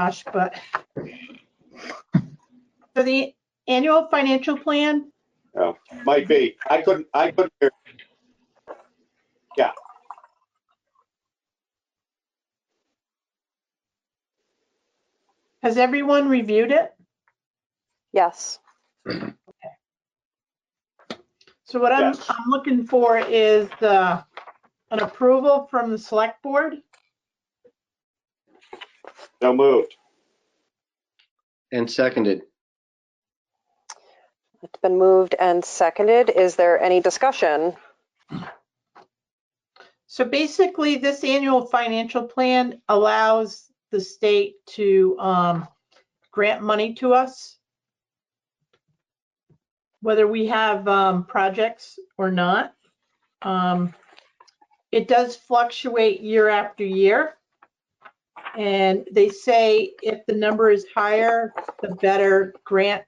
Josh, but for the annual financial plan, Oh, might be. I couldn't hear. Yeah. has everyone reviewed it? Yes. So what Yes. I'm looking for is an approval from the select board. So moved. And seconded. It's been moved and seconded. Is there any discussion? So basically, this annual financial plan allows the state to grant money to us, whether we have projects or not. It does fluctuate year after year. And they say if the number is higher, the better grant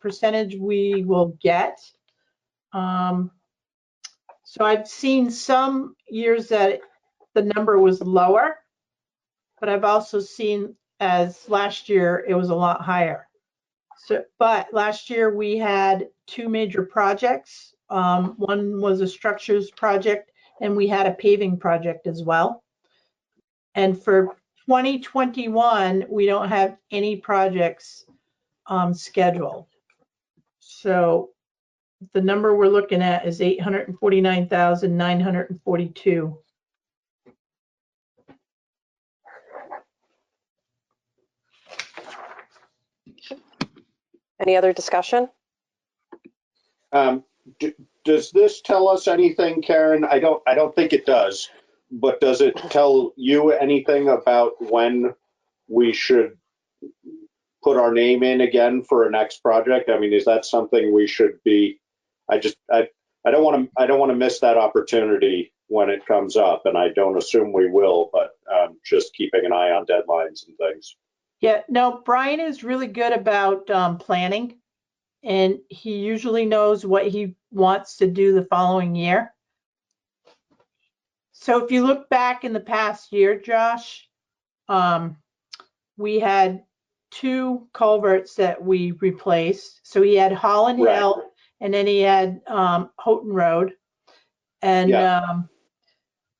percentage we will get. So I've seen some years that the number was lower, but I've also seen as last year it was a lot higher. So, but last year we had two major projects. One was a structures project and we had a paving project as well. And for 2021, we don't have any projects scheduled. So the number we're looking at is 849,942. Any other discussion? Does this tell us anything, Karen? I don't think it does, but does it tell you anything about when we should put our name in again for a next project? I mean, is that something we should be? I don't want to miss that opportunity when it comes up, and I don't assume we will, but just keeping an eye on deadlines and things. Yeah, no, Brian is really good about planning, and he usually knows what he wants to do the following year. So if you look back in the past year, Josh, we had two culverts that we replaced. So he had Holland Right. Hill, and then he had Houghton Road, and Yeah.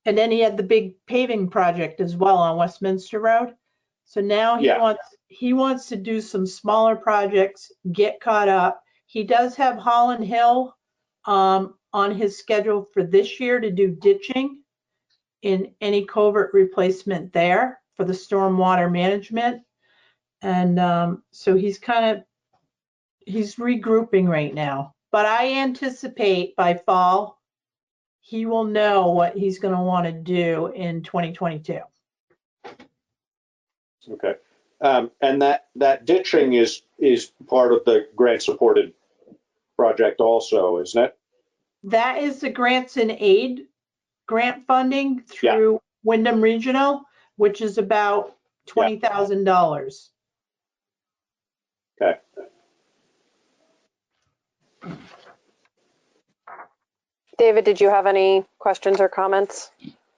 and then he had the big paving project as well on Westminster Road. So now he wants to do some smaller projects, get caught up. He does have Holland Hill on his schedule for this year to do ditching in any culvert replacement there for the stormwater management. And so he's regrouping right now. But I anticipate by fall, he will know what he's going to want to do in 2022. Okay. And that ditching is part of the grant supported project also, isn't it? That is the grants and aid grant funding through Wyndham Regional, which is about $20,000. Okay. David, did you have any questions or comments?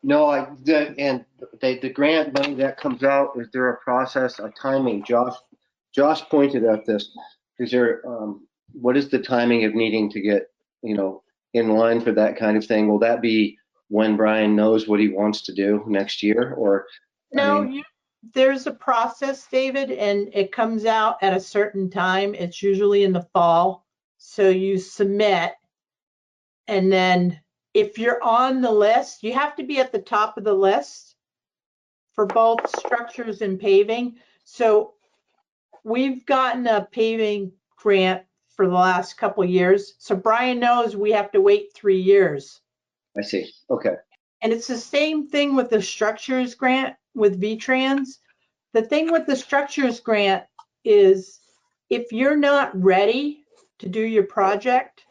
No, the grant money that comes out, is there a process, a timing? Josh pointed at this. Is there, what is the timing of needing to get, in line for that kind of thing? Will that be when Brian knows what he wants to do next year, or? No, there's a process, David, and it comes out at a certain time. It's usually in the fall. So you submit, and then if you're on the list, you have to be at the top of the list for both structures and paving. So we've gotten a paving grant for the last couple of years. So Brian knows we have to wait 3 years. I see. Okay. And it's the same thing with the structures grant with VTrans. The thing with the structures grant is if you're not ready to do your project,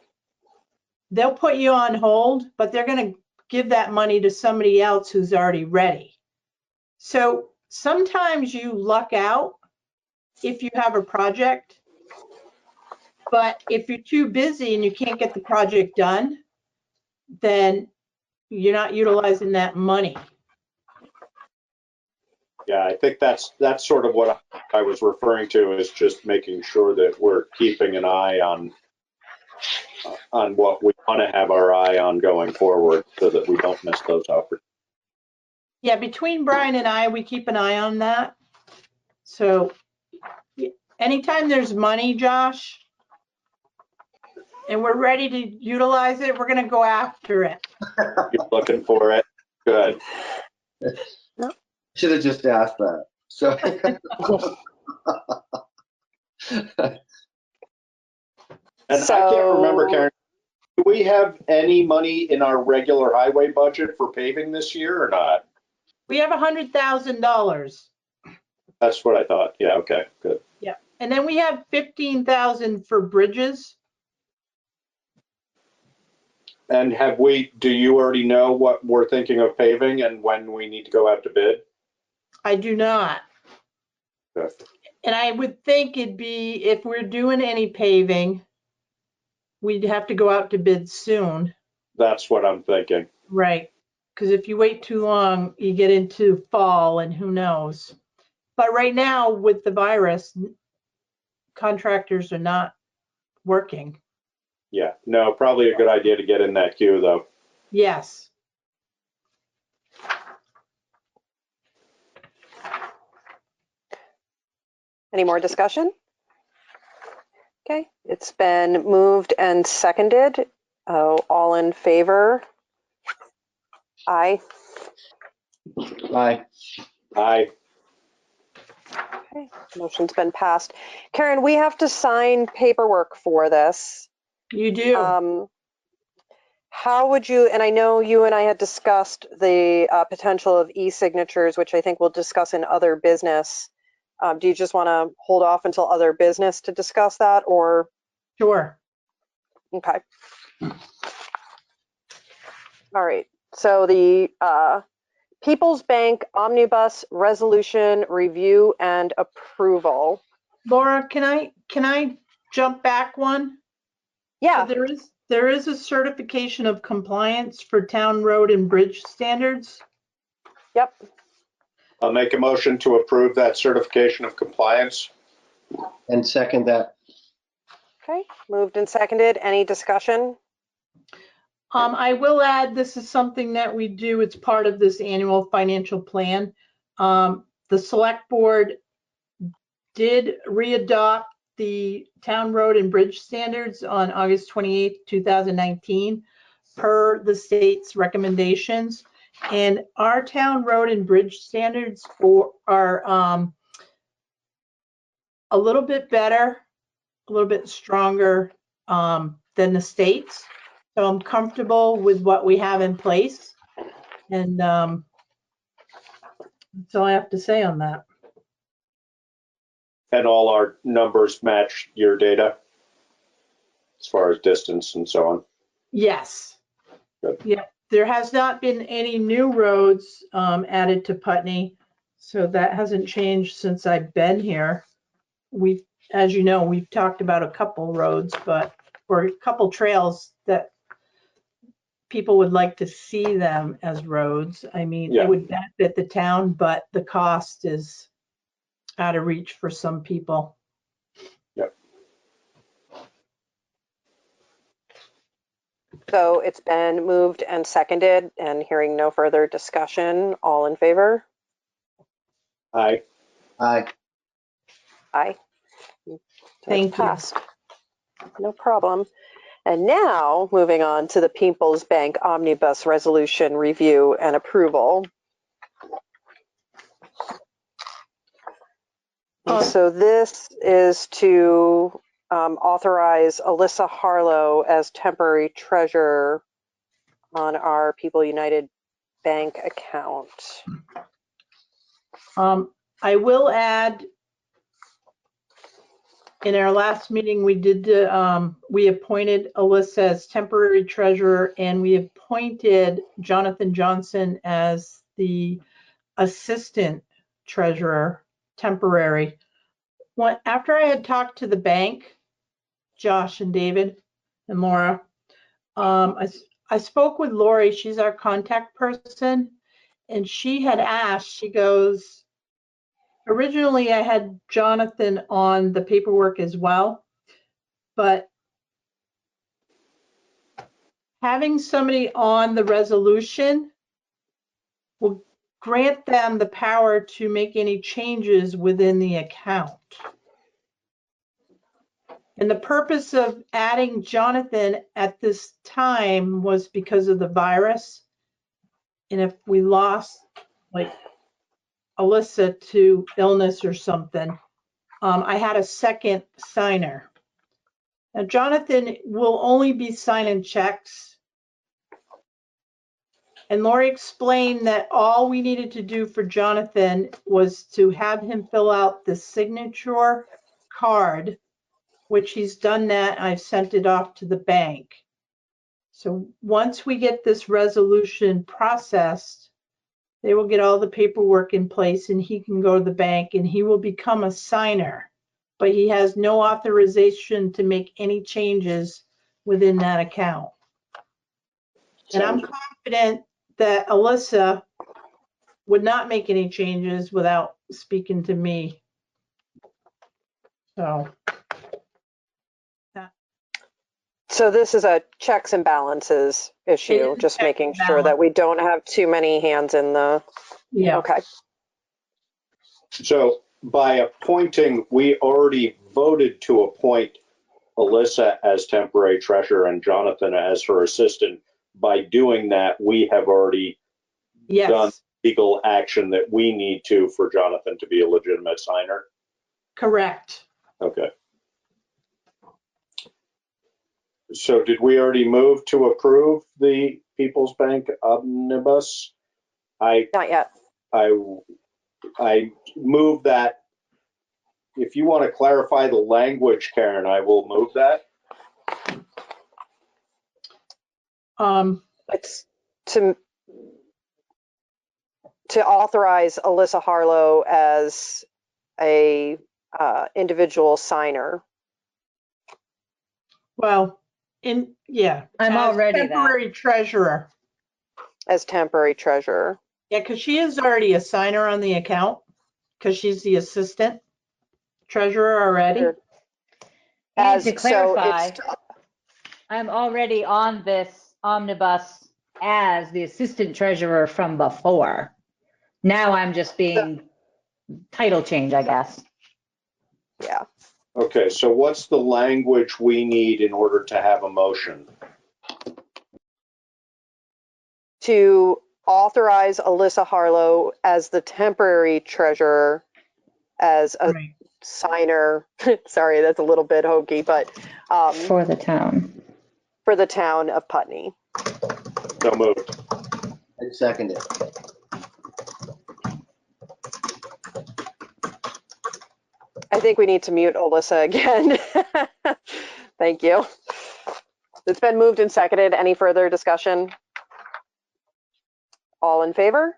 they'll put you on hold, but they're going to give that money to somebody else who's already ready. So sometimes you luck out if you have a project, but if you're too busy and you can't get the project done, then you're not utilizing that money. Yeah, I think that's sort of what I was referring to, is just making sure that we're keeping an eye on what we want to have our eye on going forward so that we don't miss those opportunities. Yeah, between Brian and I, we keep an eye on that. So anytime there's money, Josh, and we're ready to utilize it, we're gonna go after it. You're looking for it. Good. Should have just asked that. So. And I can't remember, So, Karen, do we have any money in our regular highway budget for paving this year or not? We have $100,000. That's what I thought. Yeah, okay, good. Yeah, and then we have 15,000 for bridges. And do you already know what we're thinking of paving and when we need to go out to bid? I do not. Okay. And I would think it'd be, if we're doing any paving, we'd have to go out to bid soon. That's what I'm thinking. Right. Because if you wait too long, you get into fall and who knows. But right now with the virus, contractors are not working. Yeah, no, probably a good idea to get in that queue though. Yes. any more discussion? Okay, it's been moved and seconded. Oh, all in favor? Aye. Aye. Aye. Okay, motion's been passed. Karen, we have to sign paperwork for this. You do. How would you, and I know you and I had discussed the potential of e-signatures, which I think we'll discuss in other business. Do you just want to hold off until other business to discuss that, or? Sure. Okay. All right. So the People's Bank Omnibus Resolution Review and Approval. Laura, can I jump back one? Yeah. So there is a certification of compliance for town road and bridge standards. Yep. I'll make a motion to approve that certification of compliance. And second that. Okay. Moved and seconded. Any discussion? I will add, this is something that we do. It's part of this annual financial plan. The select board did readopt the town road and bridge standards on August 28th, 2019, per the state's recommendations. And our town road and bridge standards are a little bit better, a little bit stronger than the state's. So I'm comfortable with what we have in place. And that's all I have to say on that. And all our numbers match your data as far as distance and so on. Yes. Good. Yeah, there has not been any new roads added to Putney. So that hasn't changed since I've been here. As you know, we've talked about a couple roads, or a couple trails that people would like to see them as roads. I mean, Yeah. it would benefit the town, but the cost is out of reach for some people. Yep. So it's been moved and seconded, and hearing no further discussion, all in favor? Aye. Aye. Aye. So Thank it's you. passed. No problem. And now moving on to the People's Bank Omnibus Resolution Review and Approval. So this is to authorize Alyssa Harlow as temporary treasurer on our People United Bank account. I will add, in our last meeting, we appointed Alyssa as temporary treasurer, and we appointed Jonathan Johnson as the assistant treasurer, temporary. After I had talked to the bank, Josh and David and Laura, I spoke with Lori, she's our contact person, and she had asked, she goes, originally I had Jonathan on the paperwork as well, but having somebody on the resolution will grant them the power to make any changes within the account. And the purpose of adding Jonathan at this time was because of the virus. And if we lost like Alyssa to illness or something, I had a second signer. Now Jonathan will only be signing checks. And Lori explained that all we needed to do for Jonathan was to have him fill out the signature card, which he's done that. I've sent it off to the bank. So once we get this resolution processed, they will get all the paperwork in place and he can go to the bank and he will become a signer, but he has no authorization to make any changes within that account. And I'm confident that Alyssa would not make any changes without speaking to me. So. So this is a checks and balances issue, It is just check making and sure that balance. we don't have too many hands in the, Yeah. okay. So by appointing, we already voted to appoint Alyssa as temporary treasurer and Jonathan as her assistant. By doing that, we have already done Yes, legal action that we need to for Jonathan to be a legitimate signer. correct. Okay. So did we already move to approve the People's Bank omnibus? Not yet. I move that. If you want to clarify the language, Karen, I will move that. It's to authorize Alyssa Harlow as a individual signer. Well, yeah. I'm as already that. temporary treasurer. As temporary treasurer. Yeah, because she is already a signer on the account because she's the assistant treasurer already. Sure. And to So clarify, it's, I'm already on this omnibus as the assistant treasurer from before. Now I'm just being title change, I guess. yeah. Okay, so what's the language we need in order to have a motion? To authorize Alyssa Harlow as the temporary treasurer, as a Right. signer. Sorry, that's a little bit hokey, but For the town. for the town of Putney. So moved. I second it. I think we need to mute Alyssa again. Thank you. It's been moved and seconded. Any further discussion? All in favor?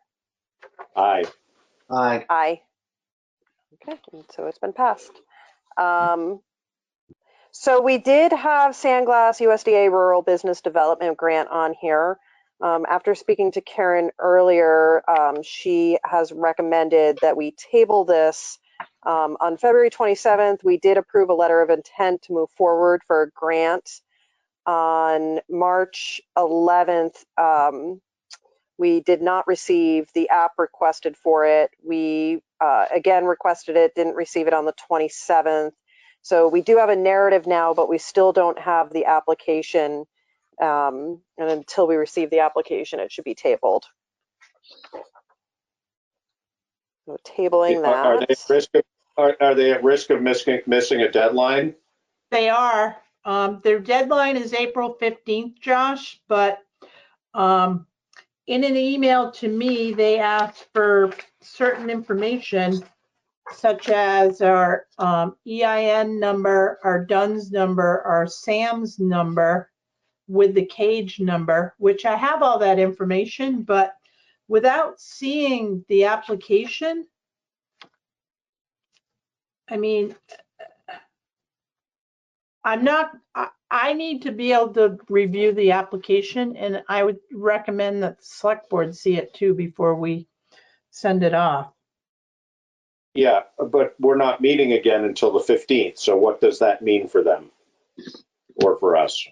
Aye. Aye. Aye. Okay, and so it's been passed. So we did have Sandglass USDA Rural Business Development Grant on here. After speaking to Karen earlier, she has recommended that we table this. On February 27th, we did approve a letter of intent to move forward for a grant. On March 11th, we did not receive the app requested for it. We again requested it, didn't receive it on the 27th. So we do have a narrative now, but we still don't have the application. And until we receive the application, it should be tabled. So tabling that. Are they at risk of, are they at risk of missing a deadline? They are. Their deadline is April 15th, Josh, but in an email to me, they asked for certain information such as our EIN number, our DUNS number, our SAMS number with the cage number, which I have all that information, but without seeing the application, I mean, I need to be able to review the application, and I would recommend that the select board see it too before we send it off. Yeah, but we're not meeting again until the 15th. So what does that mean for them or for us?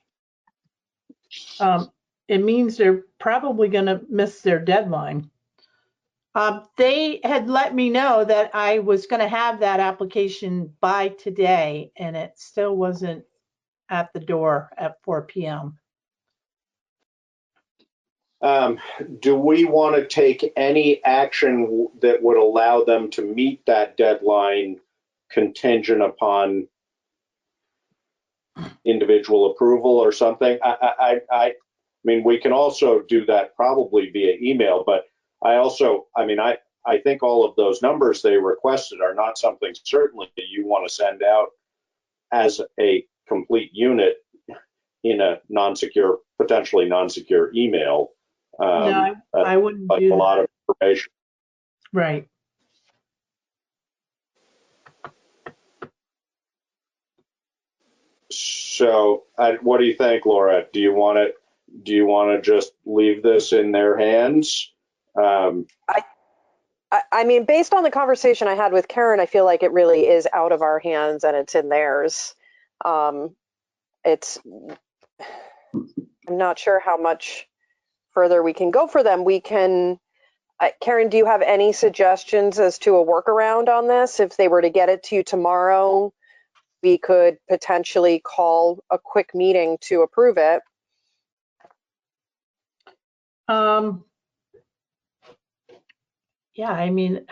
It means they're probably going to miss their deadline. They had let me know that I was going to have that application by today, and it still wasn't at the door at 4 p.m. Do we want to take any action that would allow them to meet that deadline contingent upon individual approval or something? I mean, we can also do that probably via email, but I think all of those numbers they requested are not something certainly that you want to send out as a complete unit in a non-secure, potentially non-secure email. No, I wouldn't like do a that. lot of information. Right. So, what do you think, Laura? Do you want to just leave this in their hands? I mean, based on the conversation I had with Karen, I feel like it really is out of our hands and it's in theirs. I'm not sure how much further we can go for them. Karen, do you have any suggestions as to a workaround on this? If they were to get it to you tomorrow, we could potentially call a quick meeting to approve it. Yeah, I mean,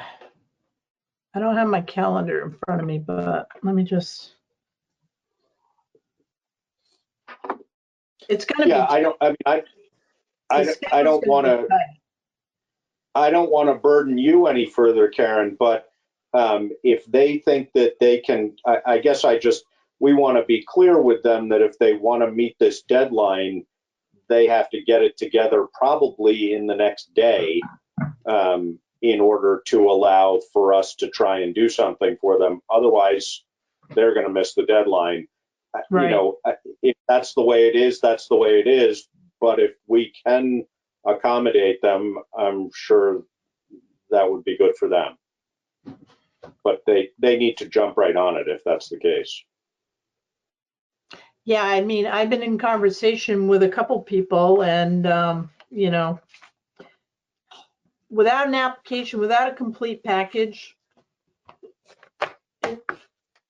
I don't have my calendar in front of me, but let me just. It's going to Yeah, be. I don't. I mean, The I schedule's don't gonna want be to. tight. I don't want to burden you any further, Karen. But if they think that they can, I guess we want to be clear with them that if they want to meet this deadline, they have to get it together probably in the next day. In order to allow for us to try and do something for them. Otherwise, they're going to miss the deadline. Right. You know, if that's the way it is, that's the way it is. But if we can accommodate them, I'm sure that would be good for them. But they need to jump right on it if that's the case. Yeah, I mean, I've been in conversation with a couple people and, you know, without an application, without a complete package,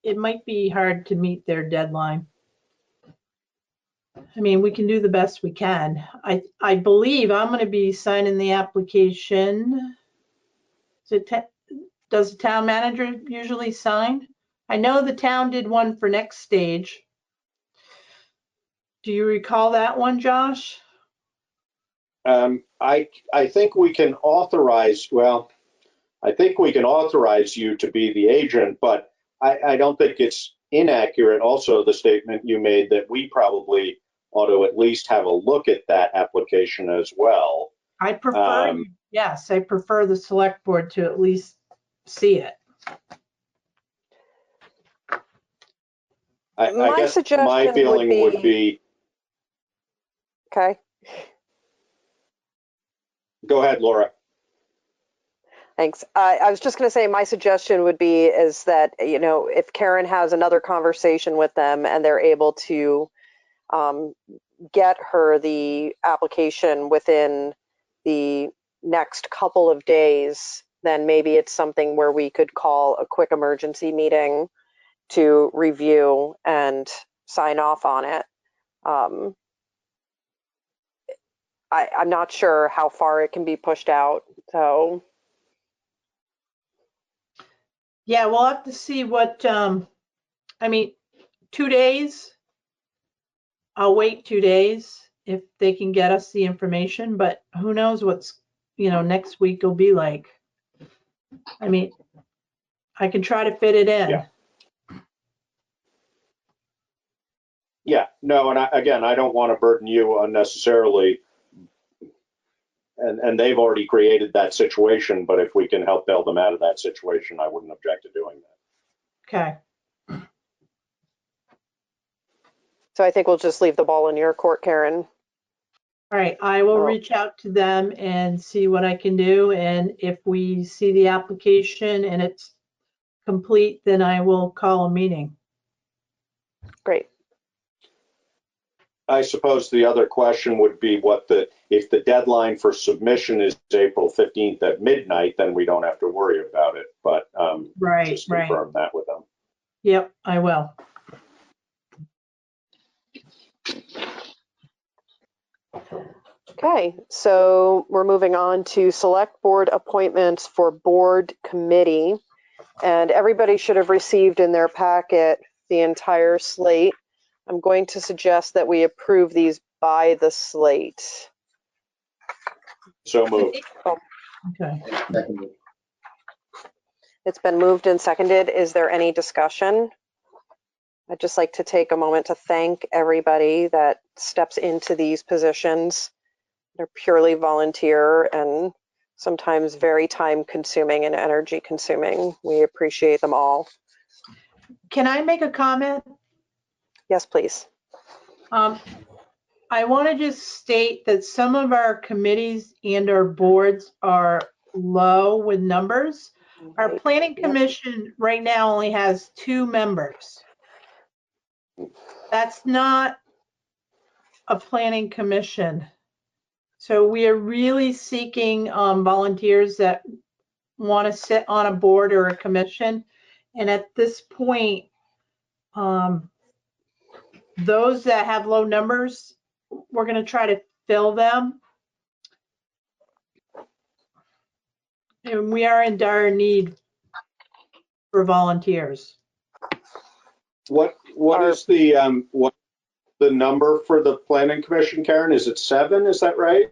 it might be hard to meet their deadline. I mean, we can do the best we can. I believe I'm going to be signing the application. Does the town manager usually sign? I know the town did one for next stage. Do you recall that one, Josh? I think we can authorize. Well, I think we can authorize you to be the agent, but I don't think it's inaccurate. Also, the statement you made that we probably ought to at least have a look at that application as well. I prefer, yes, I prefer the select board to at least see it. I guess my feeling would be. Okay. Go ahead, Laura. Thanks. I was just going to say my suggestion would be is that, you know, if Karen has another conversation with them and they're able to get her the application within the next couple of days, then maybe it's something where we could call a quick emergency meeting to review and sign off on it. I'm not sure how far it can be pushed out, so. Yeah, we'll have to see what, I mean, 2 days. I'll wait 2 days if they can get us the information, but who knows what's, you know, next week will be like. I mean, I can try to fit it in. Yeah. Yeah, no, and I don't want to burden you unnecessarily. And they've already created that situation, but if we can help bail them out of that situation, I wouldn't object to doing that. Okay. So I think we'll just leave the ball in your court, Karen. All right, I will Oh. reach out to them and see what I can do. And if we see the application and it's complete, then I will call a meeting. Great. I suppose the other question would be if the deadline for submission is April 15th at midnight, then we don't have to worry about it. But Right, just right. confirm that with them. Yep, I will. Okay, so we're moving on to select board appointments for board committee. And everybody should have received in their packet the entire slate. I'm going to suggest that we approve these by the slate. So moved. Okay. Seconded. It's been moved and seconded. Is there any discussion? I'd just like to take a moment to thank everybody that steps into these positions. They're purely volunteer and sometimes very time consuming and energy consuming. We appreciate them all. Can I make a comment? Yes, please. I want to just state that some of our committees and our boards are low with numbers. Our Right. planning Yep. commission right now only has 2 members. That's not a planning commission. So we are really seeking volunteers that want to sit on a board or a commission. And at this point, those that have low numbers, we're going to try to fill them. And we are in dire need for volunteers. What is the number for the planning commission, Karen? Is it 7? Is that right?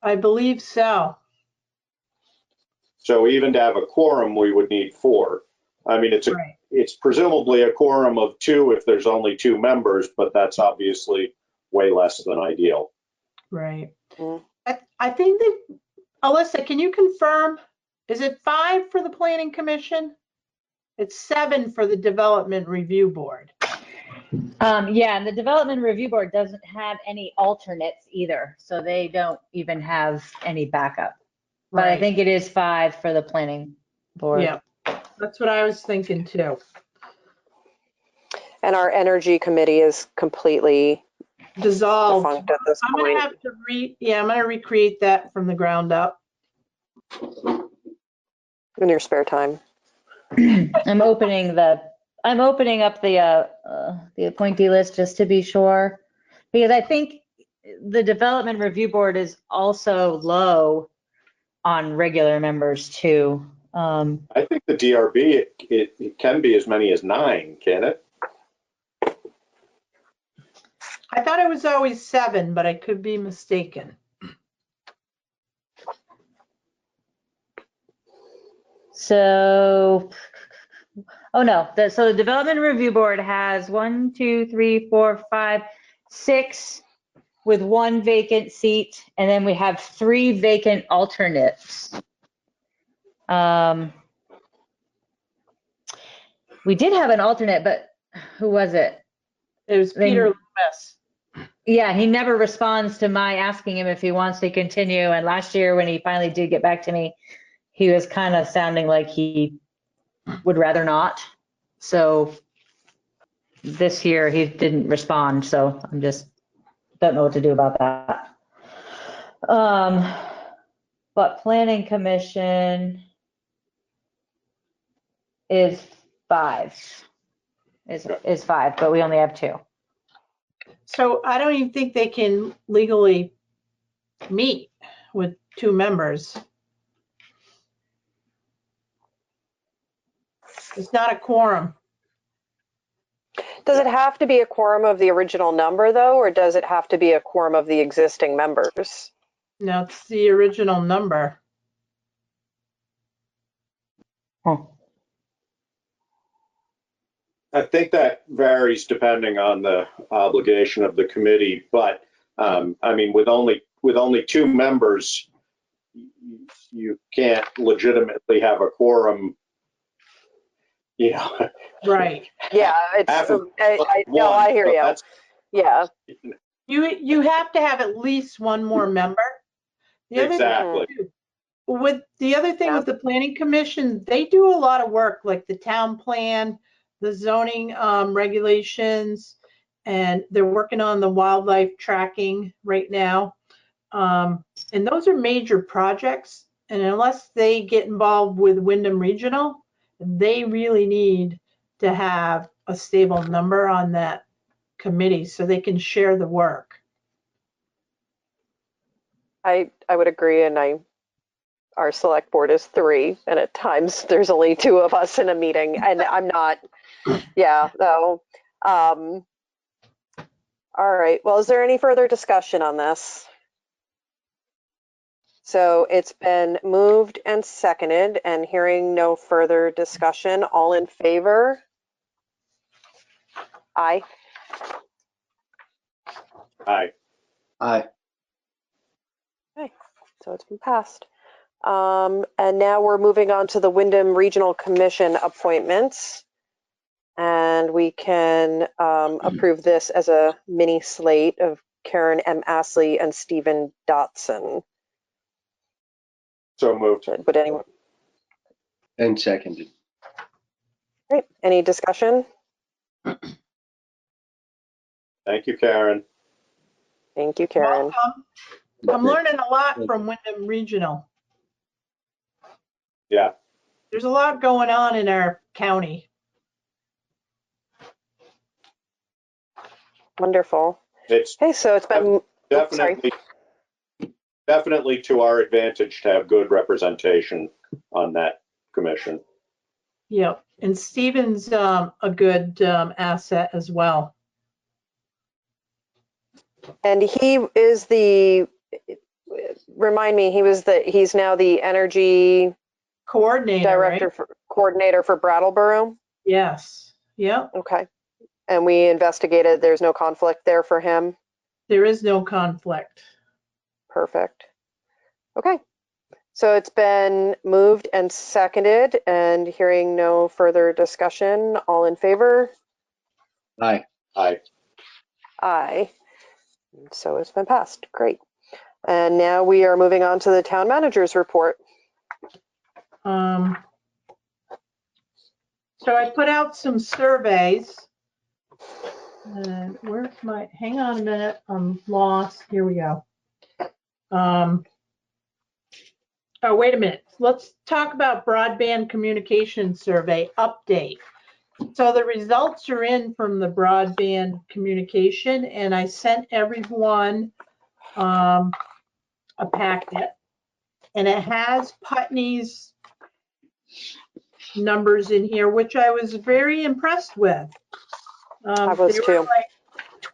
I believe so. So even to have a quorum, we would need 4. I mean, Right. it's presumably a quorum of 2 if there's only 2 members, but that's obviously way less than ideal. Right. Mm. I think that, Alyssa, can you confirm, is it 5 for the planning commission? It's 7 for the development review board. Yeah, and the Development Review Board doesn't have any alternates either, so they don't even have any backup. But I Right. think it is 5 for the planning board. Yeah, that's what I was thinking too. And our energy committee is completely Dissolved. defunct at this I'm gonna point. have to I'm gonna recreate that from the ground up. In your spare time. I'm opening up the appointee list just to be sure, because I think the Development Review Board is also low on regular members too. I think the DRB, it can be as many as 9, can it? I thought it was always 7, but I could be mistaken. So, oh no, so the Development Review Board has 1, 2, 3, 4, 5, 6 with 1 vacant seat, and then we have 3 vacant alternates. We did have an alternate, but who was it? It was Peter Loomis. Yeah, he never responds to my asking him if he wants to continue. And last year, when he finally did get back to me, he was kind of sounding like he would rather not. So this year, he didn't respond. So I'm just don't know what to do about that. But Planning Commission is 5. Is 5, but we only have 2. So I don't even think they can legally meet with 2 members. It's not a quorum. Does it have to be a quorum of the original number though, or does it have to be a quorum of the existing members? No, it's the original number. I think that varies depending on the obligation of the committee, but I mean, with only 2 members, you can't legitimately have a quorum, you know. Right. Yeah, it's, Half of no, I hear so you. that's- Yeah. You have to have at least 1 more member. The other Exactly. thing, too, with the other thing Yeah. with the planning commission, they do a lot of work, like the town plan, the zoning regulations, and they're working on the wildlife tracking right now. And those are major projects. And unless they get involved with Wyndham Regional, they really need to have a stable number on that committee so they can share the work. I would agree, and our select board is 3, and at times there's only 2 of us in a meeting, and I'm not, yeah, though. All right, well, is there any further discussion on this? So it's been moved and seconded, and hearing no further discussion, all in favor? Aye. Aye. Aye. So it's been passed. And now we're moving on to the Wyndham Regional Commission appointments. And we can approve this as a mini slate of Karen M. Astley and Stephen Dotson. So moved. Would anyone? And seconded. Great. Any discussion? Thank you, Karen. Thank you, Karen. Welcome. I'm learning a lot from Wyndham Regional. Yeah. There's a lot going on in our county. Wonderful. It's Okay, so it's been, definitely to our advantage to have good representation on that commission. Yep. And Stephen's a good asset as well. and he is the, remind me, he's now the energy Coordinator, director, right? coordinator for Brattleboro. Yes. Yep. Okay. And we investigated, there's no conflict there for him. There is no conflict. Perfect. Okay. So it's been moved and seconded, and hearing no further discussion, all in favor? Aye. Aye. Aye. So it's been passed. Great. And now we are moving on to the town manager's report. So I put out some surveys. Where's my, hang on a minute, I'm lost. Here we go. Oh, wait a minute. Let's talk about broadband communication survey update. So the results are in from the broadband communication, and I sent everyone a packet, and it has Putney's numbers in here, which I was very impressed with. I was they were too. like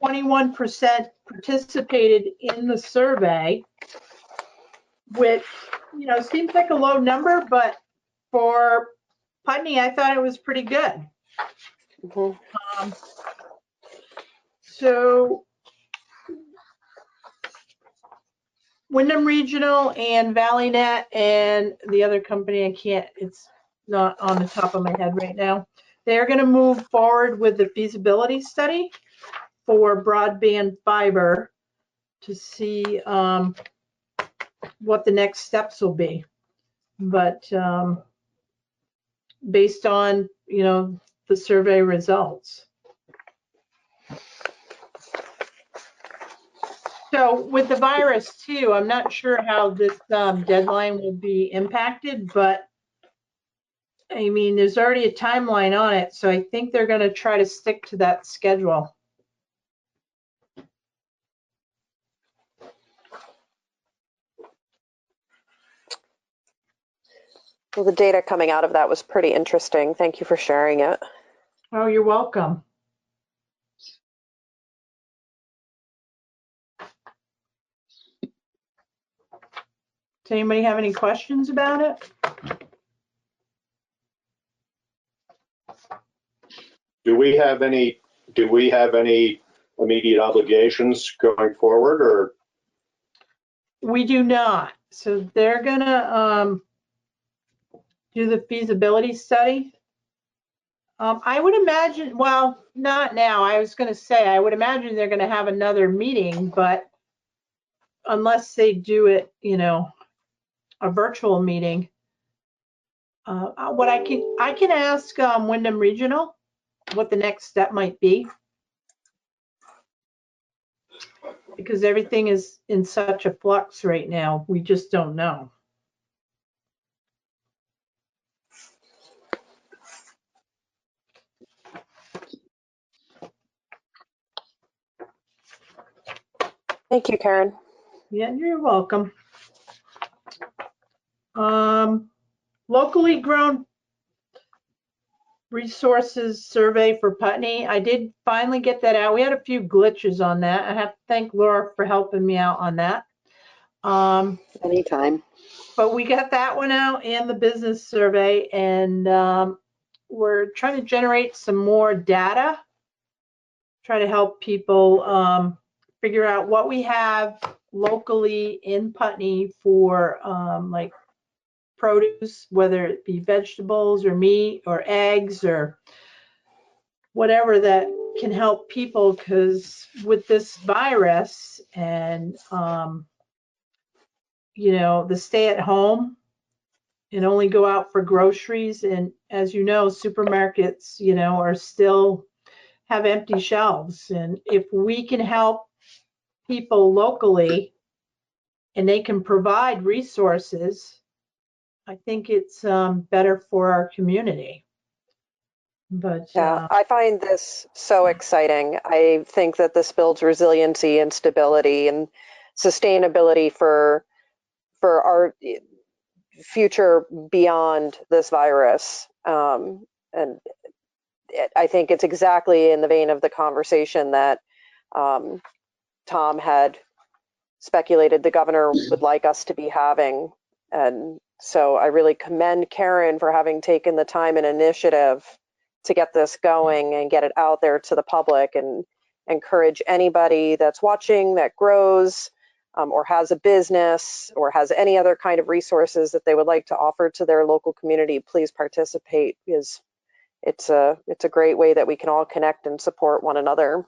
21% participated in the survey, which, you know, seems like a low number, but for Putney, I thought it was pretty good. Mhm. So Wyndham Regional and ValleyNet and the other company, I can't, it's not on the top of my head right now. They're going to move forward with the feasibility study for broadband fiber to see what the next steps will be. But based on, you know, the survey results. So with the virus too, I'm not sure how this deadline will be impacted, but I mean, there's already a timeline on it, so I think they're going to try to stick to that schedule. Well, the data coming out of that was pretty interesting. Thank you for sharing it. Oh, you're welcome. Does anybody have any questions about it? Do we have any immediate obligations going forward, or? We do not. So they're gonna do the feasibility study. I would imagine, well, not now. I was gonna say, I would imagine they're gonna have another meeting, but unless they do it, you know, a virtual meeting. What I can ask Wyndham Regional what the next step might be, because everything is in such a flux right now. We just don't know. Thank you, Karen. Yeah, you're welcome. Locally grown resources survey for Putney. I did finally get that out. We had a few glitches on that. I have to thank Laura for helping me out on that. Anytime. But we got that one out and the business survey, and we're trying to generate some more data, try to help people figure out what we have locally in Putney for like produce, whether it be vegetables or meat or eggs or whatever that can help people, because with this virus and you know, the stay at home and only go out for groceries, and as you know, supermarkets, you know, are still have empty shelves, and if we can help people locally and they can provide resources, I think it's better for our community. But Yeah, I find this so exciting. I think that this builds resiliency and stability and sustainability for our future beyond this virus. And I think it's exactly in the vein of the conversation that Tom had speculated the governor would like us to be having. And so I really commend Karen for having taken the time and initiative to get this going and get it out there to the public, and encourage anybody that's watching that grows or has a business or has any other kind of resources that they would like to offer to their local community, please participate, because it's a great way that we can all connect and support one another.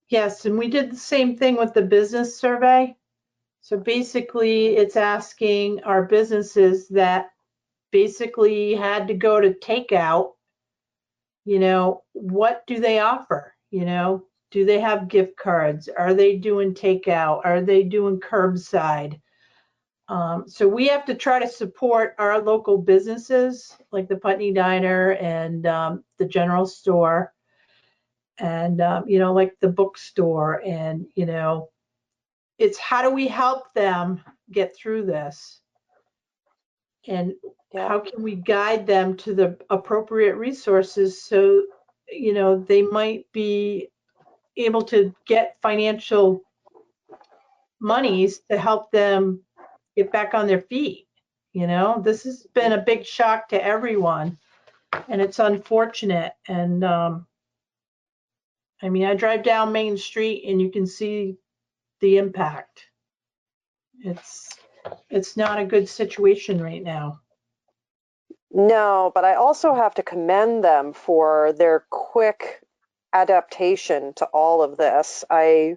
yes, and we did the same thing with the business survey. So basically, it's asking our businesses that basically had to go to takeout, you know, what do they offer? You know, do they have gift cards? Are they doing takeout? Are they doing curbside? So we have to try to support our local businesses like the Putney Diner and the general store, and you know, like the bookstore, and you know, it's how do we help them get through this, and how can we guide them to the appropriate resources so, you know, they might be able to get financial monies to help them get back on their feet. You know, this has been a big shock to everyone, and it's unfortunate. And I mean, I drive down Main Street and you can see the impact. It's not a good situation right now. No, but I also have to commend them for their quick adaptation to all of this. I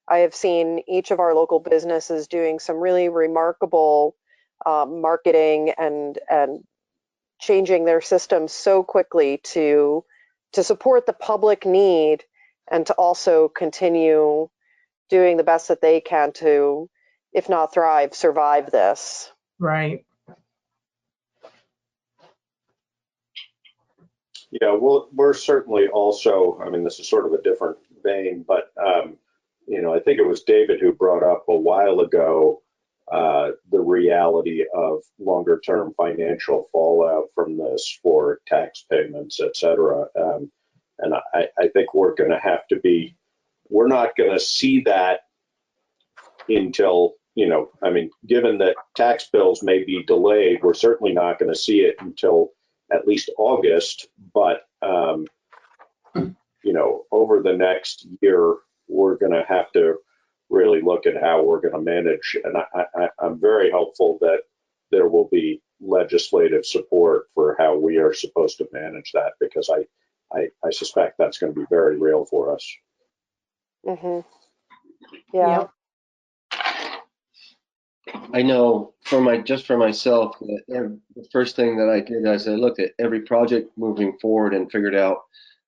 have seen each of our local businesses doing some really remarkable marketing and changing their systems so quickly to support the public need, and to also continue doing the best that they can to, if not thrive, survive this. Right. Yeah, well, we're certainly also, I mean, this is sort of a different vein, but, you know, I think it was David who brought up a while ago the reality of longer term financial fallout from this for tax payments, et cetera. And I think we're going to have to be, we're not going to see that until, you know, I mean, given that tax bills may be delayed, we're certainly not going to see it until at least August, but you know, over the next year, we're going to have to really look at how we're going to manage. And I'm very hopeful that there will be legislative support for how we are supposed to manage that, because I suspect that's going to be very real for us. Mm-hmm. Yeah. Yep. I know just for myself, the first thing that I did is I looked at every project moving forward and figured out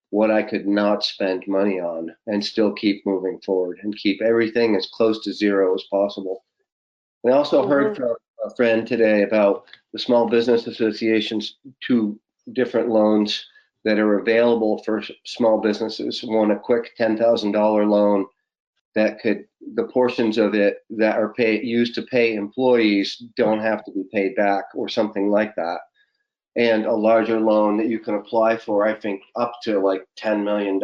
what I could not spend money on and still keep moving forward and keep everything as close to zero as possible. I also heard from a friend today about the Small Business Association's two different loans that are available for small businesses. One, a quick $10,000 loan that the portions of it that are used to pay employees don't have to be paid back or something like that. And a larger loan that you can apply for, I think, up to like $10 million.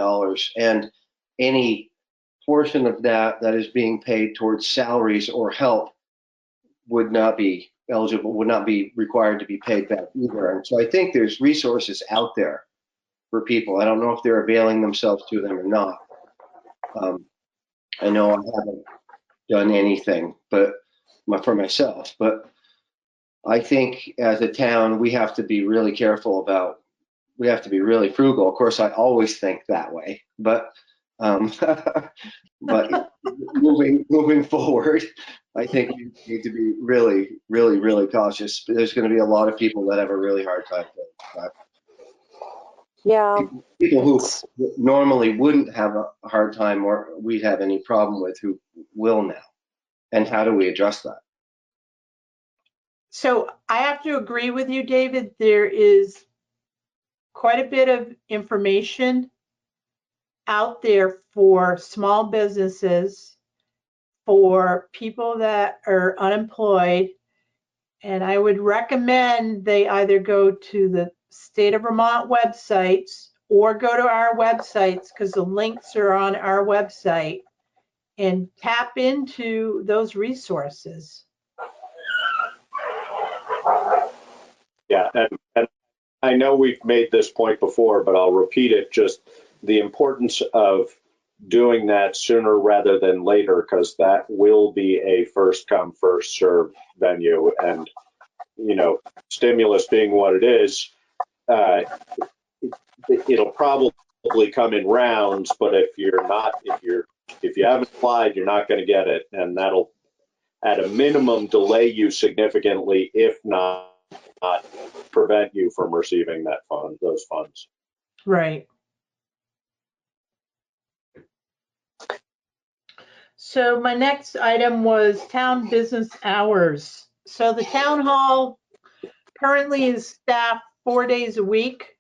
And any portion of that is being paid towards salaries or help would not be eligible, would not be required to be paid back either. And so I think there's resources out there for people. I don't know if they're availing themselves to them or not. I know I haven't done anything for myself, but I think as a town, we have to be really careful we have to be really frugal. Of course, I always think that way, but but moving forward, I think we need to be really, really, really cautious. There's going to be a lot of people that have a really hard time. Yeah. People who normally wouldn't have a hard time or we'd have any problem with who will now. And how do we address that? So I have to agree with you, David. There is quite a bit of information out there for small businesses, for people that are unemployed. And I would recommend they either go to the state of Vermont websites or go to our websites, because the links are on our website, and tap into those resources. Yeah, and I know we've made this point before, but I'll repeat it, just the importance of doing that sooner rather than later, because that will be a first come, first served venue. And, stimulus being what it is, it'll probably come in rounds, but if you haven't applied, you're not going to get it. And that'll, at a minimum, delay you significantly, if not prevent you from receiving those funds. Right. So my next item was town business hours. So the town hall currently is staffed 4 days a week.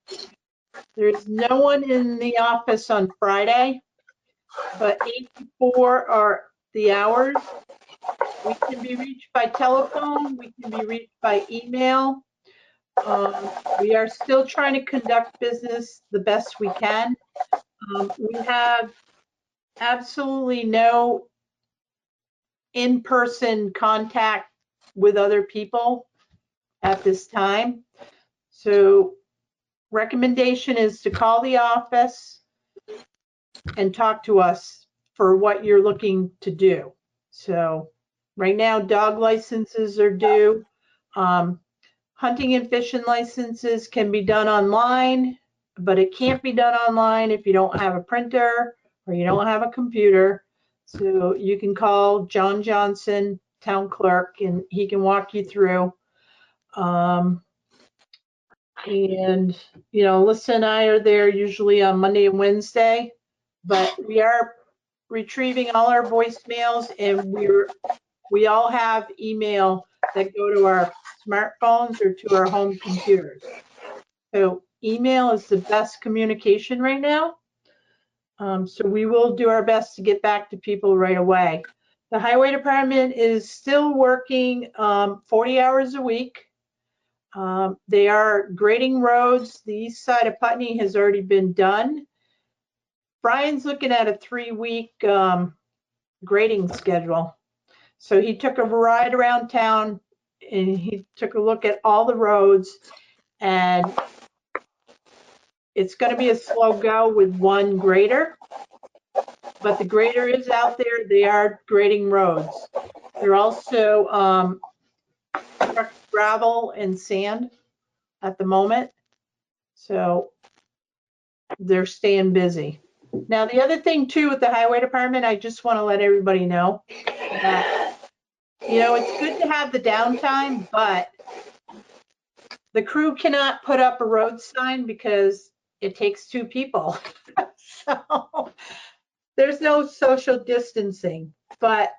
There's no one in the office on Friday, but 8 to 4 are the hours. We can be reached by telephone. We can be reached by email. We are still trying to conduct business the best we can. We have absolutely no in-person contact with other people at this time. So recommendation is to call the office and talk to us for what you're looking to do. So right now, dog licenses are due. Hunting and fishing licenses can be done online, but it can't be done online if you don't have a printer or you don't have a computer. So you can call John Johnson, town clerk, and he can walk you through. And, Alyssa and I are there usually on Monday and Wednesday, but we are retrieving all our voicemails, and we all have email that go to our smartphones or to our home computers. So email is the best communication right now. So we will do our best to get back to people right away. The highway department is still working 40 hours a week. They are grading roads. The east side of Putney has already been done. Brian's looking at a 3-week grading schedule. So he took a ride around town and he took a look at all the roads, and it's going to be a slow go with one grader, but the grader is out there. They are grading roads. They're also trucking gravel and sand at the moment. So they're staying busy. Now, the other thing too with the highway department, I just want to let everybody know that You know, it's good to have the downtime, but the crew cannot put up a road sign because it takes 2 people. So there's no social distancing, but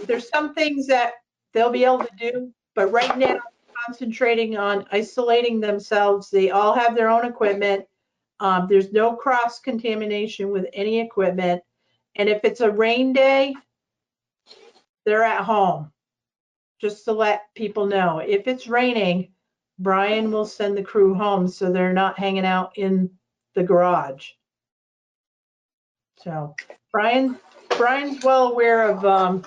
there's some things that they'll be able to do. But right now, concentrating on isolating themselves. They all have their own equipment. There's no cross contamination with any equipment. And if it's a rain day, they're at home, just to let people know. If it's raining, Brian will send the crew home so they're not hanging out in the garage. So Brian's well aware of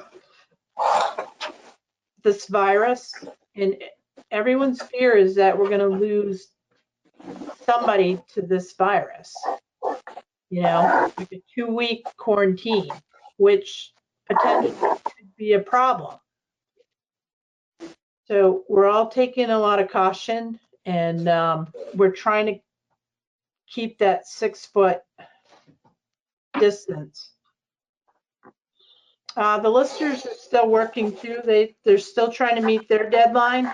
this virus, and everyone's fear is that we're going to lose somebody to this virus. You know, like a 2-week quarantine, which potentially could be a problem. So we're all taking a lot of caution, and we're trying to keep that 6-foot distance. The listers are still working too. They're still trying to meet their deadline.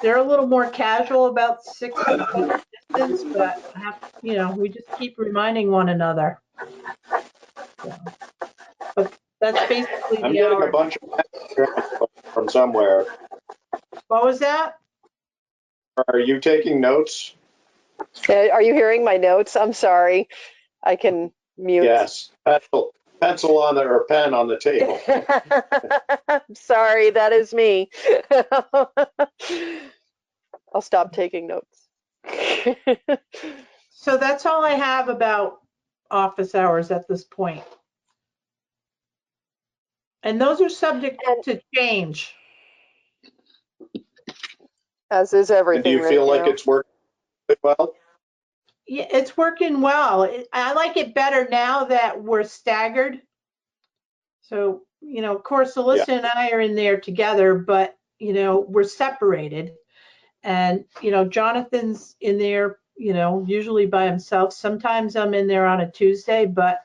They're a little more casual about 6 feet distance, but we just keep reminding one another. So, but that's basically I'm the getting hour. a bunch of messages from somewhere. What was that? Are you taking notes? Are you hearing my notes? I'm sorry. I can mute. Yes. Pencil on the, or pen on the table. I'm sorry, that is me. I'll stop taking notes. So that's all I have about office hours at this point. And those are subject to change. As is And everything do you right feel like now. it's working well? Yeah, it's working well. I like it better now that we're staggered. So, of course, Alyssa and I are in there together, but, we're separated. And, Jonathan's in there, usually by himself. Sometimes I'm in there on a Tuesday, but,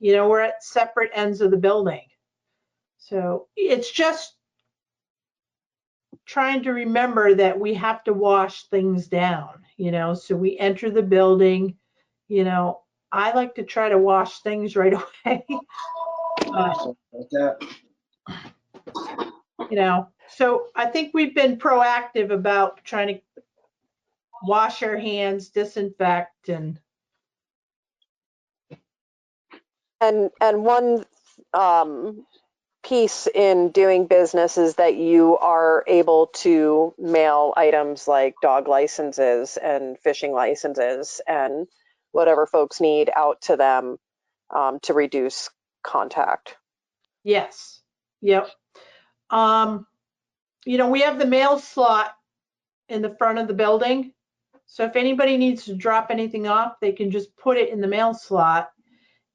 we're at separate ends of the building. So it's just trying to remember that we have to wash things down, so we enter the building, I like to try to wash things right away. So I think we've been proactive about trying to wash our hands, disinfect, and one piece in doing business is that you are able to mail items like dog licenses and fishing licenses and whatever folks need out to them to reduce contact. yes, yep. We have the mail slot in the front of the building. So if anybody needs to drop anything off, they can just put it in the mail slot,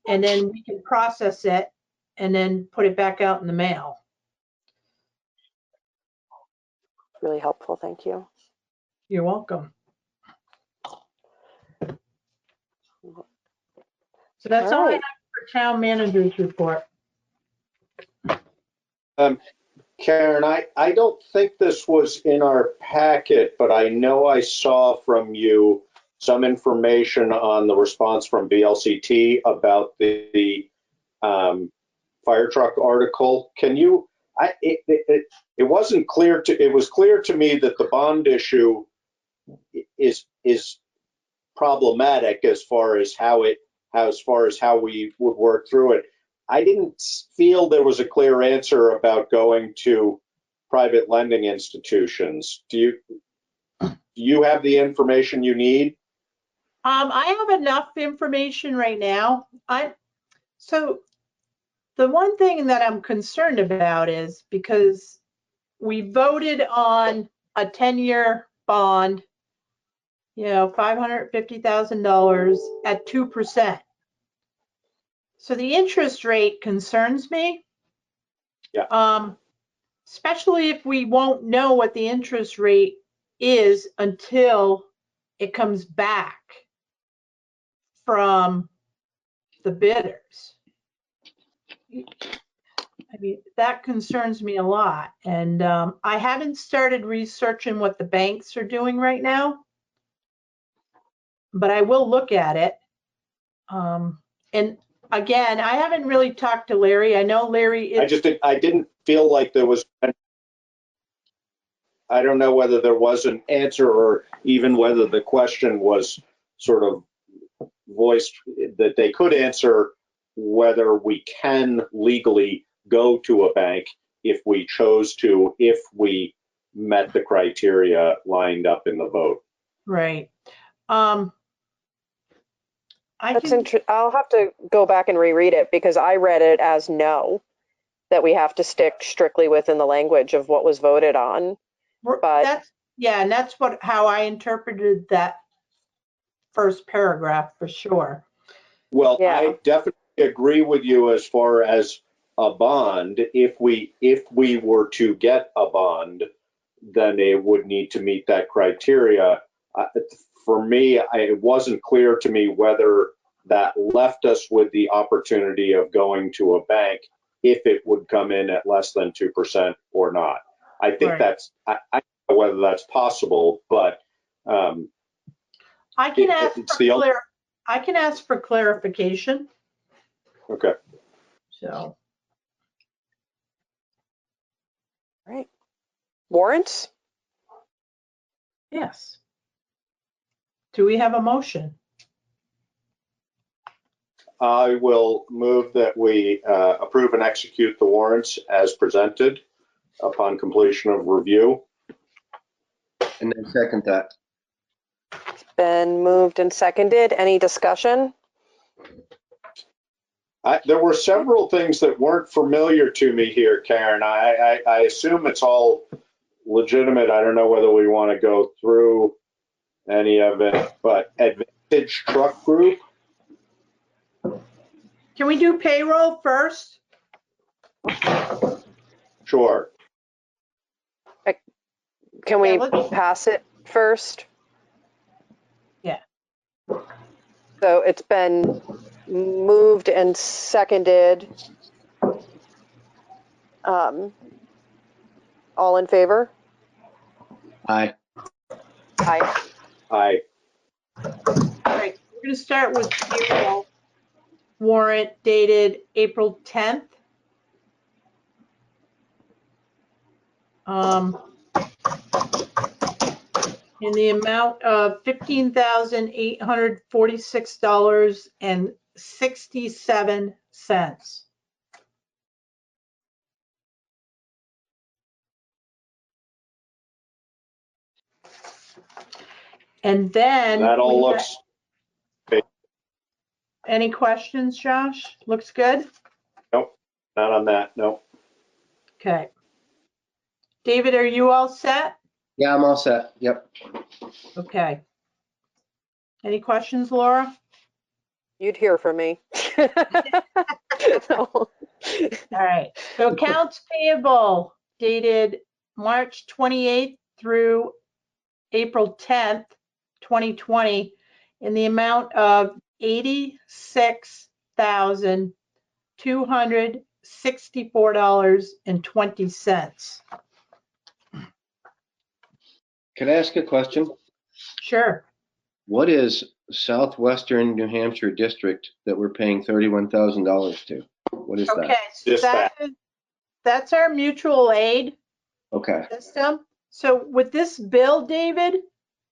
and then we can process it and then put it back out in the mail. Really helpful, thank you. You're welcome. So that's all I have for town manager's report. Karen, I don't think this was in our packet, but I know I saw from you some information on the response from VLCT about the fire truck article. Can you, it wasn't clear to, it was clear to me that the bond issue is problematic as far as how we would work through it. I didn't feel there was a clear answer about going to private lending institutions. Do you have the information you need? I have enough information right now. So the one thing that I'm concerned about is because we voted on a 10-year bond, $550,000 at 2%. So the interest rate concerns me. Yeah. Especially if we won't know what the interest rate is until it comes back from the bidders. I mean, that concerns me a lot. And I haven't started researching what the banks are doing right now, but I will look at it. And again, I haven't really talked to Larry. I know Larry. I didn't feel like there was, I don't know whether there was an answer or even whether the question was sort of voiced that they could answer whether we can legally go to a bank if we chose to, if we met the criteria lined up in the vote. Right. I'll have to go back and reread it because I read it as no, that we have to stick strictly within the language of what was voted on. But and that's how I interpreted that first paragraph for sure. Well, Yeah. I definitely agree with you as far as a bond. If we were to get a bond, then it would need to meet that criteria. For me, it wasn't clear to me whether that left us with the opportunity of going to a bank if it would come in at less than 2% or not. I think Right. I don't know whether that's possible, but I can ask for clarification. okay. all So, right. Warrants? yes. Do we have a motion? I will move that we approve and execute the warrants as presented upon completion of review. And then second that. Been moved and seconded. Any discussion? There were several things that weren't familiar to me here, Karen. I assume it's all legitimate. I don't know whether we want to go through any of it, but Advantage Truck Group. Can we do payroll first? Sure. Can we let's- pass it first? Yeah. So it's been moved and seconded. All in favor? Aye. Aye. Aye. All right, we're going to start with payroll warrant dated April 10th. In the amount of $15,846.67. And then That all looks, any questions, Josh? Looks good? nope, not on that, nope. Okay. David, are you all set? Yeah, I'm all set. Yep. Okay. Any questions, Laura? You'd hear from me. No. All right. So accounts payable dated March 28th through April 10th, 2020, in the amount of $86,264.20. Can I ask a question? Sure. What is Southwestern New Hampshire District that we're paying $31,000 to? What is Okay, that? so that's our mutual aid Okay. system. So with this bill, David,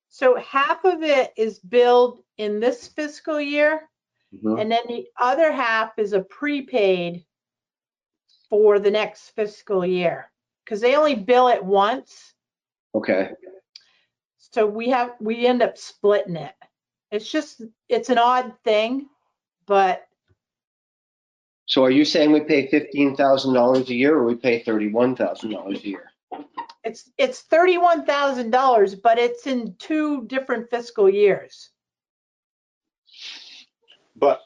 so half of it is billed in this fiscal year, Mhm. and then the other half is a prepaid for the next fiscal year, because they only bill it once. Okay. So we end up splitting it. It's an odd thing, but So are you saying we pay $15,000 a year or we pay $31,000 a year? it's $31,000, but it's in 2 different fiscal years. but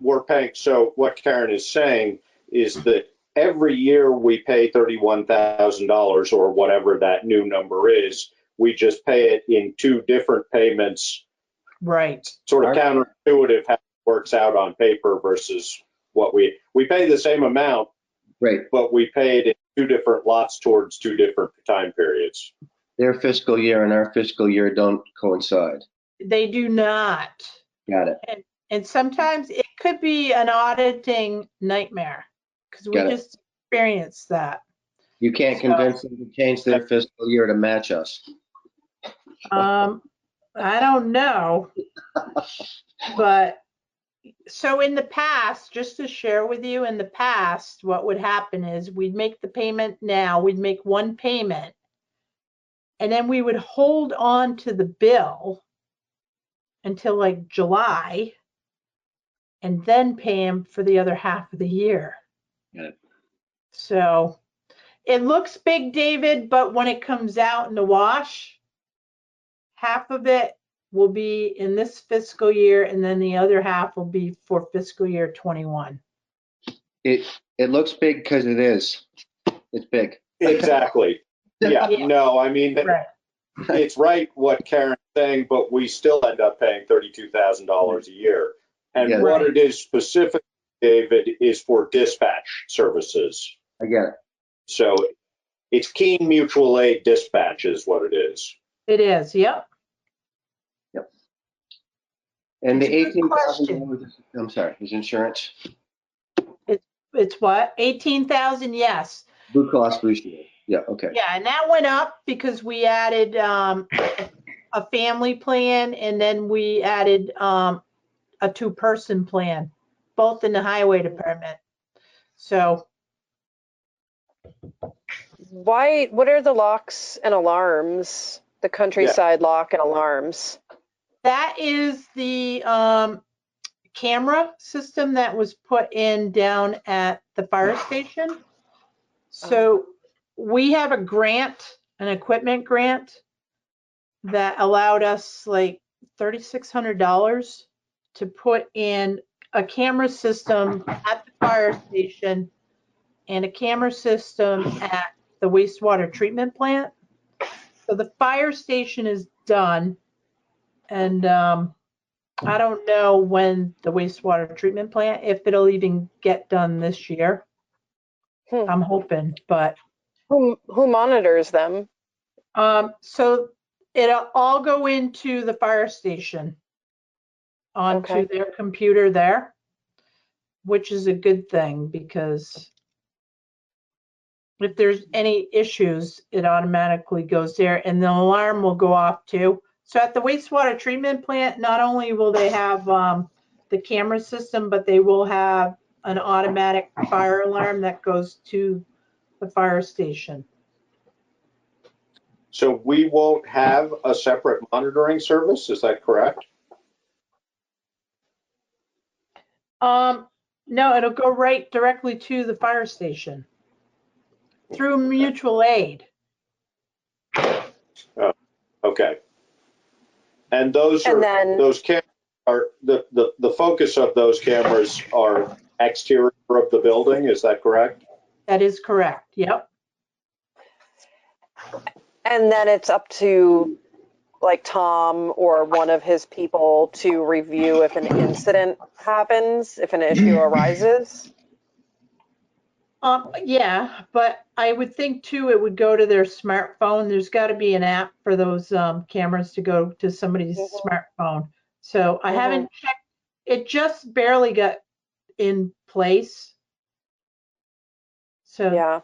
we're paying, so what Karen is saying is that every year we pay $31,000 or whatever that new number is. We just pay it in 2 different payments, Right. sort of counterintuitive how it works out on paper versus what we pay the same amount, Right. but we pay it in two different lots towards two different time periods. Their fiscal year and our fiscal year don't coincide. They do not. Got it. And sometimes it could be an auditing nightmare because we Got it. just experienced that. You can't So- convince them to change their fiscal year to match us. I don't know, but so in the past, just to share with you, in the past, what would happen is we'd make the payment now, we'd make one payment, and then we would hold on to the bill until like July and then pay him for the other half of the year. Yeah. So it looks big, David, but when it comes out in the wash, half of it will be in this fiscal year, and then the other half will be for fiscal year 21. It looks big because it is. It's big. Exactly. Yeah, Yeah. no, I mean, Right. it's right what Karen's saying, but we still end up paying $32,000 a year. And Yeah. what Right. it is specifically, David, is for dispatch services. I get it. So it's Keene Mutual Aid Dispatch is what it is. It is, yep. And the It's a good $18,000, I'm sorry, is insurance? It's what? 18,000, yes. Blue Cross Blue Shield. Yeah, okay. Yeah, and that went up because we added a family plan, and then we added a two-person plan, both in the highway department. So What are the locks and alarms? The countryside lock and alarms. that is the camera system that was put in down at the fire station. So we have a grant, an equipment grant that allowed us like $3,600 to put in a camera system at the fire station and a camera system at the wastewater treatment plant. So the fire station is done, and I don't know when the wastewater treatment plant, if it'll even get done this year. I'm hoping, but Who monitors them? so it'll all go into the fire station onto Okay. their computer there, which is a good thing because if there's any issues, it automatically goes there, and the alarm will go off too. So at the wastewater treatment plant, not only will they have the camera system, but they will have an automatic fire alarm that goes to the fire station. So we won't have a separate monitoring service, is that correct? No, it'll go right directly to the fire station through mutual aid. Okay. And those And are, then- those cameras are, the focus of those cameras are exterior of the building, is that correct? That is correct. Yep. And then it's up to like Tom or one of his people to review if an incident happens, if an issue arises. Yeah, but I would think too, it would go to their smartphone. There's got to be an app for those cameras to go to somebody's smartphone. So I haven't checked. It just barely got in place. So Yeah.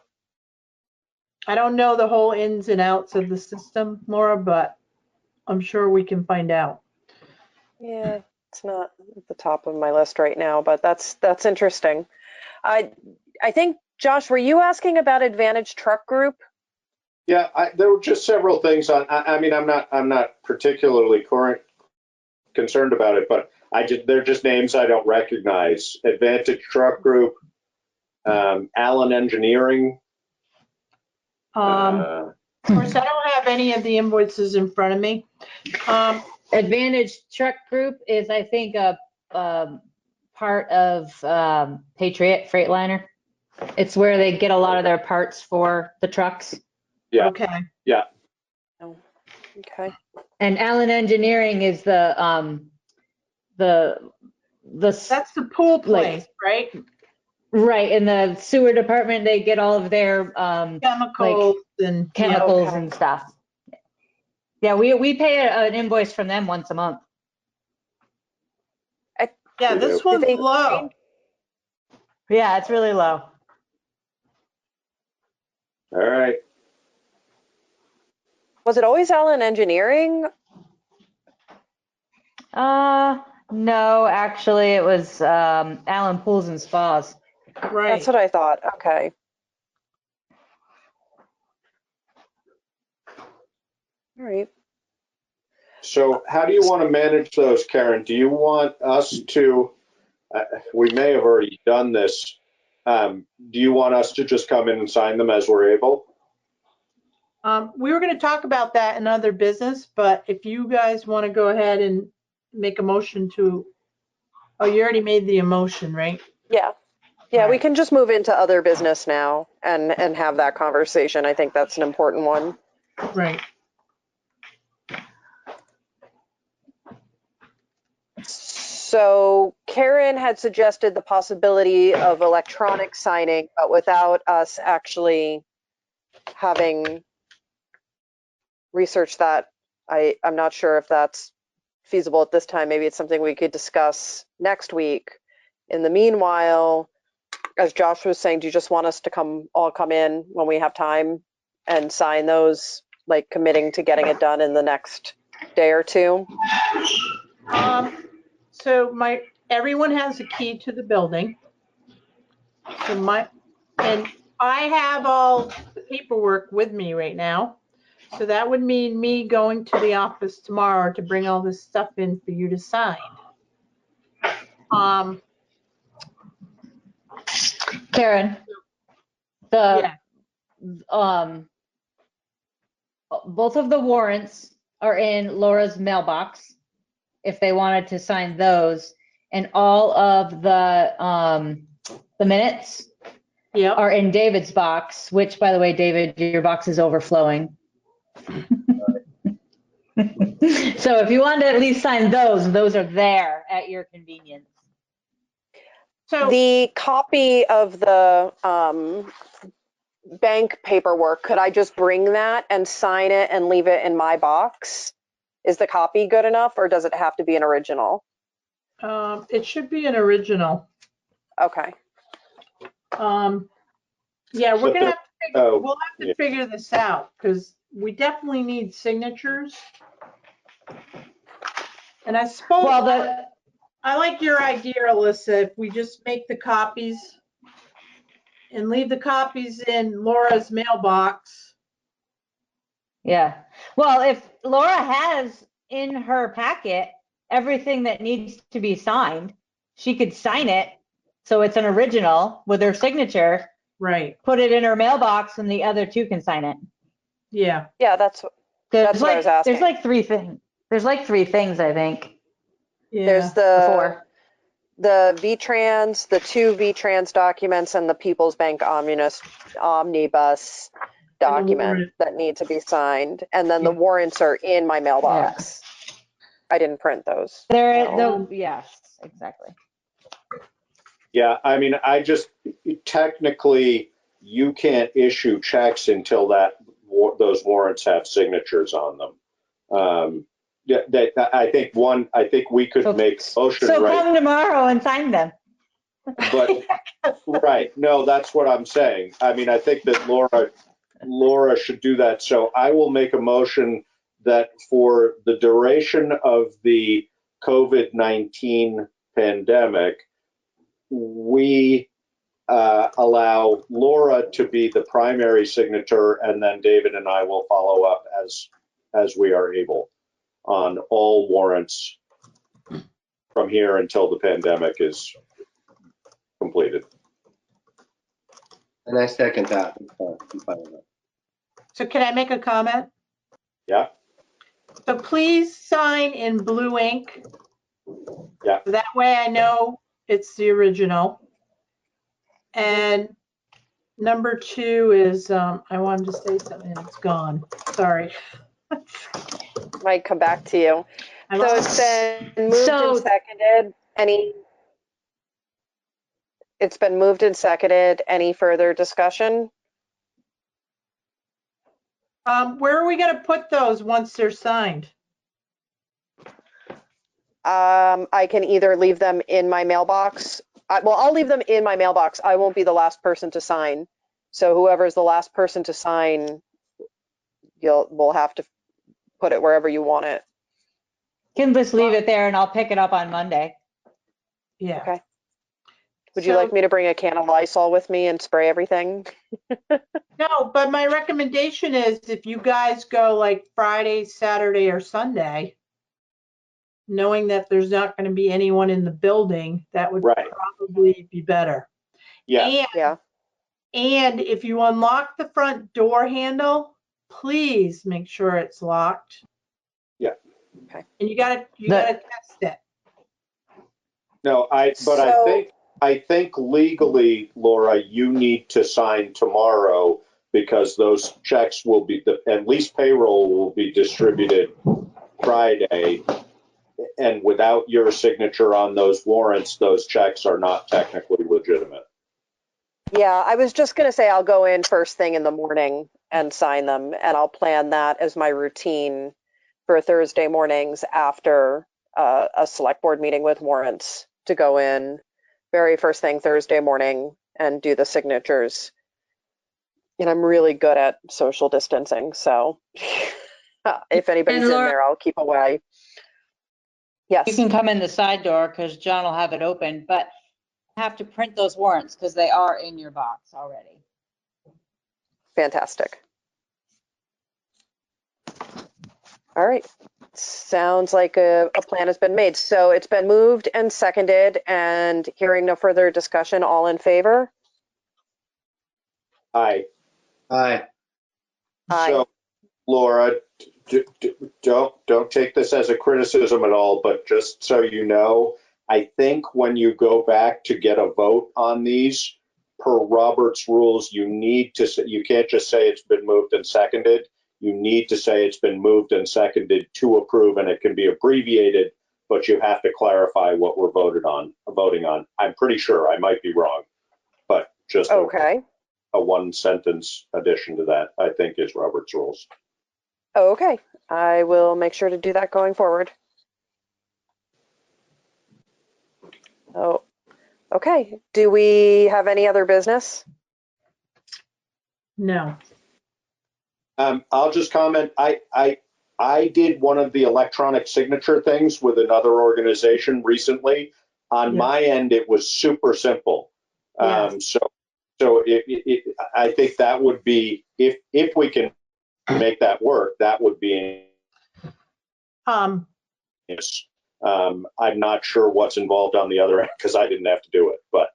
I don't know the whole ins and outs of the system, Laura, but I'm sure we can find out. Yeah, it's not at the top of my list right now, but that's interesting. I think, Josh, were you asking about Advantage Truck Group? Yeah, there were just several things on, I mean, I'm not particularly concerned about it, but they're just names I don't recognize. Advantage Truck Group, Allen Engineering. Of course, I don't have any of the invoices in front of me. Advantage Truck Group is, I think, a part of Patriot Freightliner. It's where they get a lot of their parts for the trucks. Yeah. Okay. Yeah. Oh, okay. And Allen Engineering is the That's the pool place, right? Right, in the sewer department, they get all of their Chemicals and, yeah, chemicals Okay. and stuff. Yeah, we pay an invoice from them once a month. yeah, We this do. one's Did they low. change- Yeah, it's really low. All right. Was it always Allen Engineering? No, actually, it was Allen Pools and Spas. Right. That's what I thought. Okay. All right. So how do you want to manage those, Karen? Do you want us to, we may have already done this. Do you want us to just come in and sign them as we're able? We were going to talk about that in other business, but if you guys want to go ahead and make a motion to, oh, you already made the emotion, right? Yeah. Yeah, we Alright. can just move into other business now and have that conversation. I think that's an important one. Right. So Karen had suggested the possibility of electronic signing, but without us actually having researched that. I'm not sure if that's feasible at this time. Maybe it's something we could discuss next week. In the meanwhile, as Josh was saying, do you just want us to all come in when we have time and sign those, like committing to getting it done in the next day or two? So everyone has a key to the building. So and I have all the paperwork with me right now. So that would mean me going to the office tomorrow to bring all this stuff in for you to sign. Karen, Yeah, both of the warrants are in Laura's mailbox if they wanted to sign those, and all of the minutes yeah. are in David's box, which, by the way, David, your box is overflowing. So if you wanted to at least sign those are there at your convenience. So The copy of the bank paperwork, could I just bring that and sign it and leave it in my box? Is the copy good enough, or does it have to be an original? it should be an original. Okay. Yeah, we're But gonna have oh, we'll have to yeah. figure this out because we definitely need signatures. And I suppose Well, I like your idea, Alyssa, if we just make the copies and leave the copies in Laura's mailbox. yeah. Well, if Laura has in her packet everything that needs to be signed, she could sign it so it's an original with her signature, Right. put it in her mailbox, and the other two can sign it. Yeah. Yeah, that's what I was asking. There's like three things. There's like three things, I think. Yeah. There's Before. the VTrans, the two VTrans documents, and the People's Bank Omnibus document that need to be signed. And then the warrants are in my mailbox. I didn't print those. Yes, exactly. Yeah, I mean, technically, you can't issue checks until those warrants have signatures on them. I think we could make a motion, So right? come tomorrow and sign them. But, right, no, that's what I'm saying. I mean, I think that Laura should do that. So I will make a motion that for the duration of the COVID-19 pandemic, we allow Laura to be the primary signature, and then David and I will follow up as we are able on all warrants from here until the pandemic is completed. And I second that. I'm fine with that. So can I make a comment? Yeah. So please sign in blue ink. Yeah. That way I know it's the original. And number two is, I wanted to say something and it's gone. Sorry. Might come back to you. So it's been moved and seconded. It's been moved and seconded. Any further discussion? Where are we gonna put those once they're signed? I can either leave them in my mailbox. Well, I'll leave them in my mailbox. I won't be the last person to sign. So whoever's the last person to sign, we'll have to put it wherever you want it. Can just leave it there and I'll pick it up on Monday. Yeah. Okay. Would you like me to bring a can of Lysol with me and spray everything? No, but my recommendation is if you guys go like Friday, Saturday, or Sunday, knowing that there's not going to be anyone in the building, that would Right. probably be better. Yeah. Yeah. And if you unlock the front door handle, please make sure it's locked. Yeah. Okay. And you gotta test it. No, I think legally, Laura, you need to sign tomorrow because those checks will be, at least payroll will be distributed Friday. And without your signature on those warrants, those checks are not technically legitimate. Yeah, I was just going to say I'll go in first thing in the morning and sign them, and I'll plan that as my routine for Thursday mornings after a select board meeting with warrants to go in very first thing Thursday morning and do the signatures. And I'm really good at social distancing, so if anybody's in Laura, there, I'll keep away. Yes. you can come in the side door because John will have it open, but you have to print those warrants because they are in your box already. Fantastic. All right. Sounds like a plan has been made. So it's been moved and seconded, and hearing no further discussion, all in favor? Aye. Aye. Aye. So, Laura, don't take this as a criticism at all, but just so you know, I think when you go back to get a vote on these, per Robert's rules, you can't just say it's been moved and seconded. You need to say it's been moved and seconded to approve, and it can be abbreviated, but you have to clarify what we're voting on. I'm pretty sure, I might be wrong, but just Okay. a one sentence addition to that, I think, is Robert's rules. Okay. I will make sure to do that going forward. Oh, okay. Do we have any other business? No. I'll just comment. I did one of the electronic signature things with another organization recently. On Yeah. my end, it was super simple. Yeah. So I think that would be, if we can make that work, that would be. Yes. I'm not sure what's involved on the other end because I didn't have to do it, but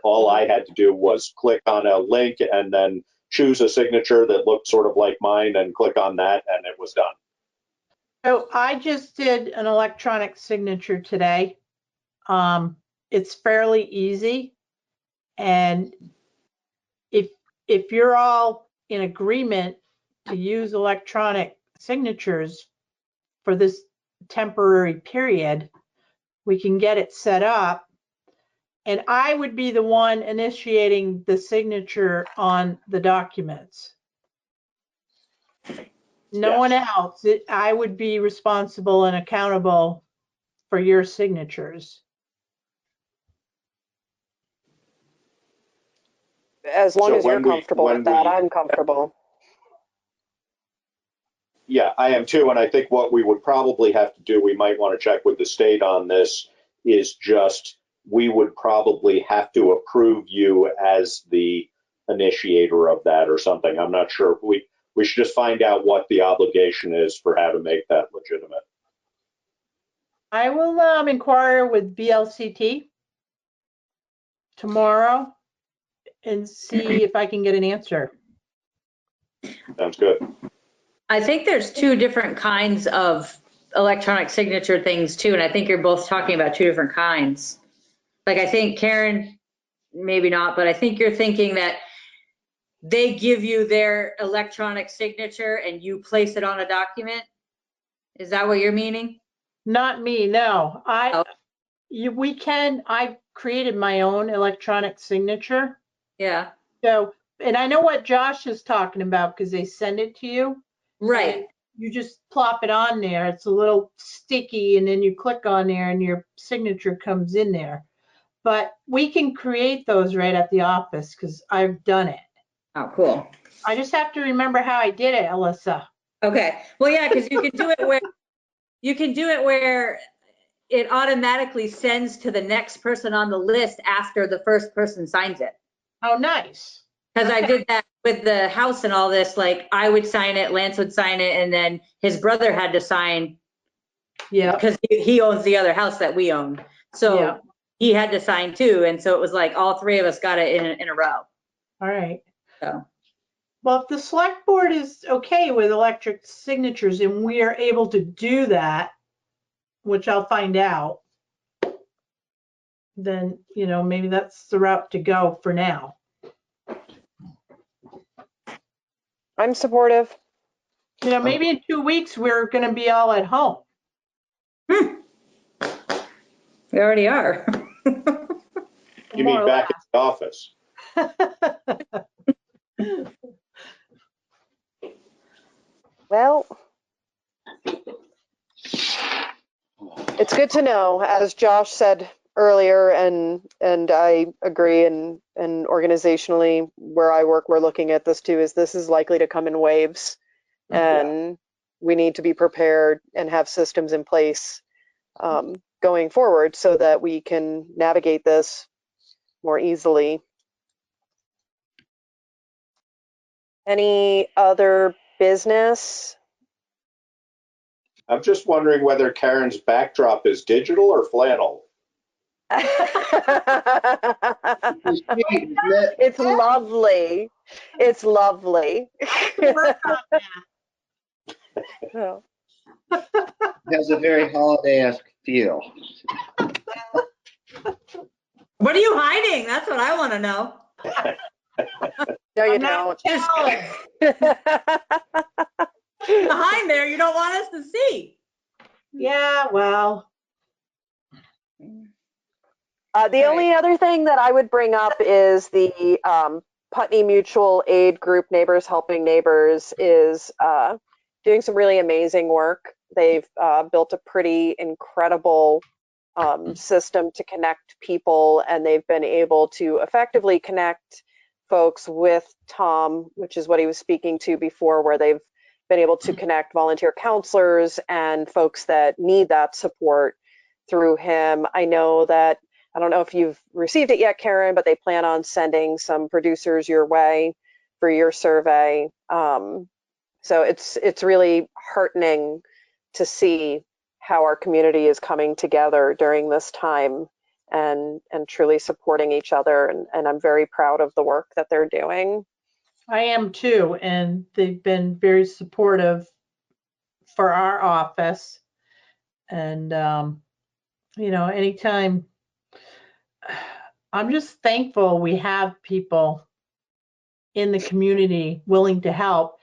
all I had to do was click on a link and then choose a signature that looked sort of like mine and click on that, and it was done. So I just did an electronic signature today. It's fairly easy. And if you're all in agreement to use electronic signatures for this temporary period, we can get it set up. And I would be the one initiating the signature on the documents. No one else. I would be responsible and accountable for your signatures. As long So as you're when we- comfortable when with that, we- I'm comfortable. Yeah, I am too. And I think what we would probably have to do, we might want to check with the state on this, is just, we would probably have to approve you as the initiator of that or something. I'm not sure. We should just find out what the obligation is for how to make that legitimate. I will inquire with VLCT tomorrow and see if I can get an answer. Sounds good. I think there's two different kinds of electronic signature things too, and I think you're both talking about two different kinds. Like I think Karen, maybe not, but I think you're thinking that they give you their electronic signature and you place it on a document. Is that what you're meaning? Not me, no. Oh. We can, created my own electronic signature. Yeah, So, and I know what Josh is talking about because they send it to you. right. You just plop it on there. It's a little sticky, and then you click on there and your signature comes in there. But we can create those right at the office because I've done it. Oh, cool. I just have to remember how I did it, Alyssa. Okay. Well, yeah, because you can do it where it automatically sends to the next person on the list after the first person signs it. Oh, nice. Because I Okay. did that with the house and all this, like I would sign it, Lance would sign it, and then his brother had to sign Yeah. because he owns the other house that we own. So Yeah. he had to sign too. And so it was like all three of us got it in a row. All right. So, Well, if the select board is okay with electric signatures and we are able to do that, which I'll find out, then, maybe that's the route to go for now. I'm supportive. Maybe in 2 weeks, we're going to be all at home. we already are. You More mean or back in the office? Well, it's good to know, as Josh said earlier, and I agree, and organizationally where I work, we're looking at this too, is this is likely to come in waves, and we need to be prepared and have systems in place going forward so that we can navigate this more easily. Any other business? I'm just wondering whether Karen's backdrop is digital or flannel. It's lovely. It's lovely. Work on Oh. It has a very holiday-esque feel. What are you hiding? That's what I want to know. No, you I'm not don't. telling. Behind there, you don't want us to see. Yeah, well, The only other thing that I would bring up is the Putney Mutual Aid Group, Neighbors Helping Neighbors, is doing some really amazing work. They've built a pretty incredible system to connect people, and they've been able to effectively connect folks with Tom, which is what he was speaking to before, where they've been able to connect volunteer counselors and folks that need that support through him. I know that, I don't know if you've received it yet, Karen, but they plan on sending some producers your way for your survey. So it's really heartening to see how our community is coming together during this time and truly supporting each other. And I'm very proud of the work that they're doing. I am too, and they've been very supportive for our office. And, anytime, I'm just thankful we have people in the community willing to help.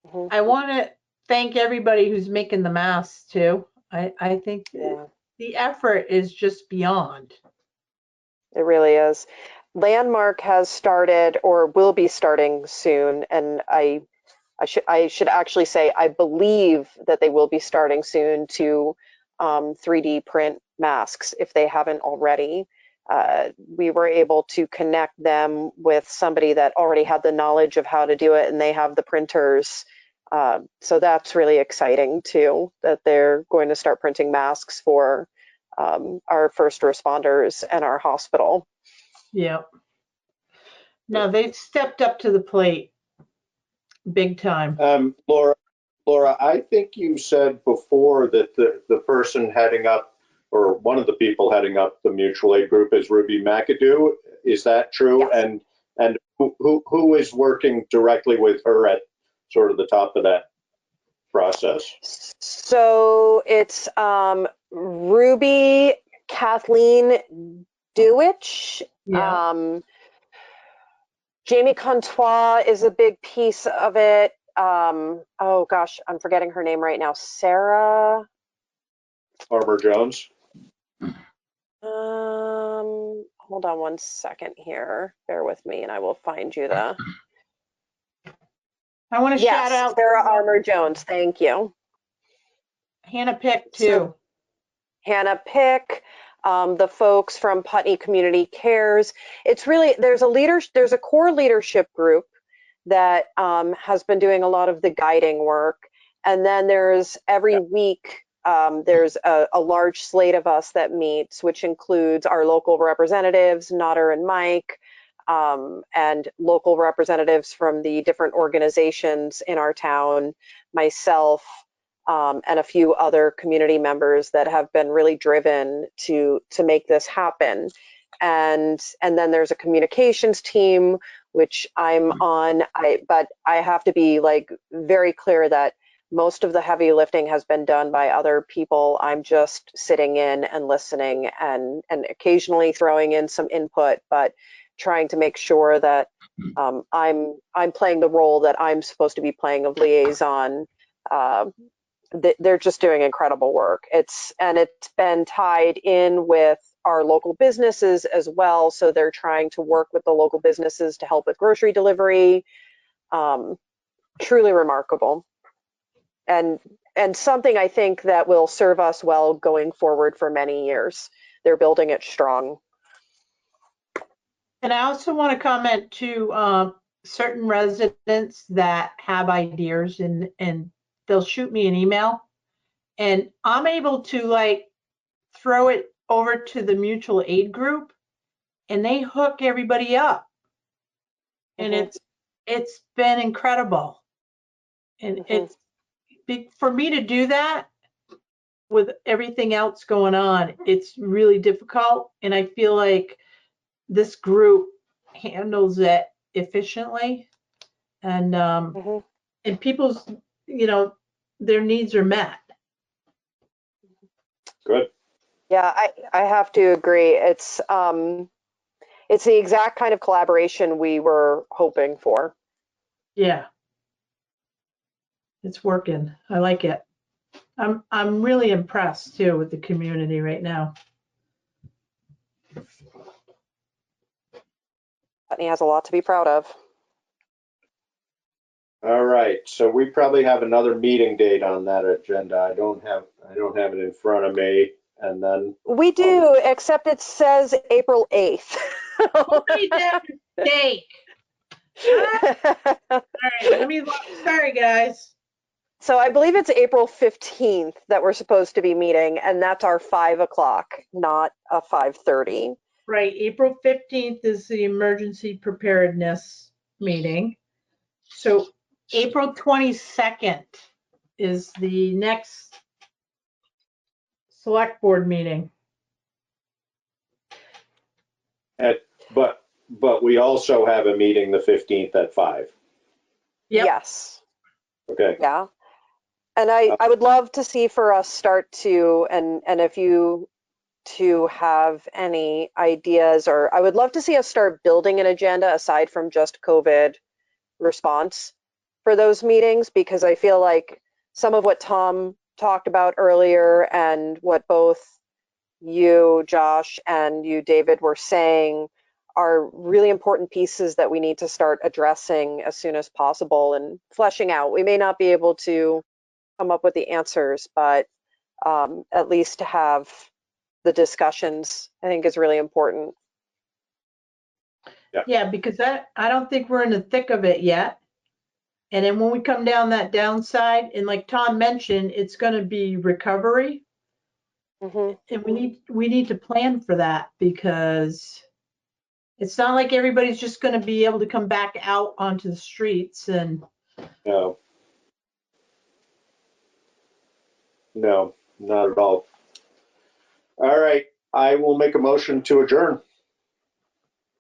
Mhm. I want to thank everybody who's making the masks too. I think Yeah, the effort is just beyond. it really is. Landmark has started or will be starting soon, and I should actually say I believe that they will be starting soon to 3D print masks if they haven't already. We were able to connect them with somebody that already had the knowledge of how to do it, and they have the printers. So that's really exciting too, that they're going to start printing masks for our first responders and our hospital. Yeah. No, they've stepped up to the plate big time. Laura, I think you said before that the person heading up, or one of the people heading up the mutual aid group, is Ruby McAdoo. Is that true? Yes. And who is working directly with her at sort of the top of that process? So it's Ruby, Kathleen Dewich, Yeah. Jamie Contois is a big piece of it. Oh gosh, I'm forgetting her name right now. Sarah. Farmer Jones? Hold on one second here. Bear with me and I will find you the. I want to shout Yes, out Sarah Armour Jones. Thank you. Hannah Pick too. So- Hannah Pick, the folks from Putney Community Cares. It's really, there's a core leadership group that has been doing a lot of the guiding work. And then there's every week, there's a large slate of us that meets, which includes our local representatives, Notter and Mike, and local representatives from the different organizations in our town, myself, and a few other community members that have been really driven to make this happen. And then there's a communications team, which I'm on, but I have to be like very clear that most of the heavy lifting has been done by other people. I'm just sitting in and listening and occasionally throwing in some input, but trying to make sure that I'm playing the role that I'm supposed to be playing of liaison. They're just doing incredible work. It's been tied in with our local businesses as well. So they're trying to work with the local businesses to help with grocery delivery. Truly remarkable. And something I think that will serve us well going forward for many years. They're building it strong. And I also want to comment to certain residents that have ideas and they'll shoot me an email and I'm able to like throw it over to the mutual aid group and they hook everybody up. And it's been incredible. And it's big for me to do that with everything else going on. It's really difficult. And I feel like this group handles it efficiently and people's, their needs are met. Good. Yeah, I have to agree. It's the exact kind of collaboration we were hoping for. Yeah. It's working. I like it. I'm really impressed too with the community right now. Putney has a lot to be proud of. All right, so we probably have another meeting date on that agenda. I don't have it in front of me. And then We do, except it says April 8th. Who made that mistake? All right, let me look. Sorry, guys. So I believe it's April 15th that we're supposed to be meeting, and that's our 5 o'clock, not a 5:30. Right, April 15th is the emergency preparedness meeting. So April 22nd is the next select board meeting. but we also have a meeting the 15th at 5. Yep. Yes. Okay. Yeah. And I would love to see for us start to, and if you to have any ideas, or I would love to see us start building an agenda aside from just COVID response for those meetings, because I feel like some of what Tom talked about earlier and what both you, Josh, and you, David, were saying are really important pieces that we need to start addressing as soon as possible and fleshing out. We may not be able to come up with the answers, but at least to have the discussions, I think, is really important. Yeah, because I don't think we're in the thick of it yet. And then when we come down that downside, and like Tom mentioned, it's going to be recovery. And we need to plan for that, because it's not like everybody's just going to be able to come back out onto the streets and No, not at all. All right, I will make a motion to adjourn.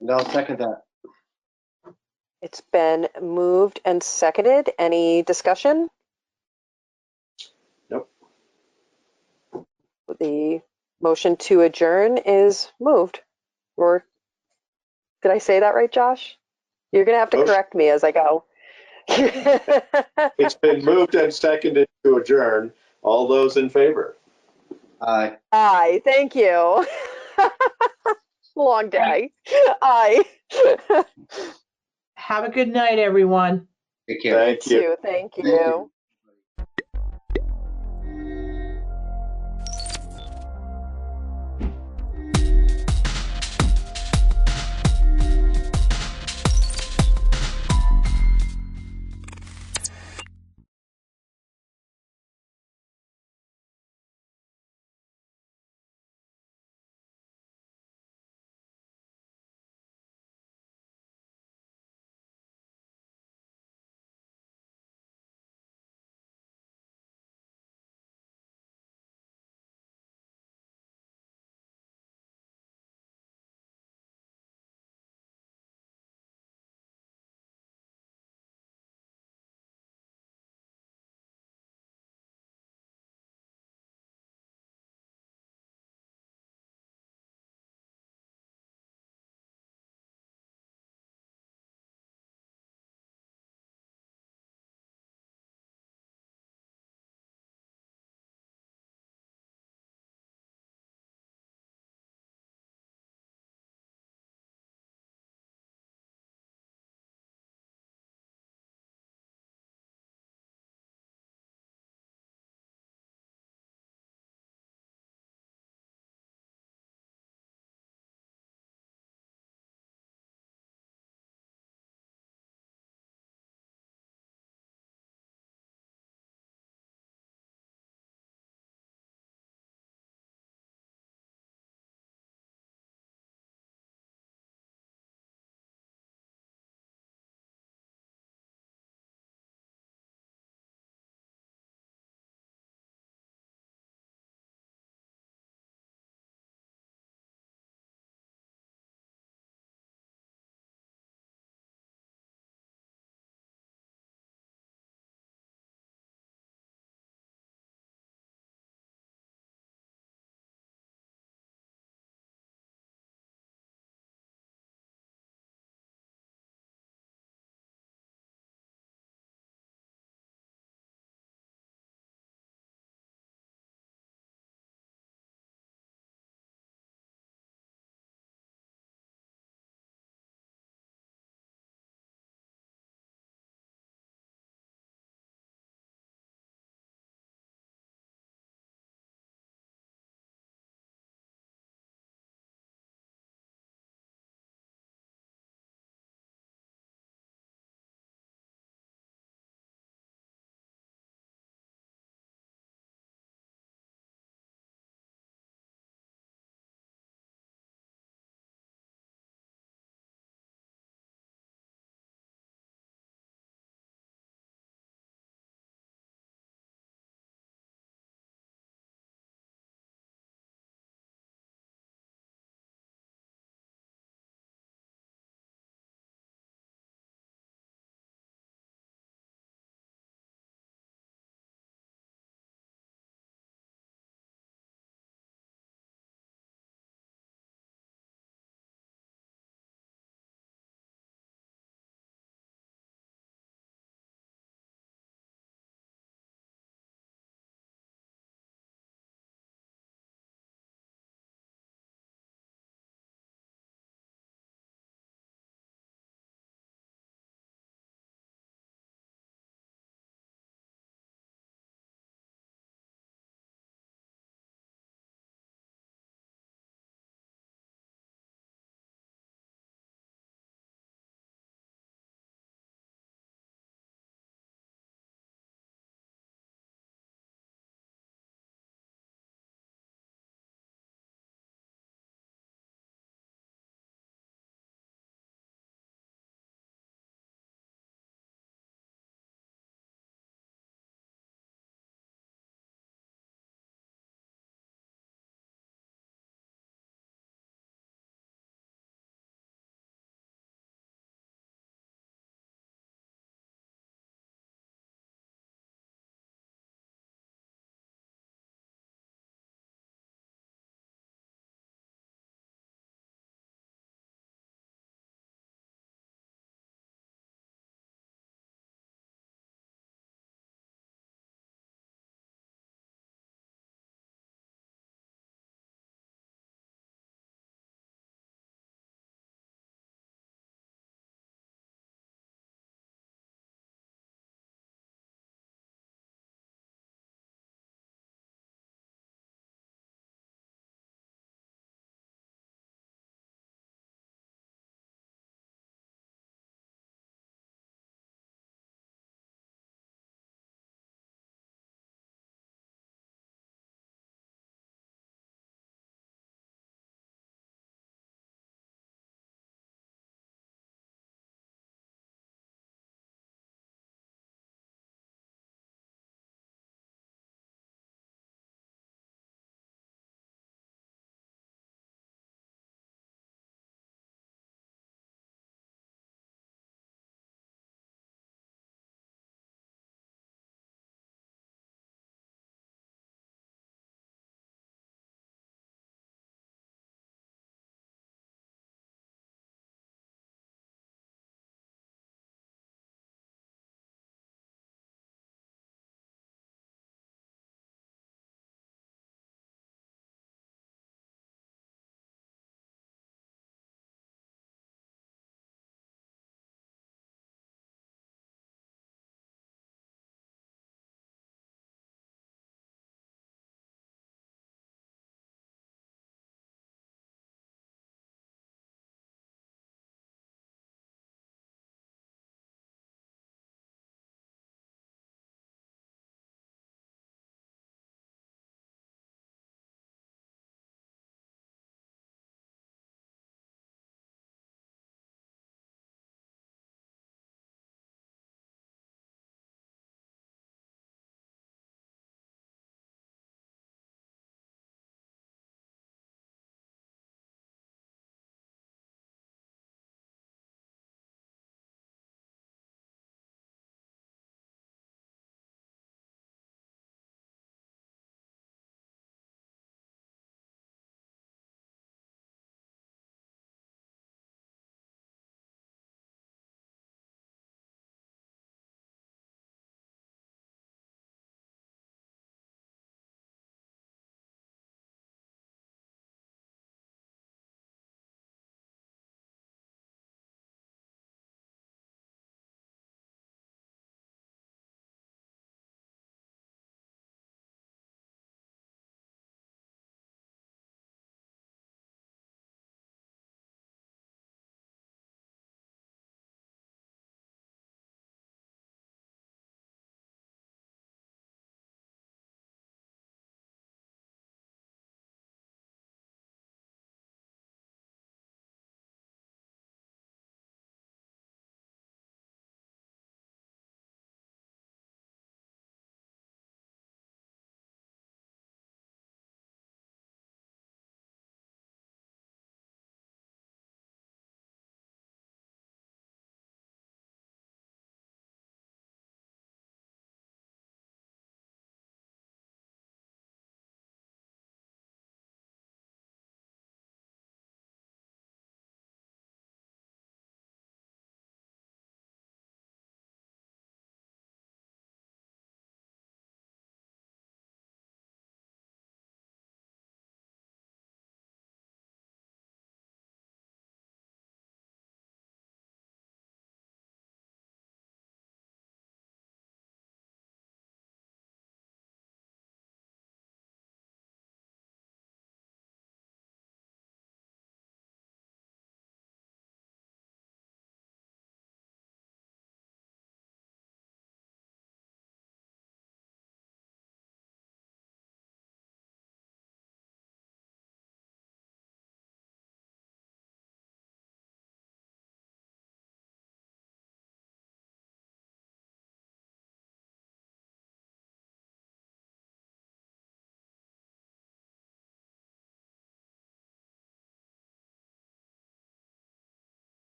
And I'll second that. It's been moved and seconded. Any discussion? Nope. The motion to adjourn is moved. Or did I say that right, Josh? You're going to have to correct me as I go. It's been moved and seconded to adjourn. All those in favor? Aye. Aye, thank you. Long day. Aye. Have a good night, everyone. Take care. Thank you. You too. Thank Thank you. you.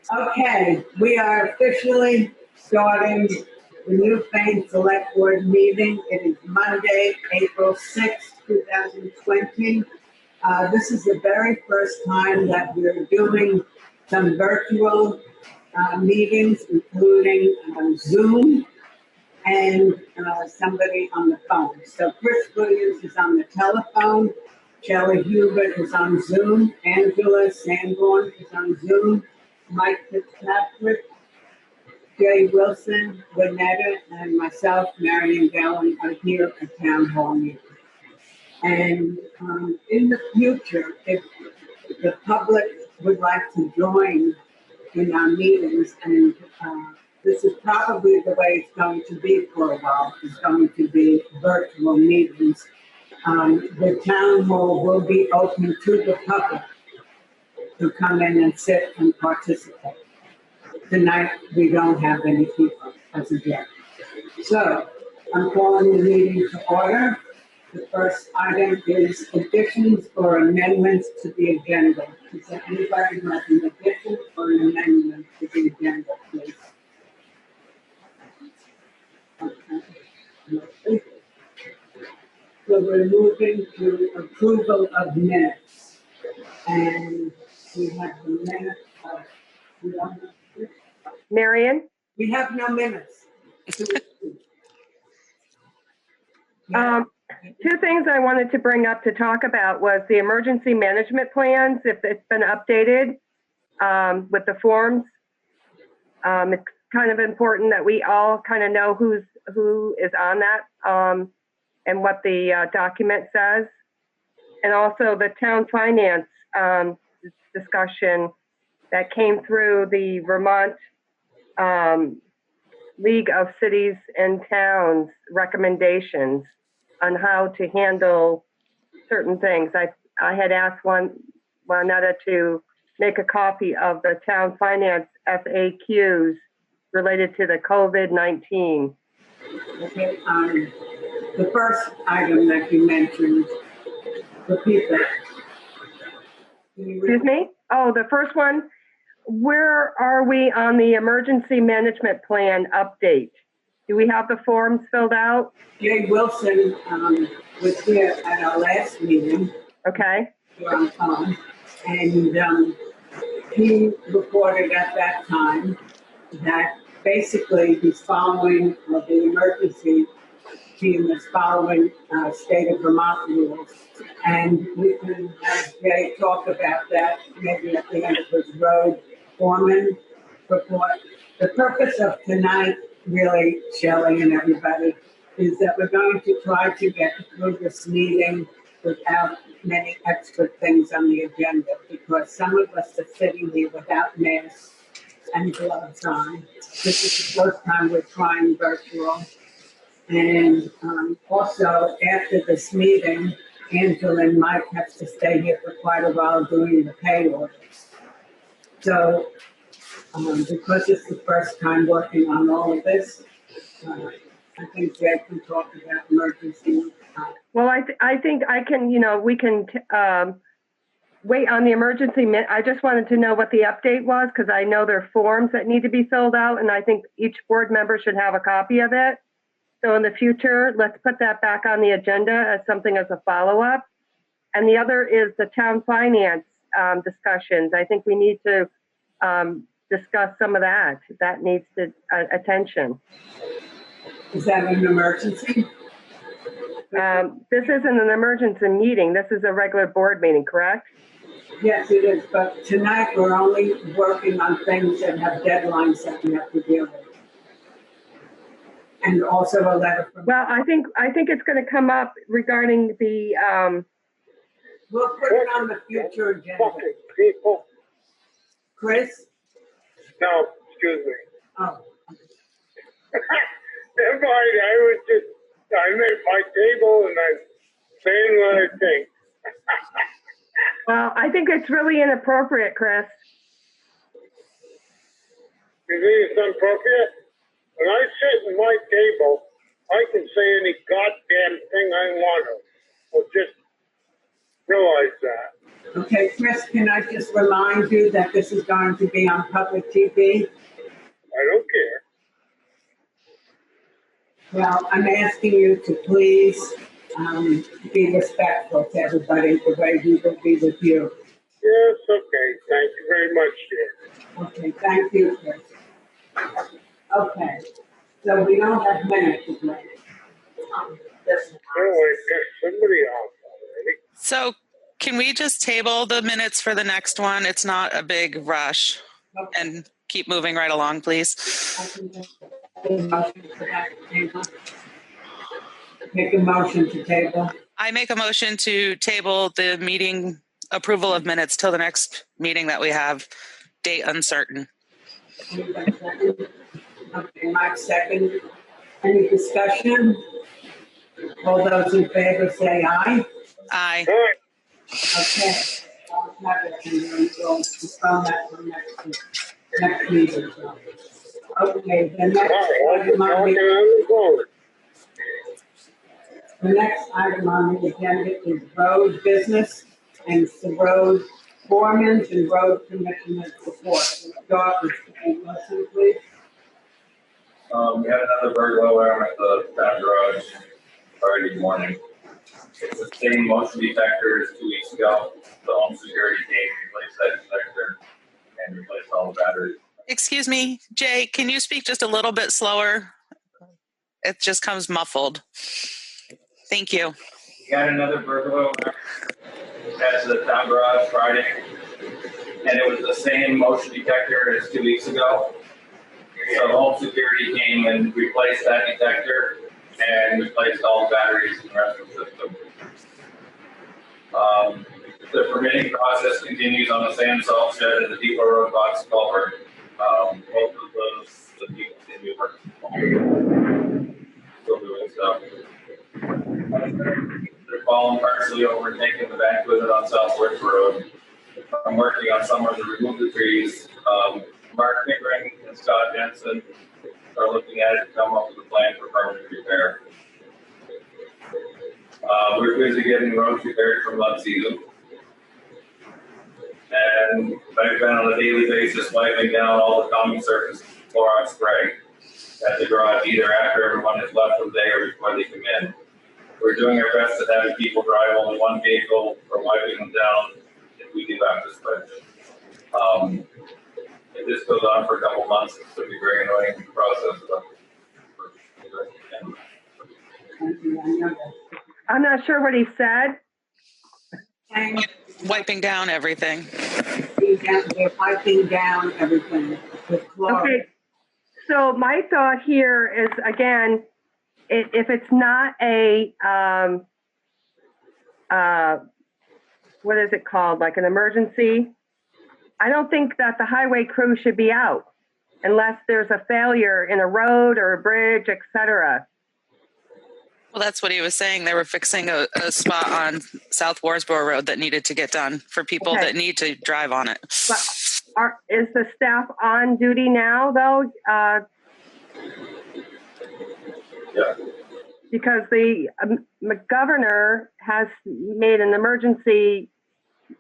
Okay, we are officially starting the new Fane Select Board meeting. It is Monday, April 6th, 2020. This is the very first time that we're doing some virtual meetings, including Zoom and somebody on the phone. So Chris Williams is on the telephone, Shelley Hubert is on Zoom, Angela Sanborn is on Zoom, Mike Fitzpatrick, Jay Wilson, Lynetta, and myself, Marion Gallen, are here at Town Hall meeting. And in the future, if the public would like to join in our meetings, and this is probably the way it's going to be for a while. It's going to be virtual meetings. The town hall will be open to the public to come in and sit and participate. Tonight, we don't have any people as of yet. So I'm calling the meeting to order. The first item is additions or amendments to the agenda. Is there anybody who has an addition or an amendment to the agenda, please? Okay. So we're moving to approval of minutes. And we have the minutes of, Marion, we have no minutes. two things I wanted to bring up to talk about was the emergency management plans, if it's been updated with the forms. It's kind of important that we all kind of know who is on that and what the document says. And also the town finance discussion that came through the Vermont League of Cities and Towns recommendations on how to handle certain things. I had asked Juanetta to make a copy of the town finance FAQs related to the COVID-19. Okay, the first item that you mentioned, the people. Excuse me? Oh, the first one, where are we on the emergency management plan update? Do we have the forms filled out? Jay Wilson was here at our last meeting. Okay. And he reported at that time that basically he's following the emergency team is following state of Vermont rules. And we can have Jay talk about that maybe at the end of his road foreman report. The purpose of tonight, really, Shelley and everybody, is that we're going to try to get through this meeting without many extra things on the agenda, because some of us are sitting here without masks and gloves on. This is the first time we're trying virtual. And also, after this meeting, Angela and Mike have to stay here for quite a while doing the pay orders. So, because it's the first time working on all of this, I think Jay can talk about emergency. Well, I think I can, we can wait on the emergency. I just wanted to know what the update was, because I know there are forms that need to be filled out, and I think each board member should have a copy of it. So in the future, let's put that back on the agenda as something as a follow-up. And the other is the town finance discussions. I think we need to discuss some of that. That needs to attention. Is that an emergency? This isn't an emergency meeting. This is a regular board meeting, correct? Yes, it is. But tonight we're only working on things that have deadlines that we have to deal with. And also a letter from. Well, I think it's going to come up regarding the. We'll put it on the future agenda. People. Chris? No, excuse me. Oh. Never mind. I made my table and I'm saying what I think. Well, I think it's really inappropriate, Chris. You think it's inappropriate? When I sit at my table, I can say any goddamn thing I want to. Or just realize that. Okay, Chris, can I just remind you that this is going to be on public TV? I don't care. Well, I'm asking you to please be respectful to everybody the way we will be with you. Yes, okay. Thank you very much, dear. Okay, thank you, Chris. Okay, so we don't have minutes to make. Oh, I got somebody off already. So can we just table the minutes for the next one? It's not a big rush. And keep moving right along, please. Make a motion to table. I make a motion to table the meeting approval of minutes till the next meeting that we have, date uncertain. Okay, Mike second. Any discussion? All those in favor say aye. Aye. All right. Okay. I'll have it and then we'll postpone that for next meeting. Okay, the next item on Talking the, on the phone. the next item on the agenda is road business and the road foremen and road commissioner report. We'll start with Wilson, please. We had another burglar alarm at the town garage Friday morning. It's the same motion detector as 2 weeks ago. The home security came, replaced that detector, and replaced all the batteries. Excuse me, Jay, can you speak just a little bit slower? It just comes muffled. Thank you. We had another burglar alarm at the town garage Friday, and it was the same motion detector as 2 weeks ago. So home security came and replaced that detector and replaced all the batteries in the rest of the system. The permitting process continues on the sand salt shed and the Depot Road box culvert. Both of those, the people continue working. Still doing stuff. They're falling partially over and taking the back with it on South Woods Road. I'm working on somewhere to remove the trees. Mark Pickering and Scott Jensen are looking at it to come up with a plan for permanent repair. We're busy getting roads repaired from mud season. And I've been on a daily basis wiping down all the common surface Clorox spray at the garage, either after everyone has left for the day or before they come in. We're doing our best at having people drive only one vehicle or wiping them down if we do have to spray. If this goes on for a couple months, it's going to be very annoying process. I'm not sure what he said. Wiping down everything. They're wiping down everything with chlorine. Okay. So my thought here is, again, if it's not a, what is it called, like an emergency, I don't think that the highway crew should be out unless there's a failure in a road or a bridge, et cetera. Well, that's what he was saying. They were fixing a spot on South Warsboro Road that needed to get done for people that need to drive on it. But is the staff on duty now, though? Yeah. Because the governor has made an emergency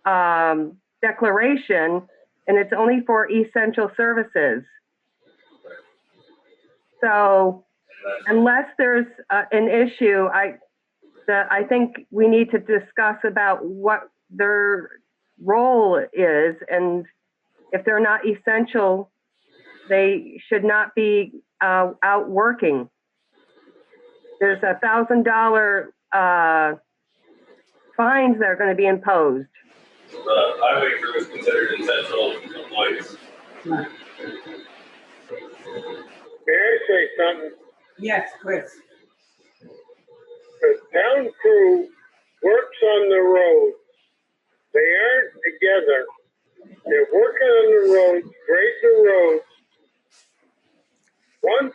declaration, and it's only for essential services. So unless there's an issue, I think we need to discuss about what their role is, and if they're not essential, they should not be out working. There's $1,000 fines that are going to be imposed. The highway crew is considered essential employees. May I say something? Yes, Chris. The town crew works on the road. They aren't together. They're working on the roads, grade the roads. One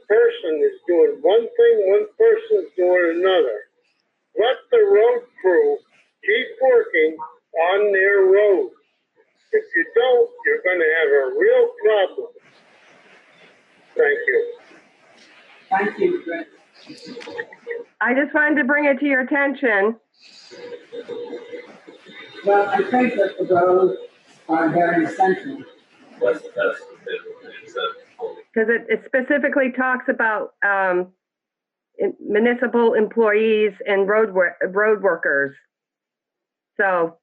person is doing one thing, one person's doing another. Let the road crew keep working on their road. If you don't, you're going to have a real problem. Thank you. Thank you, Chris. I just wanted to bring it to your attention. Well, I think that the roads are very essential. That's Because it specifically talks about municipal employees and road workers. So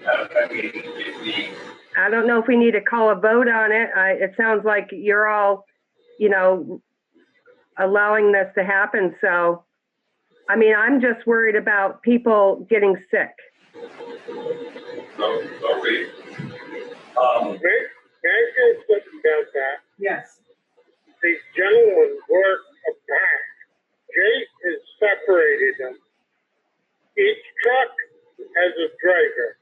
I mean, if we, I don't know if we need to call a vote on it. It sounds like you're all, allowing this to happen. So, I mean, I'm just worried about people getting sick. so we, May I say something about that? Yes. These gentlemen work apart. Jake has separated them. Each truck has a driver.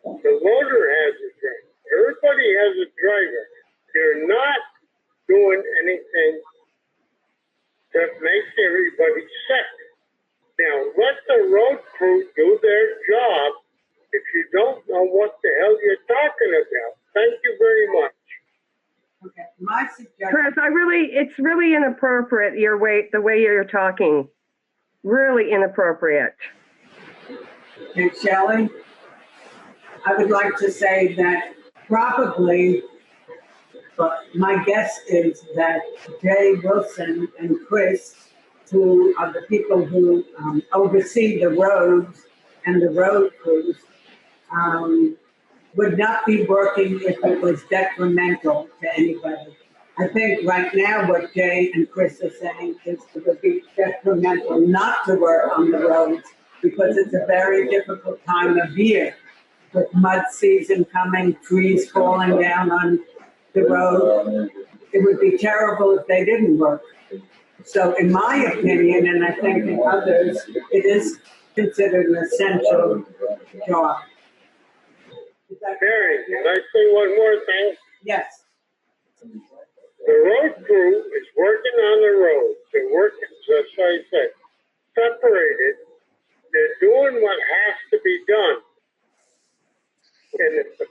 The loader has a driver. Everybody has a driver. They're not doing anything that makes everybody sick. Now, let the road crew do their job if you don't know what the hell you're talking about. Thank you very much. Okay. My suggestion. Chris, it's really inappropriate the way you're talking. Really inappropriate. And Shelley, I would like to say that probably, but my guess is that Jay Wilson and Chris, who are the people who oversee the roads and the road crews, would not be working if it was detrimental to anybody. I think right now what Jay and Chris are saying is it would be detrimental not to work on the roads because it's a very difficult time of year with mud season coming, trees falling down on the road. It would be terrible if they didn't work. So in my opinion, and I think in others, it is considered an essential job. Mary, can I say one more thing? Yes. The road crew is working on the road. They're working, just like I said, separated. They're doing what has to be done. And if the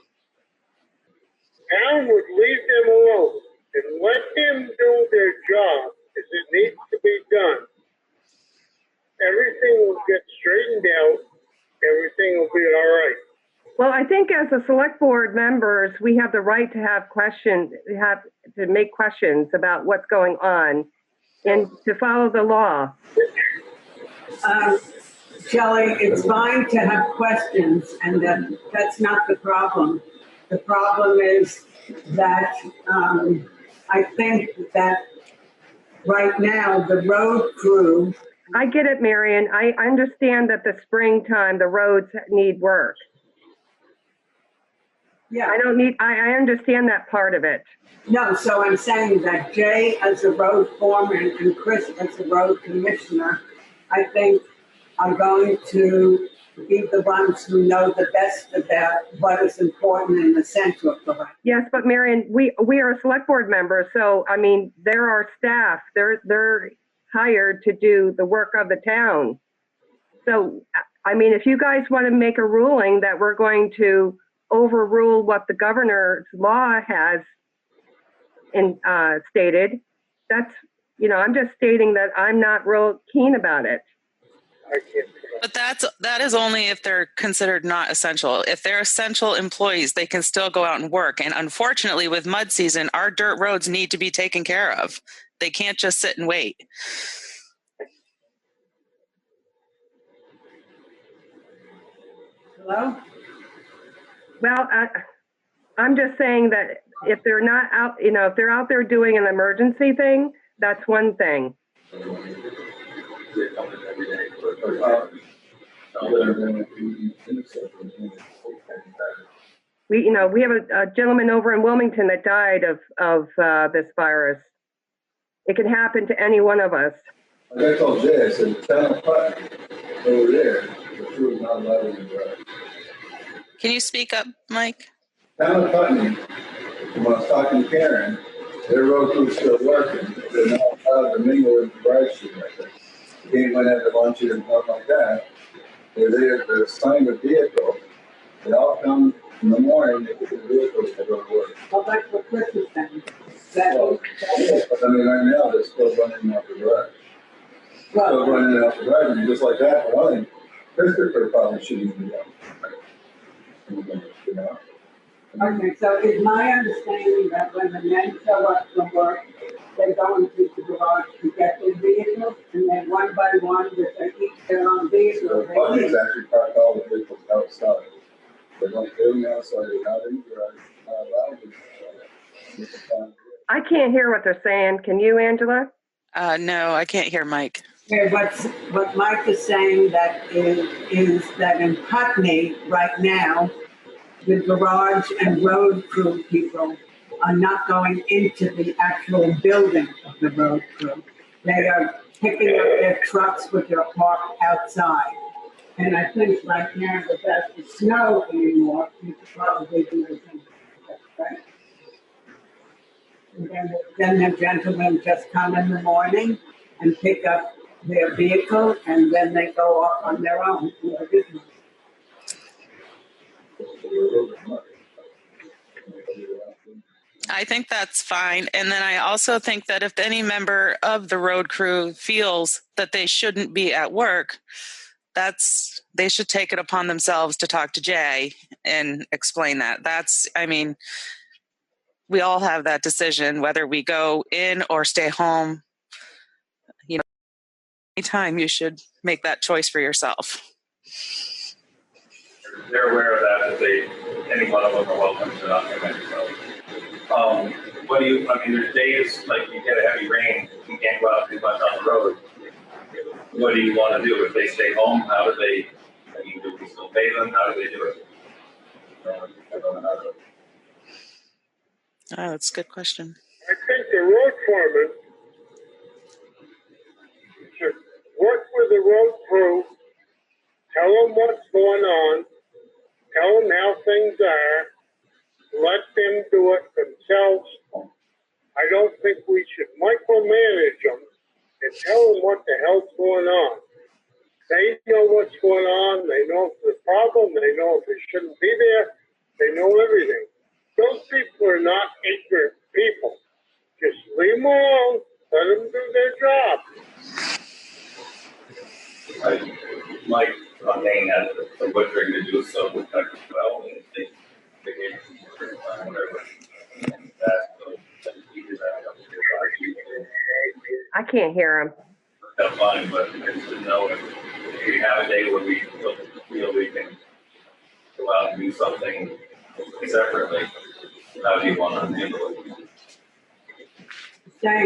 town would leave them alone and let them do their job as it needs to be done, everything will get straightened out. Everything will be all right. Well, I think as a select board members, we have the right to have questions, to make questions about what's going on and to follow the law. Shelley, it's fine to have questions, and that's not the problem. The problem is that I think that right now the road crew. I get it, Marion. I understand that the springtime, the roads need work. Yeah. I understand that part of it. No, so I'm saying that Jay as a road foreman and Chris as a road commissioner, I think are going to be the ones who know the best about what is important and essential for us. Yes, but Marion, we are a select board member, so I mean, there are staff. They're hired to do the work of the town. So, I mean, if you guys want to make a ruling that we're going to overrule what the governor's law has stated, that's, I'm just stating that I'm not real keen about it. But that is only if they're considered not essential. If they're essential employees, they can still go out and work. And unfortunately, with mud season, our dirt roads need to be taken care of. They can't just sit and wait. Hello? Well, I'm just saying that if they're not out, if they're out there doing an emergency thing, that's one thing. We have a gentleman over in Wilmington that died of this virus. It can happen to any one of us. Like I told Jay, I said, the town of Putney over there, the crew is not allowed to drive. Can you speak up, Mike? Town of Putney, when I was talking to Karen, their road crew's still working. They're not allowed to mingle with the drive street like that. They can't went out to lunches and stuff like that. They're assigned a vehicle. They all come in the morning, they get the vehicles to go to work. Well, that's what Chris is saying. But I mean, right now, they're still running out the drive. Still running out the drive, and just like that, for one thing, Christopher probably shouldn't be up. You know? Okay, so is my understanding that when the men show up from work, they go into the garage to get their vehicles, and then one by one, with their each their own vehicle, So they buddies leave? actually park all the vehicles outside. They don't do them outside, they're not in the garage, not allowed to. I can't hear what they're saying. Can you, Angela? No, I can't hear Mike. Okay, what Mike is saying is that in Putney right now, the garage and road crew people are not going into the actual building of the road crew. They are picking up their trucks which are parked outside. And I think right now without the snow anymore, you could probably do the same, right? And then the gentlemen just come in the morning and pick up their vehicle, and then they go off on their own. I think that's fine. And then I also think that if any member of the road crew feels that they shouldn't be at work, they should take it upon themselves to talk to Jay and explain that. We all have that decision, whether we go in or stay home. Anytime you should make that choice for yourself. They're aware of that, any one of them are welcome to not come in. So, there's days like you get a heavy rain, you can't go out too much on the road. What do you want to do? If they stay home, do we still pay them? How do they do it? I don't know how to. Oh, that's a good question. I think the road foreman should work with the road crew, tell them what's going on, tell them how things are, let them do it themselves. I don't think we should micromanage them and tell them what the hell's going on. They know what's going on. They know if there's a problem. They know if it shouldn't be there. They know everything. Those people are not ignorant people. Just leave them alone. Let them do their job. Mike Rondain has some butchering to do, so with that as well, and they gave some whatever. And so he did that. I can't hear him. That's fine, but I just didn't know if we have a day where we feel we can go out and do something separately. How do you want to handle it? Jay,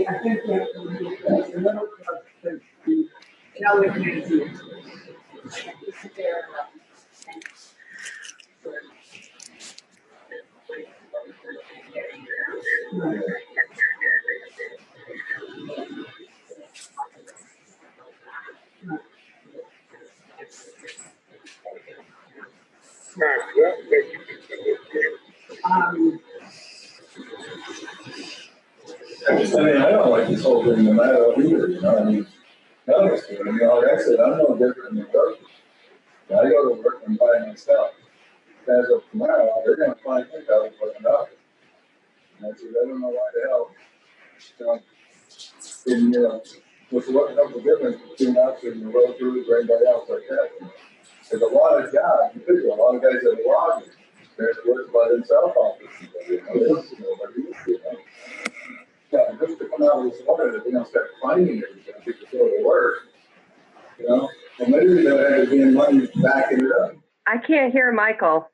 I think that a little close to delegating. I don't like this whole thing no matter what either, you know, honestly, like I said, I'm no different than work. I go to work and buy my stuff. As of tomorrow, they're gonna find me out looking up. And I said, I don't know why the hell, what's the difference between us and the road crews or anybody else like that? There's a lot of jobs, a lot of guys that are logging. They're working by themselves offices. Yeah, just to come out with this water that they don't start finding everything, people go to work, and maybe they'll have to be in money backing it up. I can't hear Michael.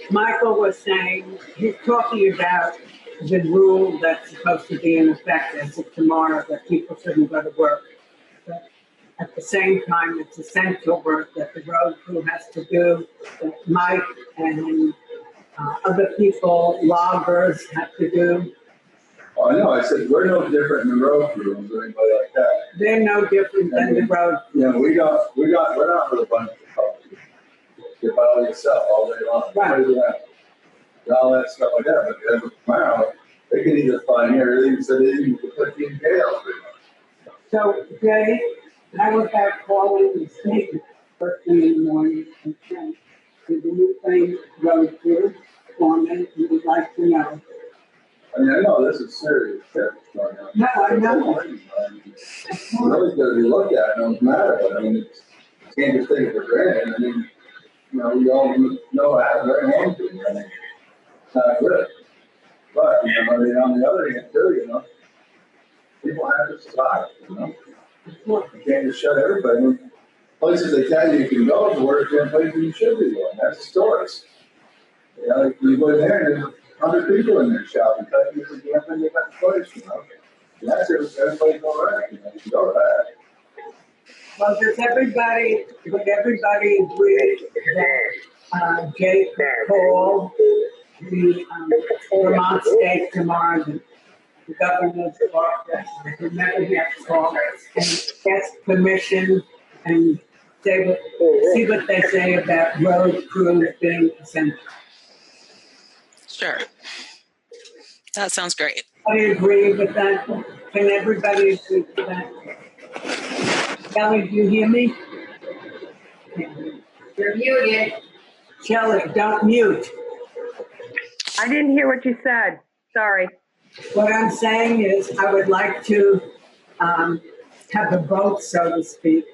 Michael was saying, he's talking about the rule that's supposed to be in effect as of tomorrow, that people shouldn't go to work. But at the same time, it's essential work that the road crew has to do, that Mike and other people, loggers, have to do. Oh, I know, I said, we're no different than the road crews or anybody like that. They're no different than the road. We're not with a bunch of cars. You're by yourself all day long. Right. And all that stuff like that, but as of tomorrow, they can either find here, they even said they even put in jail. So, Jay, how about calling the state first thing in the morning and saying, did the new thing go through for me? We would like to know. I mean, I know this is serious shit going on. No, I know. It's really going to be looked at, no matter what. I mean, you can't we all know how very long to, I mean, it's not good. But, you know, I mean, on the other hand, too, you know, people have to stop, you know. You can't just shut everybody. I mean, places they tell you can go to work, and places you should be going. That's stores. You know, you go in there and there's 100 people in their shop and tell you to get up and you got the place, you know. And that's it, everybody's all right, you know, you know that. Well, would everybody agree that Jake called the Vermont State tomorrow, the governor's office, whomever he has called, and ask permission and see what they say about road crews being essential? Sure. That sounds great. I agree with that. Can everybody agree with that? Kelly, do you hear me? You're muted. Kelly, don't mute. I didn't hear what you said. Sorry. What I'm saying is I would like to have a vote, so to speak,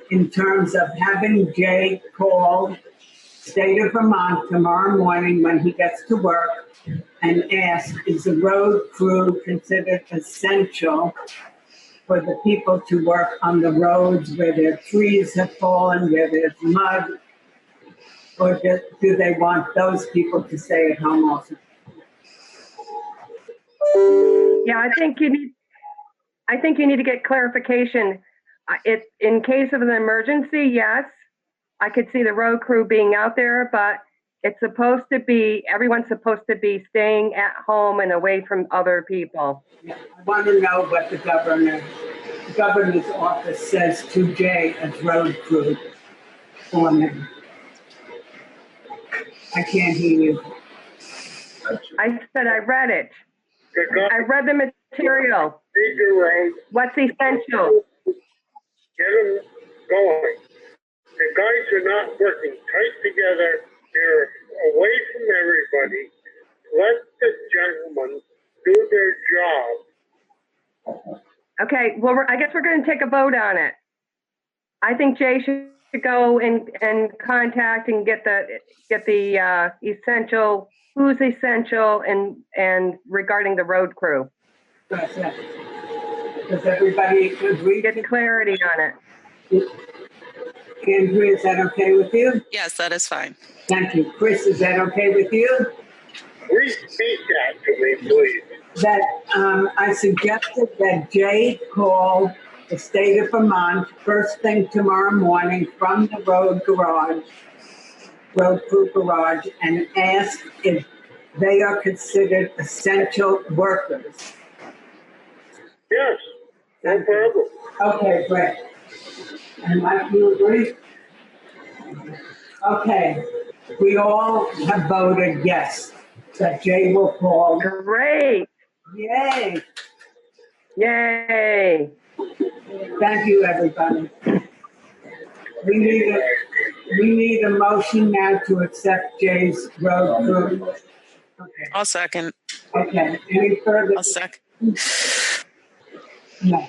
in terms of having Jay call State of Vermont tomorrow morning when he gets to work and ask, is the road crew considered essential for the people to work on the roads where their trees have fallen, where there's mud? Or do they want those people to stay at home also? Yeah, I think you need to get clarification. In case of an emergency, yes, I could see the road crew being out there, but everyone's supposed to be staying at home and away from other people. I want to know what the governor's office says to Jay as road crew foreman. I can't hear you. I said I read it. I read the material. What's essential? Get them going. The guys are not working tight together. They're away from everybody. Let the gentlemen do their job. Okay, well, I guess we're going to take a vote on it. I think Jay should go and contact and get the essential, who's essential, and regarding the road crew. Does everybody agree? Get clarity on it. Andrew, is that okay with you? Yes, that is fine. Thank you. Chris, is that okay with you? Repeat that to me, please. That I suggested that Jay call the state of Vermont first thing tomorrow morning from the road crew garage, and ask if they are considered essential workers. Yes, no problem. Okay, great. And Mike, you agree? Okay, we all have voted yes, that Jay will call. Great. Yay. Yay. Thank you, everybody. We need a motion now to accept Jay's road crew. Okay. I'll second. Okay, any further? I'll second. No.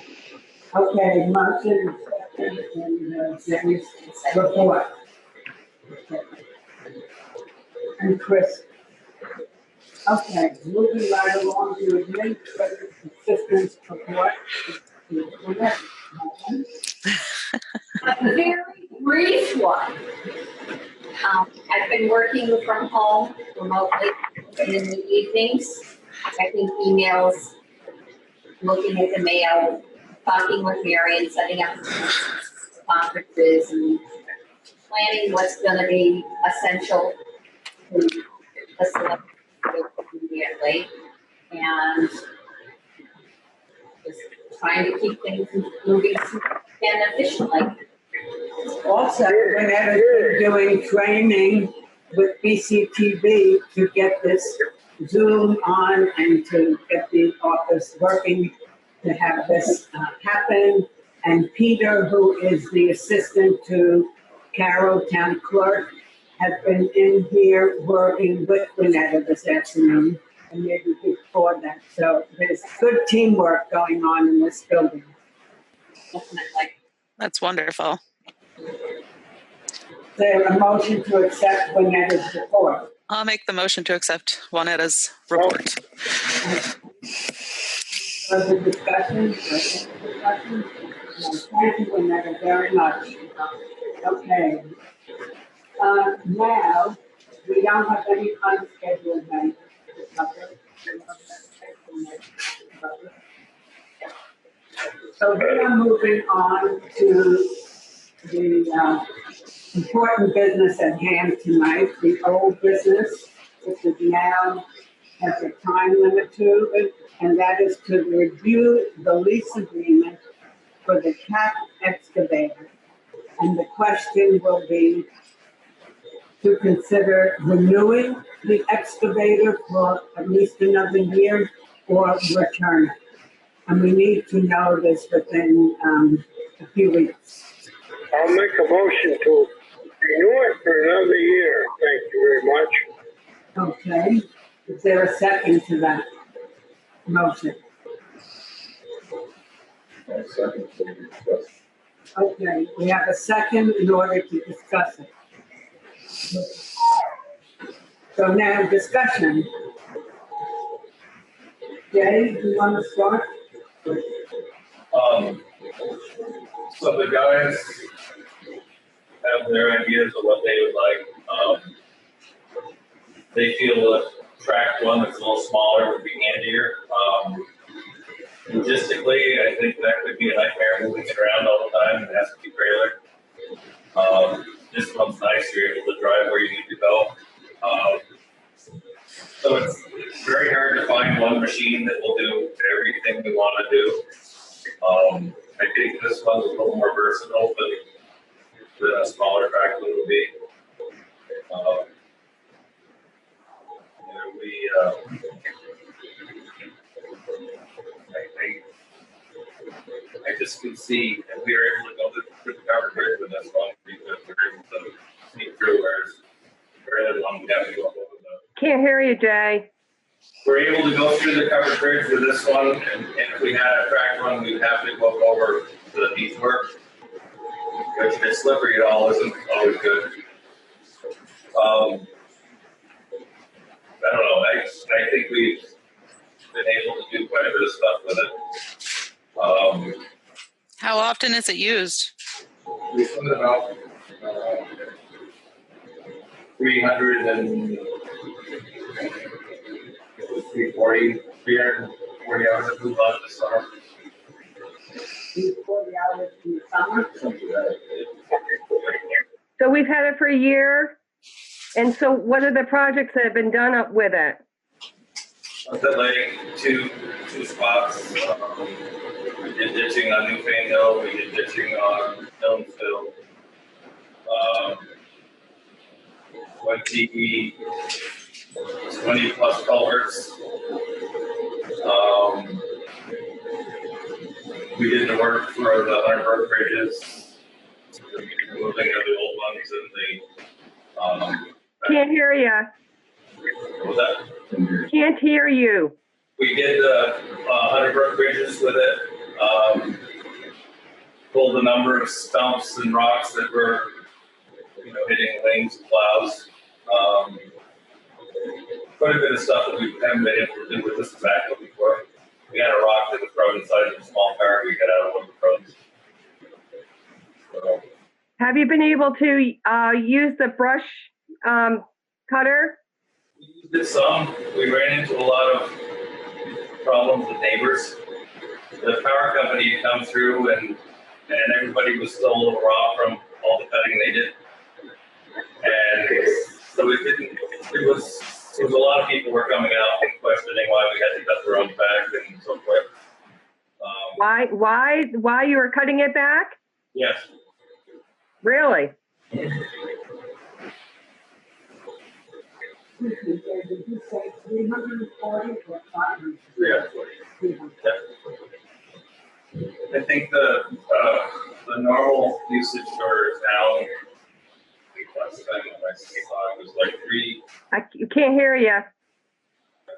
Okay, motion and Jenny's report. And Chris. Okay, moving right along to administrative assistance report. A very brief one. I've been working from home remotely in the evenings, checking emails, looking at the mail, talking with Mary and setting up conferences and planning what's going to be essential to the select immediately, and just trying to keep things moving and efficiently. Also, whenever we're doing training with BCTV to get this Zoom on and to get the office working to have this happen. And Peter, who is the assistant to Carroll Town Clerk, has been in here working with Renetta this afternoon and maybe before that. So there's good teamwork going on in this building. Definitely. That's wonderful. there a motion to accept Juanetta's report? I'll make the motion to accept Juanetta's report. Further discussion? No, thank you, Juanetta, very much. Okay. Now, we don't have any unscheduled events to cover. So we are moving on to the important business at hand tonight, the old business, which is now has a time limit to it, and that is to review the lease agreement for the cat excavator. And the question will be to consider renewing the excavator for at least another year or return it. And we need to know this within a few weeks. I'll make a motion to renew it for another year. Thank you very much. Okay, is there a second to that motion? Second, so we discuss. Okay, we have a second in order to discuss it. So now discussion. Jay, do you want to start? So the guys have their ideas of what they would like. They feel the track one that's a little smaller would be handier. Logistically, I think that could be a nightmare moving it around all the time. It has to be trailer. This one's nice. You're able to drive where you need to go. So it's very hard to find one machine that will do everything we want to do. I think this one's a little more versatile than a smaller tractor would be. I just can see that we were able to go through the covered bridge with this one because we were able to sneak through, whereas very long we have to go over the. Can't hear you, Jay. We're able to go through the covered bridge with this one, and if we had a tracked one, we'd have to go over the piece work, which if it's slippery at all isn't always good. I don't know. I think we've been able to do quite a bit of stuff with it. How often is it used? We put about 340 hours of move on this summer. 40 hours in the summer? So we've had it for a year. And so what are the projects that have been done up with it? The lake, two spots. We did ditching on Newfane Hill. We did ditching on Hillsville. 20 plus culverts. We did the work for the 100 Brook bridges, moving of the old ones and the. Can't hear you. What was that? Can't hear you. We did the 100 Brook bridges with it. Pulled a number of stumps and rocks that were, hitting lanes and plows. Quite a bit of stuff that we haven't been able to do with this backhoe before. We had a rock that was thrown inside of a small car. We got out of one of the roads. So, Have you been able to use the brush cutter? we used it some. We ran into a lot of problems with neighbors. The power company had come through and everybody was still a little raw from all the cutting they did. And so it was a lot of people were coming out and questioning why we had to cut the road back and so forth. Why you were cutting it back? Yes. Really? Did you say 340 or 500? Yeah. 300. I think the normal usage for town, last time I saw it was like 3. I can't hear you.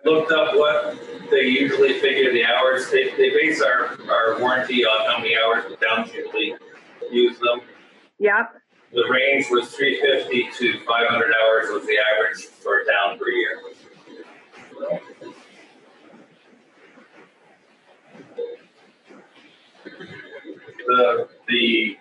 Looked up what they usually figure the hours. They base our warranty on how many hours the town usually use them. Yep. The range was 350 to 500 hours was the average for a town per year. The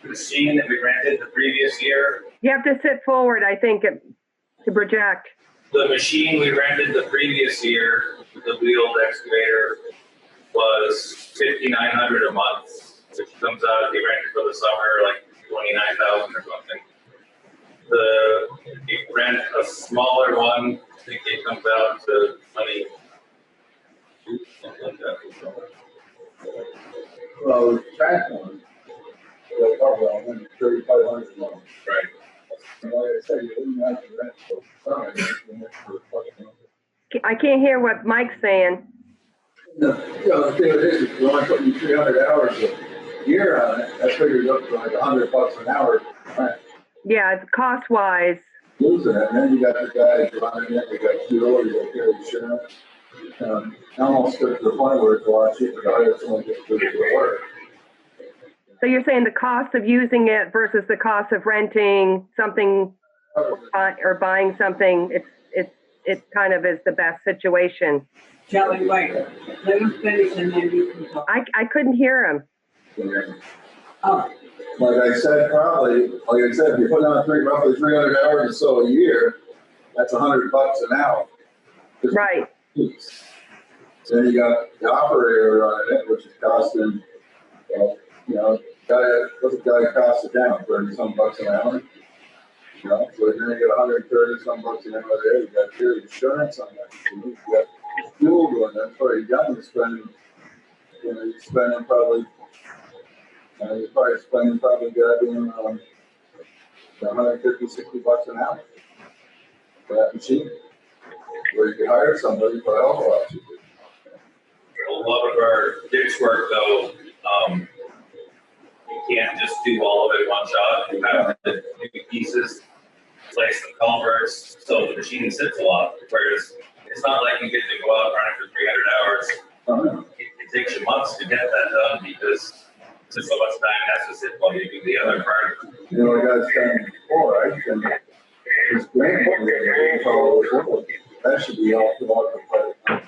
machine that we rented the previous year, You have to sit forward, I think, to project. the machine we rented the previous year, the wheeled excavator, was $5,900 a month, which comes out if you rent it for the summer like $29,000 or something. If you rent a smaller one, I think it comes out to 20. Something like that. Well, the track one, they'll cover on 3,500 a month. Right. And like I said, you wouldn't have to rent for summer, you can rent for fucking month. I can't hear what Mike's saying. No, the thing is, if you're only putting 300 hours a year on it, that figures up to like $100 an hour. Right? Yeah, it's cost-wise. Losing it, and then you got the guys running it, you got fuel, you got carry insurance. Almost to the point where it's a lot cheaper to hire someone to do the work. So you're saying the cost of using it versus the cost of renting something or buying something, it kind of is the best situation. Shelley, wait, let him finish and then you can talk. I couldn't hear him. Oh, Like I said, probably, like I said, if you put on roughly 300 hours or so a year, that's $100 an hour. Just Right. piece. Then you got the operator running it, which is costing, what's the guy cost it down, 30-some bucks an hour? So then you got 130-some bucks an hour there, you got your insurance on that, you got fuel going, that's where you're down to spending, you're spending probably, goddamn, 150, 60 bucks an hour for that machine. Where you can hire somebody for a hell of a lot cheaper. A lot of our ditch work though, you can't just do all of it in one shot. You have to do pieces, place the culverts, so the machine sits a lot. Whereas it's not like you get to go out and run it for 300 hours. It takes you months to get that done because so much time has to sit while you do the other part. You know, like I was saying before, I think this grant money that should be all the private money.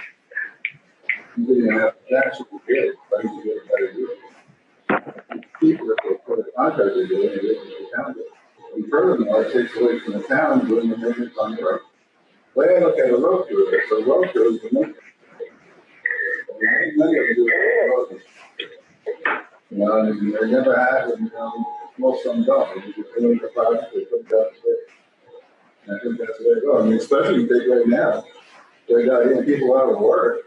You didn't have, that should be good, but you get a better deal. People that they put a contractor doing it, they can do it. And furthermore, it takes away from the town doing the maintenance on the road. The way I look at a road crew is, the road crew is the maintenance. Many of them do it on the road. And they never have, and most of them don't. They just doing the project, they put that there. And I think that's the way to go. I mean, especially if they right now, they got people out of work,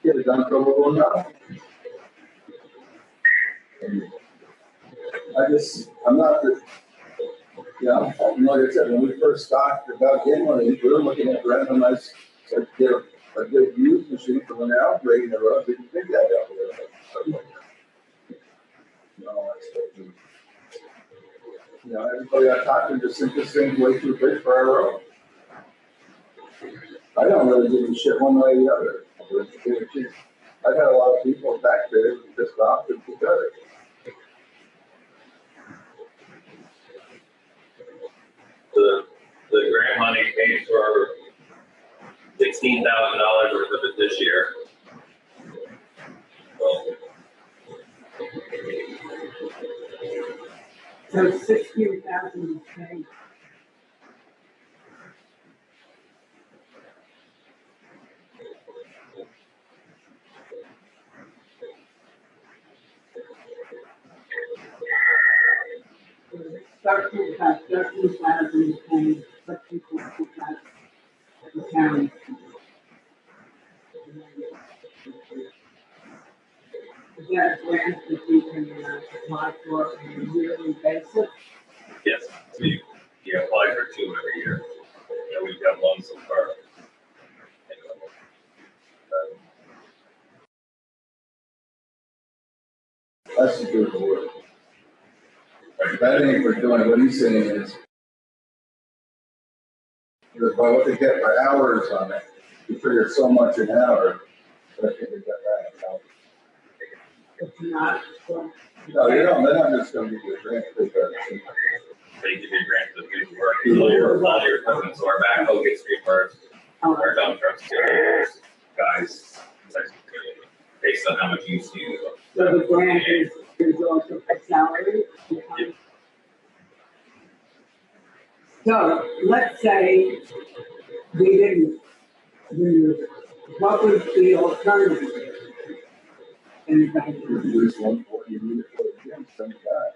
get it done for a little now. I'm not the, like I said, when we first started about getting one of these, we were looking at renting a nice, get a good used machine for when they're operating the road, they can figure that out there. Everybody I talked to just think this thing's way too big for our road. I don't really give a shit one way or the other. I've had a lot of people back there who just opted to do it. The grant money paid for $16,000 worth of it this year. so 16,000 is paid. $13,000 is paid, but people put that the county. Is that a grant that we can apply for on a yearly basis? Yes, we apply for 2 every year. We've got 1 so far. That's the good word. That ain't for doing, what he's saying is, by what they get by hours on it, you figure so much an hour, that they get that out. If not, well, No, you don't, they're not just gonna give you a grant, because They give you a grant for the good work. All your equipment, so our backhoe gets reimbursed, our dump trucks get reimbursed, guys, based on how much use you use. so the grant is also for salary. So let's say we didn't use, what was the alternative? Anybody? reduce 140, you need it for the gym, send it back.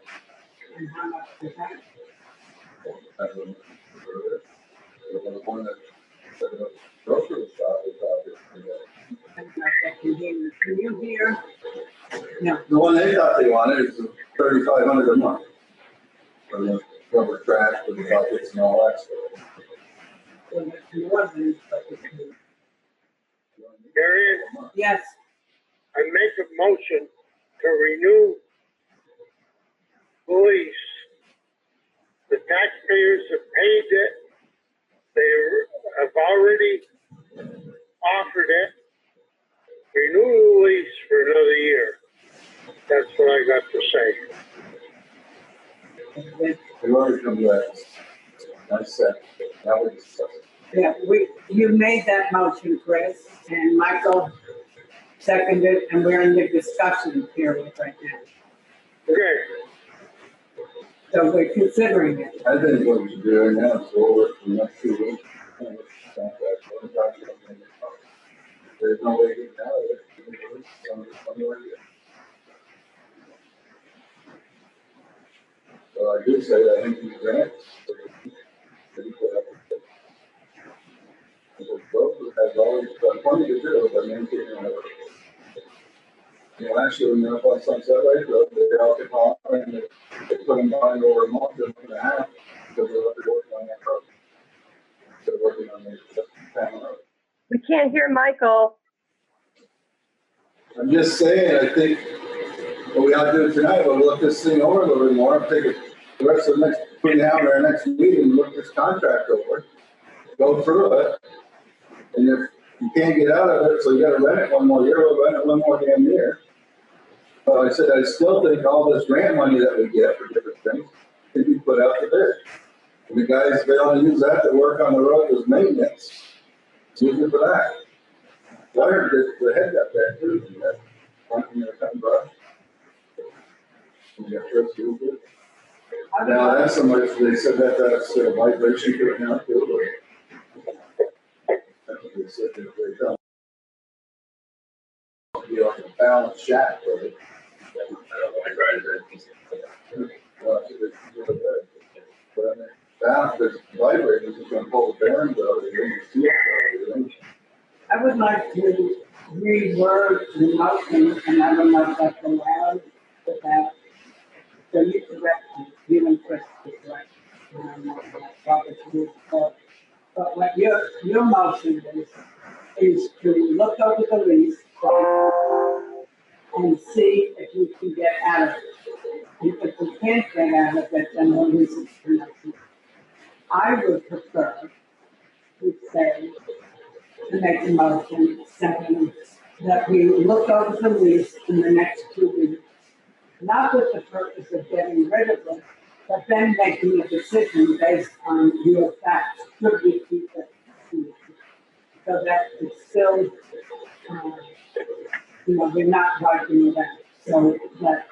And how much is that? That's what the one that set up grocery shop is out there. And that can you hear? No. The one they thought they wanted is $3,500 a month. For the rubber trash, for the buckets and all that stuff. So that's more than, but it's. Marion, Yes, I make a motion to renew the lease. The taxpayers have paid it. They have already offered it. Renew the lease for another year. That's what I got to say. They've already come to us. I said, now we're discussing. yeah, you made that motion, Chris, and Michael seconded, and we're in the discussion period right now. Okay. So we're considering it. I think what we should do right now is go over it for the next 2 weeks. There's no way to get out of it. So I do say that I think these grants. The broker has always got plenty to do, but maintaining it. Last year when they were up on Sunset Lake Road, they all came off and they put them behind over a month and a half because they were working on that road. They're working on the town road. We can't hear Michael. I'm just saying, I think what we ought to do tonight, we'll look this thing over a little bit more, take it the rest of the next, between now and our next meeting, look this contract over, go through it. And if you can't get out of it, so you gotta rent it one more year, we'll rent it one more damn year. But I said, I still think all this grant money that we get for different things can be put out to bid. And the guys, they only use that to work on the road as maintenance. Use it for that. Wire, the head got that too, and that, you know, cutting brush. And you got first use it. Now, that's so much, they said that that's a vibration to it now too. That's what they said, they tell. Be like a balanced shack, but I tried it. well, it's really good. But I mean, balance, there's vibrators, it's gonna pull the bearings out of it, you see it out of it. I would like to reword the motion, and I don't know if that's allowed with that. So you correct me, you and Chris is right. And I'm not gonna probably do it, but what your motion is to look over the lease and see if you can get out of it. And if you can't get out of it, then the lease is connected. I would prefer to say, to make a motion, second, that we look over the lease in the next 2 weeks, not with the purpose of getting rid of it, but then making a decision based on real facts. Should we keep it? So that it's still, we're not wiping it out. So that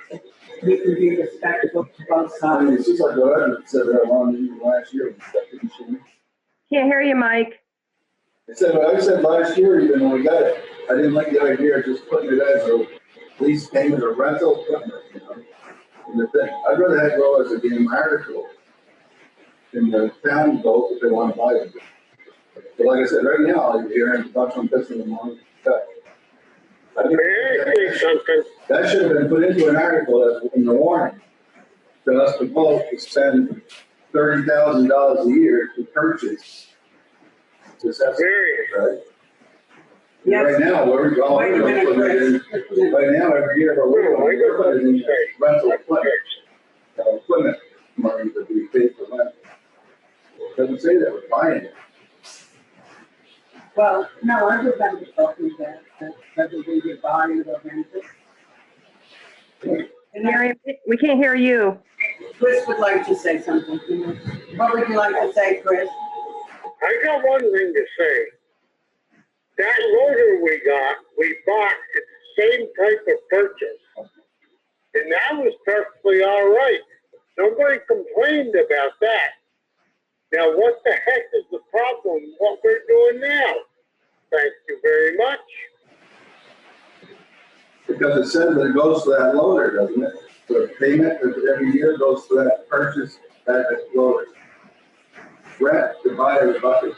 we can be respectful to both I mean, sides. it's just like what I said that I wanted to do last year. Can't hear you, Mike. I said what I said last year, even when we got it, I didn't like the idea of just putting it as a lease payment or rental equipment, you know? And the thing, I'd rather have it go as a damn article in the town vote if they want to buy it. But like I said, right now, you're hearing a bunch of this in the morning. May I say something? That should have been put into an article as in the warning. For us to vote to spend $30,000 a year to purchase. Just that's right. Yes. Right now, we're going, Wait a minute, Chris. right now, every year, we're putting in rental equipment money that we pay for rent. Doesn't say that we're buying it. Well, no, I remember talking that whether we would buy it or rent it. Mary, we can't hear you. Chris would like to say something. What would you like to say, Chris? I got one thing to say. That loader we bought, it's the same type of purchase. And that was perfectly all right. Nobody complained about that. Now, what the heck is the problem with what we're doing now? Thank you very much. Because it says that it goes to that loader, doesn't it? The payment every year goes to that purchase, that loader. Bratt to buy the bucket.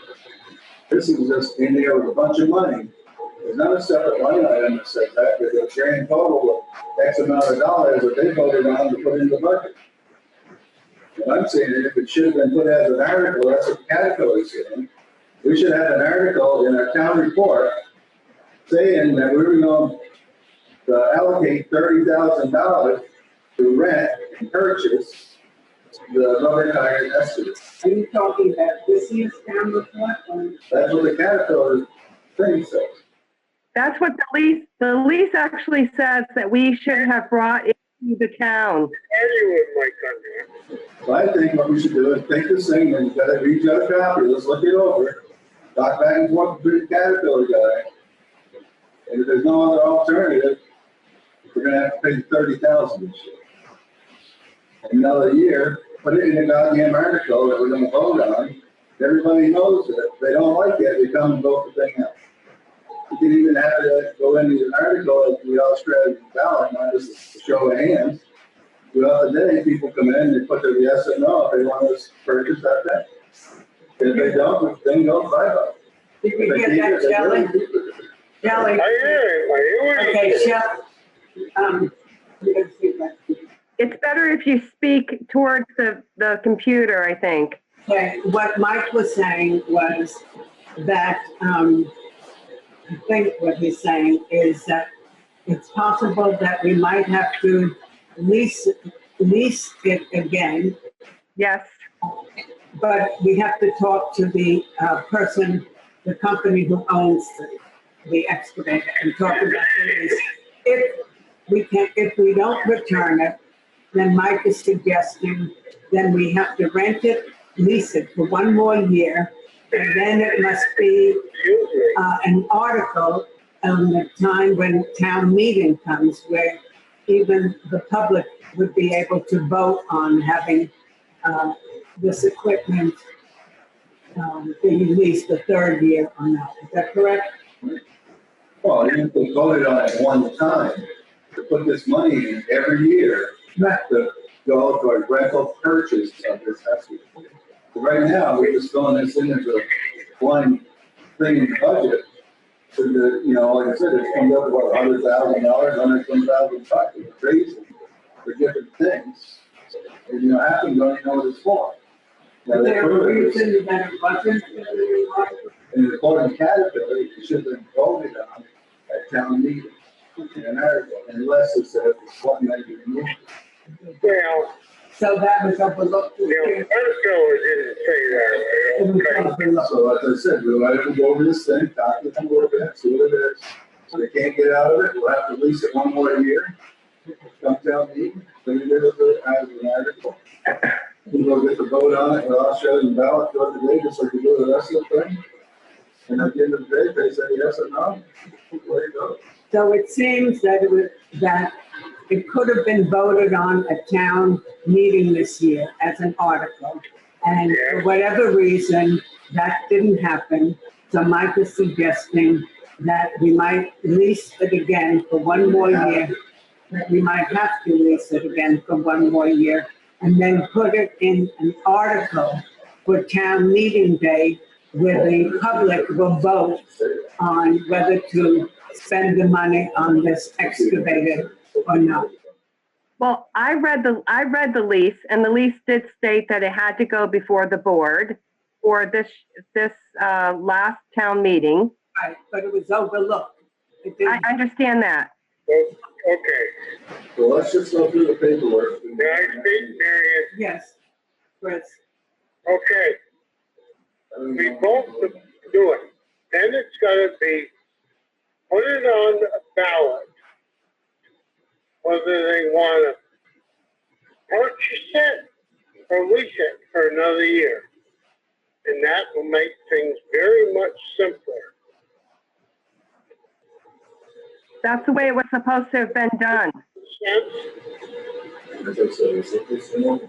This is just in there with a bunch of money. There's not a separate line item that says that. There's a grand total of X amount of dollars that they voted on to put in the budget. What I'm saying is if it should have been put as an article, that's what Caterpillar is saying. We should have an article in our town report saying that we're going to allocate $30,000 to rent and purchase the rubber tire excavator. Are you talking about this year's town report? That's what the Caterpillar thing says. That's what the lease actually says that we should have brought into the town. Anyway, my country. So I think what we should do is take this thing and get a rejudge copy, let's look it over, talk back and forth with the Caterpillar guy. And if there's no other alternative, we're gonna have to pay $30,000 this year. Another year, put it in a goddamn article that we're gonna vote on. Everybody knows it. If they don't like it, they come and vote the thing out. You can even have it go into an article at the strategy ballot, not just a show of hands. Throughout the day, people come in, they put their yes or no if they want to purchase that thing. If they don't, then go bye-bye. Did we get that, Shelley? Shelley? I hear it. Okay, Shelley. It's better if you speak towards the computer, I think. Okay, what Mike was saying was that, I think what he's saying is that it's possible that we might have to lease it again, Yes. but we have to talk to the person, the company who owns the excavator and talk about the lease. If we don't return it, then Mike is suggesting then we have to rent it, lease it for one more year, and then it must be an article on the time when town meeting comes where even the public would be able to vote on having this equipment being leased the third year or not. Is that correct? Well, if they voted on it one time, to put this money in every year, Right. to go to a rental purchase of this excavator. Right now, we're just throwing this in as a one thing in the budget. So that, like I said, it's come up to what, $100,000, $120,000, it's crazy for different things. And half of them don't even know what it's for. Now, Is they there a prove it, reason that it wasn't? and according to Caterpillar, it should have been voted on at town meeting in an article, unless it says it's one that you need. Well, So that was overlooked. Caterpillar didn't say that. Okay. So as I said, we'll have to go over this thing, talk to them a little bit, see what it is. So they can't get out of it, we'll have to lease it one more year. Come down meeting, then we do it as an article. We'll get the vote on it, and I'll show you the ballot throughout the day, just like we do the rest of the thing. And at the end of the day, they say yes or no, there you go. So it seems that it could have been voted on at town meeting this year as an article. And for whatever reason, that didn't happen. So Mike is suggesting that we might lease it again for one more year. That we might have to lease it again for one more year and then put it in an article for town meeting day where the public will vote on whether to spend the money on this excavator or not. Well, I read the lease, and the lease did state that it had to go before the board for this last town meeting. Right, but it was overlooked. It I didn't, understand that. Okay. So let's just go through the paperwork. Can I speak, Marion? yes, Chris. Okay. We both do it. Then it's gotta be, put it on a ballot. whether they want to purchase it or lease it for another year. And that will make things very much simpler. That's the way it was supposed to have been done. Sense?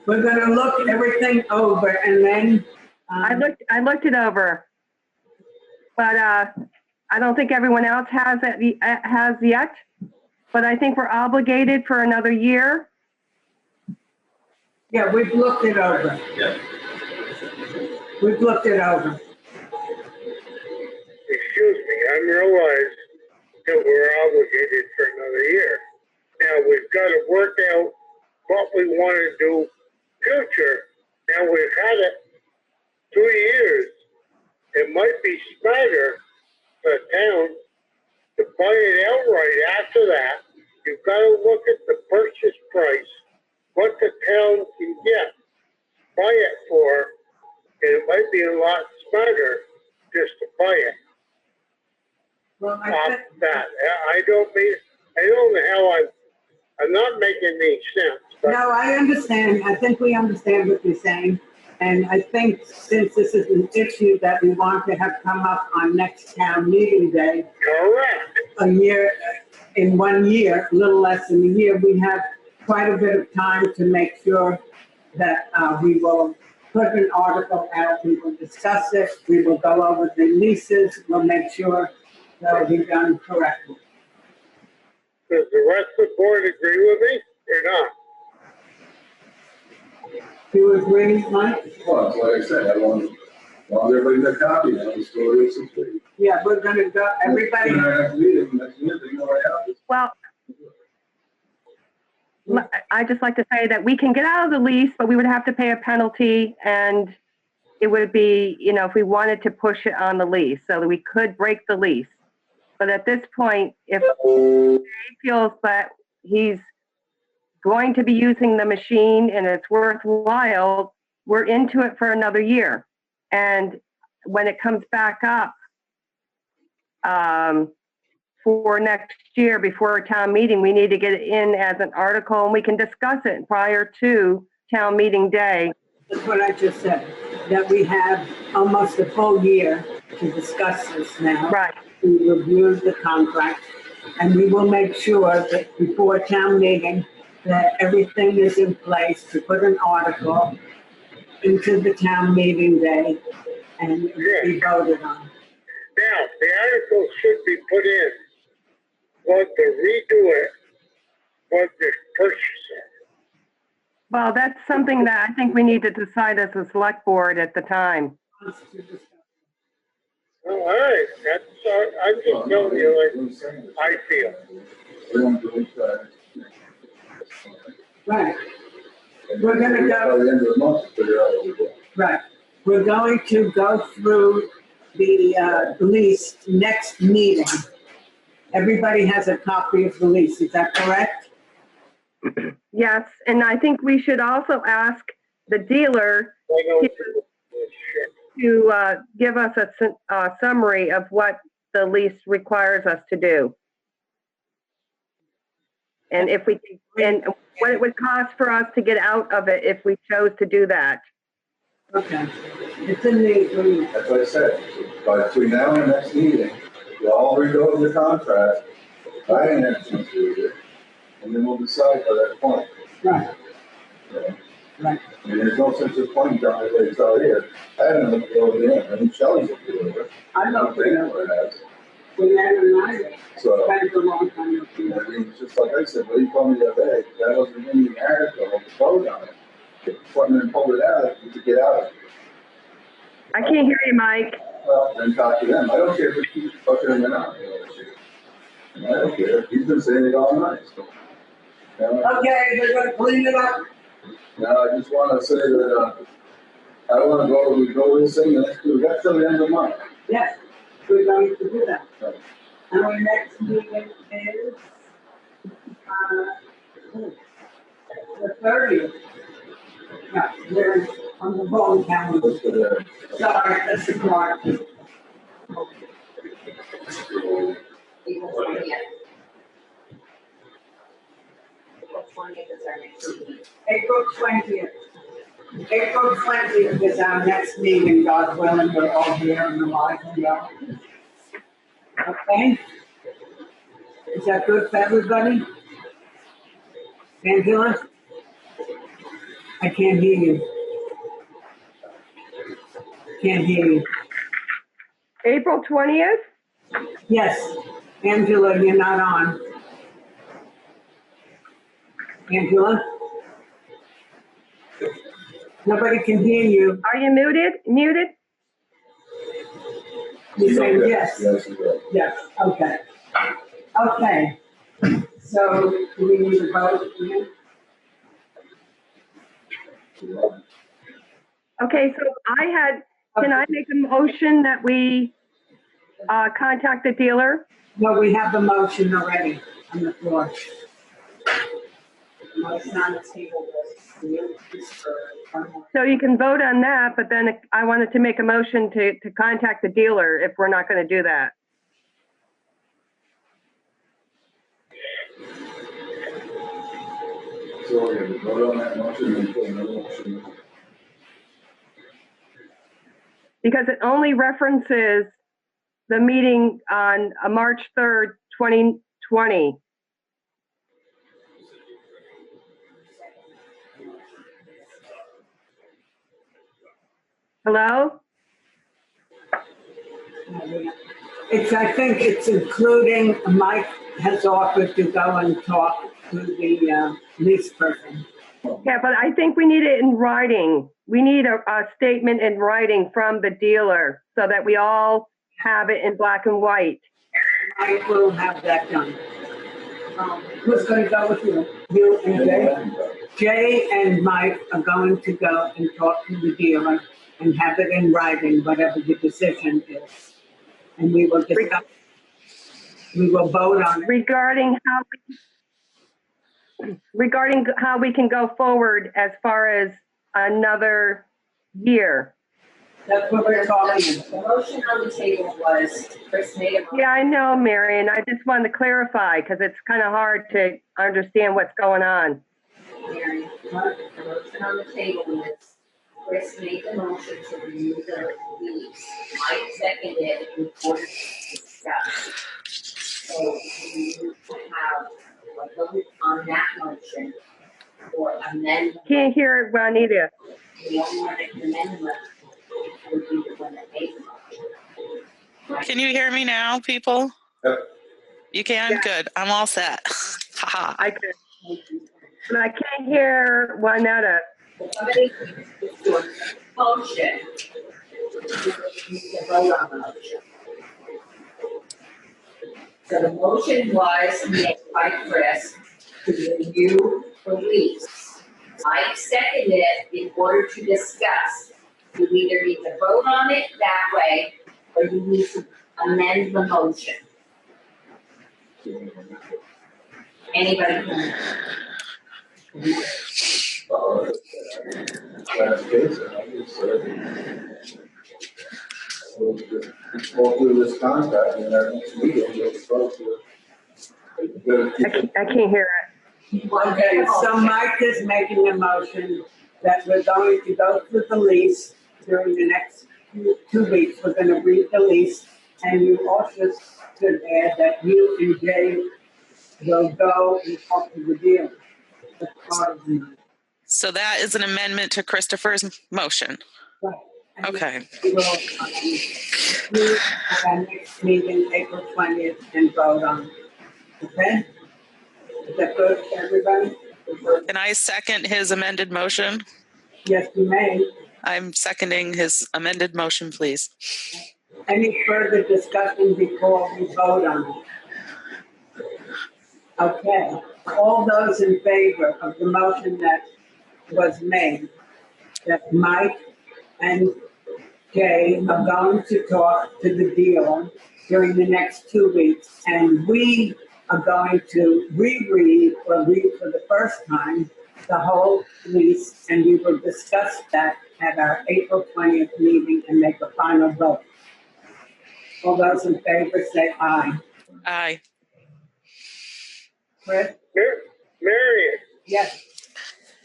We're gonna look everything over and then. I looked it over, but I don't think everyone else has yet. But I think we're obligated for another year. Yeah, we've looked it over. Yeah. We've looked it over. Excuse me, I realize that we're obligated for another year. Now, we've got to work out what we want to do future. Now, we've had it 2 years. It might be smarter for the town to buy it outright after that. You've got to look at the purchase price, what the town can get, buy it for, and it might be a lot smarter just to buy it. Well, Off that. I don't know how I'm not making any sense. But no, I understand. I think we understand what you're saying. And I think since this is an issue that we want to have come up on next town meeting day, correct. in 1 year, a little less than a year, we have quite a bit of time to make sure that we will put an article out, we will discuss it, we will go over the leases, we'll make sure that will be done correctly. Does the rest of the board agree with me or not? Do you agree, Mike? Well, that's like I said, I want everybody to copy now, the story is complete. Yeah, we're gonna go, everybody. Next meeting, you know what happens. Well, I just like to say that we can get out of the lease, but we would have to pay a penalty, and it would be, if we wanted to push it on the lease, so that we could break the lease. But at this point, if he feels that he's going to be using the machine and it's worthwhile, we're into it for another year. And when it comes back up for next year before a town meeting, we need to get it in as an article, and we can discuss it prior to town meeting day. That's what I just said, that we have almost a full year to discuss this now. Right. We reviewed the contract, and we will make sure that before town meeting, that everything is in place to put an article into the town meeting day and be voted on. Now, the article should be put in, what to redo it, what to purchase it. Well, that's something that I think we need to decide as a select board at the time. All right, that's, I'm just telling you like I feel. Right. We're gonna go. By the end of the month, figure out what we're doing. Right. We're going to go through the lease next meeting. Everybody has a copy of the lease, is that correct? Yes, and I think we should also ask the dealer to give us a summary of what the lease requires us to do. And and what it would cost for us to get out of it if we chose to do that. Okay. It's in the agreement. That's what I said. By between now and the next meeting, we'll all read over the contract, finance must read it, and then we'll decide by that point. Right. Yeah. Right. I mean, there's no such a point down there, it's out here. I haven't looked over there, I think Shelley's looked over it. I looked think it over. it has. We never mind. So, Spent a long time looking I at it. mean, it's just like I said, what you told me the other day, that wasn't in the article, the vote on it. If someone pulled it out, you could get out of it. I can't hear you, Mike. Well, then talk to them. I don't care if it keeps fucking them or not. I don't care. He's been saying it all night. So. Okay, we're gonna clean it up. Now, I just want to say that I want to we go this thing, we got till the end of the month. Yes, we're going to do that. Right. And our next meeting is, the 30th. No, they're on the wrong calendar. Let's go there. Sorry, that's the clock. April 20th. April 20th. April 20th is our next meeting, God willing, we're all here in the live video. Okay? Is that good for everybody? Angela? I can't hear you. Can't hear you. April 20th? Yes, Angela, you're not on. Angela? Nobody can hear you. Are you muted? Muted? You're saying yes? Yes, you will. Yes, okay. Okay. So, do we need to vote again? Okay, so can I make a motion that we contact the dealer? No, we have the motion already on the floor. Motion on the table was So you can vote on that, but then I wanted to make a motion to contact the dealer if we're not going to do that. So we're going to vote on that motion and put another motion. Because it only references the meeting on March 3rd, 2020. Hello? It's, I think it's including, Mike has offered to go and talk to the lease person. Yeah, but I think we need it in writing. We need a statement in writing from the dealer so that we all have it in black and white. I will have that done. Who's going to go with you? You and Jay? Jay and Mike are going to go and talk to the dealer and have it in writing, whatever the decision is. And we will discuss, we will vote on it. Regarding how we can go forward as far as another year. That's what we're talking about. The motion on the table was Chris made a motion. Yeah, I know, Marion. I just wanted to clarify because it's kind of hard to understand what's going on. Mary, the motion on the table was Chris made the motion to remove the leaves. Mike seconded it in order to discuss. So we need to have a vote on that motion or amend. Can't hear it, Juanita. The only one that can amend the would be the one that made the motion. Right? Can you hear me now, people? Yep. You can? Yeah. Good. I'm all set. Haha. I could, but I can't hear Juanita. Somebody is doing a motion. We need to vote on the motion. So the motion was made by Chris to review the lease. I seconded it in order to discuss. You either need to vote on it that way, or you need to amend the motion. Anybody can. That's the case, and I guess, we'll just go through this contract and our next meeting, we'll vote to. I can't hear it. Okay, so Mike is making a motion that we're going to go through the lease during the next 2 weeks. We're going to read the lease, and you also should add that you and Jay will go and talk to the dealer. That's part of the- So that is an amendment to Christopher's motion. Right. And Okay. we will meet at our next meeting, April 20th, and vote on it. Okay? Is that good for everybody? Can I second his amended motion? Yes, you may. I'm seconding his amended motion, please. Any further discussion before we vote on it? Okay, all those in favor of the motion that was made, that Mike and Jay are going to talk to the dealer during the next 2 weeks, and we are going to reread or read for the first time the whole lease, and we will discuss that at our April 20th meeting and make a final vote. All those in favor say aye. Aye. Chris? Marion, Yes.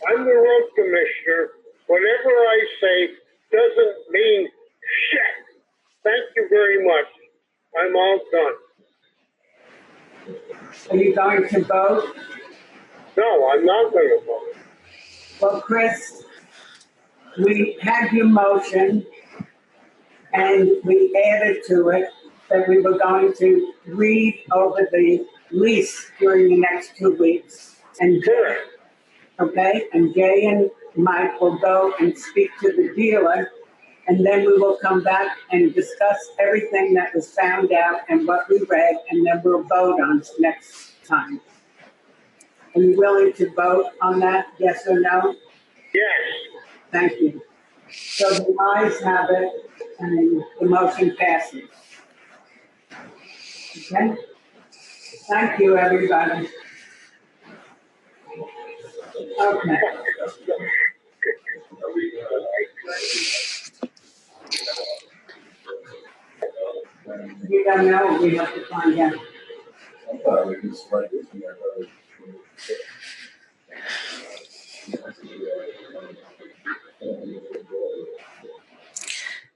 I'm the road commissioner. Whatever I say doesn't mean shit. Thank you very much. I'm all done. Are you going to vote? No, I'm not going to vote. Well, Chris, we had your motion and we added to it that we were going to read over the lease during the next 2 weeks. And Correct. okay, and Jay and Mike will go and speak to the dealer, and then we will come back and discuss everything that was found out and what we read, and then we'll vote on next time. Are you willing to vote on that, yes or no? Yes. Thank you. So the ayes have it, and the motion passes. Okay? Thank you, everybody. Okay. We don't know, we have to find out. I thought we could strike this one.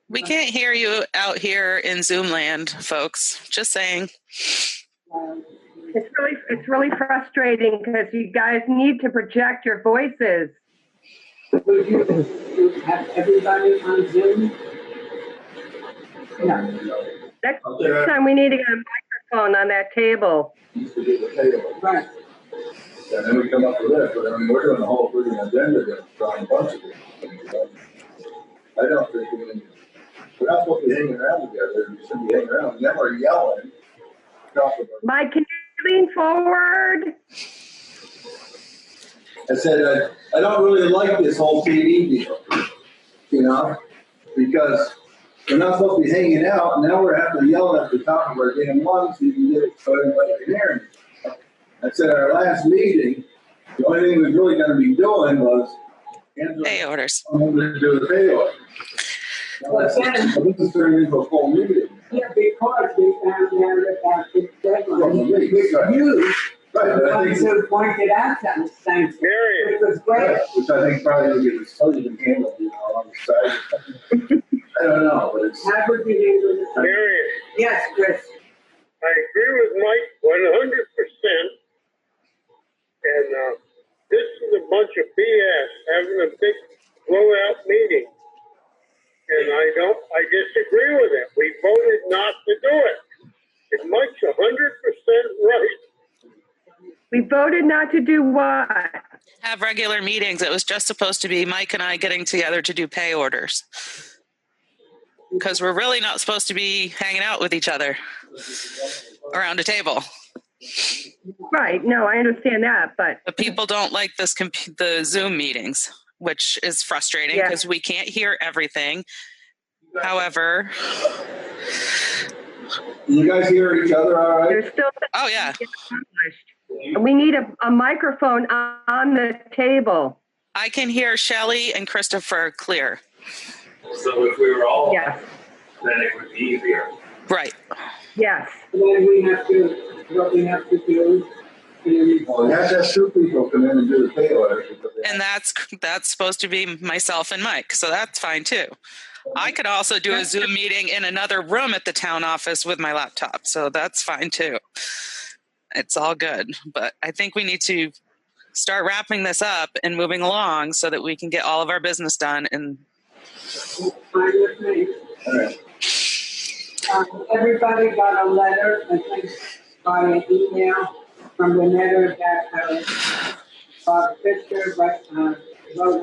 We can't hear you out here in Zoom land, folks. Just saying. It's really frustrating because you guys need to project your voices. Would you have everybody on Zoom? No. Next time we need to get a microphone on that table. Used to get the table. Right. And then we come up with this, but I mean, we're doing a whole freaking agenda to try and bunch of things. I don't think we're not supposed to be hanging around together. We shouldn't be hanging around. We never are yelling. Mike, can you lean forward? I said, I don't really like this whole TV deal, you know, because we're not supposed to be hanging out, and now we're having to yell at the top of our damn lungs so you can get it so everybody can hear me. I said, our last meeting, the only thing we were really going to be doing was Pay orders. to do the pay order. Now, this is turning into a full meeting. Yeah, because we found out about this deadline, which you, Right, but I ones think, who pointed out to us, thanks, Marion, which was great. which I think probably will get totally handled, you know, on the side. I don't know, but it's. How would you handle it? Marion, Yes, Chris. I agree with Mike 100%. And this is a bunch of BS, having a big blowout meeting. And I disagree with it. We voted not to do it. And Mike's 100% right. We voted not to do what? Have regular meetings. It was just supposed to be Mike and I getting together to do pay orders. Because we're really not supposed to be hanging out with each other around a table. Right, no, I understand that, but People don't like the Zoom meetings, which is frustrating Yeah. because we can't hear everything. However, You guys hear each other all right? there's still oh yeah, accomplished. We need a microphone on the table. I can hear Shelley and Christopher clear. So if we were all, Yes, then it would be easier. Right. yes. And then we have to, what we have to do is. Well, you have to have two people come in and do the pay order. And that's supposed to be myself and Mike. So that's fine too. I could also do a Zoom meeting in another room at the town office with my laptop. So that's fine too. It's all good. But I think we need to start wrapping this up and moving along so that we can get all of our business done. And Fine with me. All right. Everybody got a letter, I think, by an email from the letter that Bob Fisher wrote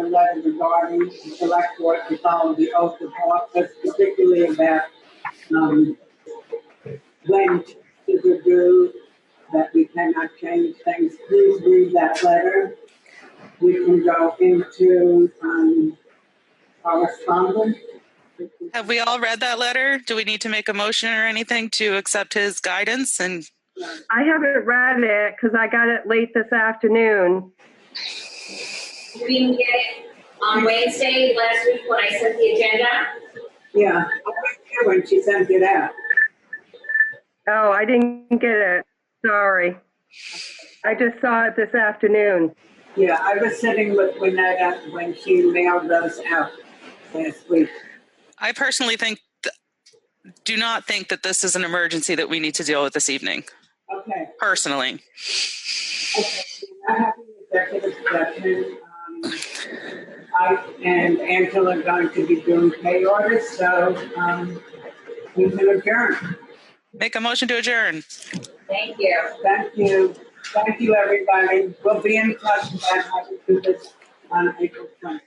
a letter regarding the select board to follow the oath of office, particularly about when to do that we cannot change things. Please read that letter. We can go into correspondence. have we all read that letter? Do we need to make a motion or anything to accept his guidance? And I haven't read it because I got it late this afternoon. We didn't get it on Wednesday last week when I sent the agenda. Yeah, I was here when she sent it out. Oh, I didn't get it. Sorry. I just saw it this afternoon. Yeah, I was sitting with Winetta when she mailed those out last week. I personally do not think that this is an emergency that we need to deal with this evening. Okay. Personally. Okay, we're not having executive session. I and Angela are going to be doing pay orders, so we can adjourn. Make a motion to adjourn. Thank you. Thank you. Thank you, everybody. We'll be in touch about how to do this on April 20th.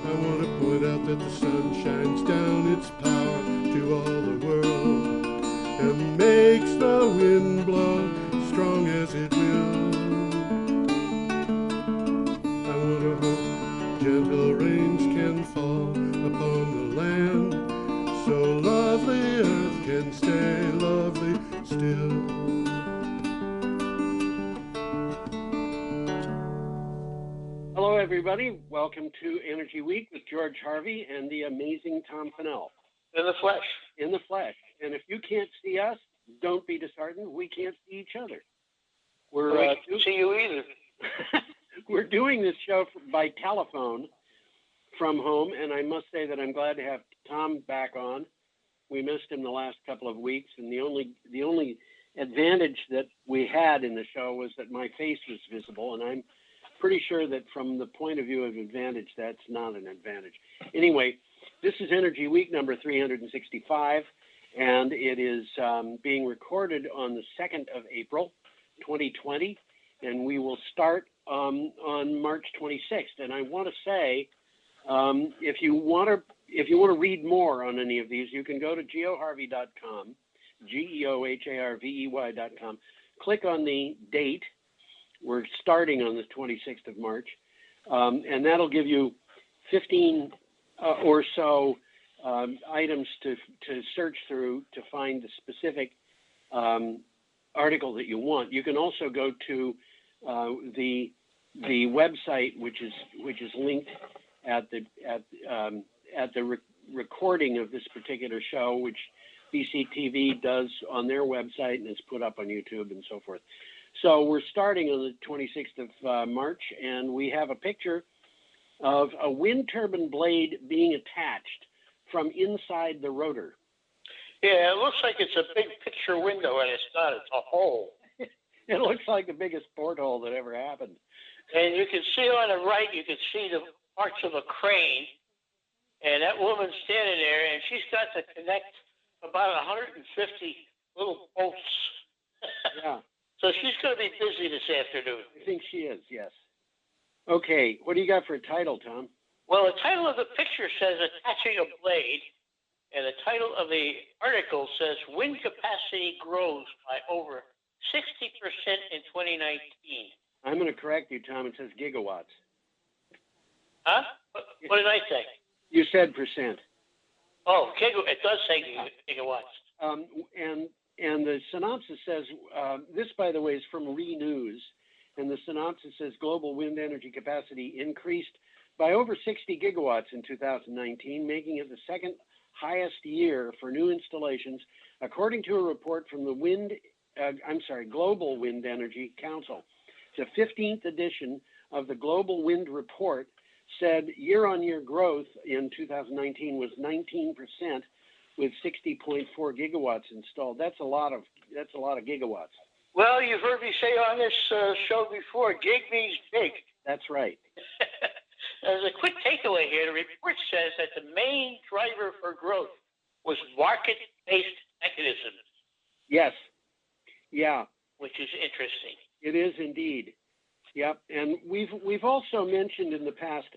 I want to point out that the sun shines down its power to all the world and makes the wind blow strong as it will. I want to hope gentle rains can fall upon the land, so lovely earth can stay lovely still. Hello, everybody. Welcome to Energy Week with George Harvey and the amazing Tom Fennell. In the flesh. In the flesh. And if you can't see us, don't be disheartened. We can't see each other. We can't see you either. We're doing this show by telephone from home, and I must say that I'm glad to have Tom back on. We missed him the last couple of weeks, and the only advantage that we had in the show was that my face was visible, and I'm pretty sure that from the point of view of advantage, that's not an advantage. Anyway, this is Energy Week number 365, and it is being recorded on the 2nd of April, 2020, and we will start on March 26th. And I want to say, if you want to read more on any of these, you can go to geoharvey.com, geoharvey.com. Click on the date. We're starting on the 26th of March, and that'll give you 15 or so items to search through to find the specific article that you want. You can also go to the website, which is linked at the recording of this particular show, which BCTV does on their website and is put up on YouTube and so forth. So we're starting on the 26th of March, and we have a picture of a wind turbine blade being attached from inside the rotor. Yeah, it looks like it's a big picture window, and it's not. It's a hole. It looks like the biggest porthole that ever happened. And you can see on the right, you can see the parts of a crane, and that woman's standing there, and she's got to connect about 150 little bolts. Yeah. So she's going to be busy this afternoon. I think she is, yes. Okay, what do you got for a title, Tom? Well, the title of the picture says Attaching a Blade, and the title of the article says Wind Capacity Grows by Over 60% in 2019. I'm going to correct you, Tom. It says gigawatts. Huh? What did I say? You said percent. Oh, it does say gigawatts. And the synopsis says, this, by the way, is from ReNews, and the synopsis says global wind energy capacity increased by over 60 gigawatts in 2019, making it the second highest year for new installations, according to a report from the Global Wind Energy Council. The 15th edition of the Global Wind Report said year-on-year growth in 2019 was 19%, with 60.4 gigawatts installed. That's a lot of gigawatts. Well, you've heard me say on this show before, gig means big. That's right. As a quick takeaway here, the report says that the main driver for growth was market-based mechanisms. Yes. Yeah. Which is interesting. It is indeed. Yep. And we've also mentioned in the past,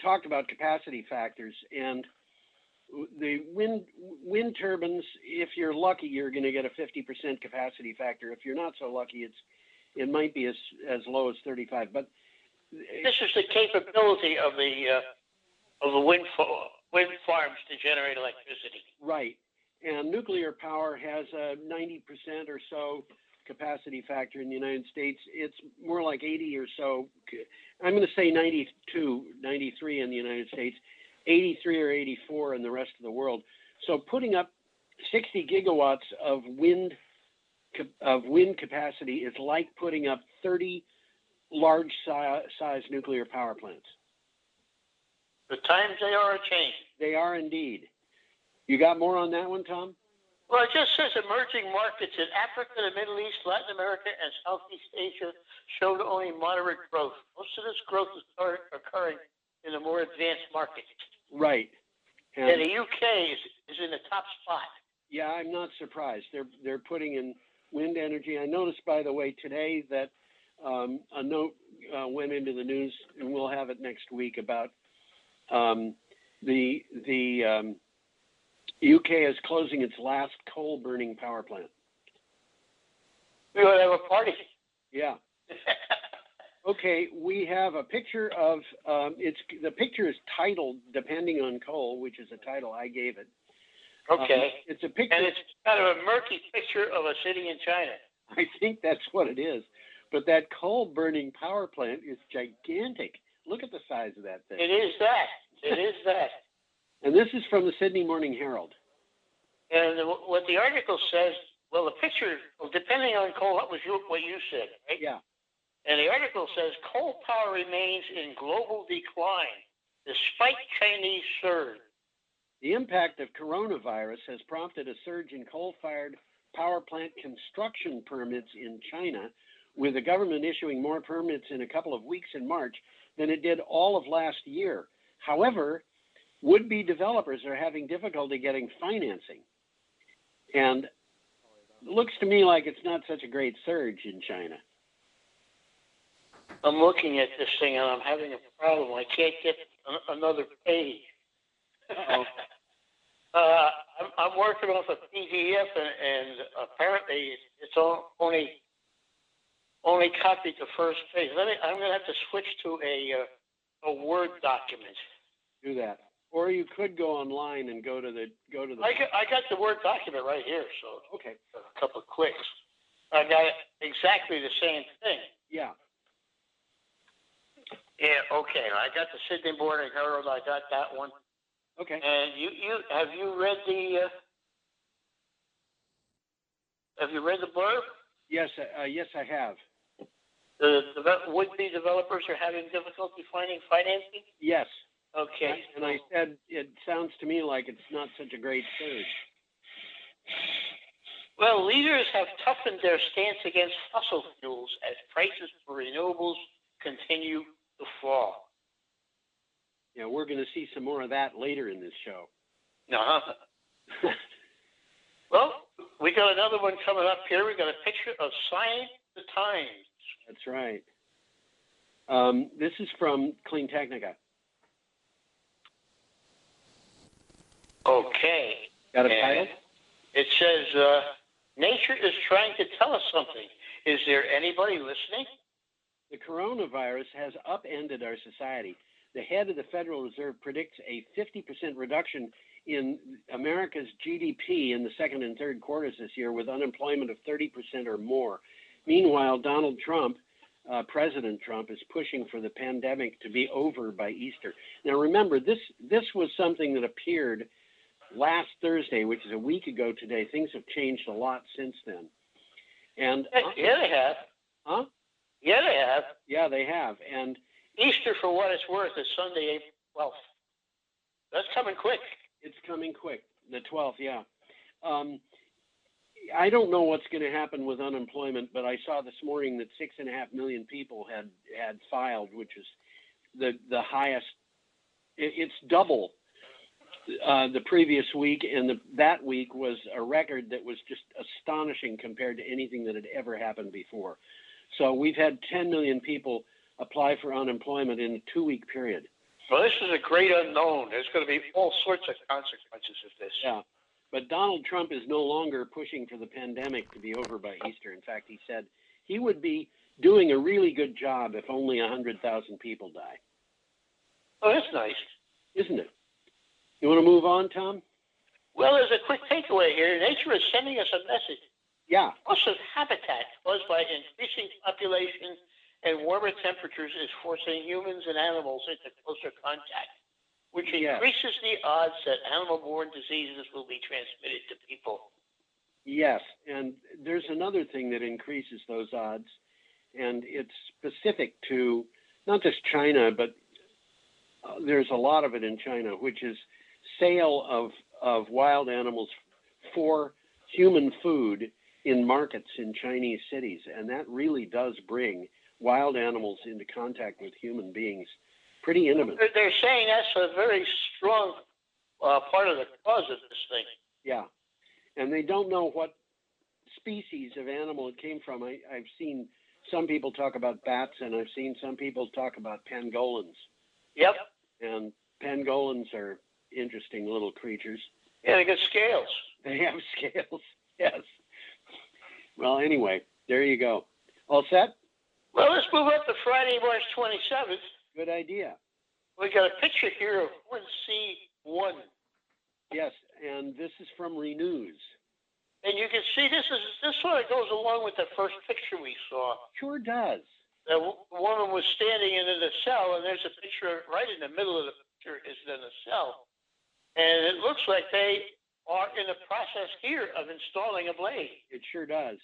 talked about capacity factors, and the wind turbines, if you're lucky, you're going to get a 50% capacity factor. If you're not so lucky, it might be as low as 35. But this is the capability of the wind farms to generate electricity. Right. And nuclear power has a 90% or so capacity factor in the United States. It's more like 80 or so. I'm going to say 92, 93 in the United States, 83 or 84 in the rest of the world. So putting up 60 gigawatts of wind capacity is like putting up 30 large size nuclear power plants. The times they are a change. They are indeed. You got more on that one, Tom? Well, it just says emerging markets in Africa, the Middle East, Latin America, and Southeast Asia showed only moderate growth. Most of this growth is occurring in the more advanced markets. Right. And the UK is in the top spot. Yeah, I'm not surprised. They're putting in wind energy. I noticed, by the way, today that a note went into the news, and we'll have it next week, about the UK is closing its last coal burning power plant. We would have a party. Yeah. Okay, we have a picture of the picture is titled "Depending on Coal," which is a title I gave it. Okay. It's a picture, and it's kind of a murky picture of a city in China. I think that's what it is. But that coal burning power plant is gigantic. Look at the size of that thing. It is that. It is that. And this is from the Sydney Morning Herald. And what the article says, well, the picture, depending on coal, that was what you said, right? Yeah. And the article says coal power remains in global decline despite Chinese surge. The impact of coronavirus has prompted a surge in coal-fired power plant construction permits in China, with the government issuing more permits in a couple of weeks in March than it did all of last year. However, would-be developers are having difficulty getting financing. And it looks to me like it's not such a great surge in China. I'm looking at this thing and I'm having a problem. I can't get another page. I'm working off a PDF and apparently it's only copied the first page. I'm going to have to switch to a Word document. Do that. Or you could go online and go to the. I got the Word document right here, so okay. A couple of clicks. I got exactly the same thing. Yeah. Yeah. Okay. I got the Sydney Morning Herald. I got that one. Okay. And have you read the blurb? Yes. Yes, I have. The would-be developers are having difficulty finding financing? Yes. Okay. And I said it sounds to me like it's not such a great surge. Well, leaders have toughened their stance against fossil fuels as prices for renewables continue to fall. Yeah, we're going to see some more of that later in this show. Uh-huh. Well, we got another one coming up here. We got a picture of Science the Times. That's right. This is from Clean Technica. Okay. Got a title? It says, nature is trying to tell us something. Is there anybody listening? The coronavirus has upended our society. The head of the Federal Reserve predicts a 50% reduction in America's GDP in the second and third quarters this year, with unemployment of 30% or more. Meanwhile, Donald Trump, President Trump, is pushing for the pandemic to be over by Easter. Now, remember, this was something that appeared last Thursday, which is a week ago today. Things have changed a lot since then. And yeah, they have. Huh? Yeah, they have. Yeah, they have. And Easter, for what it's worth, is Sunday, April 12th. That's coming quick. It's coming quick. The 12th, yeah. I don't know what's going to happen with unemployment, but I saw this morning that 6.5 million people had filed, which is the highest. It's double the previous week, and that week was a record that was just astonishing compared to anything that had ever happened before. So we've had 10 million people apply for unemployment in a 2-week period. Well, this is a great unknown. There's going to be all sorts of consequences of this. Yeah. But Donald Trump is no longer pushing for the pandemic to be over by Easter. In fact, he said he would be doing a really good job if only 100,000 people die. Oh, that's nice. Isn't it? You want to move on, Tom? Well, there's a quick takeaway here. Nature is sending us a message. Yeah. Loss of habitat caused by increasing population and warmer temperatures is forcing humans and animals into closer contact, which increases the odds that animal-borne diseases will be transmitted to people. Yes, and there's another thing that increases those odds, and it's specific to not just China, but there's a lot of it in China, which is sale of wild animals for human food in markets in Chinese cities, and that really does bring wild animals into contact with human beings pretty intimate. They're saying that's a very strong part of the cause of this thing. Yeah, and they don't know what species of animal it came from. I've seen some people talk about bats, and I've seen some people talk about pangolins. Yep. And pangolins are interesting little creatures. Yeah, they got scales. They have scales, yes. Well, anyway, there you go. All set? Well, let's move up to Friday, March 27th. Good idea. We got a picture here of Hornsea 1. Yes, and this is from Renews. And you can see this sort of goes along with the first picture we saw. Sure does. The woman was standing in the cell, and there's a picture right in the middle of the picture is in the cell. And it looks like they are in the process here of installing a blade. It sure does.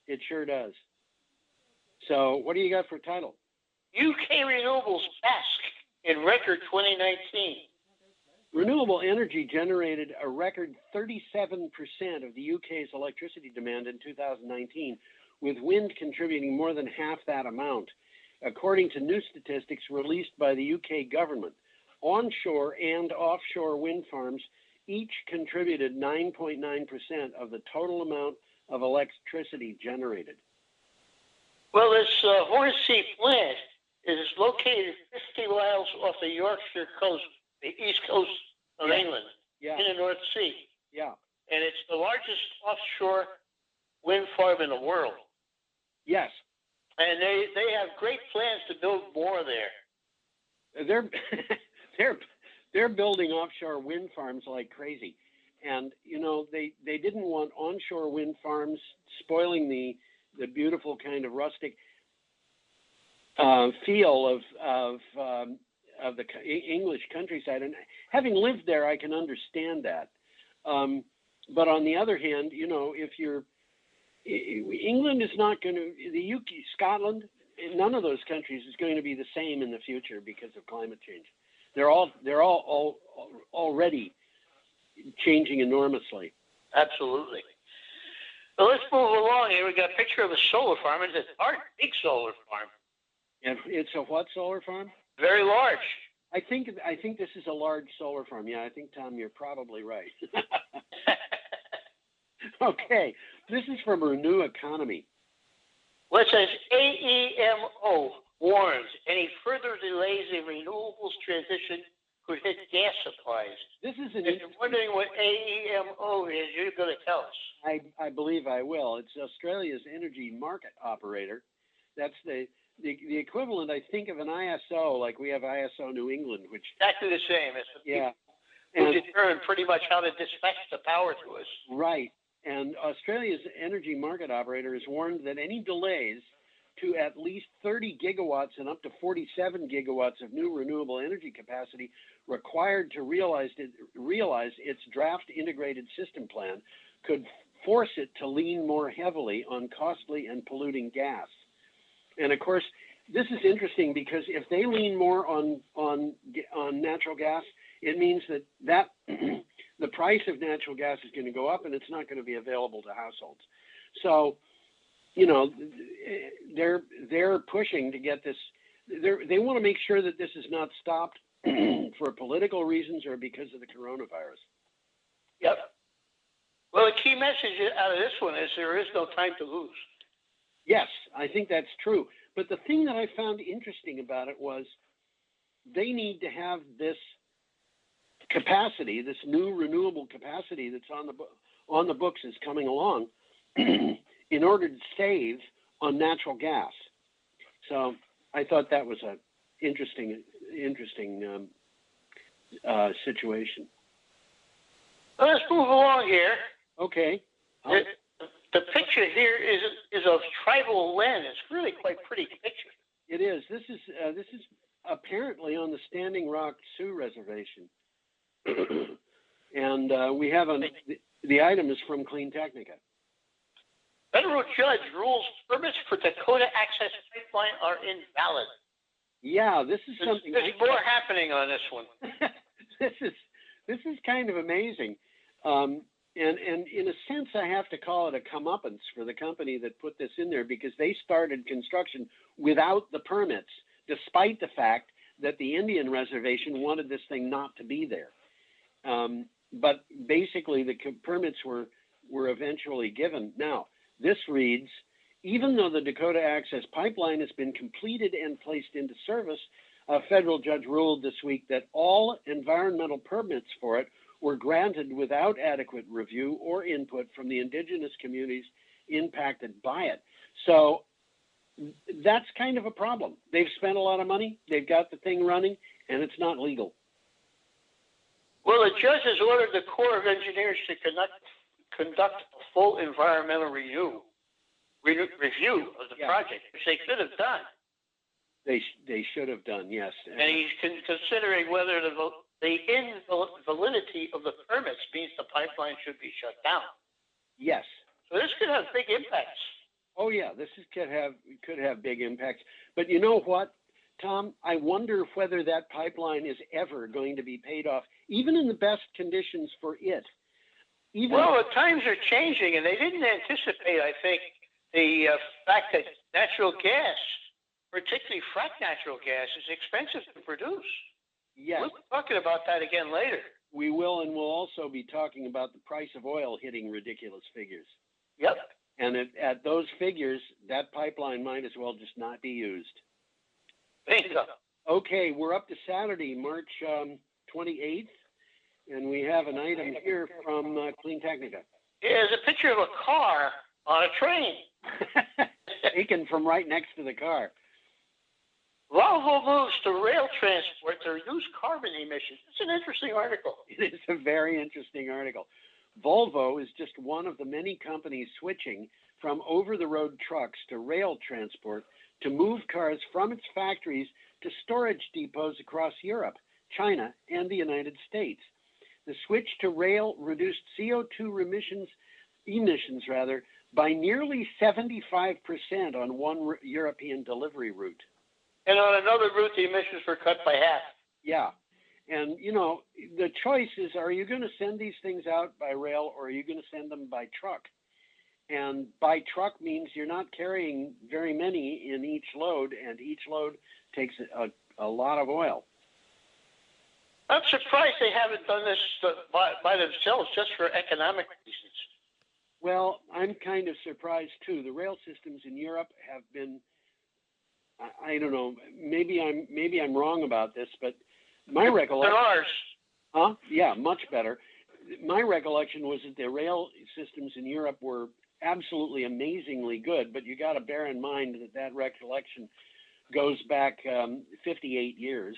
It sure does. So what do you got for title? UK Renewables Task in record 2019. Renewable energy generated a record 37% of the UK's electricity demand in 2019, with wind contributing more than half that amount. According to new statistics released by the UK government, onshore and offshore wind farms each contributed 9.9% of the total amount of electricity generated. Well, this Hornsea plant is located 50 miles off the Yorkshire coast, the east coast of England, in the North Sea. Yeah. And it's the largest offshore wind farm in the world. Yes. And they have great plans to build more there. They're building offshore wind farms like crazy. And, you know, they didn't want onshore wind farms spoiling the beautiful kind of rustic feel of the English countryside. And having lived there, I can understand that. But on the other hand, you know, England is not going to, the UK, Scotland, none of those countries is going to be the same in the future because of climate change. They're all already changing enormously. Absolutely. Well, let's move along here. We got a picture of a solar farm. It's a big solar farm. And it's a what solar farm? Very large. I think this is a large solar farm. Yeah, I think, Tom, you're probably right. Okay, this is from Renew Economy. Well, it says AEMO warns any further delays in renewables transition could hit gas supplies. This is if you're wondering what AEMO is, you're going to tell us. I believe I will. It's Australia's energy market operator. That's the equivalent, I think, of an ISO, like we have ISO New England, which exactly the same. It's the yeah, who determine pretty much how to dispatch the power to us. Right. And Australia's energy market operator has warned that any delays to at least 30 gigawatts and up to 47 gigawatts of new renewable energy capacity required to realize its draft integrated system plan could force it to lean more heavily on costly and polluting gas. And of course, this is interesting because if they lean more on natural gas, it means that the price of natural gas is going to go up and it's not going to be available to households. So, you know, they're pushing to get this. They want to make sure that this is not stopped for political reasons or because of the coronavirus. Yep. Well, the key message out of this one is there is no time to lose. Yes, I think that's true. But the thing that I found interesting about it was they need to have this capacity, this new renewable capacity that's on the books is coming along in order to save on natural gas. So I thought that was an interesting situation. Well, let's move along here. Okay. The picture here is of tribal land. It's really quite pretty picture. It is. This is apparently on the Standing Rock Sioux Reservation. And we have the item is from Clean Technica. Federal judge rules permits for Dakota Access Pipeline are invalid. Yeah, this is something. There's more happening on this one. This is kind of amazing. And in a sense, I have to call it a comeuppance for the company that put this in there because they started construction without the permits, despite the fact that the Indian reservation wanted this thing not to be there. But basically, the permits were eventually given. Now, this reads, even though the Dakota Access Pipeline has been completed and placed into service, a federal judge ruled this week that all environmental permits for it were granted without adequate review or input from the indigenous communities impacted by it. So that's kind of a problem. They've spent a lot of money, they've got the thing running, and it's not legal. Well, the judge has ordered the Corps of Engineers to conduct a full environmental review of the project, which they could have done. They should have done, yes. And he's considering whether the invalidity of the permits means the pipeline should be shut down. Yes. So this could have big impacts. Oh yeah, this could have big impacts. But you know what, Tom? I wonder whether that pipeline is ever going to be paid off, even in the best conditions for it. Well, the times are changing, and they didn't anticipate, I think, the fact that natural gas, particularly frac natural gas, is expensive to produce. Yes. We'll be talking about that again later. We will, and we'll also be talking about the price of oil hitting ridiculous figures. Yep. And at those figures, that pipeline might as well just not be used. Bingo. Okay, we're up to Saturday, March 28th, and we have an item here from Clean Technica. Here's a picture of a car on a train. Taken from right next to the car. Volvo moves to rail transport to reduce carbon emissions. It's an interesting article. It is a very interesting article. Volvo is just one of the many companies switching from over-the-road trucks to rail transport to move cars from its factories to storage depots across Europe, China, and the United States. The switch to rail reduced CO2 emissions by nearly 75% on one European delivery route. And on another route, the emissions were cut by half. Yeah. And, you know, the choice is, are you going to send these things out by rail or are you going to send them by truck? And by truck means you're not carrying very many in each load, and each load takes a lot of oil. I'm surprised they haven't done this by themselves just for economic reasons. Well, I'm kind of surprised too. The rail systems in Europe have been, I don't know, maybe I'm wrong about this, but my recollection. They're ours. Huh? Yeah, much better. My recollection was that the rail systems in Europe were absolutely amazingly good, but you got to bear in mind that recollection goes back 58 years.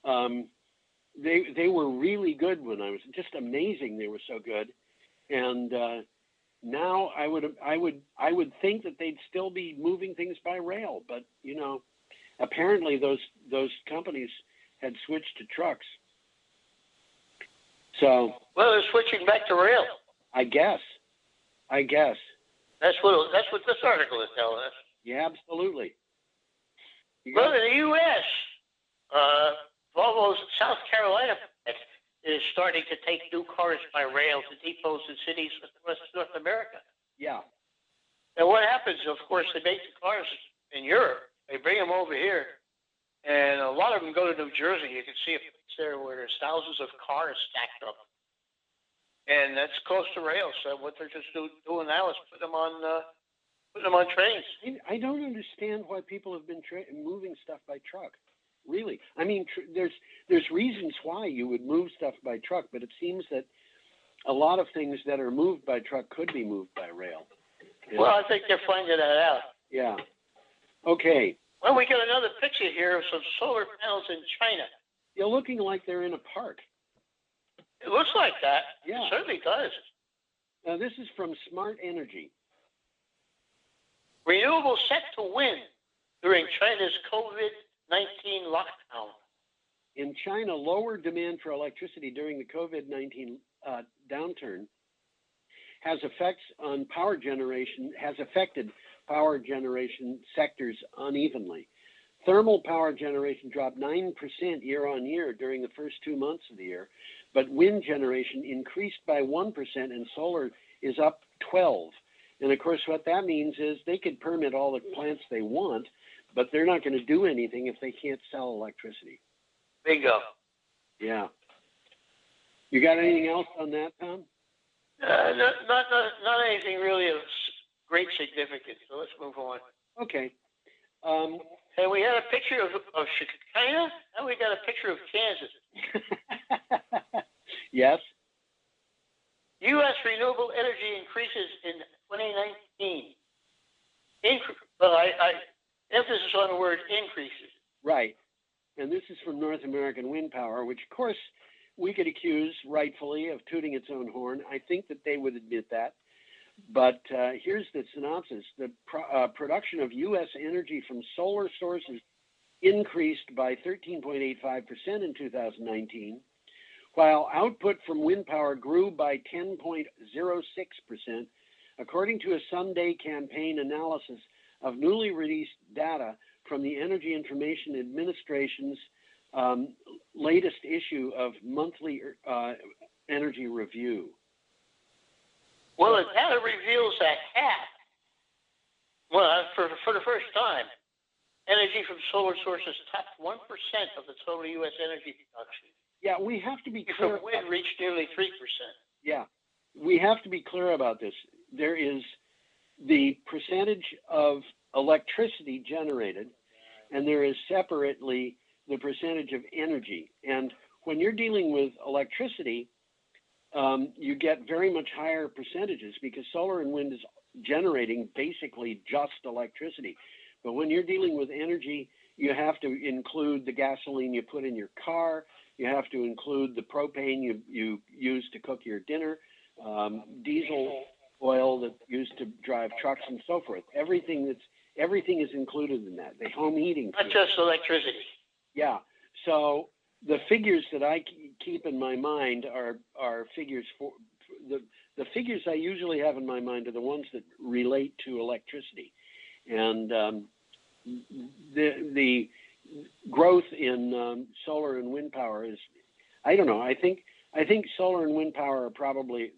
They were really good when I was just amazing. They were so good, and now I would think that they'd still be moving things by rail, but you know, apparently those companies had switched to trucks. So well, they're switching back to rail. I guess. That's what this article is telling us. Yeah, absolutely. Well, in the U.S., Volvo's South Carolina plant is starting to take new cars by rail to depots in cities across North America. Yeah. And what happens, of course, they make the cars in Europe. They bring them over here, and a lot of them go to New Jersey. You can see a place there where there's thousands of cars stacked up. And that's close to rail. So what they're just doing now is putting them on trains. I don't understand why people have been moving stuff by truck. Really, I mean, there's reasons why you would move stuff by truck, but it seems that a lot of things that are moved by truck could be moved by rail. Well, I think they're finding that out. Yeah. Okay. Well, we got another picture here of some solar panels in China. They're looking like they're in a park. It looks like that. Yeah. It certainly does. Now, this is from Smart Energy. Renewables set to win during China's COVID-19 lockdown. In China, lower demand for electricity during the COVID-19 downturn has affected power generation sectors unevenly. Thermal power generation dropped 9% year on year during the first 2 months of the year, but wind generation increased by 1% and solar is up 12%. And of course, what that means is they could permit all the plants they want, but they're not going to do anything if they can't sell electricity. Bingo. Yeah. You got anything else on that, Tom? Not anything really of great significance. So let's move on. Okay. And we had a picture of China, and we got a picture of Kansas. Yes. U.S. renewable energy increases in 2019. Emphasis on the word increases. Right. And this is from North American Wind Power, which, of course, we could accuse rightfully of tooting its own horn. I think that they would admit that. But here's the synopsis. The production of U.S. energy from solar sources increased by 13.85% in 2019, while output from wind power grew by 10.06%, according to a Sunday campaign analysis of newly released data from the Energy Information Administration's latest issue of monthly energy review. Well, the data reveals that for the first time, energy from solar sources topped 1% of the total U.S. energy production. Yeah, we have to be clear. From wind reached nearly 3%. Yeah, we have to be clear about this. There is the percentage of electricity generated, and there is separately the percentage of energy. And when you're dealing with electricity, you get very much higher percentages because solar and wind is generating basically just electricity. But when you're dealing with energy, you have to include the gasoline you put in your car. You have to include the propane you use to cook your dinner, diesel oil that's used to drive trucks and so forth. Everything is included in that. The home heating. Not just electricity. Yeah. So the figures that I keep in my mind are figures for the figures I usually have in my mind are the ones that relate to electricity, and the growth in solar and wind power is, I don't know. I think solar and wind power are probably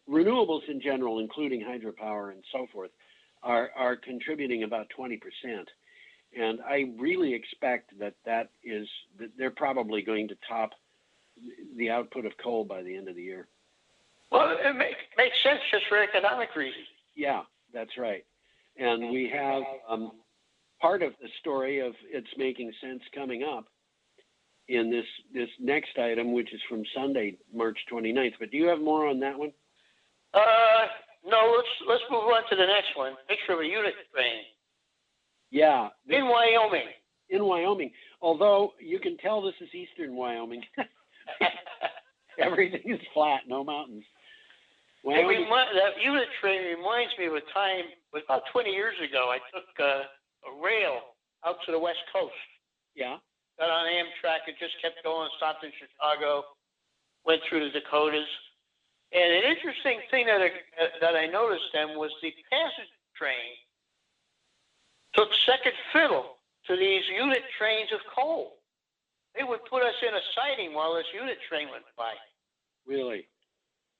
renewables in general, including hydropower and so forth, are contributing about 20%. And I really expect that they're probably going to top the output of coal by the end of the year. Well, it makes sense just for economic reasons. Yeah, that's right. And we have part of the story of it's making sense coming up in this next item, which is from Sunday, March 29th. But do you have more on that one? No, let's move on to the next one. Picture of a unit train. Yeah. In Wyoming. In Wyoming. Although you can tell this is eastern Wyoming. Everything is flat, no mountains. That unit train reminds me of a time, about 20 years ago, I took a rail out to the West Coast. Yeah. Got on Amtrak, it just kept going, stopped in Chicago, went through the Dakotas. And an interesting thing that I noticed then was the passenger train took second fiddle to these unit trains of coal. They would put us in a siding while this unit train went by. Really?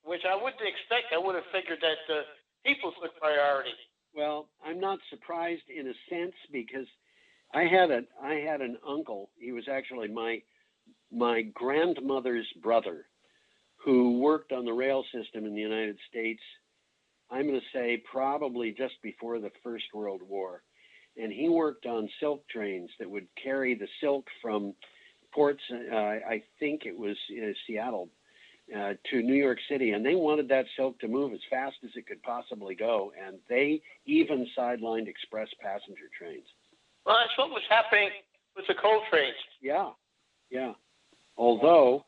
Which I wouldn't expect. I would have figured that the people took priority. Well, I'm not surprised in a sense because I had an uncle. He was actually my grandmother's brother, who worked on the rail system in the United States. I'm going to say probably just before the First World War, and he worked on silk trains that would carry the silk from ports. I think it was Seattle. To New York City, and they wanted that silk to move as fast as it could possibly go, and they even sidelined express passenger trains. Well, that's what was happening with the coal trains. Yeah. Although,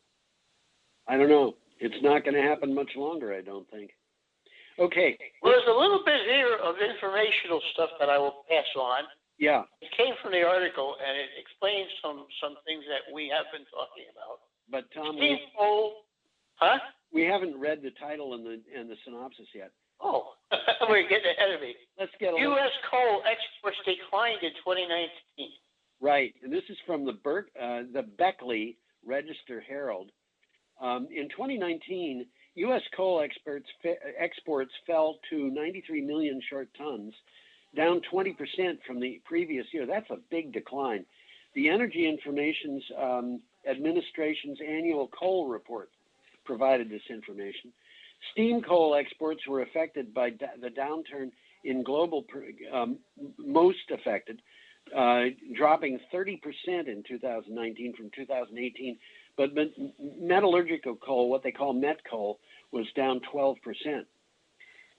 I don't know, it's not going to happen much longer, I don't think. Okay. Well, there's a little bit here of informational stuff that I will pass on. Yeah. It came from the article, and it explains some things that we have been talking about. But Tom, we haven't read the title and the synopsis yet. Oh, we're getting ahead of me. Let's get U.S. coal exports declined in 2019. Right, and this is from the Beckley Register Herald. In 2019, U.S. coal exports fell to 93 million short tons, down 20% from the previous year. That's a big decline. The Energy Information Administration's annual coal report provided this information. Steam coal exports were affected by the downturn in global, most affected, dropping 30% in 2019 from 2018. But metallurgical coal, what they call met coal, was down 12%.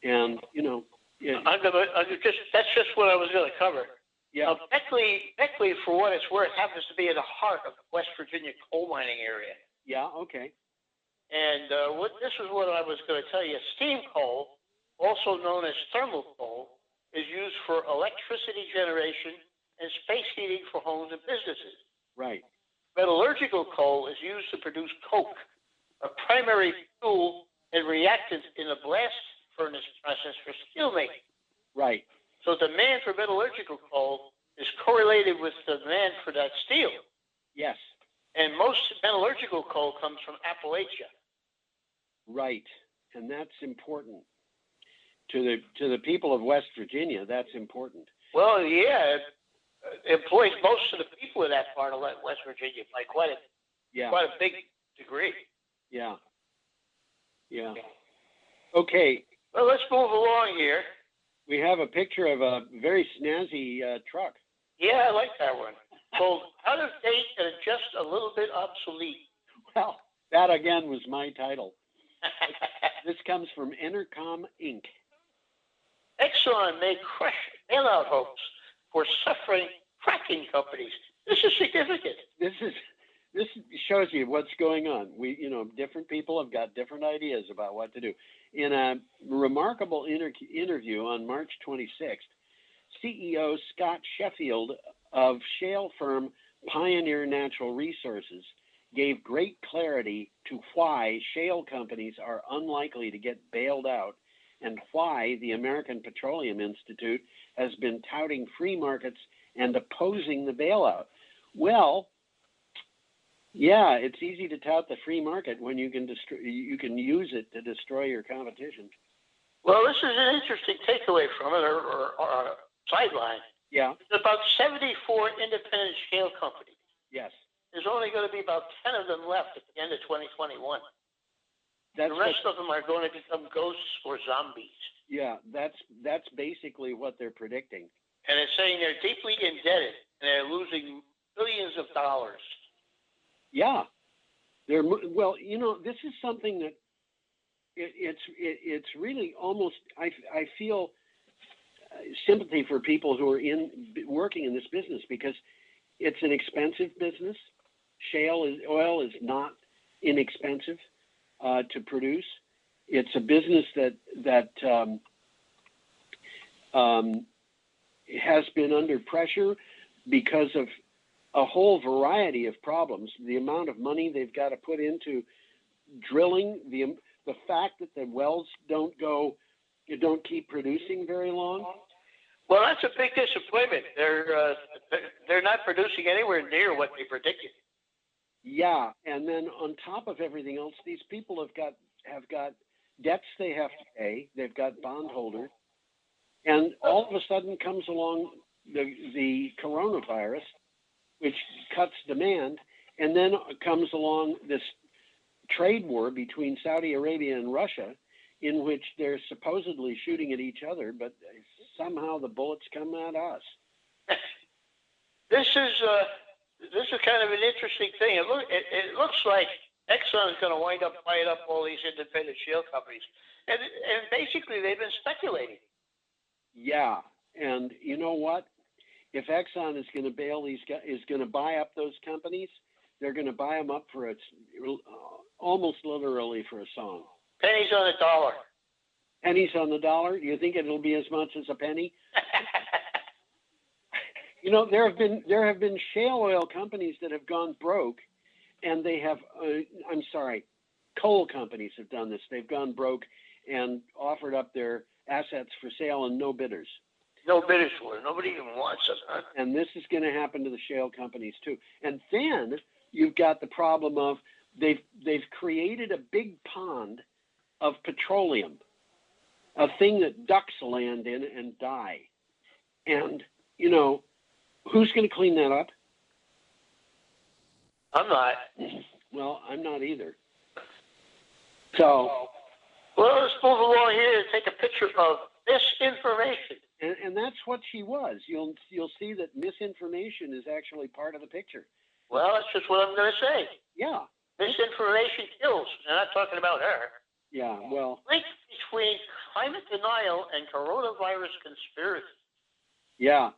And, you know, that's just what I was going to cover. Yeah. Beckley, for what it's worth, happens to be in the heart of the West Virginia coal mining area. Yeah, okay. And this is what I was going to tell you. Steam coal, also known as thermal coal, is used for electricity generation and space heating for homes and businesses. Right. Metallurgical coal is used to produce coke, a primary fuel and reactant in the blast furnace process for steelmaking. Right. So demand for metallurgical coal is correlated with the demand for that steel. Yes. And most metallurgical coal comes from Appalachia. Right. And that's important. To the people of West Virginia, that's important. Well, yeah, it employs most of the people in that part of West Virginia by quite a big degree. Yeah. Yeah. Okay. Well, let's move along here. We have a picture of a very snazzy truck. Yeah, I like that one. Called Out of Date and Just a Little Bit Obsolete. Well, that again was my title. This comes from Entercom Inc. Exxon may crush bailout hopes for suffering fracking companies. This is significant. This shows you what's going on. Different people have got different ideas about what to do. In a remarkable interview on March 26th, CEO Scott Sheffield of shale firm Pioneer Natural Resources gave great clarity to why shale companies are unlikely to get bailed out and why the American Petroleum Institute has been touting free markets and opposing the bailout. Well, yeah, it's easy to tout the free market when you can use it to destroy your competition. Well, this is an interesting takeaway from it, or a sideline. Yeah. There's about 74 independent shale companies. Yes. There's only going to be about 10 of them left at the end of 2021. The rest of them are going to become ghosts or zombies. Yeah, that's basically what they're predicting. And it's saying they're deeply indebted and they're losing billions of dollars. Yeah, this is something that it's really almost. I feel sympathy for people who are working in this business because it's an expensive business. Oil is not inexpensive to produce. It's a business that has been under pressure because of a whole variety of problems. The amount of money they've got to put into drilling, the fact that the wells don't keep producing very long. Well, that's a big disappointment. They're not producing anywhere near what they predicted. Yeah, and then on top of everything else, these people have got debts they have to pay. They've got bondholders, and all of a sudden comes along the coronavirus, which cuts demand, and then comes along this trade war between Saudi Arabia and Russia, in which they're supposedly shooting at each other, but somehow the bullets come at us. This is kind of an interesting thing. It looks like Exxon is going to wind up buying up all these independent shale companies, and basically they've been speculating. Yeah, and you know what? If Exxon is going to buy up those companies, they're going to buy them up for almost literally for a song. Pennies on the dollar. Pennies on the dollar? You think it'll be as much as a penny? There have been shale oil companies that have gone broke, and they have. Coal companies have done this. They've gone broke and offered up their assets for sale, and no bidders. No bidders for it. Nobody even wants it. Huh? And this is going to happen to the shale companies too. And then you've got the problem of they've created a big pond of petroleum, a thing that ducks land in and die. And who's going to clean that up? I'm not. Well, I'm not either. So. Well, let's move along here and take a picture of misinformation. And that's what she was. You'll see that misinformation is actually part of the picture. Well, that's just what I'm going to say. Yeah. Misinformation kills. I'm not talking about her. Yeah, well. Link between climate denial and coronavirus conspiracy. Yeah.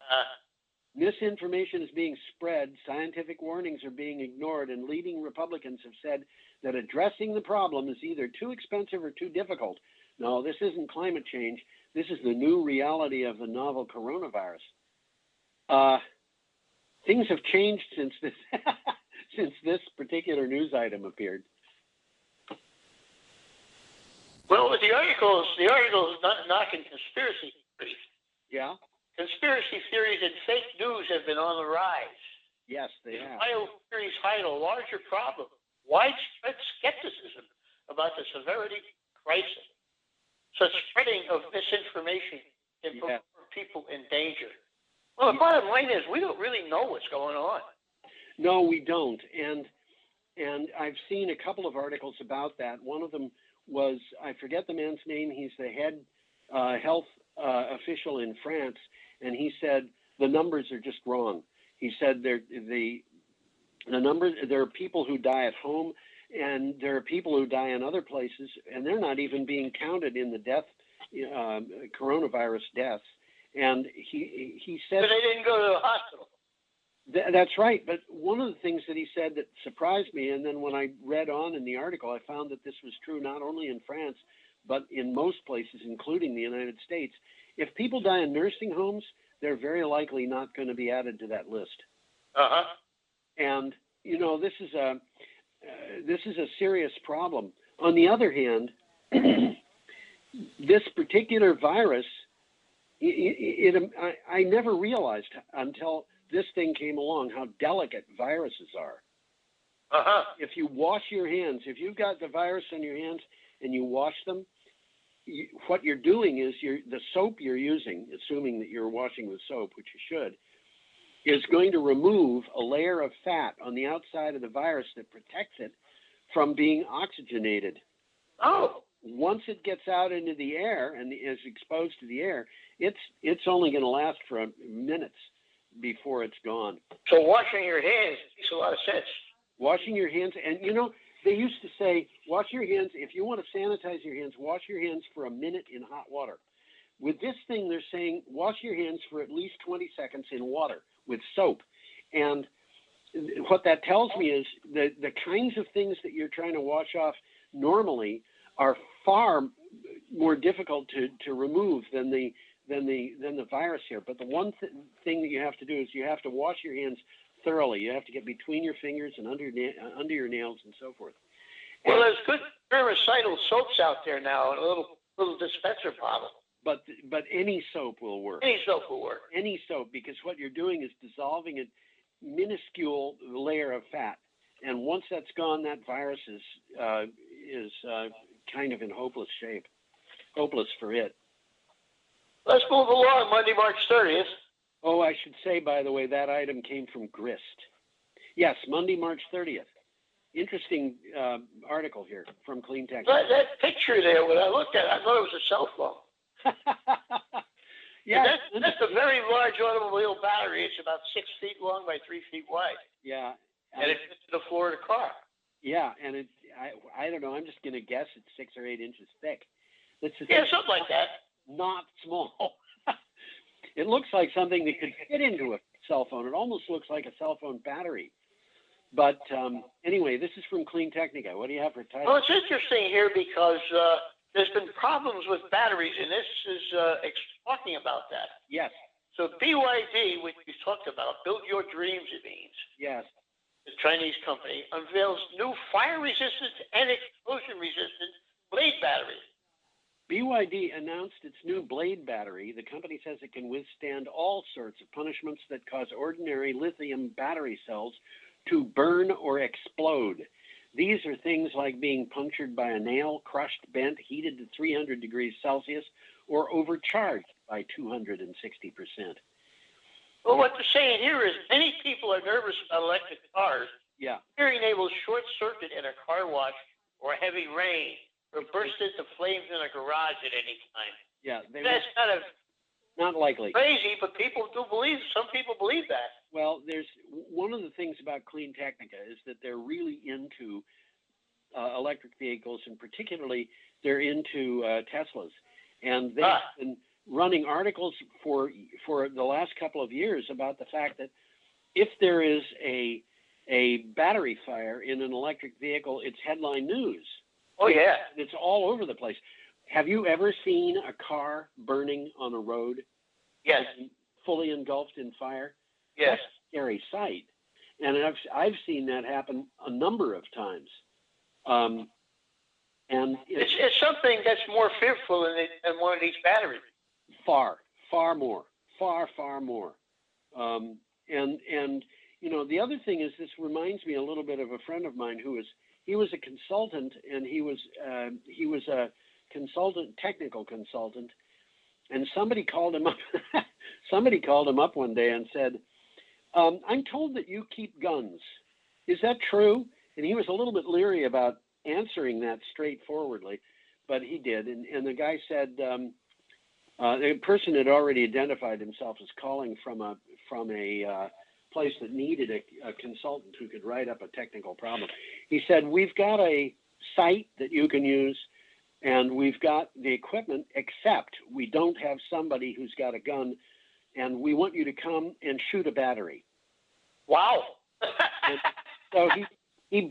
Misinformation is being spread, scientific warnings are being ignored, and leading Republicans have said that addressing the problem is either too expensive or too difficult. No, this isn't climate change. This is the new reality of the novel coronavirus. Things have changed since this since this particular news item appeared. Well, the article is not knocking conspiracy theories. Yeah. Conspiracy theories and fake news have been on the rise. Yes, they have. Bio theories hide a larger problem: widespread skepticism about the severity of the crisis. Such spreading of misinformation can put people in danger. Well, the bottom line is we don't really know what's going on. No, we don't. And I've seen a couple of articles about that. One of them was, I forget the man's name. He's the head health official in France, and he said the numbers are just wrong. He said the numbers. There are people who die at home, and there are people who die in other places, and they're not even being counted in the death coronavirus deaths. And he said, but they didn't go to the hospital. That's right. But one of the things that he said that surprised me, and then when I read on in the article, I found that this was true not only in France, but in most places, including the United States. If people die in nursing homes, they're very likely not going to be added to that list. Uh-huh. And, you know, this is a serious problem. On the other hand, this particular virus, I never realized until this thing came along how delicate viruses are. Uh-huh. If you wash your hands, if you've got the virus on your hands and you wash them, what you're doing is the soap you're using, assuming that you're washing with soap, which you should, is going to remove a layer of fat on the outside of the virus that protects it from being oxygenated. Oh. Once it gets out into the air and is exposed to the air, it's only going to last for minutes before it's gone. So washing your hands makes a lot of sense. Washing your hands, and you know, they used to say, wash your hands, if you want to sanitize your hands, wash your hands for a minute in hot water. With this thing, they're saying, wash your hands for at least 20 seconds in water with soap. And what that tells me is that the kinds of things that you're trying to wash off normally are far more difficult to remove than the virus here. But the one thing that you have to do is you have to wash your hands thoroughly. You have to get between your fingers and under your nails and so forth. Well, there's good germicidal soaps out there now in a little dispenser bottle. But any soap will work. Any soap will work. Any soap, because what you're doing is dissolving a minuscule layer of fat, and once that's gone, that virus is kind of in hopeless shape. Hopeless for it. Let's move along. Monday, March 30th. Oh, I should say, by the way, that item came from Grist. Yes, Monday, March 30th. Interesting article here from Clean Tech. That picture there, when I looked at it, I thought it was a cell phone. Yeah, that's a very large automobile battery. It's about 6 feet long by 3 feet wide. Yeah. And it fits in the floor of the car. Yeah, and I don't know. I'm just going to guess it's 6 or 8 inches thick. Yeah, something like that. Not small. It looks like something that could fit into a cell phone. It almost looks like a cell phone battery. But anyway, this is from Clean Technica. What do you have for title? Well, it's interesting here because there's been problems with batteries, and this is talking about that. Yes. So BYD, which we talked about, Build Your Dreams, it means. Yes. The Chinese company unveils new fire-resistant and explosion-resistant blade batteries. BYD announced its new blade battery. The company says it can withstand all sorts of punishments that cause ordinary lithium battery cells to burn or explode. These are things like being punctured by a nail, crushed, bent, heated to 300 degrees Celsius, or overcharged by 260%. Well, what they're saying here is many people are nervous about electric cars. Yeah. Hearing they will short circuit in a car wash or heavy rain. or burst into flames in a garage at any time. Yeah, That's kind of not likely. crazy, but some people believe that. Well, there's one of the things about Clean Technica is that they're really into electric vehicles, and particularly they're into Teslas. And they've been running articles for the last couple of years about the fact that if there is a battery fire in an electric vehicle, it's headline news. Oh, yeah. It's all over the place. Have you ever seen a car burning on a road? Yes. Fully engulfed in fire? Yes. That's a scary sight. And I've seen that happen a number of times. And it's something that's more fearful than one of these batteries. Far more. And you know, the other thing is, this reminds me a little bit of a friend of mine he was a consultant, and he was a technical consultant, and somebody called him up one day and said, I'm told that you keep guns. Is that true? And he was a little bit leery about answering that straightforwardly, but he did. And the guy said, the person had already identified himself as calling from a place that needed a consultant who could write up a technical problem. He said, we've got a site that you can use, and we've got the equipment, except we don't have somebody who's got a gun, and we want you to come and shoot a battery. Wow. So he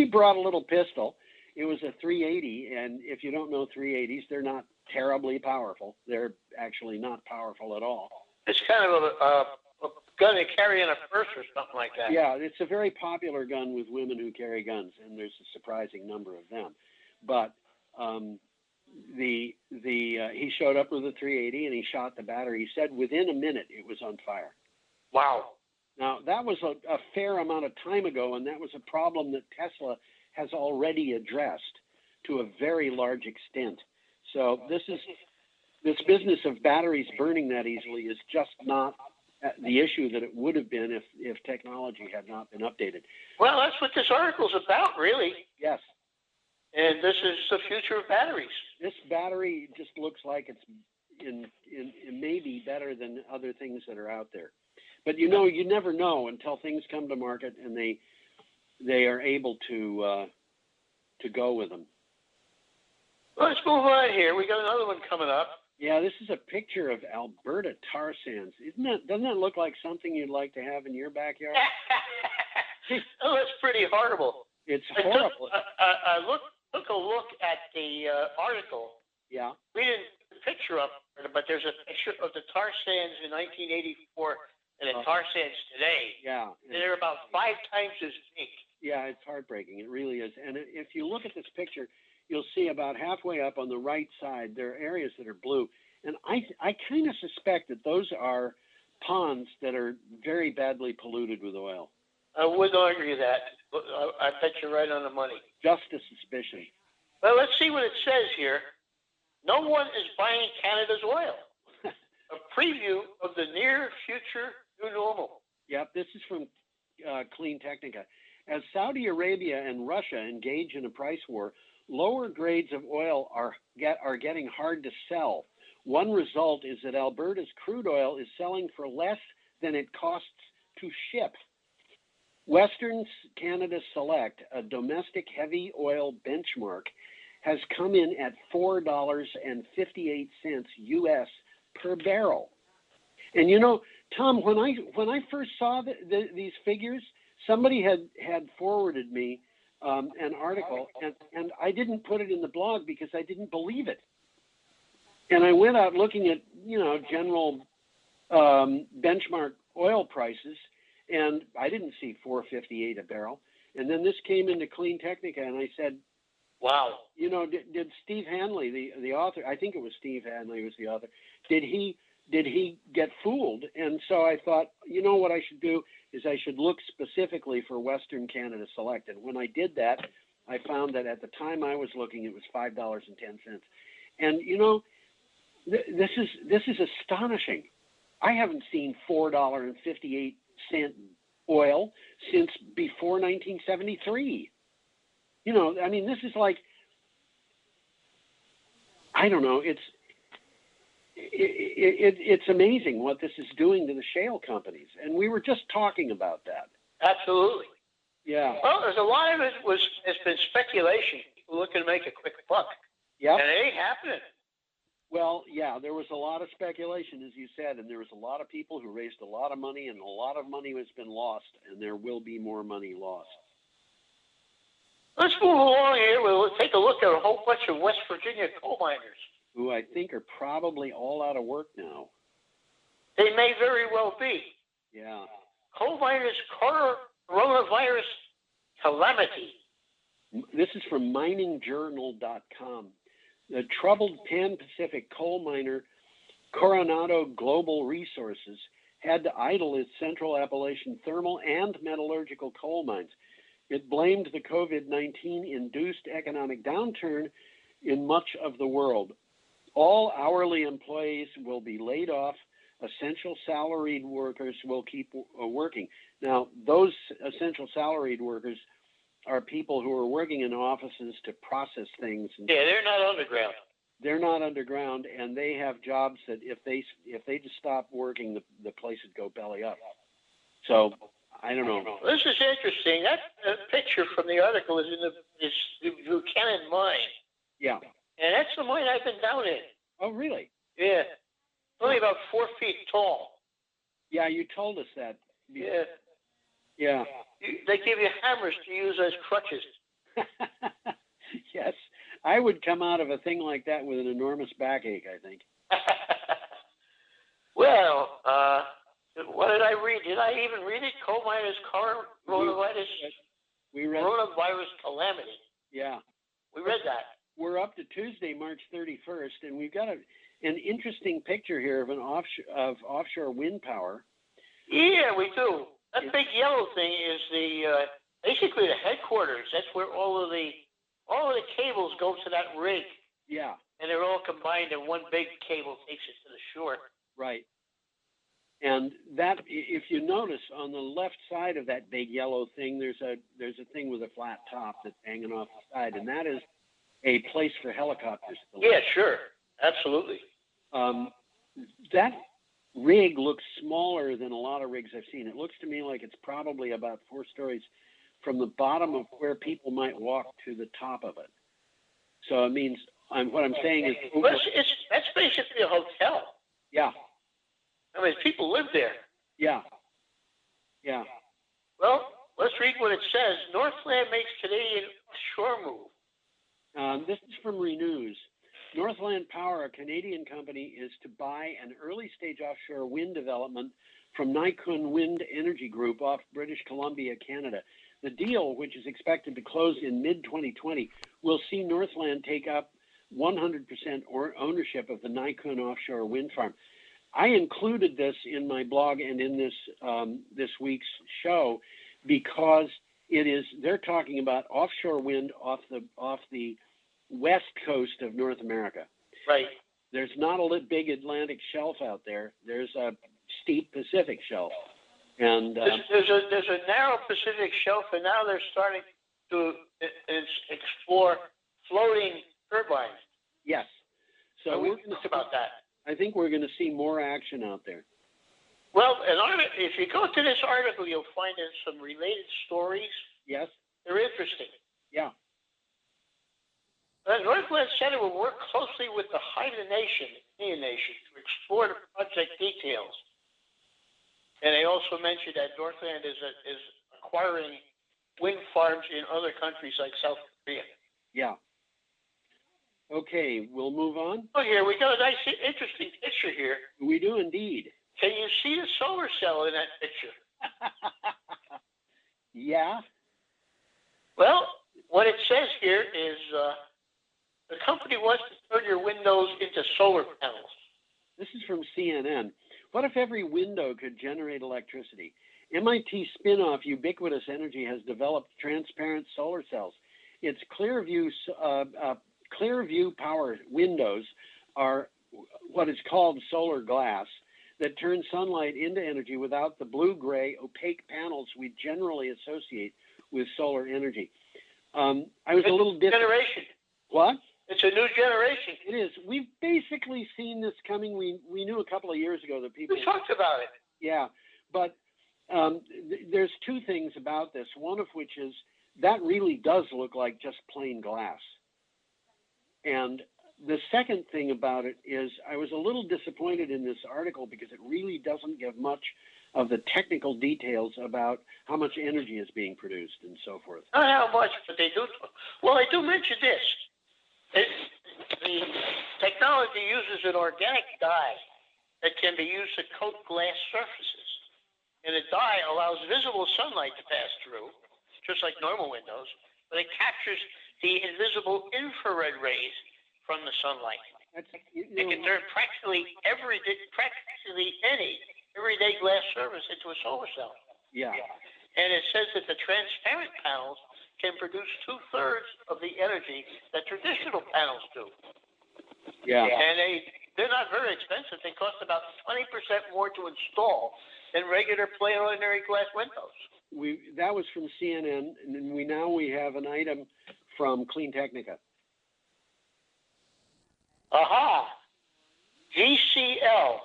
brought a little pistol. It was a 380, and if you don't know 380s, they're not terribly powerful. They're actually not powerful at all. It's kind of a gun to carry in a purse or something like that. Yeah, it's a very popular gun with women who carry guns, and there's a surprising number of them. But he showed up with a 380 and he shot the battery. He said within a minute it was on fire. Wow. Now, that was a fair amount of time ago, and that was a problem that Tesla has already addressed to a very large extent. So this business of batteries burning that easily is just not the issue that it would have been if technology had not been updated. Well, that's what this article's about, really. Yes. And this is the future of batteries. This battery just looks like it may be better than other things that are out there. But you know, you never know until things come to market and they are able to go with them. Well, let's move on here. We got another one coming up. Yeah, this is a picture of Alberta tar sands. Doesn't that look like something you'd like to have in your backyard? Oh, that's pretty horrible. It's horrible. I took a look at the article. Yeah. We didn't put the picture up, but there's a picture of the tar sands in 1984 and the tar sands today. Yeah. They're about 5 times as big. Yeah, it's heartbreaking. It really is. And if you look at this picture, you'll see about halfway up on the right side, there are areas that are blue. And I kind of suspect that those are ponds that are very badly polluted with oil. I wouldn't argue that. I bet you're right on the money. Just a suspicion. Well, let's see what it says here. No one is buying Canada's oil. A preview of the near future new normal. Yep, this is from Clean Technica. As Saudi Arabia and Russia engage in a price war, lower grades of oil are getting hard to sell. One result is that Alberta's crude oil is selling for less than it costs to ship. Western Canada Select, a domestic heavy oil benchmark, has come in at $4.58 US per barrel. And you know, Tom, when I first saw these figures, somebody had forwarded me an article, and I didn't put it in the blog because I didn't believe it. And I went out looking at, general benchmark oil prices, and I didn't see $4.58 a barrel. And then this came into Clean Technica, and I said, wow. Did Steve Hanley, the author, I think it was Steve Hanley was the author, did he get fooled? And so I thought, what I should do is I should look specifically for Western Canada Select. And when I did that, I found that at the time I was looking, it was $5.10. And this is astonishing. I haven't seen $4.58 oil since before 1973. This is like I don't know. It's amazing what this is doing to the shale companies, and we were just talking about that. Absolutely. Yeah. Well, there's a lot of it has been speculation. People looking to make a quick buck. Yeah. And it ain't happening. Well, yeah, there was a lot of speculation, as you said, and there was a lot of people who raised a lot of money, and a lot of money has been lost, and there will be more money lost. Let's move along here. We'll take a look at a whole bunch of West Virginia coal miners. Who I think are probably all out of work now. They may very well be. Yeah. Coal miners' coronavirus calamity. This is from miningjournal.com. The troubled Pan-Pacific coal miner Coronado Global Resources had to idle its Central Appalachian thermal and metallurgical coal mines. It blamed the COVID-19 induced economic downturn in much of the world. All hourly employees will be laid off. Essential salaried workers will keep working. Now, those essential salaried workers are people who are working in offices to process things. Yeah, they're not underground. They're not underground, and they have jobs that if they just stop working, the place would go belly up. So I don't know. This is interesting. That picture from the article is in the Buchanan mine. Yeah. And that's the mine I've been down in. Oh, really? Yeah. Only about 4 feet tall. Yeah, you told us that. Yeah. Yeah. They give you hammers to use as crutches. Yes. I would come out of a thing like that with an enormous backache, I think. Well, what did I read? Did I even read it? Coal miners' coronavirus calamity. Yeah. We read that. We're up to Tuesday, March 31st, and we've got an interesting picture here of offshore wind power. Yeah, we do. That big yellow thing is basically the headquarters. That's where all of the cables go to that rig. Yeah. And they're all combined in one big cable takes it to the shore. Right. And that, if you notice on the left side of that big yellow thing, there's a thing with a flat top that's hanging off the side, and that is a place for helicopters to land. Yeah, sure. Absolutely. That rig looks smaller than a lot of rigs I've seen. It looks to me like it's probably about 4 stories from the bottom of where people might walk to the top of it. So it means, what I'm saying is... That's basically a hotel. Yeah. I mean, people live there. Yeah. Yeah. Well, let's read what it says. Northland makes Canadian offshore move. This is from Renews. Northland Power, a Canadian company, is to buy an early-stage offshore wind development from Nikon Wind Energy Group off British Columbia, Canada. The deal, which is expected to close in mid-2020, will see Northland take up 100% ownership of the Nikon offshore wind farm. I included this in my blog and in this week's show because they're talking about offshore wind off the west coast of North America. Right. There's not a big Atlantic shelf out there. There's a steep Pacific shelf. And there's a narrow Pacific shelf, and now they're starting to explore floating turbines. Yes. So we talked about that. I think we're going to see more action out there. Well, if you go to this article, you'll find there's some related stories. Yes. They're interesting. Yeah. The Northland Center will work closely with the Haida Nation, Indian Nation, to explore the project details. And they also mentioned that Northland is acquiring wind farms in other countries like South Korea. Yeah. Okay, we'll move on. Oh, here we got a nice, interesting picture here. We do indeed. Can you see the solar cell in that picture? Yeah. Well, what it says here is the company wants to turn your windows into solar panels. This is from CNN. What if every window could generate electricity? MIT spin-off Ubiquitous Energy has developed transparent solar cells. Its Clearview power windows are what is called solar glass that turn sunlight into energy without the blue-gray opaque panels we generally associate with solar energy. I was a little generation. What? It's a new generation. It is. We've basically seen this coming. We knew a couple of years ago that people. We talked about it. Yeah, but there's two things about this. One of which is that really does look like just plain glass. And the second thing about it is I was a little disappointed in this article because it really doesn't give much of the technical details about how much energy is being produced and so forth. Not how much, but they do. Well, they do mention this. The technology uses an organic dye that can be used to coat glass surfaces. And the dye allows visible sunlight to pass through, just like normal windows, but it captures the invisible infrared rays from the sunlight. It can turn practically any everyday glass surface into a solar cell. Yeah. And it says that the transparent panels can produce 2/3 of the energy that traditional panels do. Yeah. And they're not very expensive. They cost about 20% more to install than regular plain ordinary glass windows. That was from CNN, and we have an item from Clean Technica. Aha! GCL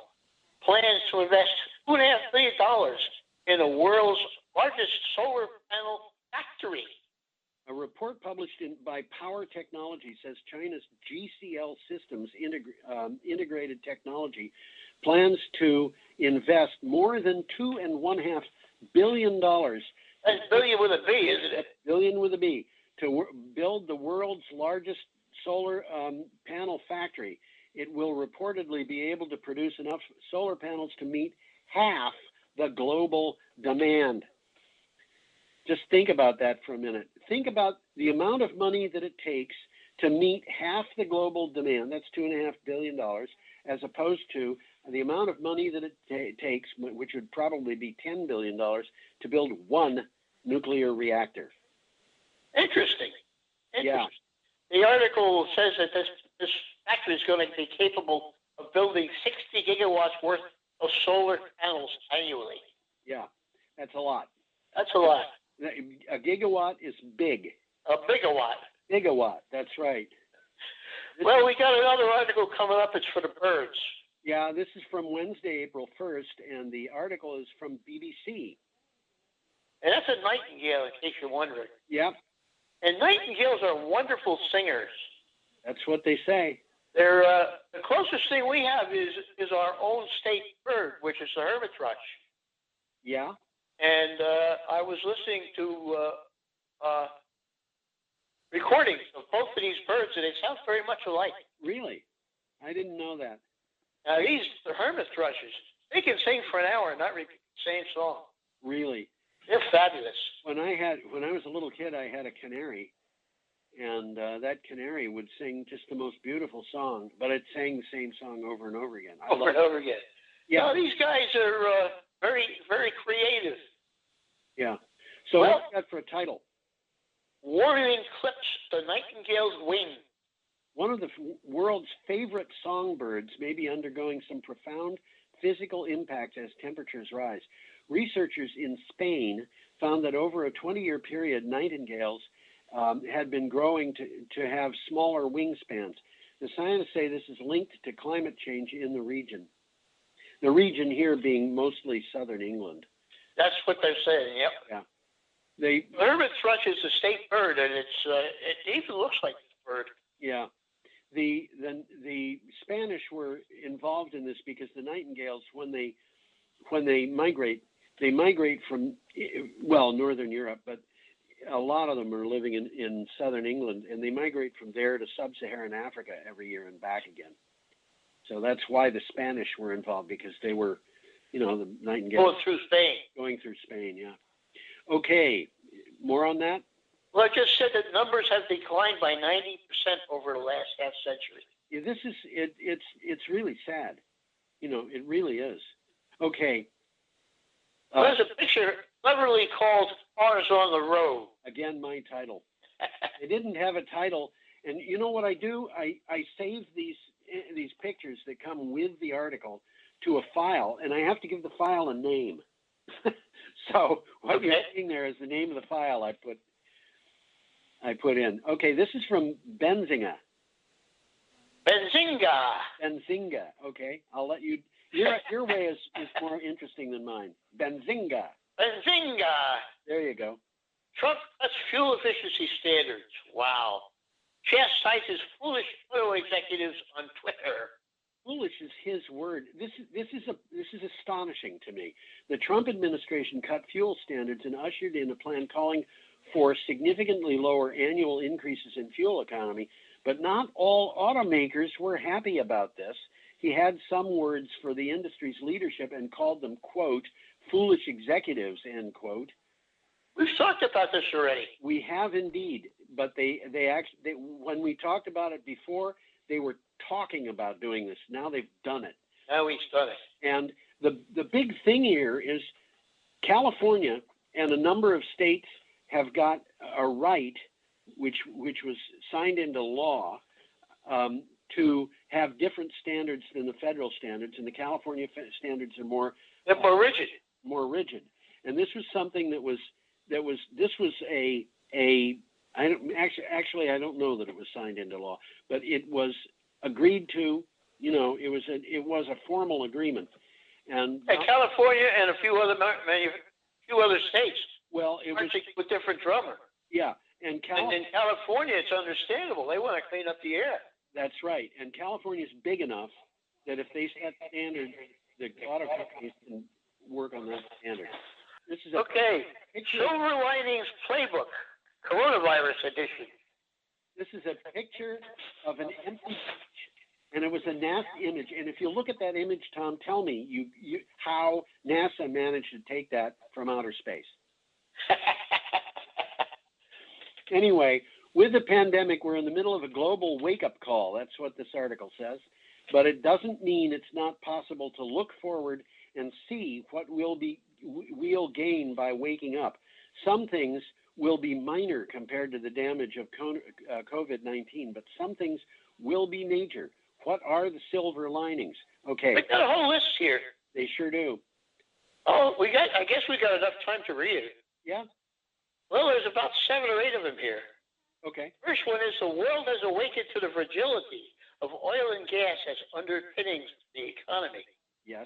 plans to invest $2.5 billion in the world's largest solar panel factory. A report published by Power Technology says China's GCL Systems integrated technology plans to invest more than $2.5 billion. That's billion with a B, isn't it? Billion with a B, to build the world's largest solar panel factory. It will reportedly be able to produce enough solar panels to meet half the global demand. Just think about that for a minute. Think about the amount of money that it takes to meet half the global demand. That's $2.5 billion, as opposed to the amount of money that it takes, which would probably be $10 billion, to build one nuclear reactor. Interesting. Yeah. The article says that this factory is going to be capable of building 60 gigawatts worth of solar panels annually. Yeah, that's a lot. That's a lot. A gigawatt is big. A bigawatt. Gigawatt, that's right. Well, we got another article coming up. It's for the birds. Yeah, this is from Wednesday, April 1st, and the article is from BBC. And that's a nightingale, in case you're wondering. Yep. And nightingales are wonderful singers. That's what they say. They're the closest thing we have is our own state bird, which is the hermit thrush. Yeah. And I was listening to recordings of both of these birds, and they sound very much alike. Really? I didn't know that. Now, the hermit thrushes, they can sing for an hour and not repeat the same song. Really? They're fabulous. When I was a little kid, I had a canary, and that canary would sing just the most beautiful song, but it sang the same song over and over again. Over and over again. Yeah. No, these guys are very, very creative. Yeah. So what's that for a title? Warming clips the nightingale's wing. One of the world's favorite songbirds may be undergoing some profound physical impact as temperatures rise. Researchers in Spain found that over a 20-year period, nightingales had been growing to have smaller wingspans. The scientists say this is linked to climate change in the region. The region here being mostly southern England. That's what they're saying, yep. Yeah. The hermit thrush is a state bird, and it even looks like a bird. Yeah. The Spanish were involved in this because the nightingales, when they migrate from, northern Europe, but a lot of them are living in southern England, and they migrate from there to sub-Saharan Africa every year and back again. So that's why the Spanish were involved, because they were, the nightingales. Going through Spain, yeah. Okay, more on that? Well, I just said that numbers have declined by 90% over the last half century. Yeah, it's really sad. It really is. Okay. There's a picture cleverly called Cars on the Road. Again, my title. They didn't have a title. And you know what I do? I save these pictures that come with the article to a file, and I have to give the file a name. So what you're seeing there is the name of the file I put in. Okay, this is from Benzinga. Benzinga. Benzinga. Okay, I'll let you. Your way is more interesting than mine. Benzinga. Benzinga. There you go. Trump cuts fuel efficiency standards. Wow. Chastises foolish oil executives on Twitter. Foolish is his word. This is astonishing to me. The Trump administration cut fuel standards and ushered in a plan calling for significantly lower annual increases in fuel economy, but not all automakers were happy about this. He had some words for the industry's leadership and called them, quote, foolish executives, end quote. We've talked about this already. We have indeed, but they when we talked about it before, they were talking about doing this. Now they've done it. Now he's done it. And the big thing here is California and a number of states have got a right, which was signed into law, to have different standards than the federal standards, and the California standards are they're more rigid. More rigid. And this was something that was I don't know that it was signed into law, but it was agreed to. You know, it was a formal agreement. And California and a few other states. Well, it was with different drummer. Yeah, and in California, it's understandable. They want to clean up the air. That's right. And California's big enough that if they set standards, the auto companies can work on that standard. This is Silver Linings Playbook, Coronavirus Edition. This is a picture of an empty beach, and it was a NASA image. And if you look at that image, Tom, tell me how NASA managed to take that from outer space. Anyway, with the pandemic, we're in the middle of a global wake-up call. That's what this article says. But it doesn't mean it's not possible to look forward and see what we'll gain by waking up. Some things will be minor compared to the damage of COVID-19, but some things will be major. What are the silver linings? Okay. We got a whole list here. They sure do. Oh, I guess we got enough time to read it. Yeah. Well, there's about 7 or 8 of them here. Okay. First one is the world has awakened to the fragility of oil and gas as underpinnings of the economy. Yes.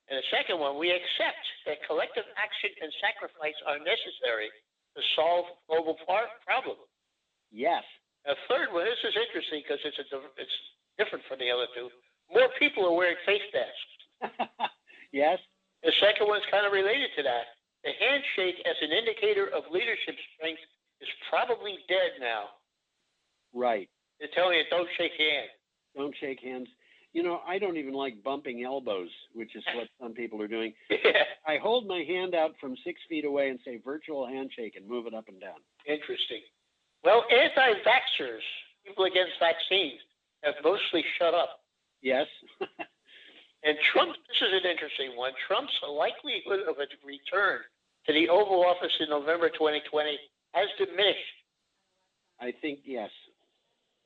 And the second one, we accept that collective action and sacrifice are necessary to solve global problem. Yes. A third one, this is interesting because it's different from the other two. More people are wearing face masks. Yes. The second one's kind of related to that. The handshake as an indicator of leadership strength is probably dead now. Right. They're telling you don't shake hands. Don't shake hands. You know, I don't even like bumping elbows, which is what some people are doing. Yeah. I hold my hand out from 6 feet away and say virtual handshake and move it up and down. Interesting. Well, anti-vaxxers, people against vaccines, have mostly shut up. Yes. And Trump, this is an interesting one. Trump's likelihood of a return to the Oval Office in November 2020 has diminished. I think, yes.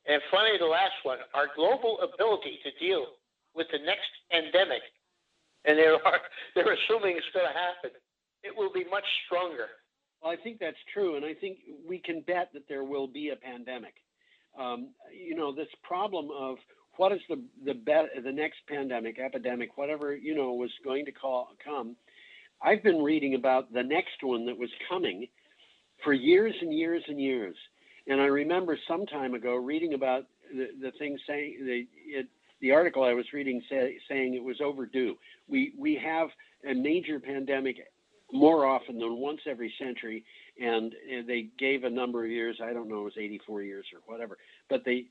And finally, the last one, our global ability to deal with the next pandemic, and they're assuming it's going to happen, it will be much stronger. Well, I think that's true, and I think we can bet that there will be a pandemic. You know, this problem of what is the next pandemic, epidemic, whatever, you know, was going to come. I've been reading about the next one that was coming for years and years and years. And I remember some time ago reading about the thing saying the article I was reading saying it was overdue. We have a major pandemic more often than once every century, and they gave a number of years. I don't know, it was 84 years or whatever. But the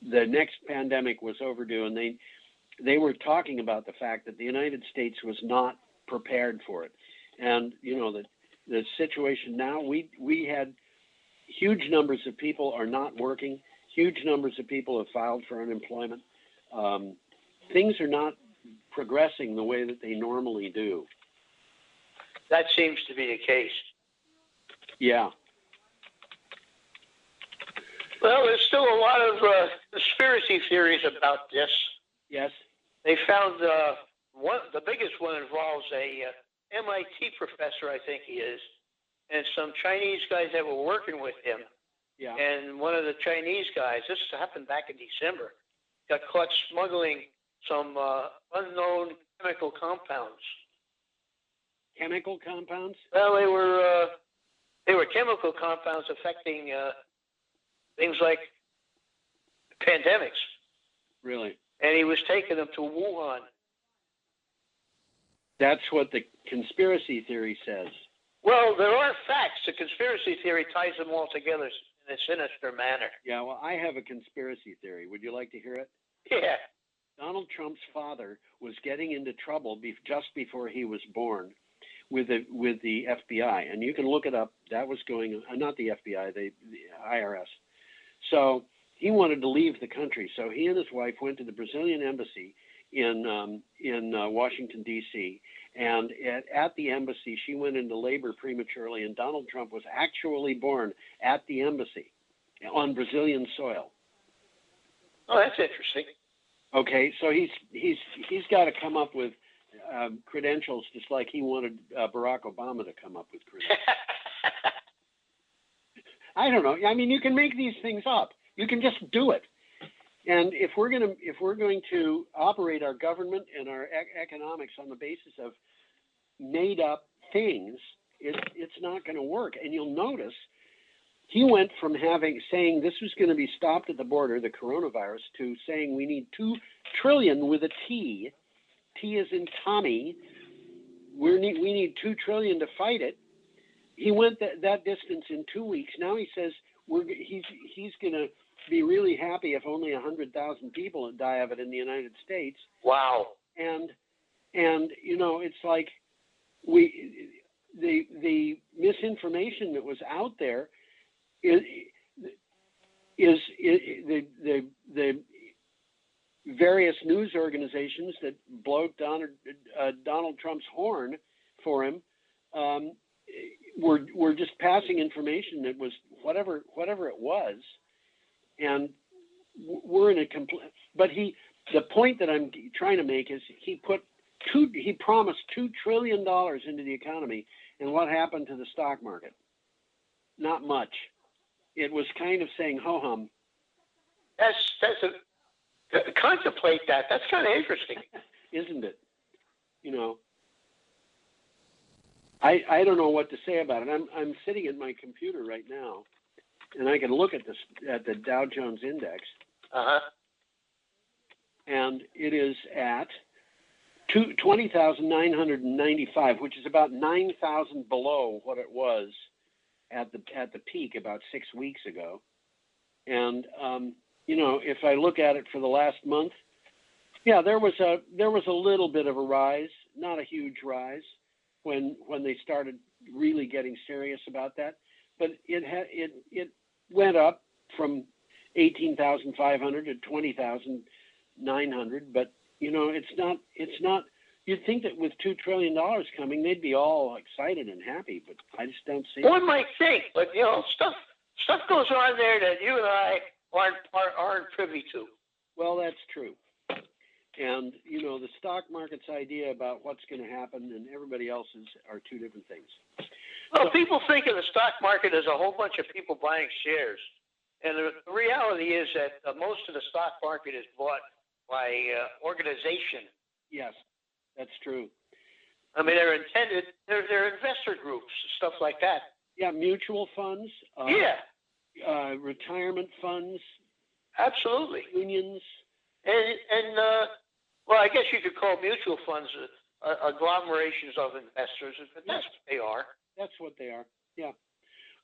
next pandemic was overdue, and they were talking about the fact that the United States was not prepared for it. And you know the situation now, we had huge numbers of people are not working. Huge numbers of people have filed for unemployment. Things are not progressing the way that they normally do. That seems to be the case. Yeah. Well, there's still a lot of conspiracy theories about this. Yes. They found the biggest one involves a MIT professor, I think he is, and some Chinese guys that were working with him Yeah. And one of the Chinese guys, this happened back in December, got caught smuggling some unknown chemical compounds. Chemical compounds? Well, they were chemical compounds affecting things like pandemics. Really? And he was taking them to Wuhan. That's what the conspiracy theory says. Well, there are facts. The conspiracy theory ties them all together in a sinister manner. Yeah, well, I have a conspiracy theory. Would you like to hear it? Yeah. Donald Trump's father was getting into trouble just before he was born with the FBI, and you can look it up. That was going not the FBI, the IRS. So he wanted to leave the country. So he and his wife went to the Brazilian embassy in Washington D.C. And at the embassy, she went into labor prematurely, and Donald Trump was actually born at the embassy on Brazilian soil. Oh, that's interesting. Okay, so he's got to come up with credentials just like he wanted Barack Obama to come up with credentials. I don't know. I mean, you can make these things up. You can just do it. And if we're going to operate our government and our economics on the basis of made up things, it's not going to work. And you'll notice he went from saying this was going to be stopped at the border, the coronavirus, to saying we need $2 trillion with a T. T is in Tommy. We need $2 trillion to fight it. He went that distance in 2 weeks. Now he says he's going to be really happy if only 100,000 people die of it in the United States. Wow. And it's like the misinformation that was out there is the various news organizations that blow Donald Trump's horn for him were just passing information that was whatever it was, and we're in a complete. But the point that I'm trying to make is he promised $2 trillion into the economy, and what happened to the stock market? Not much. It was kind of saying ho hum. Contemplate that. That's kind of interesting, isn't it? I don't know what to say about it. I'm sitting at my computer right now, and I can look at the Dow Jones Index. And it is at 20,995, which is about 9,000 below what it was at the peak about 6 weeks ago. And if I look at it for the last month, yeah, there was a little bit of a rise, not a huge rise, when they started really getting serious about that. But it went up from 18,500 to 20,900. But it's not. You'd think that with $2 trillion coming, they'd be all excited and happy, but I just don't see it. One might think, but stuff goes on there that you and I aren't privy to. Well, that's true. And the stock market's idea about what's going to happen and everybody else's are two different things. Well, people think of the stock market as a whole bunch of people buying shares, and the reality is that most of the stock market is bought by organization. Yes, that's true. I mean, they're investor groups, stuff like that. Yeah, mutual funds. Retirement funds. Absolutely. Unions. And well, I guess you could call mutual funds agglomerations of investors, but that's what they are. That's what they are. Yeah.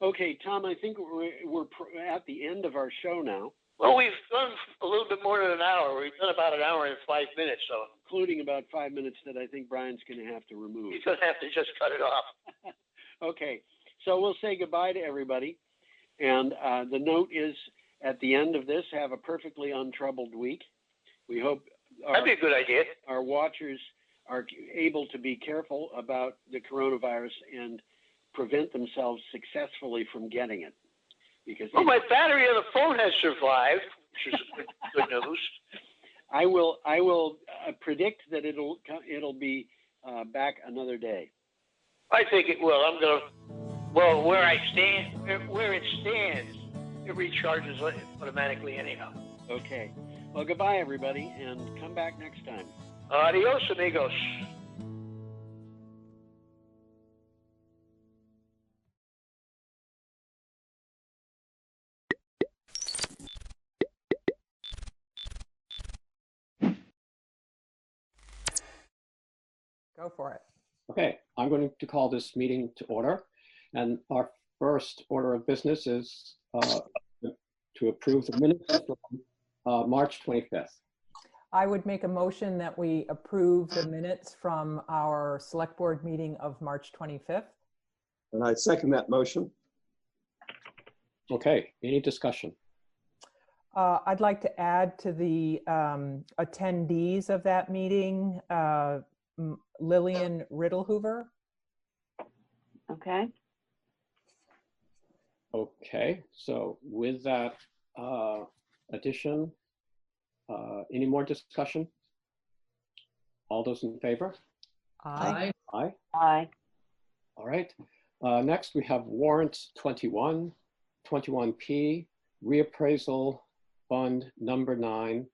Okay, Tom, I think we're at the end of our show now. Well, we've done a little bit more than an hour. We've done about an hour and 5 minutes, so. Including about 5 minutes that I think Brian's going to have to remove. He's going to have to just cut it off. Okay, so we'll say goodbye to everybody. And the note is, at the end of this, have a perfectly untroubled week. We hope that'd be a good idea. Our watchers are able to be careful about the coronavirus and prevent themselves successfully from getting it. Because my battery on the phone has survived, which is good news. I will predict that it'll be back another day. I think it will. Where it stands, It recharges automatically anyhow. Okay. Well, goodbye, everybody, and come back next time. Adios, amigos. Go for it. Okay, I'm going to call this meeting to order. And our first order of business is to approve the minutes from March 25th. I would make a motion that we approve the minutes from our select board meeting of March 25th. And I second that motion. Okay, any discussion? I'd like to add to the attendees of that meeting, Lillian Riddlehoover. Okay. Okay, so with that addition, any more discussion? All those in favor? Aye. Aye. Aye. All right. Next, we have warrants 21, 21P, reappraisal fund number 9,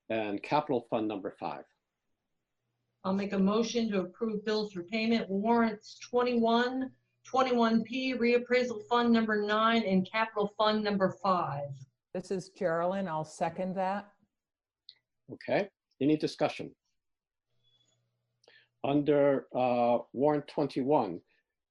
and capital fund number 5. I'll make a motion to approve bills for payment warrants 21, 21P, reappraisal fund number 9, and capital fund number 5. This is Geraldine. I'll second that. Okay, any discussion? Under warrant 21,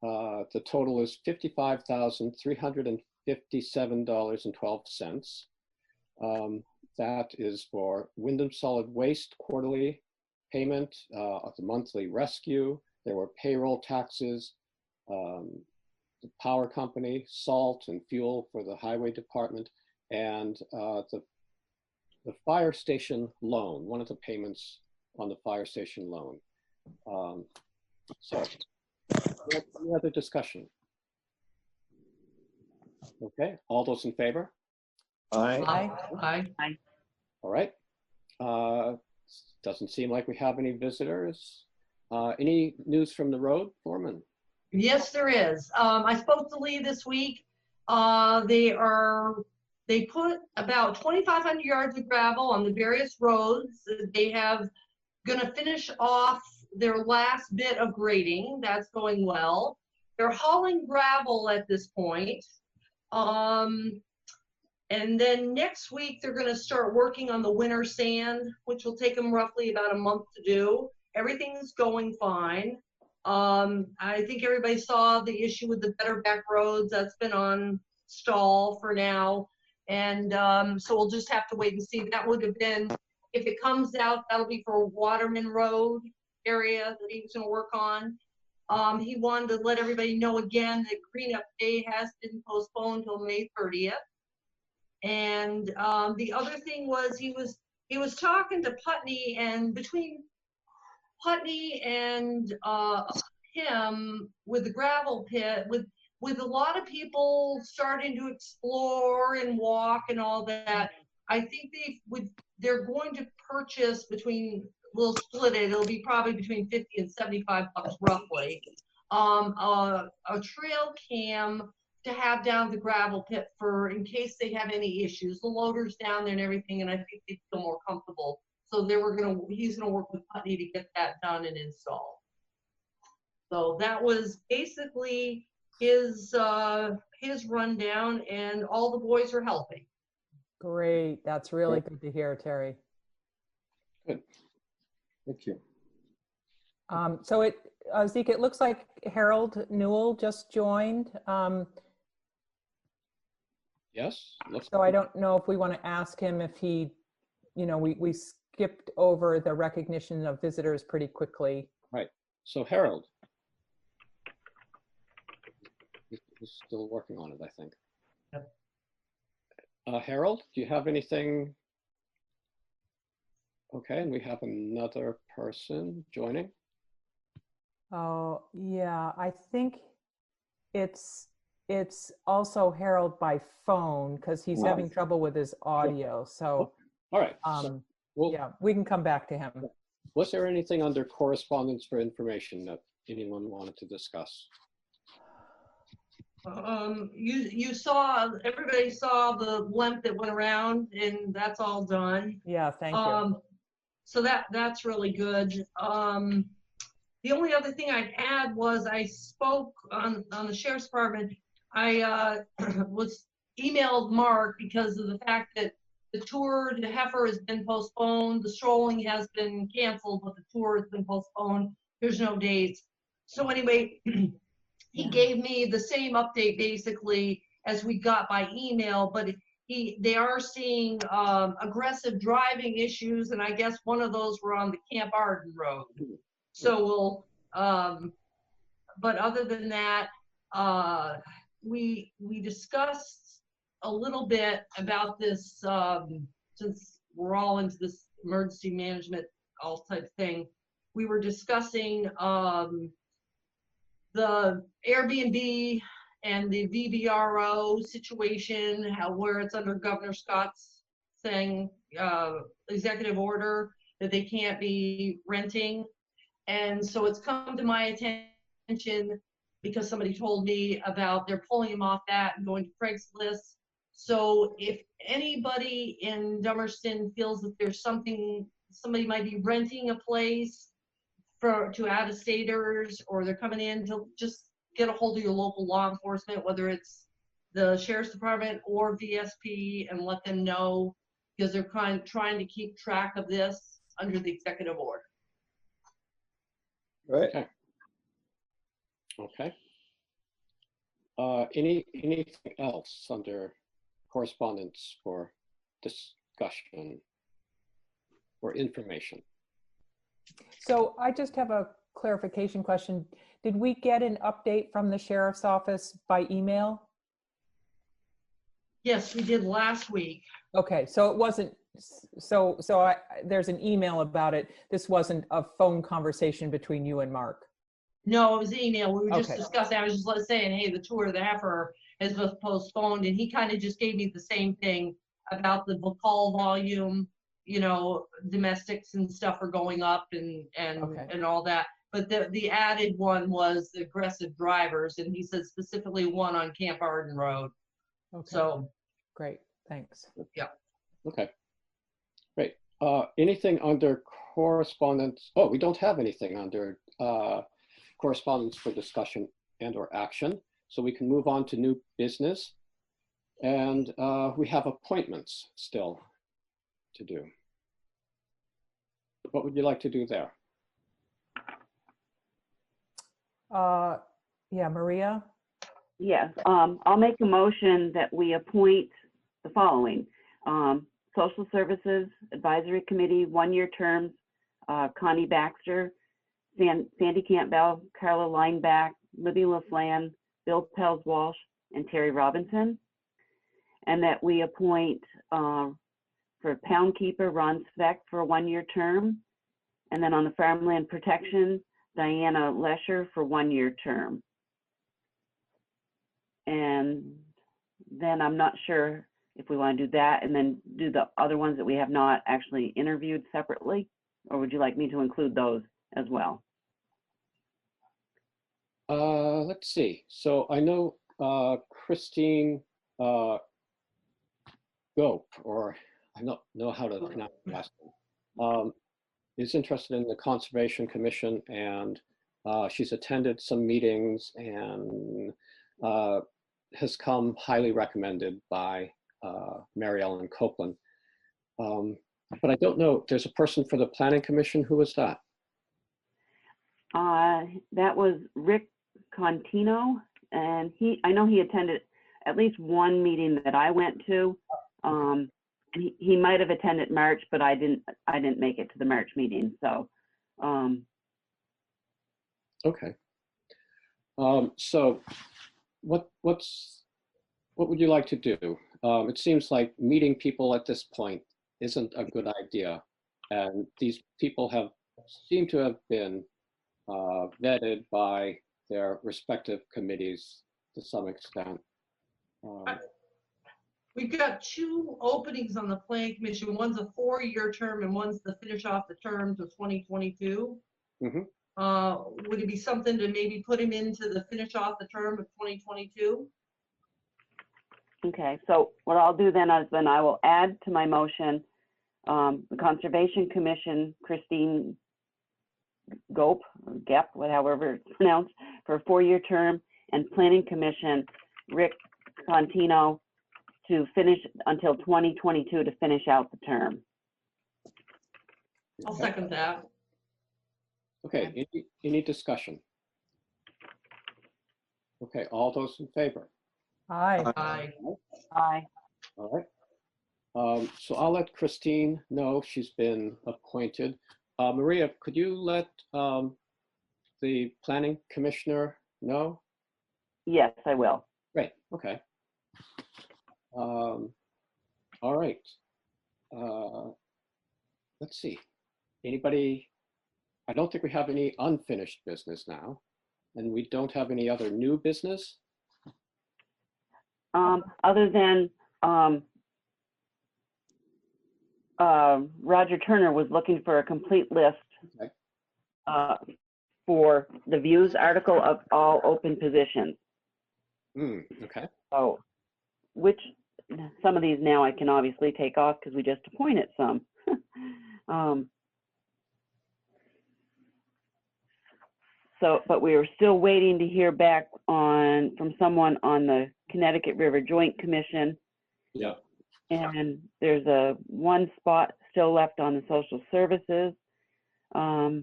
the total is $55,357.12. That is for Wyndham Solid Waste quarterly payment of the monthly rescue. There were payroll taxes, the power company, salt and fuel for the highway department, and the fire station loan, one of the payments on the fire station loan. So, any other discussion? Okay, all those in favor? Aye. Aye. Aye. Aye. All right. Doesn't seem like we have any visitors. Any news from the road, Foreman? Yes, there is. I spoke to Lee this week. They put about 2,500 yards of gravel on the various roads. They have gonna finish off their last bit of grading. That's going well. They're hauling gravel at this point. And then next week, they're gonna start working on the winter sand, which will take them roughly about a month to do. Everything's going fine. I think everybody saw the issue with the Better Back roads. That's been on stall for now. And so we'll just have to wait and see. That would have been, if it comes out, that'll be for Waterman Road area that he was gonna work on. He wanted to let everybody know again that cleanup day has been postponed until May 30th. And the other thing was he was talking to Putney, and between Putney and him with the gravel pit, with a lot of people starting to explore and walk and all that, I think they're going to purchase we'll split it. It'll be probably between 50 and 75 bucks roughly. A trail cam to have down the gravel pit for in case they have any issues. The loader's down there and everything, and I think they feel more comfortable. So he's gonna work with Putney to get that done and installed. So that was basically his rundown, and all the boys are helping. Great. That's really good to hear, Terry. Good. Thank you. So Zeke, it looks like Harold Newell just joined. Yes. So I don't know if we want to ask him if he, we skipped over the recognition of visitors pretty quickly. Right. So Harold. He's still working on it, I think. Yep. Harold, do you have anything? Okay, and we have another person joining. Oh, yeah, I think it's also Harold by phone because he's having trouble with his audio. So, all right. Yeah, we can come back to him. Was there anything under correspondence for information that anyone wanted to discuss? Everybody saw the blimp that went around, and that's all done. Yeah, thank you. So that's really good. The only other thing I'd add was I spoke on the sheriff's department. I was emailed Mark because of the fact that the tour to Heifer has been postponed. The strolling has been canceled, but the tour has been postponed. There's no dates. So anyway, he gave me the same update basically as we got by email, but they are seeing aggressive driving issues, and I guess one of those were on the Camp Arden Road. So we'll, but other than that, we discussed a little bit about this, since we're all into this emergency management all type thing. We were discussing the Airbnb and the VVRO situation, where it's under Governor Scott's thing, executive order that they can't be renting. And so it's come to my attention because somebody told me about they're pulling him off that and going to Craigslist. So if anybody in Dummerston feels that there's somebody might be renting a place to out-of-staters, or they're coming in, to just get a hold of your local law enforcement, whether it's the sheriff's department or VSP, and let them know, because they're trying to keep track of this under the executive order. Right. Okay. Anything else under correspondence for discussion or information? So I just have a clarification question. Did we get an update from the sheriff's office by email? Yes, we did last week. Okay, so it wasn't, there's an email about it. This wasn't a phone conversation between you and Mark. No, it was email. We were just Okay. discussing. I was just saying, hey, the tour of the Heifer has been postponed, and he kind of just gave me the same thing about the call volume. Domestics and stuff are going up, and all that. But the added one was the aggressive drivers, and he said specifically one on Camp Arden Road. Okay. So great, thanks. Yeah. Okay, great. Anything under correspondence? Oh, we don't have anything under correspondence for discussion and or action. So we can move on to new business. And we have appointments still to do. What would you like to do there? Yeah, Maria? Yes, I'll make a motion that we appoint the following. Social Services Advisory Committee, 1-year terms, Connie Baxter, Sandy Campbell, Carla Lineback, Libby LaFlan, Bill Pels Walsh, and Terry Robinson. And that we appoint for Pound Keeper, Ron Speck for a 1-year term. And then on the Farmland Protection, Diana Lesher for 1-year term. And then I'm not sure if we want to do that and then do the other ones that we have not actually interviewed separately, or would you like me to include those as well? Let's see. So I know Christine Gope, or I don't know how to pronounce the last name, is interested in the Conservation Commission, and she's attended some meetings and has come highly recommended by Mary Ellen Copeland. But I don't know, there's a person for the Planning Commission. Who was that? That was Rick Contino, and I know he attended at least one meeting that I went to. He might have attended March, but I didn't make it to the March meeting. So, okay. So, what would you like to do? It seems like meeting people at this point isn't a good idea, and these people seem to have been vetted by their respective committees to some extent. We've got 2 openings on the Planning Commission. One's a 4-year term, and one's to finish off the terms of 2022. Mm-hmm. Would it be something to maybe put him into the finish off the term of 2022? Okay, so what I'll do then is I will add to my motion, the Conservation Commission, Christine Gope, or Gep, however it's pronounced, for a 4-year term, and Planning Commission, Rick Contino, to finish until 2022 to finish out the term. I'll second that. Okay, any discussion? Okay, all those in favor? Aye. Aye. Aye. All right. So I'll let Christine know she's been appointed. Maria, could you let the planning commissioner know? Yes, I will. Great, okay. All right. Let's see. Anybody? I don't think we have any unfinished business now, and we don't have any other new business. Other than Roger Turner was looking for a complete list Okay. for the views article of all open positions. Okay. So, which some of these now I can obviously take off because we just appointed some. So, but we are still waiting to hear back from someone on the Connecticut River Joint Commission. Yeah. And there's one spot still left on the social services. I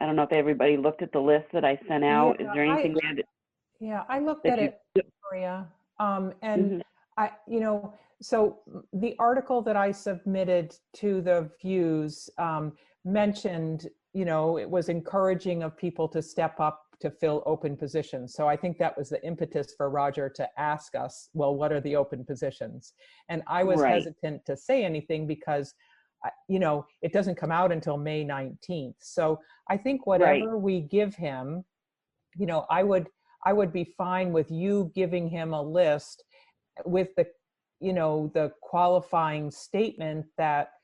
don't know if everybody looked at the list that I sent out. Is there anything Yeah, I looked that at it, Maria. And so the article that I submitted to the views mentioned, it was encouraging of people to step up to fill open positions. So I think that was the impetus for Roger to ask us, well, what are the open positions? And I was hesitant to say anything because, it doesn't come out until May 19th. So I think whatever we give him, I would be fine with you giving him a list with the, the qualifying statement that,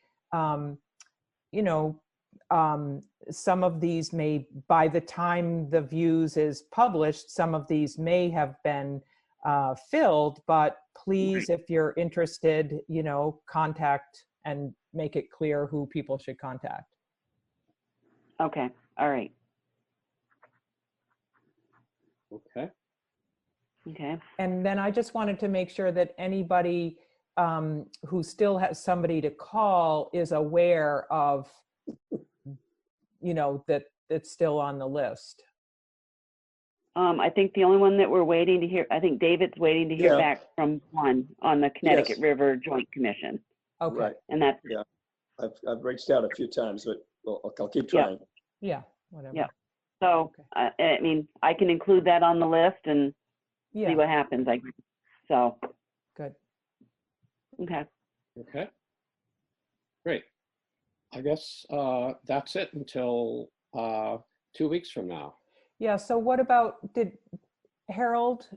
some of these may, by the time the views is published, some of these may have been filled, but please, if you're interested, contact and make it clear who people should contact. Okay, all right. Okay. Okay. And then I just wanted to make sure that anybody who still has somebody to call is aware of, that it's still on the list. I think the only one that we're waiting to hear, I think David's waiting to hear back from one on the Connecticut River Joint Commission. Okay. Right. And that's I've reached out a few times, but I'll keep trying. Yeah, whatever. Yeah. So, I mean, I can include that on the list and see what happens. So. Good. Okay. Okay. Great. I guess that's it until 2 weeks from now. Yeah. So what about, did Harold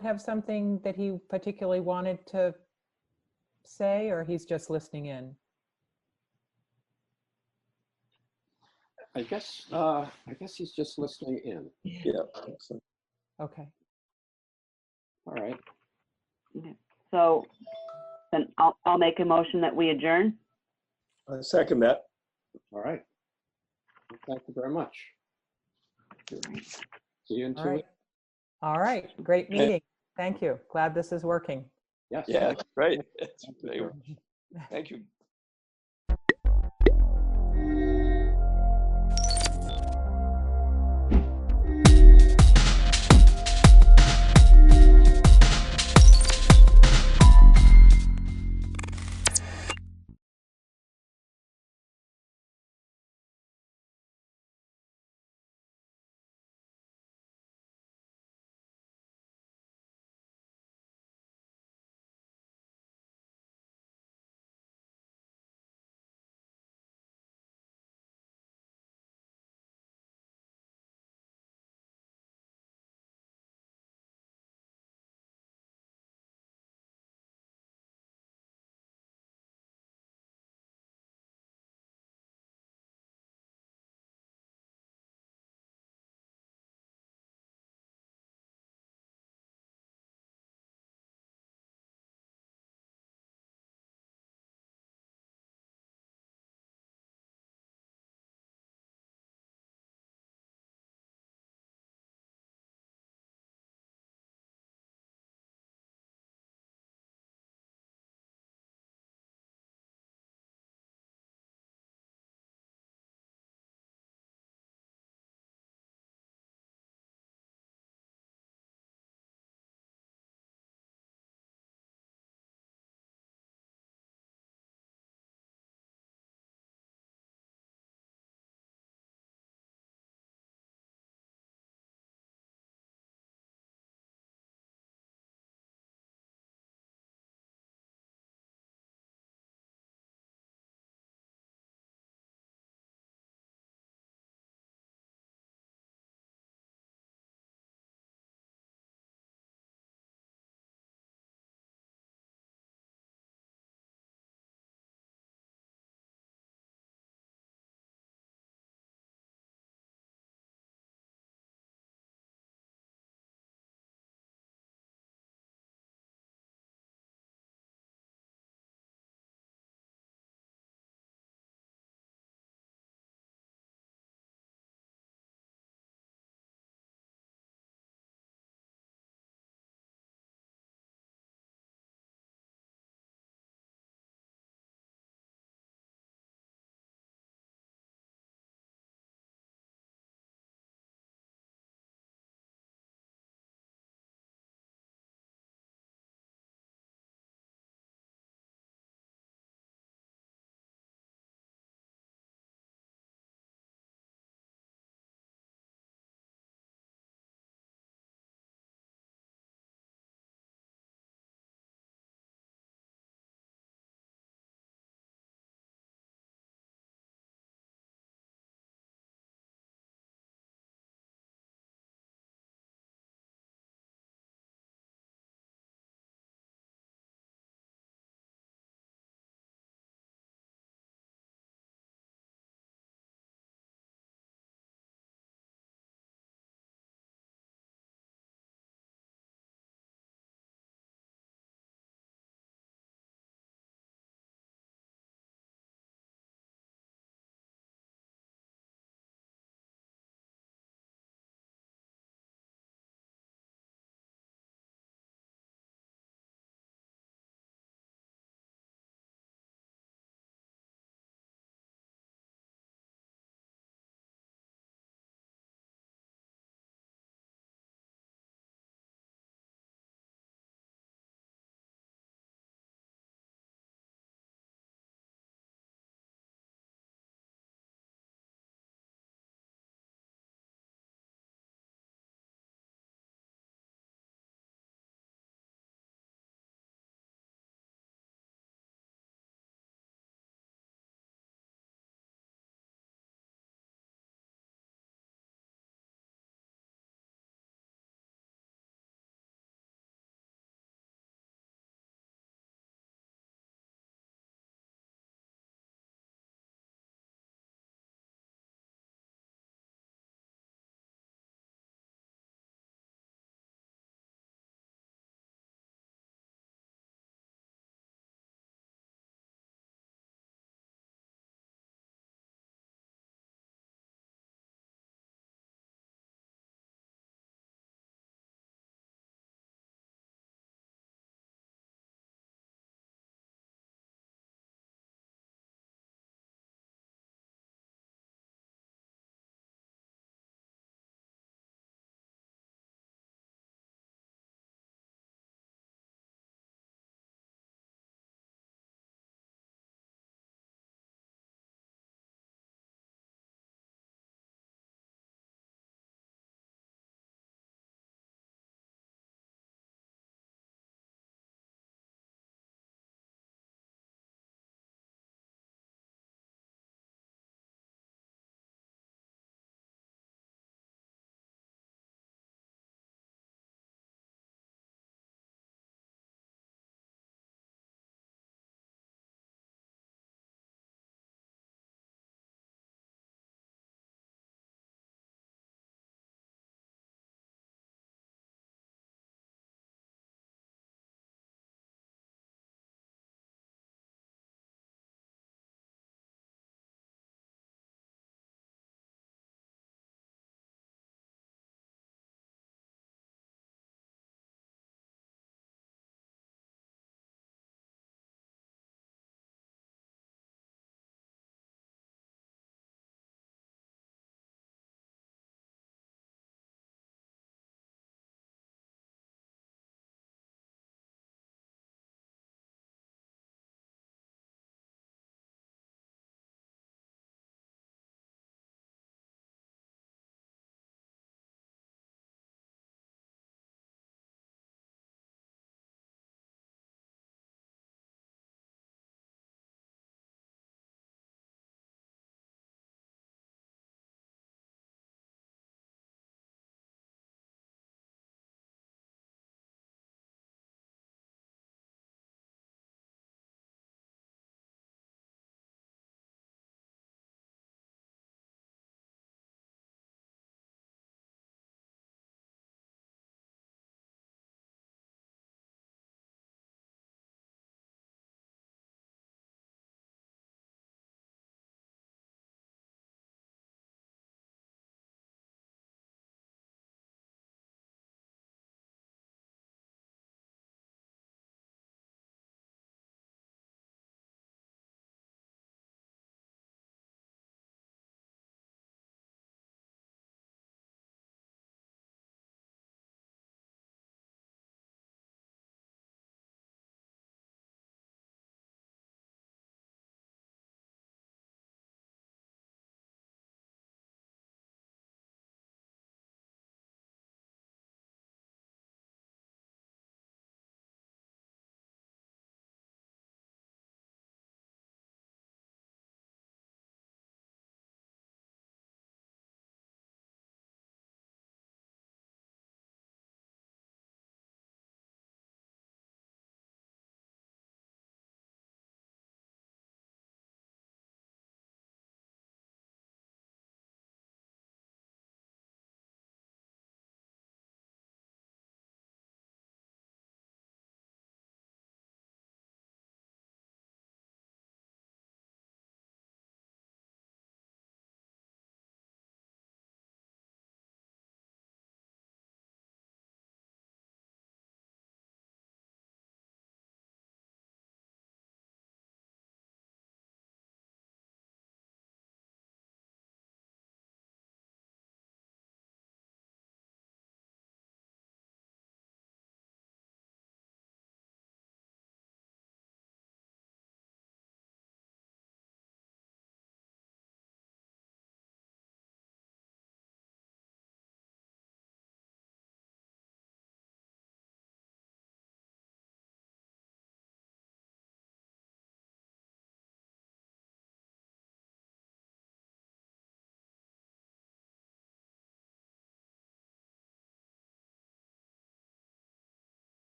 have something that he particularly wanted to say, or he's just listening in? I guess he's just listening in. Yeah. Okay. All right. Okay. So then I'll make a motion that we adjourn. I second that. All right. Thank you very much. See you in 2 weeks. All right. Great meeting. Thank you. Glad this is working. Yes. Yeah, great. Thank you.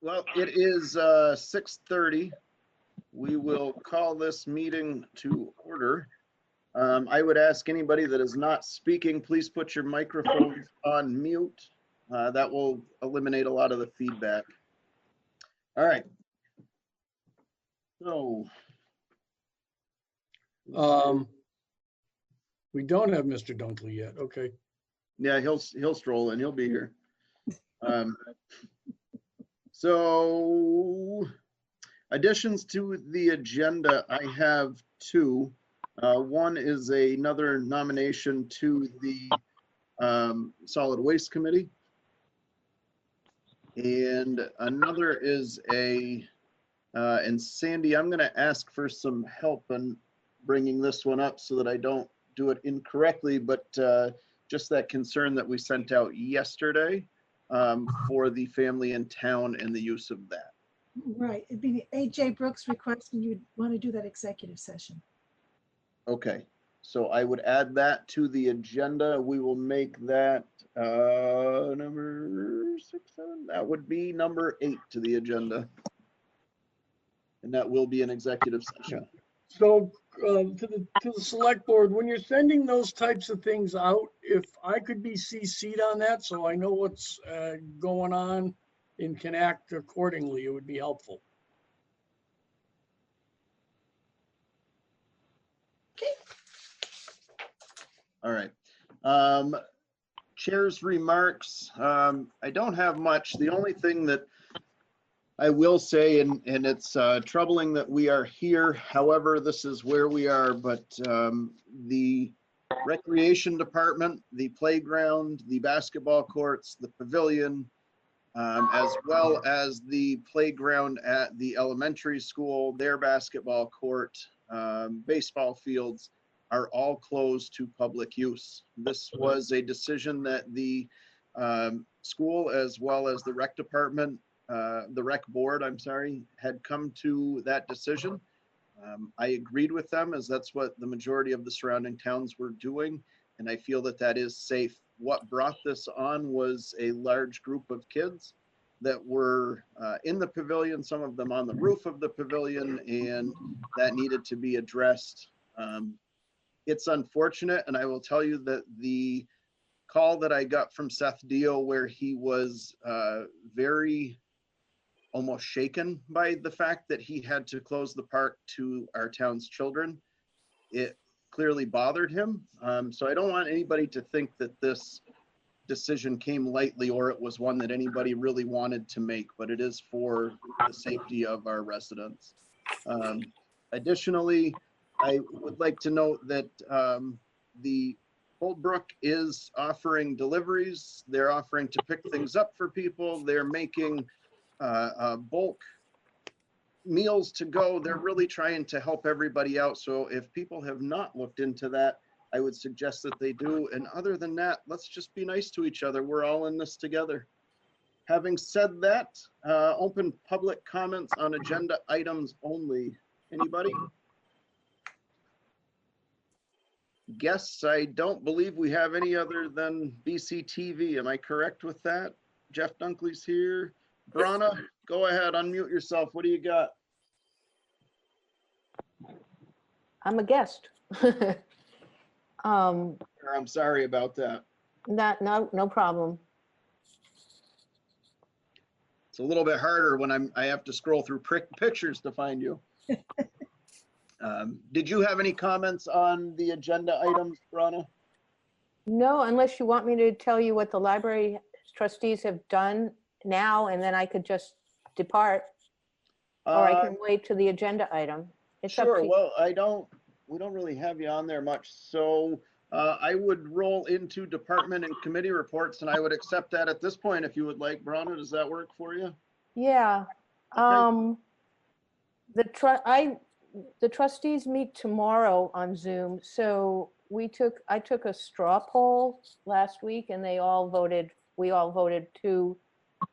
Well, it is 6:30. We will call this meeting to order. I would ask anybody that is not speaking, please put your microphones on mute. That will eliminate a lot of the feedback. All right. So. We don't have Mr. Dunkley yet. Okay. Yeah, he'll stroll in. He'll be here. So additions to the agenda, I have two. One is another nomination to the Solid Waste Committee. And another is and Sandy, I'm going to ask for some help in bringing this one up so that I don't do it incorrectly, but just that concern that we sent out yesterday for the family in town and the use of that. Right. It'd be AJ Brooks requesting you'd want to do that executive session. Okay. So I would add that to the agenda. We will make that number 6, 7. That would be number 8 to the agenda. And that will be an executive session. So to the select board, when you're sending those types of things out, if I could be CC'd on that so I know what's going on and can act accordingly, it would be helpful. All right. Chair's remarks. I don't have much. The only thing that I will say, and it's troubling that we are here. However, this is where we are, but the recreation department, the playground, the basketball courts, the pavilion, as well as the playground at the elementary school, their basketball court, baseball fields are all closed to public use. This was a decision that the school as well as the rec department, the rec board, I'm sorry, had come to that decision. I agreed with them as that's what the majority of the surrounding towns were doing. And I feel that that is safe. What brought this on was a large group of kids that were in the pavilion, some of them on the roof of the pavilion, and that needed to be addressed. It's unfortunate, and I will tell you that the call that I got from Seth Dio, where he was very almost shaken by the fact that he had to close the park to our town's children, it clearly bothered him. So I don't want anybody to think that this decision came lightly or it was one that anybody really wanted to make, but it is for the safety of our residents. Additionally, I would like to note that the Holdbrook is offering deliveries. They're offering to pick things up for people. They're making bulk meals to go. They're really trying to help everybody out. So if people have not looked into that, I would suggest that they do. And other than that, let's just be nice to each other. We're all in this together. Having said that, open public comments on agenda items only. Anybody? Guests, I don't believe we have any other than BCTV. Am I correct with that? Jeff Dunkley's here. Brana, go ahead, unmute yourself. What do you got? I'm a guest. I'm sorry about that. No problem. It's a little bit harder when I have to scroll through pictures to find you. Did you have any comments on the agenda items, Brana? No, unless you want me to tell you what the library trustees have done now, and then I could just depart, or I can wait to the agenda item. It's sure. Up to Well, we don't really have you on there much, so I would roll into department and committee reports, and I would accept that at this point if you would like. Brana, does that work for you? Yeah. Okay. The trustees meet tomorrow on Zoom, so I took a straw poll last week, and we all voted to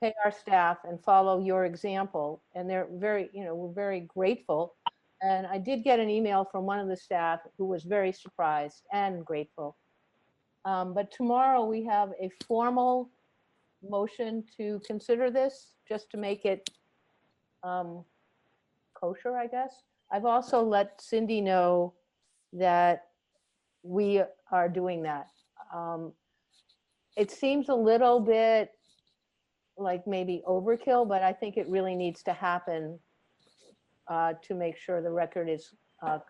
pay our staff and follow your example, and they're we're very grateful. And I did get an email from one of the staff who was very surprised and grateful. But tomorrow we have a formal motion to consider this, just to make it kosher, I guess. I've also let Cindy know that we are doing that. It seems a little bit like maybe overkill, but I think it really needs to happen to make sure the record is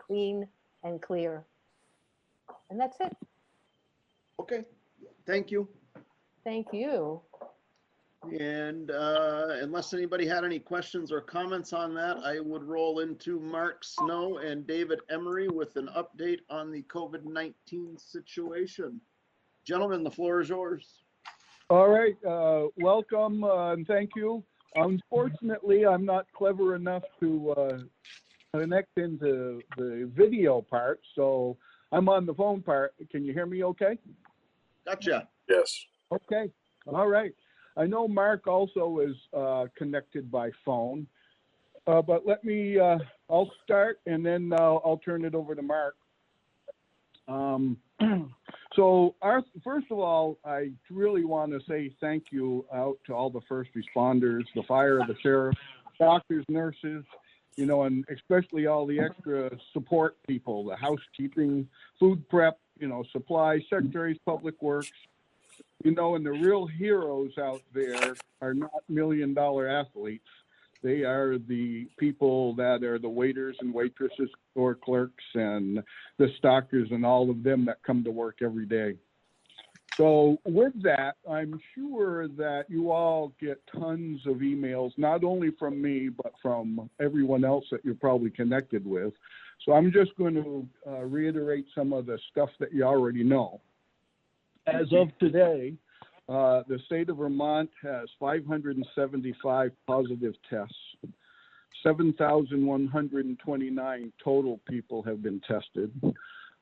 clean and clear. And that's it. Okay, thank you. Thank you. And unless anybody had any questions or comments on that, I would roll into Mark Snow and David Emery with an update on the COVID-19 situation. Gentlemen, the floor is yours. All right, welcome and thank you. Unfortunately, I'm not clever enough to connect into the video part, so I'm on the phone part. Can you hear me okay? Gotcha. Yes. Okay, all right. I know Mark also is connected by phone, but let me, I'll start and then I'll turn it over to Mark. So first of all, I really want to say thank you out to all the first responders, the fire, the sheriff, doctors, nurses, you know, and especially all the extra support people, the housekeeping, food prep, you know, supplies, secretaries, public works, you know, and the real heroes out there are not million-dollar athletes. They are the people that are the waiters and waitresses, store clerks, and the stockers, and all of them that come to work every day. So with that, I'm sure that you all get tons of emails, not only from me, but from everyone else that you're probably connected with. So I'm just going to reiterate some of the stuff that you already know. As of today, the state of Vermont has 575 positive tests. 7,129 total people have been tested.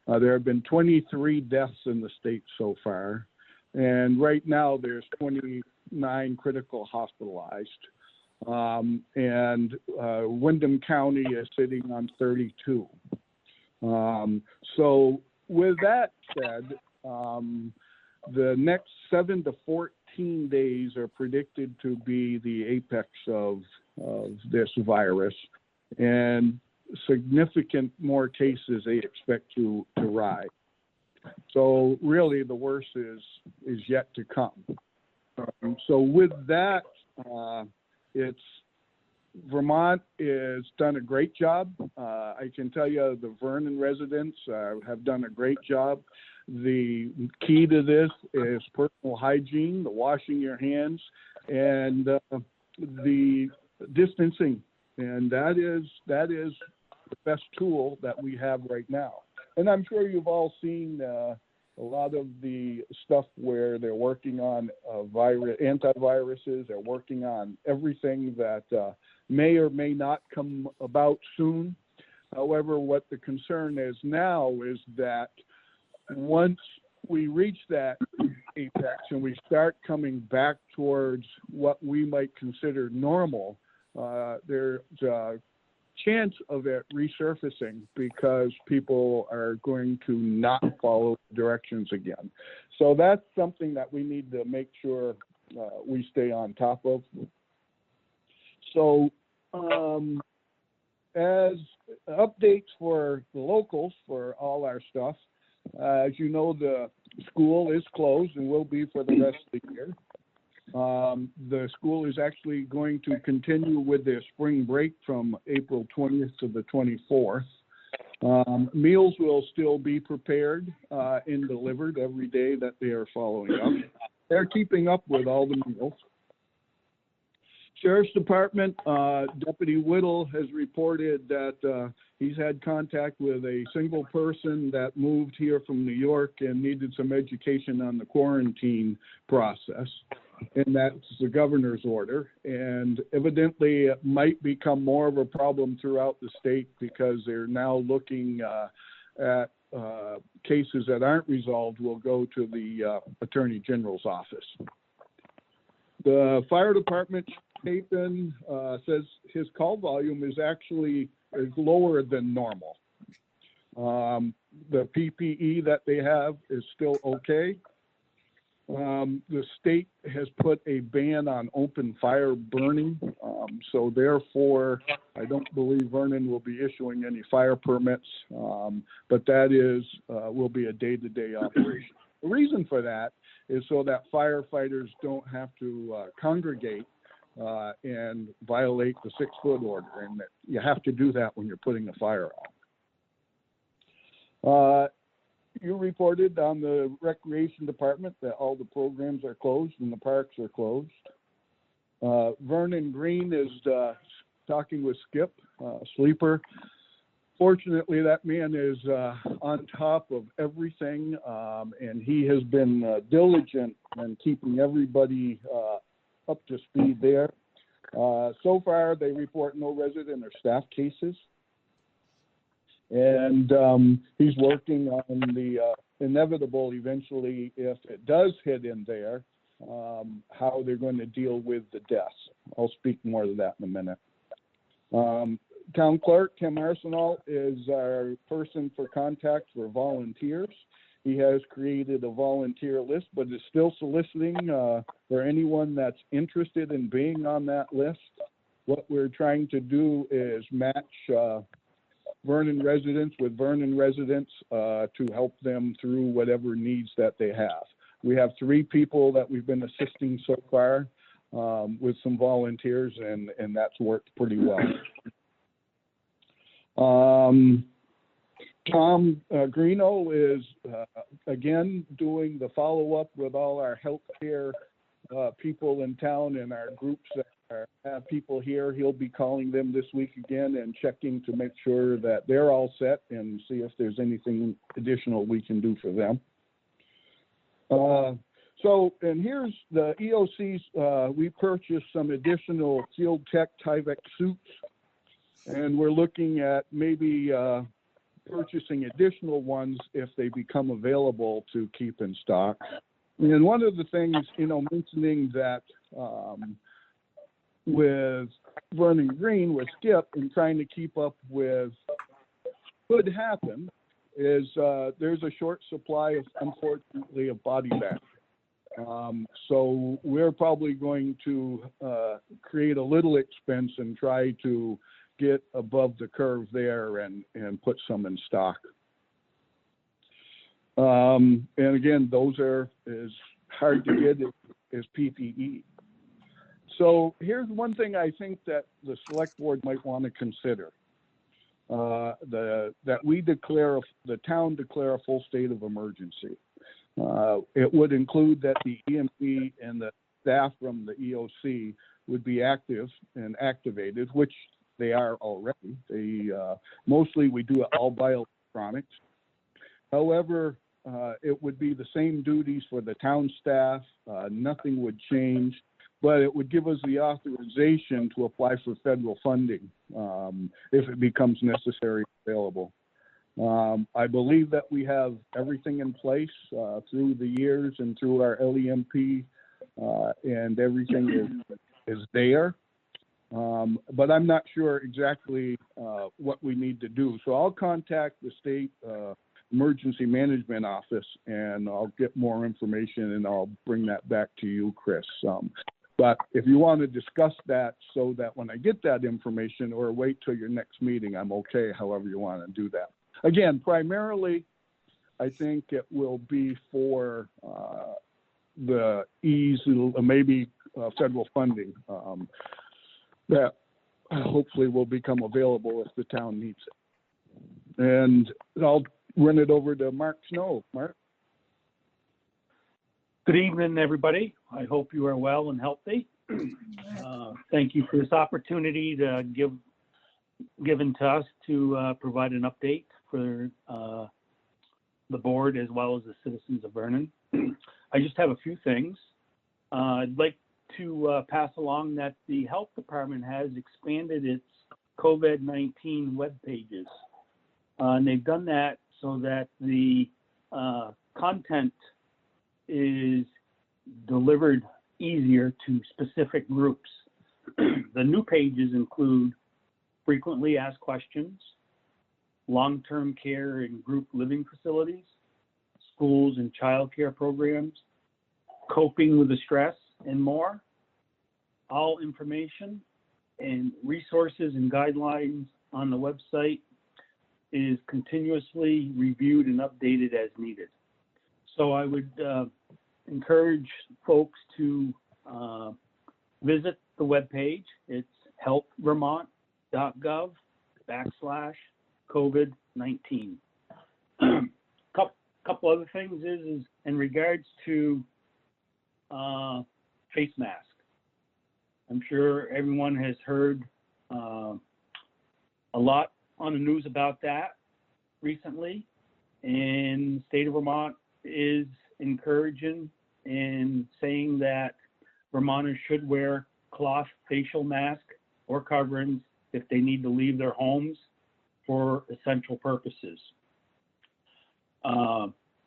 There have been 23 deaths in the state so far. And right now there's 29 critical hospitalized. And Windham County is sitting on 32. So with that said, the next 7 to 14 days are predicted to be the apex of this virus, and significant more cases they expect to rise. So really the worst is yet to come. So with that, Vermont has done a great job. I can tell you the Vernon residents have done a great job. The key to this is personal hygiene, the washing your hands, and the distancing. And that is the best tool that we have right now. And I'm sure you've all seen a lot of the stuff where they're working on antiviruses. They're working on everything that may or may not come about soon. However, what the concern is now is that once we reach that apex and we start coming back towards what we might consider normal, there's a chance of it resurfacing because people are going to not follow directions again. So that's something that we need to make sure we stay on top of. So as updates for the locals for all our stuff, as you know, the school is closed and will be for the rest of the year. The school is actually going to continue with their spring break from April 20th to the 24th. Meals will still be prepared and delivered every day that they are following up. They're keeping up with all the meals. Sheriff's Department, Deputy Whittle has reported that he's had contact with a single person that moved here from New York and needed some education on the quarantine process. And that's the governor's order. And evidently it might become more of a problem throughout the state because they're now looking at cases that aren't resolved will go to the Attorney General's office. The fire department, Chapin, says his call volume is actually lower than normal. The PPE that they have is still okay. The state has put a ban on open fire burning. So therefore, I don't believe Vernon will be issuing any fire permits, but that will be a day-to-day operation. The reason for that is so that firefighters don't have to congregate and violate the 6-foot order, and that you have to do that when you're putting a fire out. You reported on the recreation department that all the programs are closed and the parks are closed. Vernon Green is talking with Skip Sleeper. Fortunately, that man is on top of everything, and he has been diligent in keeping everybody up to speed there. So far, they report no resident or staff cases. And he's working on the inevitable eventually, if it does hit in there, how they're going to deal with the deaths. I'll speak more to that in a minute. Town Clerk Kim Arsenal is our person for contact for volunteers. He has created a volunteer list, but is still soliciting for anyone that's interested in being on that list. What we're trying to do is match Vernon residents with Vernon residents to help them through whatever needs that they have. We have 3 people that we've been assisting so far with some volunteers, and that's worked pretty well. Tom Greeno is, again, doing the follow-up with all our healthcare people in town and our groups that have people here. He'll be calling them this week again and checking to make sure that they're all set and see if there's anything additional we can do for them. And here's the EOCs. We purchased some additional Field Tech Tyvek suits, and we're looking at maybe purchasing additional ones if they become available to keep in stock. And one of the things, mentioning that with Vernon Green, with Skip, and trying to keep up with could happen is there's a short supply, unfortunately, of body bags. So we're probably going to create a little expense and try to get above the curve there and put some in stock. And again, those are as hard to get as PPE. So here's one thing I think that the select board might want to consider. That the town declare a full state of emergency. It would include that the EMP and the staff from the EOC would be active and activated, which they are already. Mostly we do it all by electronics. However, it would be the same duties for the town staff. Nothing would change, but it would give us the authorization to apply for federal funding if it becomes necessary available. I believe that we have everything in place through the years and through our LEMP, and everything is there. But I'm not sure exactly what we need to do. So I'll contact the state emergency management office and I'll get more information and I'll bring that back to you, Chris. But if you want to discuss that so that when I get that information or wait till your next meeting, I'm okay, however you want to do that. Again, primarily, I think it will be for the ease, maybe federal funding that hopefully will become available if the town needs it. And I'll run it over to Mark Snow. Mark? Good evening, everybody. I hope you are well and healthy. Thank you for this opportunity to given to us to provide an update for the board as well as the citizens of Vernon. I just have a few things. I'd like to pass along that the health department has expanded its COVID-19 web pages. And they've done that so that the content is delivered easier to specific groups. The new pages include frequently asked questions, long-term care and group living facilities, schools and child care programs, coping with the stress, and more. All information and resources and guidelines on the website is continuously reviewed and updated as needed. So I would encourage folks to visit the webpage. It's healthvermont.gov/COVID-19. Couple other things is in regards to face mask. I'm sure everyone has heard a lot on the news about that recently, and the state of Vermont is encouraging and saying that Vermonters should wear cloth facial mask or coverings if they need to leave their homes for essential purposes.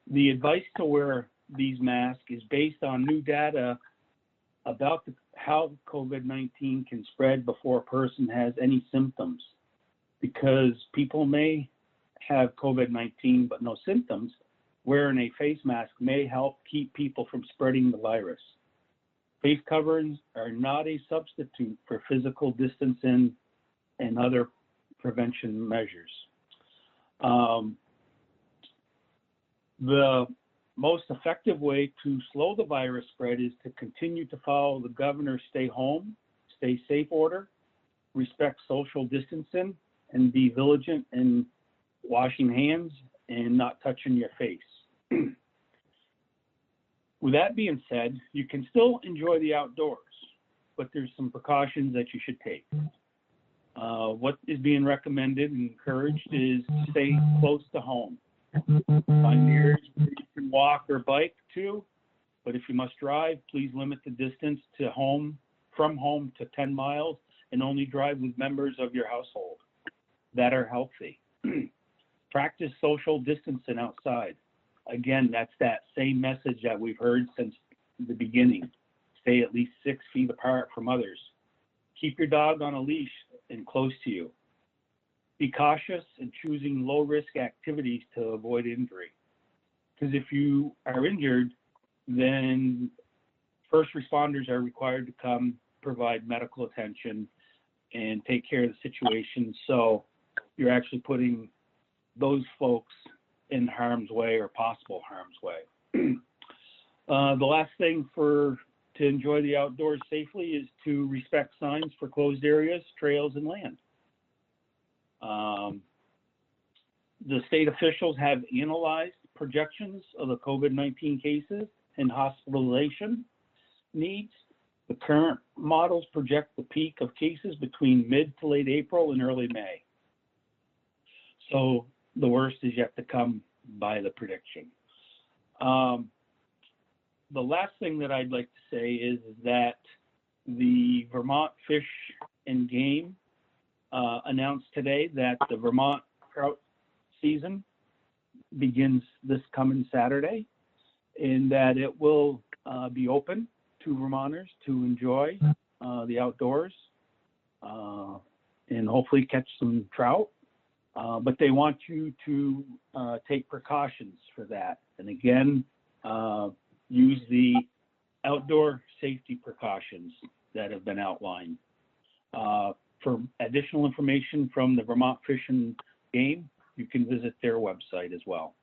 The advice to wear these masks is based on new data about how COVID-19 can spread before a person has any symptoms, because people may have COVID-19 but no symptoms. Wearing a face mask may help keep people from spreading the virus. Face coverings are not a substitute for physical distancing and other prevention measures. The most effective way to slow the virus spread is to continue to follow the governor's stay home, stay safe order, respect social distancing, and be vigilant in washing hands and not touching your face. With that being said, you can still enjoy the outdoors, but there's some precautions that you should take. What is being recommended and encouraged is to stay close to home. Find areas where you can walk or bike to, but if you must drive, please limit the distance to from home to 10 miles and only drive with members of your household that are healthy. Practice social distancing outside. Again, that's that same message that we've heard since the beginning. Stay at least 6 feet apart from others. Keep your dog on a leash and close to you. Be cautious in choosing low-risk activities to avoid injury. Because if you are injured, then first responders are required to come provide medical attention and take care of the situation. So you're actually putting those folks in harm's way or possible harm's way. The last thing to enjoy the outdoors safely is to respect signs for closed areas, trails, and land. The state officials have analyzed projections of the COVID-19 cases and hospitalization needs. The current models project the peak of cases between mid to late April and early May. So the worst is yet to come by the prediction. The last thing that I'd like to say is that the Vermont Fish and Game announced today that the Vermont trout season begins this coming Saturday, and that it will be open to Vermonters to enjoy the outdoors and hopefully catch some trout. But they want you to take precautions for that. And again, use the outdoor safety precautions that have been outlined. For additional information from the Vermont Fish and Game, you can visit their website as well.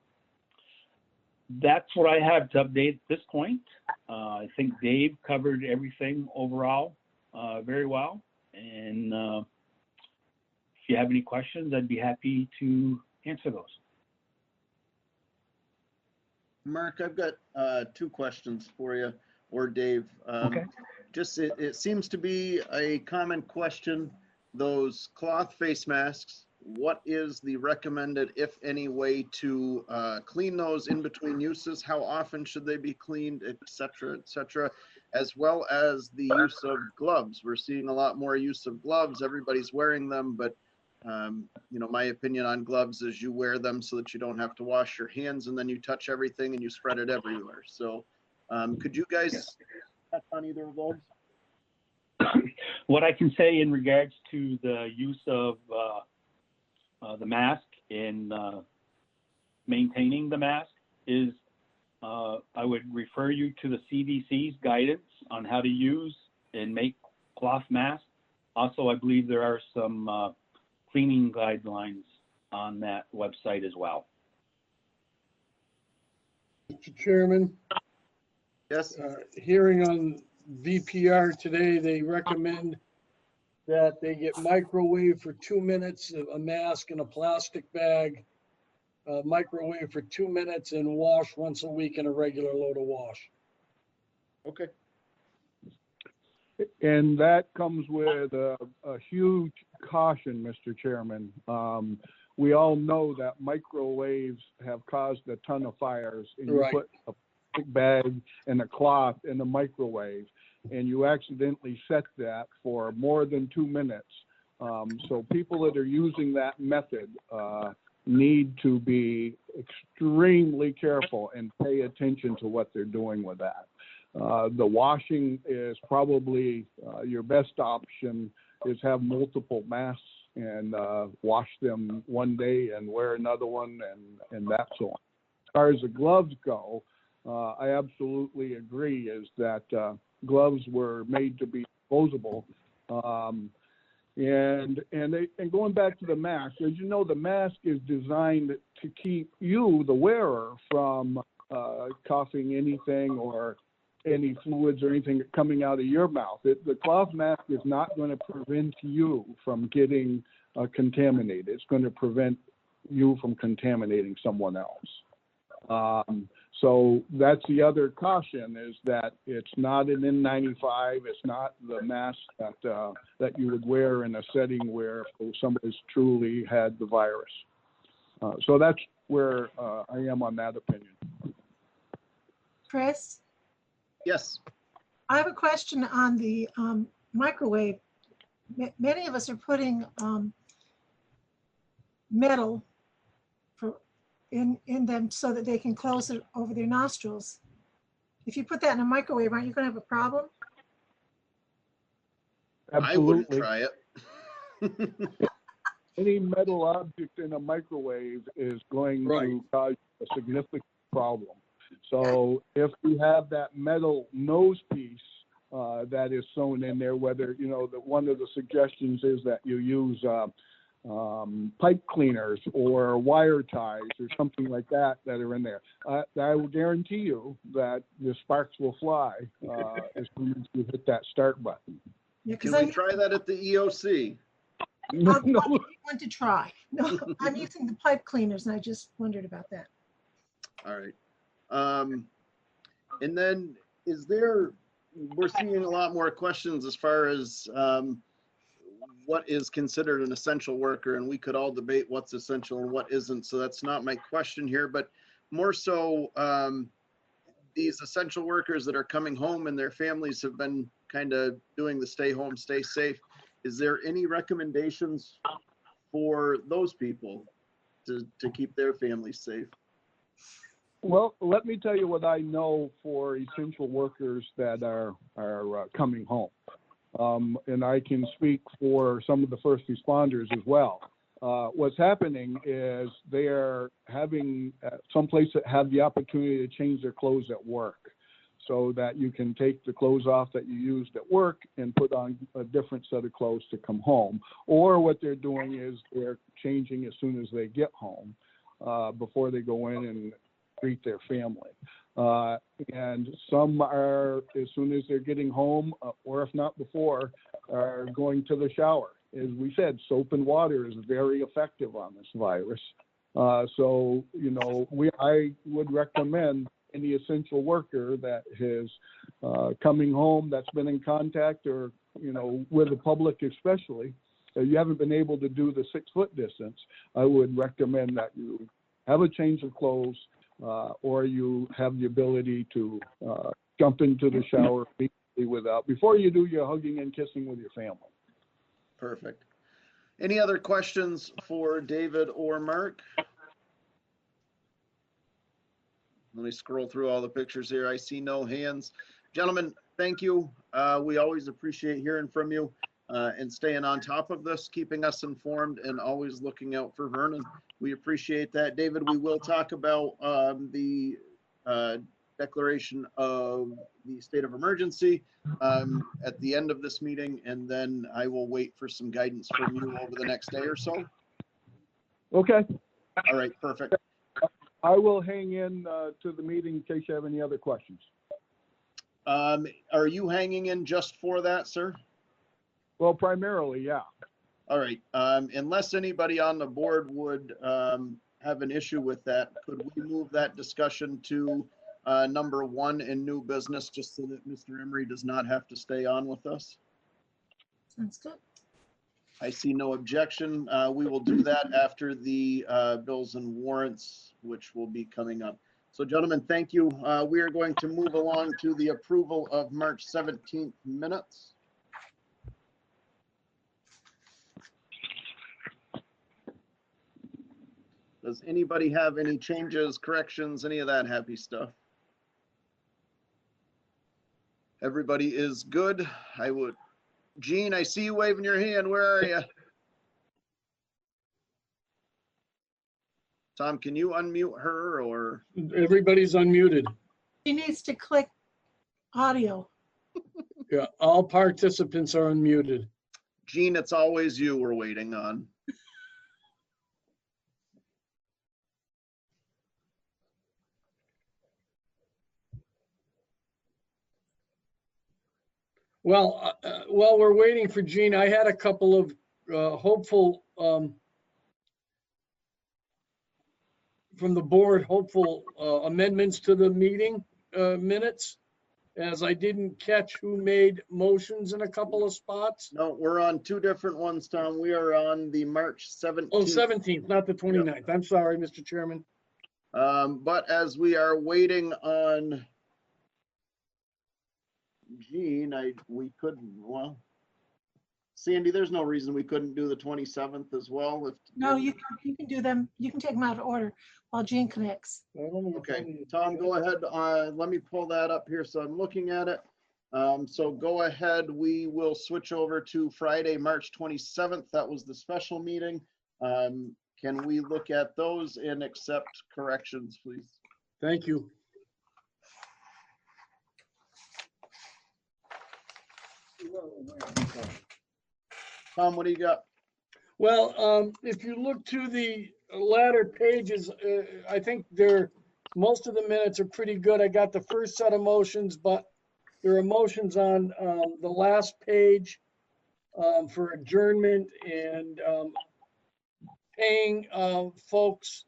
That's what I have to update at this point. I think Dave covered everything overall very well. And if you have any questions, I'd be happy to answer those. Mark, I've got 2 questions for you, or Dave. Okay. Just it seems to be a common question, those cloth face masks, what is the recommended, if any, way to clean those in between uses? How often should they be cleaned, et cetera, as well as the use of gloves? We're seeing a lot more use of gloves. Everybody's wearing them, but you know, my opinion on gloves is you wear them so that you don't have to wash your hands and then you touch everything and you spread it everywhere. So could you guys touch on either of those? What I can say in regards to the use of the mask and maintaining the mask is I would refer you to the CDC's guidance on how to use and make cloth masks. Also, I believe there are some cleaning guidelines on that website as well. Mr. Chairman, Yes. Hearing on VPR today, they recommend that they get microwave for 2 minutes, a mask in a plastic bag, microwave for 2 minutes, and wash once a week in a regular load of wash. Okay. And that comes with a huge caution, Mr. Chairman. We all know that microwaves have caused a ton of fires, and you Right. put a plastic bag and a cloth in the microwave, and you accidentally set that for more than 2 minutes. So people that are using that method need to be extremely careful and pay attention to what they're doing with that. The washing is probably your best option, is have multiple masks and wash them one day and wear another one and that so on. As far as the gloves go, I absolutely agree is that gloves were made to be disposable. And going back to the mask, as you know, the mask is designed to keep you, the wearer, from coughing anything or any fluids or anything coming out of your mouth. The cloth mask is not going to prevent you from getting contaminated. It's going to prevent you from contaminating someone else. So that's the other caution, is that it's not an N95. It's not the mask that you would wear in a setting where somebody's truly had the virus. So that's where I am on that opinion. Chris, Yes. I have a question on the microwave. Many of us are putting metal in them so that they can close it over their nostrils. If you put that in a microwave, aren't you going to have a problem? Absolutely. I wouldn't try it. Any metal object in a microwave is going to cause a significant problem. So if you have that metal nose piece that is sewn in there, whether, you know, one of the suggestions is that you use pipe cleaners or wire ties or something like that are in there. I will guarantee you that the sparks will fly as soon as you hit that start button. Yeah, Can we try that at the EOC? No, I want to try. No, I'm using the pipe cleaners, and I just wondered about that. All right. And then we're seeing a lot more questions as far as what is considered an essential worker, and we could all debate what's essential and what isn't. So that's not my question here, but more so these essential workers that are coming home and their families have been kind of doing the stay home, stay safe. Is there any recommendations for those people to keep their families safe? Well, let me tell you what I know for essential workers that are coming home. And I can speak for some of the first responders as well. What's happening is they are having some places that have the opportunity to change their clothes at work, so that you can take the clothes off that you used at work and put on a different set of clothes to come home. Or what they're doing is they're changing as soon as they get home before they go in and greet their family. And some are, as soon as they're getting home, or if not before, are going to the shower. As we said, soap and water is very effective on this virus. So, you know, I would recommend any essential worker that is coming home, that's been in contact, or, you know, with the public especially, you haven't been able to do the 6-foot distance, I would recommend that you have a change of clothes, or you have the ability to jump into the shower before you do your hugging and kissing with your family. Perfect. Any other questions for David or Mark? Let me scroll through all the pictures here. I see no hands. Gentlemen, thank you. We always appreciate hearing from you and staying on top of this, keeping us informed, and always looking out for Vernon. We appreciate that. David, we will talk about the declaration of the state of emergency at the end of this meeting, and then I will wait for some guidance from you over the next day or so. Okay. All right, perfect. I will hang in to the meeting in case you have any other questions. Are you hanging in just for that, sir? Well, primarily, yeah. All right. Unless anybody on the board would have an issue with that, could we move that discussion to number 1 in new business, just so that Mr. Emery does not have to stay on with us? Sounds good. I see no objection. We will do that after the bills and warrants, which will be coming up. So gentlemen, thank you. We are going to move along to the approval of March 17th minutes. Does anybody have any changes, corrections, any of that happy stuff? Everybody is good. Jean, I see you waving your hand. Where are you? Tom, can you unmute her or? Everybody's unmuted. She needs to click audio. Yeah, all participants are unmuted. Jean, it's always you we're waiting on. Well, while we're waiting for Jean, I had a couple of hopeful, from the board, hopeful amendments to the meeting minutes, as I didn't catch who made motions in a couple of spots. No, we're on 2 different ones, Tom. We are on the March 17th. Oh, 17th, not the 29th. Yep. I'm sorry, Mr. Chairman. But as we are waiting on Jean, we could, well, Sandy, there's no reason we couldn't do the 27th as well. No, you can do them. You can take them out of order while Jean connects. Okay, Tom, go ahead. Let me pull that up here so I'm looking at it. So go ahead. We will switch over to Friday, March 27th. That was the special meeting. Can we look at those and accept corrections, please? Thank you. Tom, what do you got? Well, if you look to the latter pages, I think most of the minutes are pretty good. I got the first set of motions, but there are motions on the last page for adjournment and paying folks,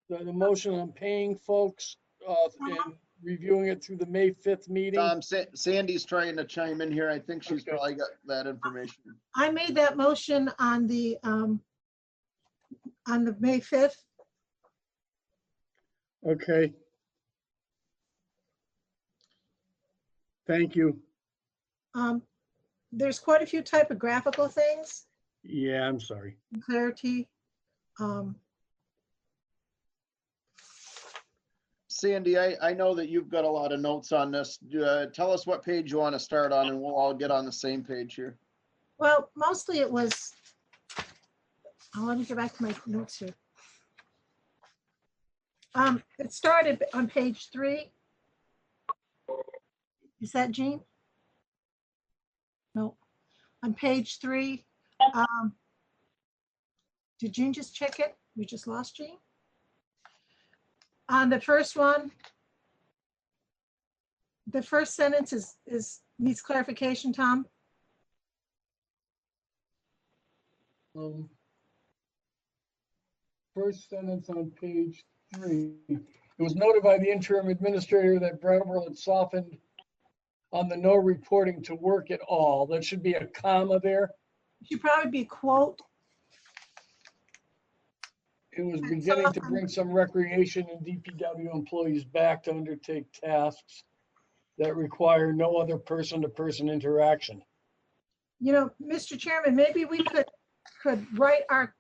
the motion on paying folks and reviewing it through the May 5th meeting. Tom, Sandy's trying to chime in here. I think she's probably got that information. I made that motion on the May 5th. Okay. Thank you. There's quite a few typographical things. Yeah, I'm sorry. Clarity. Sandy, I know that you've got a lot of notes on this. Tell us what page you want to start on and we'll all get on the same page here. Well, mostly it was, let me get back to my notes here. It started on page 3. Is that Jean? No, on page 3. Did Jean just check it? We just lost Jean? On the first one, the first sentence needs clarification, Tom. First sentence on page 3. It was noted by the interim administrator that Brattleboro had softened on the no reporting to work at all. There should be a comma there. It should probably be a quote. It was beginning to bring some recreation and DPW employees back to undertake tasks that require no other person-to-person interaction. You know, Mr. Chairman, maybe we could write our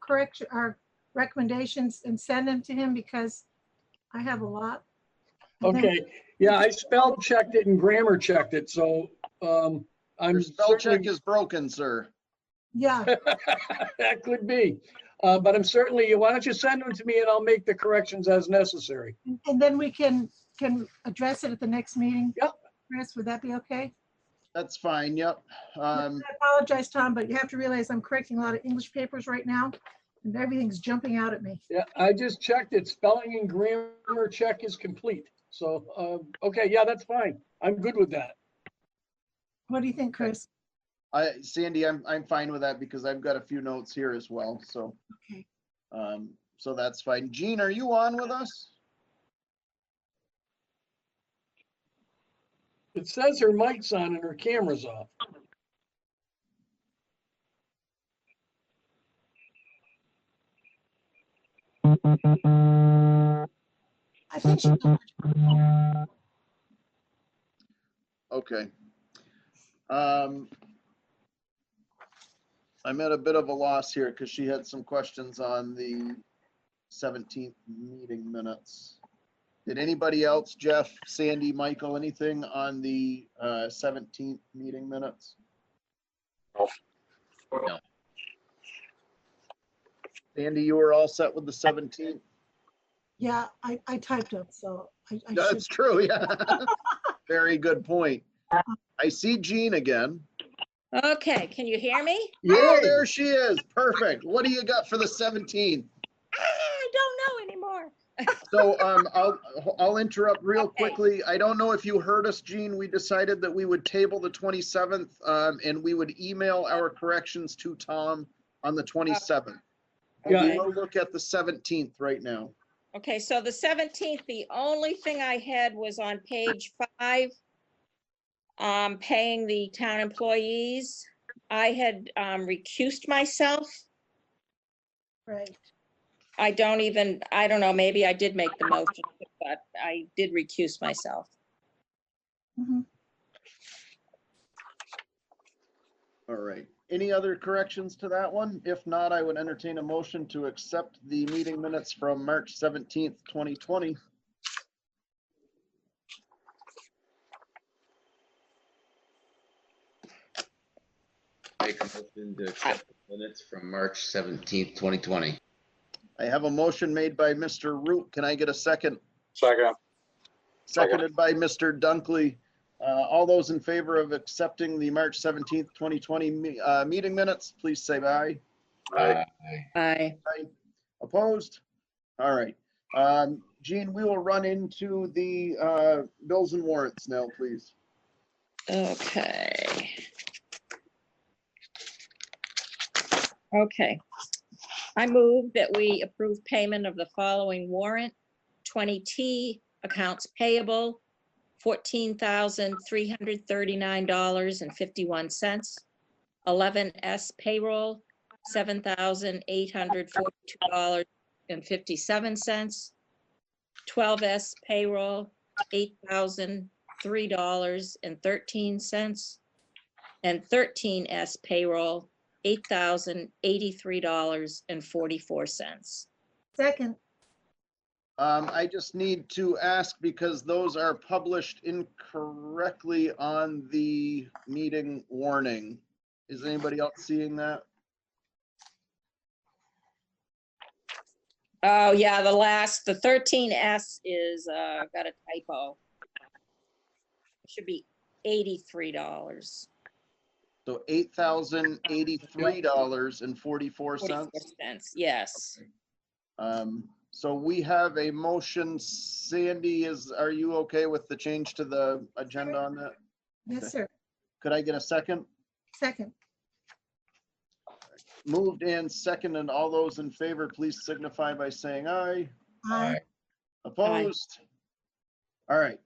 recommendations and send them to him, because I have a lot. Okay, yeah, I spell checked it and grammar checked it, so Your spell check is broken, sir. Yeah. That could be. But I'm certainly, why don't you send them to me and I'll make the corrections as necessary. And then we can can address it at the next meeting. Yep. Chris, would that be okay? That's fine, yep. I apologize, Tom, but you have to realize I'm correcting a lot of English papers right now, and everything's jumping out at me. Yeah, I just checked it. Spelling and grammar check is complete. So, okay, yeah, that's fine. I'm good with that. What do you think, Chris? Sandy, I'm fine with that because I've got a few notes here as well, so. Okay. So that's fine. Jean, are you on with us? It says her mic's on and her camera's off. I think she's Okay. I'm at a bit of a loss here because she had some questions on the 17th meeting minutes. Did anybody else, Jeff, Sandy, Michael, anything on the 17th meeting minutes? No. Sandy, you were all set with the 17th? Yeah, I typed up, so I That's should. true, yeah. Very good point. I see Jean again. Okay, can you hear me? Oh, there she is. Perfect. What do you got for the 17th? I don't know anymore. So I'll interrupt real quickly. I don't know if you heard us, Jean. We decided that we would table the 27th and we would email our corrections to Tom on the 27th. Yeah. We will look at the 17th right now. Okay, so the 17th, the only thing I had was on page 5, paying the town employees. I had recused myself. Right. I don't know, maybe I did make the motion, but I did recuse myself. Mhm. All right. Any other corrections to that one? If not, I would entertain a motion to accept the meeting minutes from March 17th, 2020. Make a motion to accept the minutes from March 17th, 2020. I have a motion made by Mr. Root. Can I get a second? Second. Seconded by Mr. Dunkley. All those in favor of accepting the March 17th, 2020 meeting minutes, please say aye. Aye. Aye. Aye. Opposed? All right. Jean, we will run into the bills and warrants now, please. Okay. Okay. I move that we approve payment of the following warrant: 20T accounts payable, $14,339.51. 11S payroll, $7,842.57. 12S payroll, $8,003.13. And 13S payroll, $8,083.44. Second. I just need to ask because those are published incorrectly on the meeting warning. Is anybody else seeing that? Oh, yeah, the 13S is, got a typo. It should be $83. So $8,083.44. Yes. So we have a motion. Sandy, are you okay with the change to the agenda on that? Yes, sir. Could I get a second? Second. Moved and seconded. All those in favor, please signify by saying aye. Aye. Opposed? All right.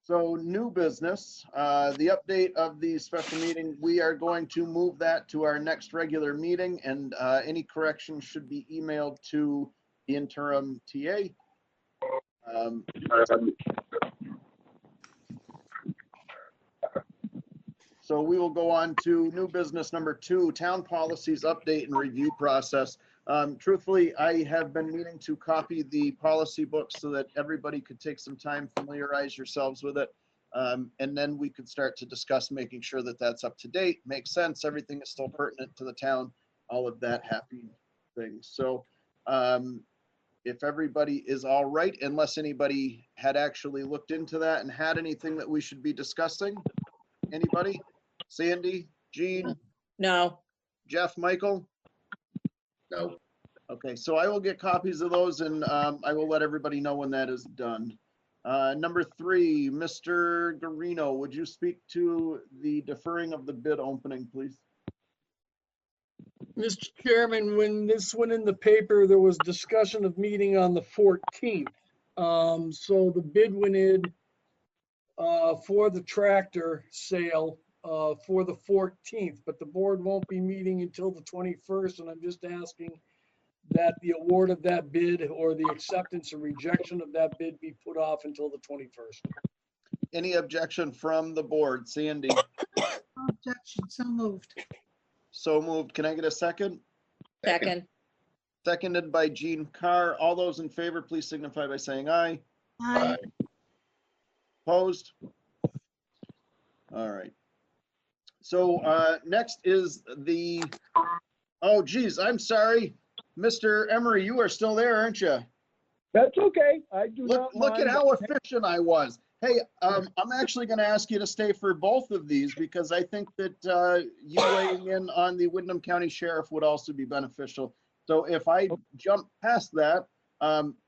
So new business, the update of the special meeting, we are going to move that to our next regular meeting, and any corrections should be emailed to the interim TA. So we will go on to new business number 2, town policies update and review process. Truthfully, I have been meaning to copy the policy book so that everybody could take some time, familiarize yourselves with it. And then we could start to discuss making sure that that's up to date, makes sense, everything is still pertinent to the town, all of that happy things. So if everybody is all right, unless anybody had actually looked into that and had anything that we should be discussing. Anybody? Sandy, Jean, No. Jeff, Michael? No. Okay, so I will get copies of those and I will let everybody know when that is done. Number 3, Mr. Garino, would you speak to the deferring of the bid opening, please? Mr. Chairman, when this went in the paper, there was discussion of meeting on the 14th. So the bid went in for the tractor sale for the 14th, but the board won't be meeting until the 21st, and I'm just asking that the award of that bid or the acceptance or rejection of that bid be put off until the 21st. Any objection from the board? Sandy? Objection, so moved. So moved. Can I get a second? Second. Seconded by Jean Carr. All those in favor, please signify by saying aye. Aye. Opposed? All right. So next is the, oh geez, I'm sorry. Mr. Emery, you are still there, aren't you? That's okay. I do Look not at mind. how efficient I was. Hey, I'm actually going to ask you to stay for both of these because I think that you weighing in on the Windham County Sheriff would also be beneficial. So if I jump past that,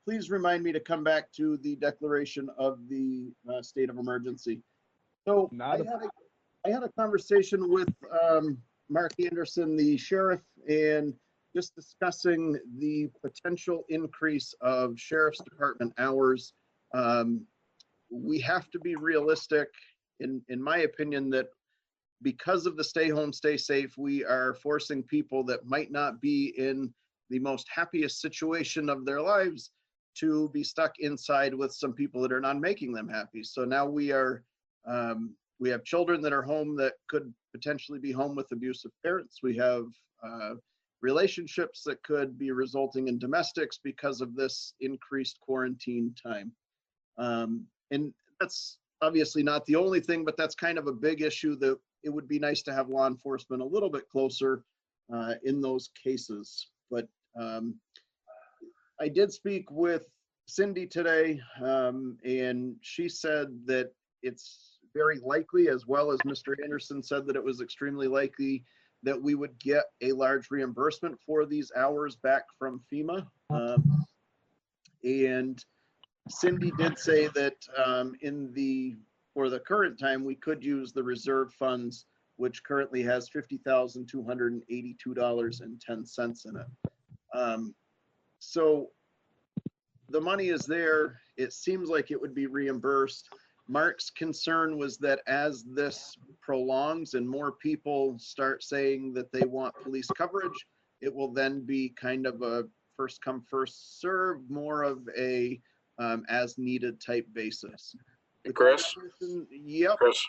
please remind me to come back to the declaration of the state of emergency. So I had a conversation with Mark Anderson, the sheriff, and just discussing the potential increase of sheriff's department hours. We have to be realistic, in my opinion, that because of the stay home, stay safe, we are forcing people that might not be in the most happiest situation of their lives to be stuck inside with some people that are not making them happy. So now we have children that are home that could potentially be home with abusive parents. We have relationships that could be resulting in domestics because of this increased quarantine time. And that's obviously not the only thing, but that's kind of a big issue that it would be nice to have law enforcement a little bit closer in those cases. But I did speak with Cindy today, and she said that it's very likely, as well as Mr. Anderson said that it was extremely likely, that we would get a large reimbursement for these hours back from FEMA. And Cindy did say that for the current time, we could use the reserve funds, which currently has $50,282.10 in it. So the money is there. It seems like it would be reimbursed. Mark's concern was that as this prolongs and more people start saying that they want police coverage, it will then be kind of a first come, first serve, more of a as needed type basis. Chris? Yep. Chris?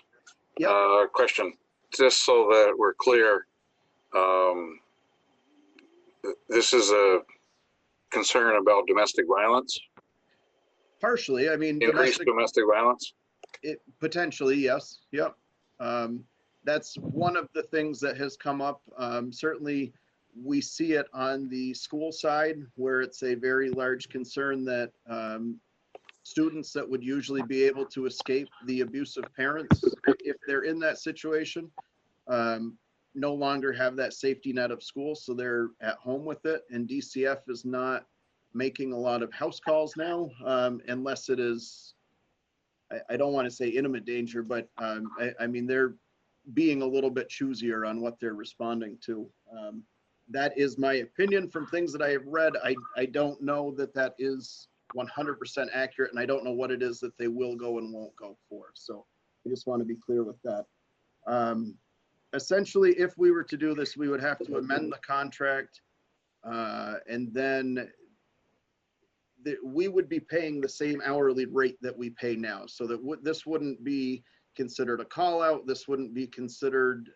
Yep. Question, just so that we're clear, this is a concern about domestic violence? Partially, I mean, increased domestic violence? It potentially, yes. Yep. That's one of the things that has come up. Certainly, we see it on the school side where it's a very large concern that students that would usually be able to escape the abusive parents, if they're in that situation, no longer have that safety net of school, so they're at home with it. And DCF is not making a lot of house calls now, unless it is, I don't want to say intimate danger, but I mean, they're being a little bit choosier on what they're responding to. That is my opinion from things that I have read. I don't know that that is 100% accurate, and I don't know what it is that they will go and won't go for. So I just want to be clear with that. Essentially, if we were to do this, we would have to amend the contract, and then we would be paying the same hourly rate that we pay now. So that this wouldn't be considered a call out. This wouldn't be considered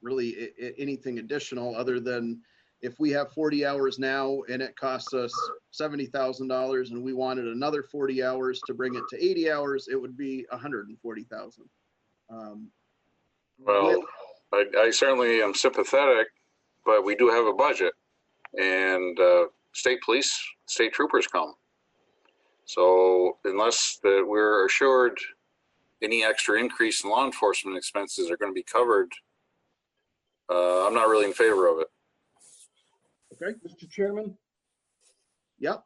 really anything additional other than if we have 40 hours now and it costs us $70,000 and we wanted another 40 hours to bring it to 80 hours, it would be $140,000. Well, I certainly am sympathetic, but we do have a budget, and state police, state troopers come. So unless that we're assured any extra increase in law enforcement expenses are going to be covered, I'm not really in favor of it. Okay. Mr. Chairman? Yep.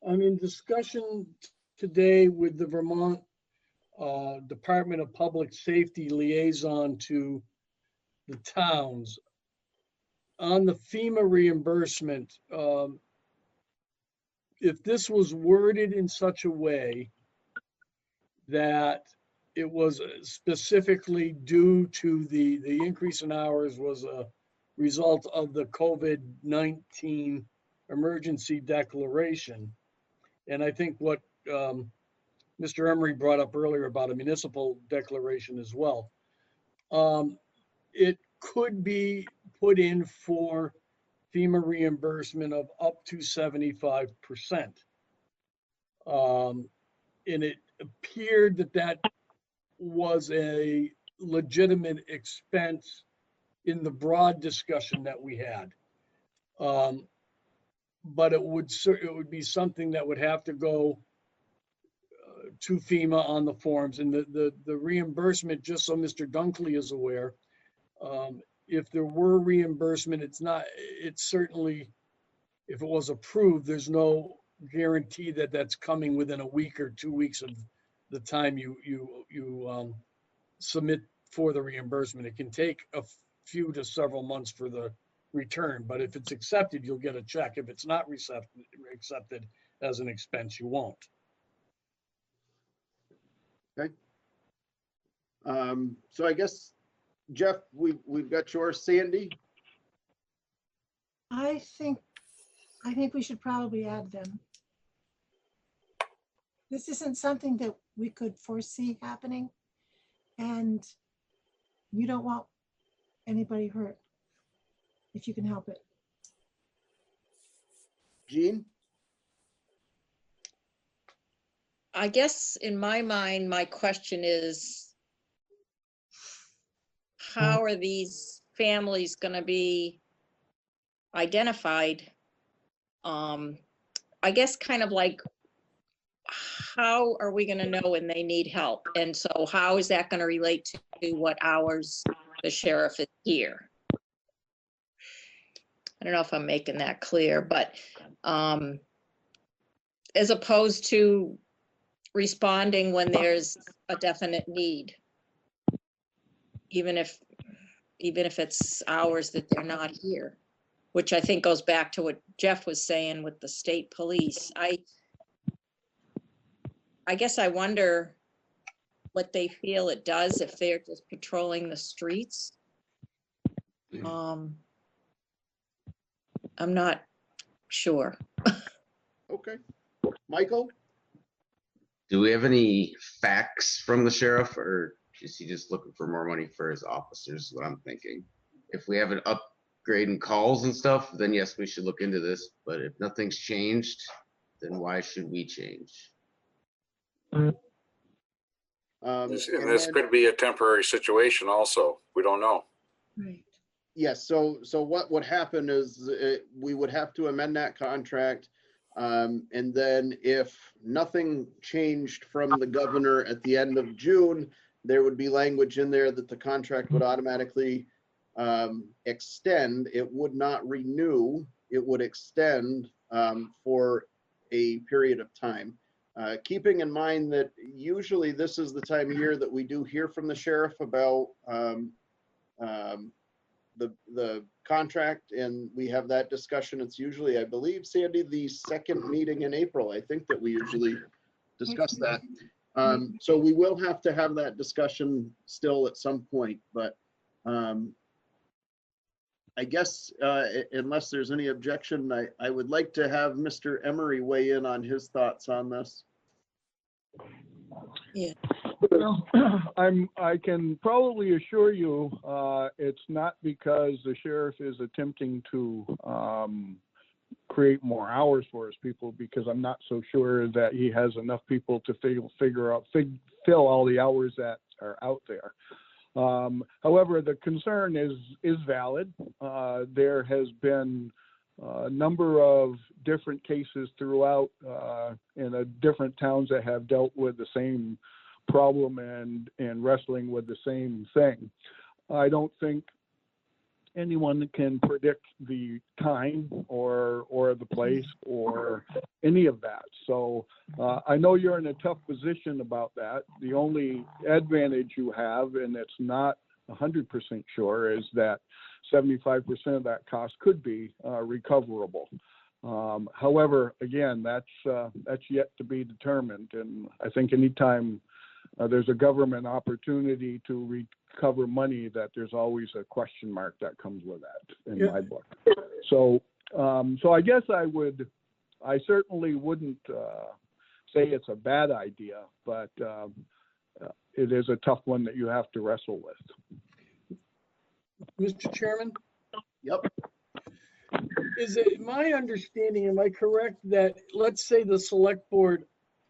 I'm in discussion today with the Vermont Department of Public Safety liaison to the towns on the FEMA reimbursement. If this was worded in such a way that it was specifically due to the increase in hours was a result of the COVID-19 emergency declaration. And I think what Mr. Emery brought up earlier about a municipal declaration as well. It could be put in for FEMA reimbursement of up to 75%. And it appeared that that was a legitimate expense in the broad discussion that we had. But it would be something that would have to go to FEMA on the forms, and the reimbursement, just so Mr. Dunkley is aware, if there were reimbursement, it's certainly, if it was approved, there's no guarantee that that's coming within a week or 2 weeks of the time you submit for the reimbursement. It can take a few to several months for the return, but if it's accepted, you'll get a check. If it's not accepted as an expense, you won't. Okay. So I guess, Jeff, we've got yours. Sandy? I think we should probably add them. This isn't something that we could foresee happening, and you don't want anybody hurt if you can help it. Jean? I guess in my mind, my question is, how are these families going to be identified? I guess kind of like, how are we going to know when they need help? And so how is that going to relate to what hours the sheriff is here? I don't know if I'm making that clear, but as opposed to responding when there's a definite need, even if it's hours that they're not here, which I think goes back to what Jeff was saying with the state police. I guess I wonder what they feel it does if they're just patrolling the streets. I'm not sure. Okay. Michael? Do we have any facts from the sheriff, or is he just looking for more money for his officers? Is what I'm thinking. If we have an upgrade in calls and stuff, then yes, we should look into this. But if nothing's changed, then why should we change? And this could be a temporary situation also. We don't know. Right. Yes, so what would happen is we would have to amend that contract. And then if nothing changed from the governor at the end of June, there would be language in there that the contract would automatically extend. It would not renew. It would extend for a period of time. Keeping in mind that usually this is the time of year that we do hear from the sheriff about the contract, and we have that discussion. It's usually, I believe, Sandy, the second meeting in April. I think that we usually discuss that. So we will have to have that discussion still at some point, but I guess unless there's any objection, I would like to have Mr. Emery weigh in on his thoughts on this. Yeah. Well, I can probably assure you, it's not because the sheriff is attempting to create more hours for his people, because I'm not so sure that he has enough people to fill all the hours that are out there. However, the concern is valid. There has been a number of different cases throughout in different towns that have dealt with the same problem and wrestling with the same thing. I don't think anyone can predict the time or the place or any of that. So I know you're in a tough position about that. The only advantage you have, and it's not 100% sure, is that 75% of that cost could be recoverable. However, again, that's yet to be determined. And I think anytime there's a government opportunity to recover money, that there's always a question mark that comes with that in my book. So I guess I certainly wouldn't say it's a bad idea, but it is a tough one that you have to wrestle with. Mr. Chairman? Yep. Is it my understanding, am I correct, that let's say the select board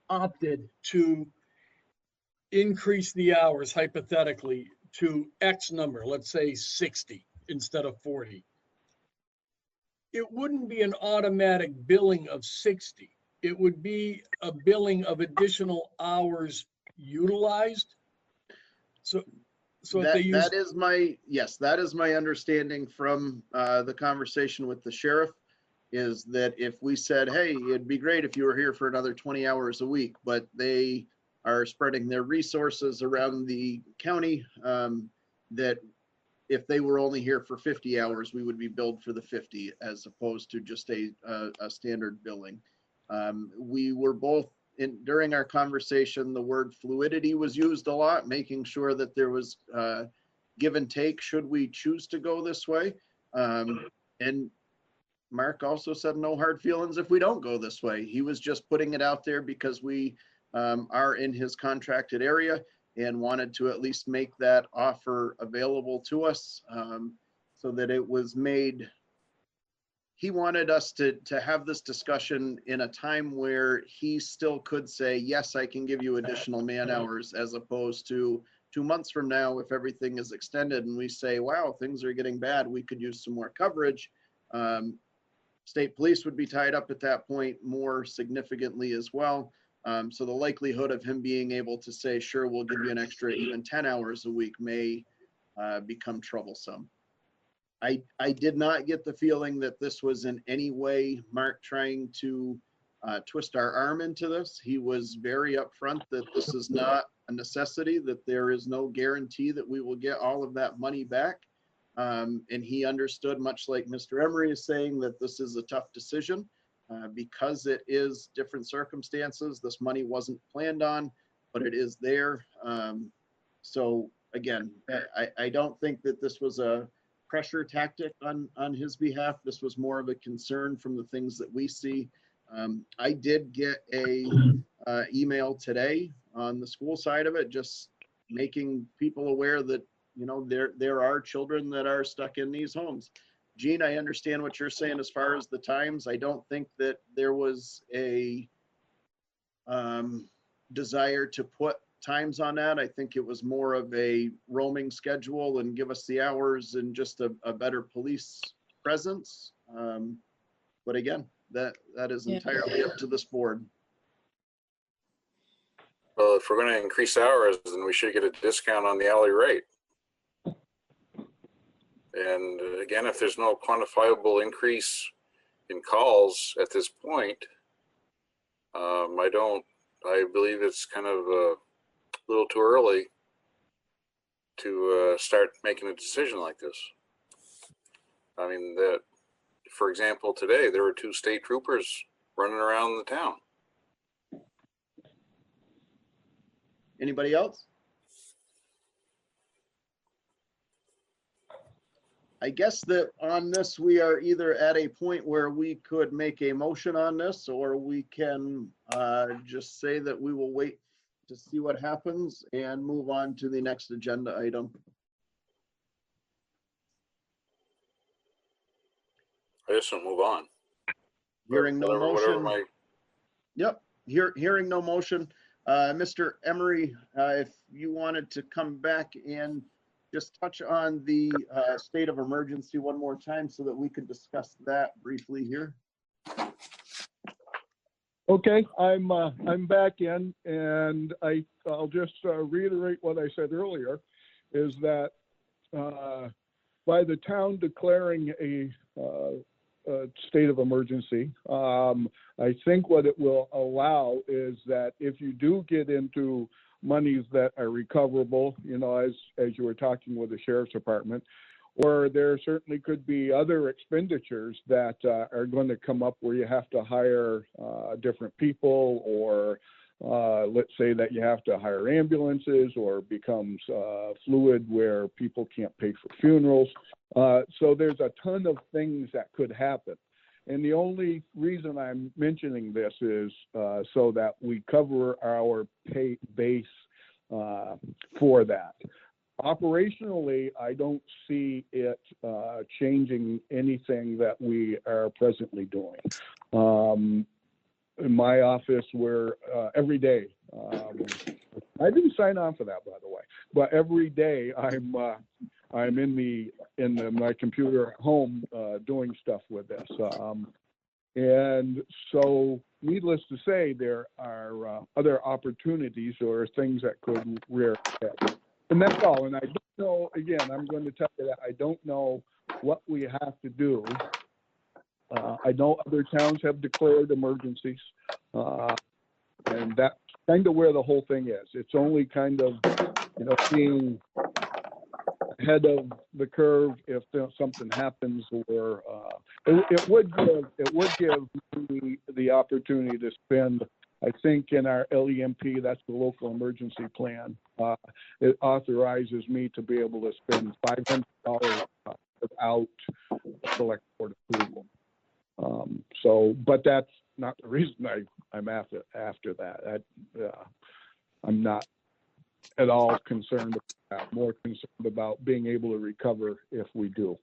opted to increase the hours hypothetically to X number, let's say 60 instead of 40? It wouldn't be an automatic billing of 60. It would be a billing of additional hours utilized. So if they use, that is my understanding from the conversation with the sheriff, is that if we said, hey, it'd be great if you were here for another 20 hours a week, but they are spreading their resources around the county, that if they were only here for 50 hours, we would be billed for the 50 as opposed to just a standard billing. We were both during our conversation, the word fluidity was used a lot, making sure that there was give and take should we choose to go this way. And Mark also said no hard feelings if we don't go this way. He was just putting it out there because we are in his contracted area and wanted to at least make that offer available to us, so that it was made. He wanted us to have this discussion in a time where he still could say, yes, I can give you additional man hours, as opposed to 2 months from now, if everything is extended and we say, wow, things are getting bad, we could use some more coverage. State police would be tied up at that point more significantly as well. So the likelihood of him being able to say, sure, we'll give you an extra even 10 hours a week may become troublesome. I did not get the feeling that this was in any way Mark trying to twist our arm into this. He was very upfront that this is not a necessity, that there is no guarantee that we will get all of that money back. And he understood, much like Mr. Emery is saying, that this is a tough decision because it is different circumstances. This money wasn't planned on, but it is there. So again, I don't think that this was a pressure tactic on his behalf. This was more of a concern from the things that we see. I did get a email today on the school side of it, just making people aware that, you know, there are children that are stuck in these homes. Gene, I understand what you're saying as far as the times. I don't think that there was a desire to put times on that. I think it was more of a roaming schedule and give us the hours and just a better police presence. But again, that is entirely up to this board. Well, if we're going to increase hours, then we should get a discount on the hourly rate. And again, if there's no quantifiable increase in calls at this point, I believe it's kind of a little too early to start making a decision like this. I mean, that, for example, today there were 2 state troopers running around the town. Anybody else? I guess that on this, we are either at a point where we could make a motion on this, or we can just say that we will wait to see what happens and move on to the next agenda item. I just want to move on. Hearing no motion. My... Yep, hearing no motion. Mr. Emery, if you wanted to come back and just touch on the state of emergency one more time so that we can discuss that briefly here. Okay, I'm back in, and I'll just reiterate what I said earlier, is that by the town declaring a state of emergency, I think what it will allow is that if you do get into monies that are recoverable, you know, as you were talking with the sheriff's department, or there certainly could be other expenditures that are going to come up where you have to hire different people, or let's say that you have to hire ambulances, or becomes fluid where people can't pay for funerals. So there's a ton of things that could happen. And the only reason I'm mentioning this is so that we cover our pay base for that. Operationally, I don't see it changing anything that we are presently doing. In my office, we're every day. I didn't sign on for that, by the way. But every day, I'm in my computer at home doing stuff with this. And so, needless to say, there are other opportunities or things that could rear its head. And that's all. And I don't know, again, I'm going to tell you that I don't know what we have to do. I know other towns have declared emergencies. And that's kind of where the whole thing is. It's only kind of, you know, being ahead of the curve if something happens, or it would give me the opportunity to spend, I think in our LEMP, that's the local emergency plan, it authorizes me to be able to spend $500 without select board approval. So, but that's not the reason I'm after that. I'm not at all concerned about that. More concerned about being able to recover if we do,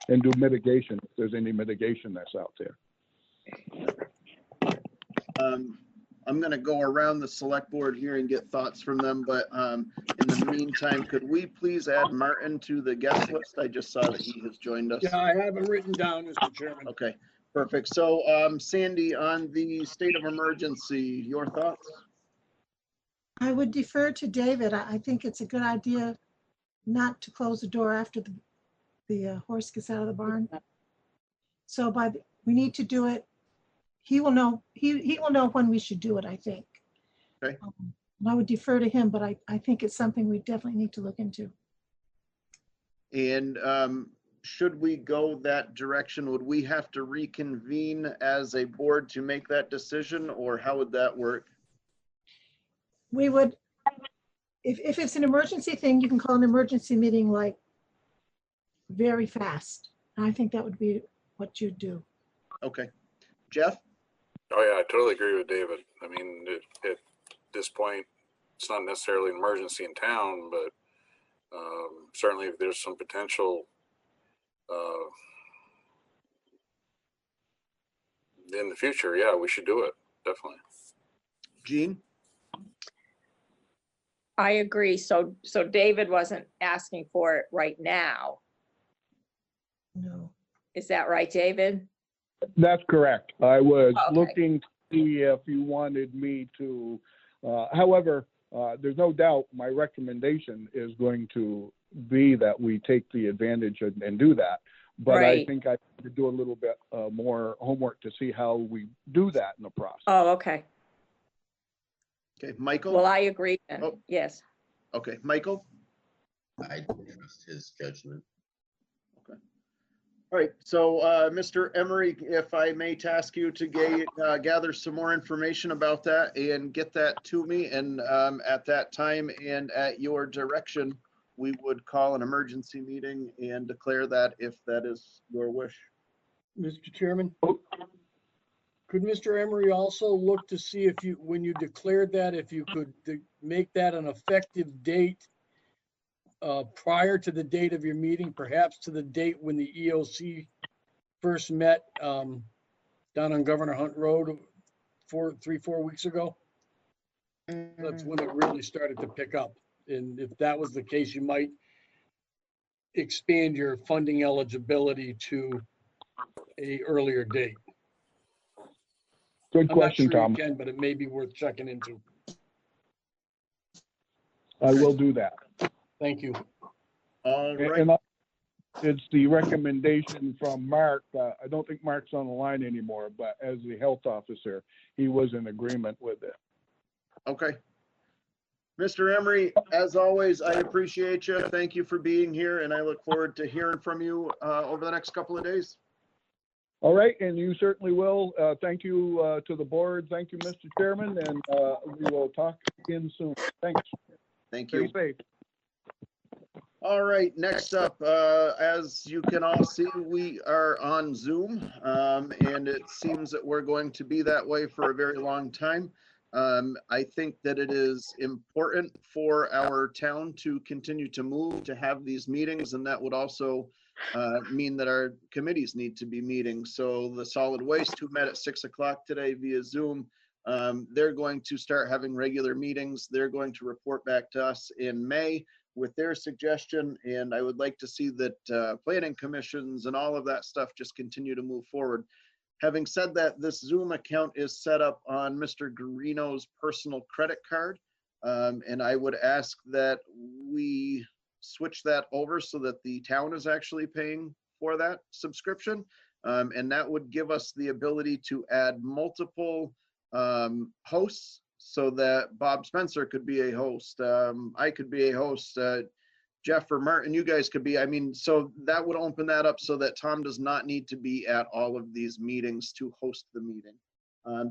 and do mitigation if there's any mitigation that's out there. I'm going to go around the select board here and get thoughts from them, but in the meantime, could we please add Martin to the guest list? I just saw that he has joined us. Yeah, I have it written down, Mr. Chairman. Okay, perfect. So Sandy, on the state of emergency, your thoughts? I would defer to David. I think it's a good idea not to close the door after the horse gets out of the barn. So we need to do it. He will know. He will know when we should do it, I think. Okay. I would defer to him, but I think it's something we definitely need to look into. And should we go that direction, would we have to reconvene as a board to make that decision, or how would that work? We would, if it's an emergency thing, you can call an emergency meeting like very fast. And I think that would be what you'd do. Okay. Jeff? Oh yeah, I totally agree with David. I mean, at this point, it's not necessarily an emergency in town, but certainly if there's some potential in the future, yeah, we should do it, definitely. Jean? I agree. So David wasn't asking for it right now. No. Is that right, David? That's correct. I was Okay. looking to see if you wanted me to, however, there's no doubt my recommendation is going to be that we take the advantage and do that. But Right. I think I need to do a little bit more homework to see how we do that in the process. Oh, okay. Okay, Michael? Well, I agree then. Oh. Yes. Okay, Michael? I trust his judgment. Okay. All right, so Mr. Emery, if I may task you to gather some more information about that and get that to me, and at that time and at your direction, we would call an emergency meeting and declare that if that is your wish. Mr. Chairman? Could Mr. Emery also look to see if you, when you declared that, if you could make that an effective date prior to the date of your meeting, perhaps to the date when the EOC first met down on Governor Hunt Road 4 weeks ago? That's when it really started to pick up. And if that was the case, you might expand your funding eligibility to a earlier date. Good I'm not question, sure you Tom. can, but it may be worth checking into. I will do that. Thank you. All right. And it's the recommendation from Mark. I don't think Mark's on the line anymore, but as the health officer, he was in agreement with it. Okay. Mr. Emery, as always, I appreciate you. Thank you for being here, and I look forward to hearing from you over the next couple of days. All right, and you certainly will. Thank you to the board. Thank you, Mr. Chairman, and we will talk again soon. Thanks. Thank you. Stay safe. All right, next up, as you can all see, we are on Zoom, and it seems that we're going to be that way for a very long time. I think that it is important for our town to continue to move, to have these meetings, and that would also mean that our committees need to be meeting. So the solid waste, who met at 6 o'clock today via Zoom, they're going to start having regular meetings. They're going to report back to us in May with their suggestion, and I would like to see that planning commissions and all of that stuff just continue to move forward. Having said that, this Zoom account is set up on Mr. Garino's personal credit card, and I would ask that we switch that over so that the town is actually paying for that subscription, and that would give us the ability to add multiple hosts, so that Bob Spencer could be a host, I could be a host, Jeff or Martin, you guys could be, I mean, so that would open that up so that Tom does not need to be at all of these meetings to host the meeting.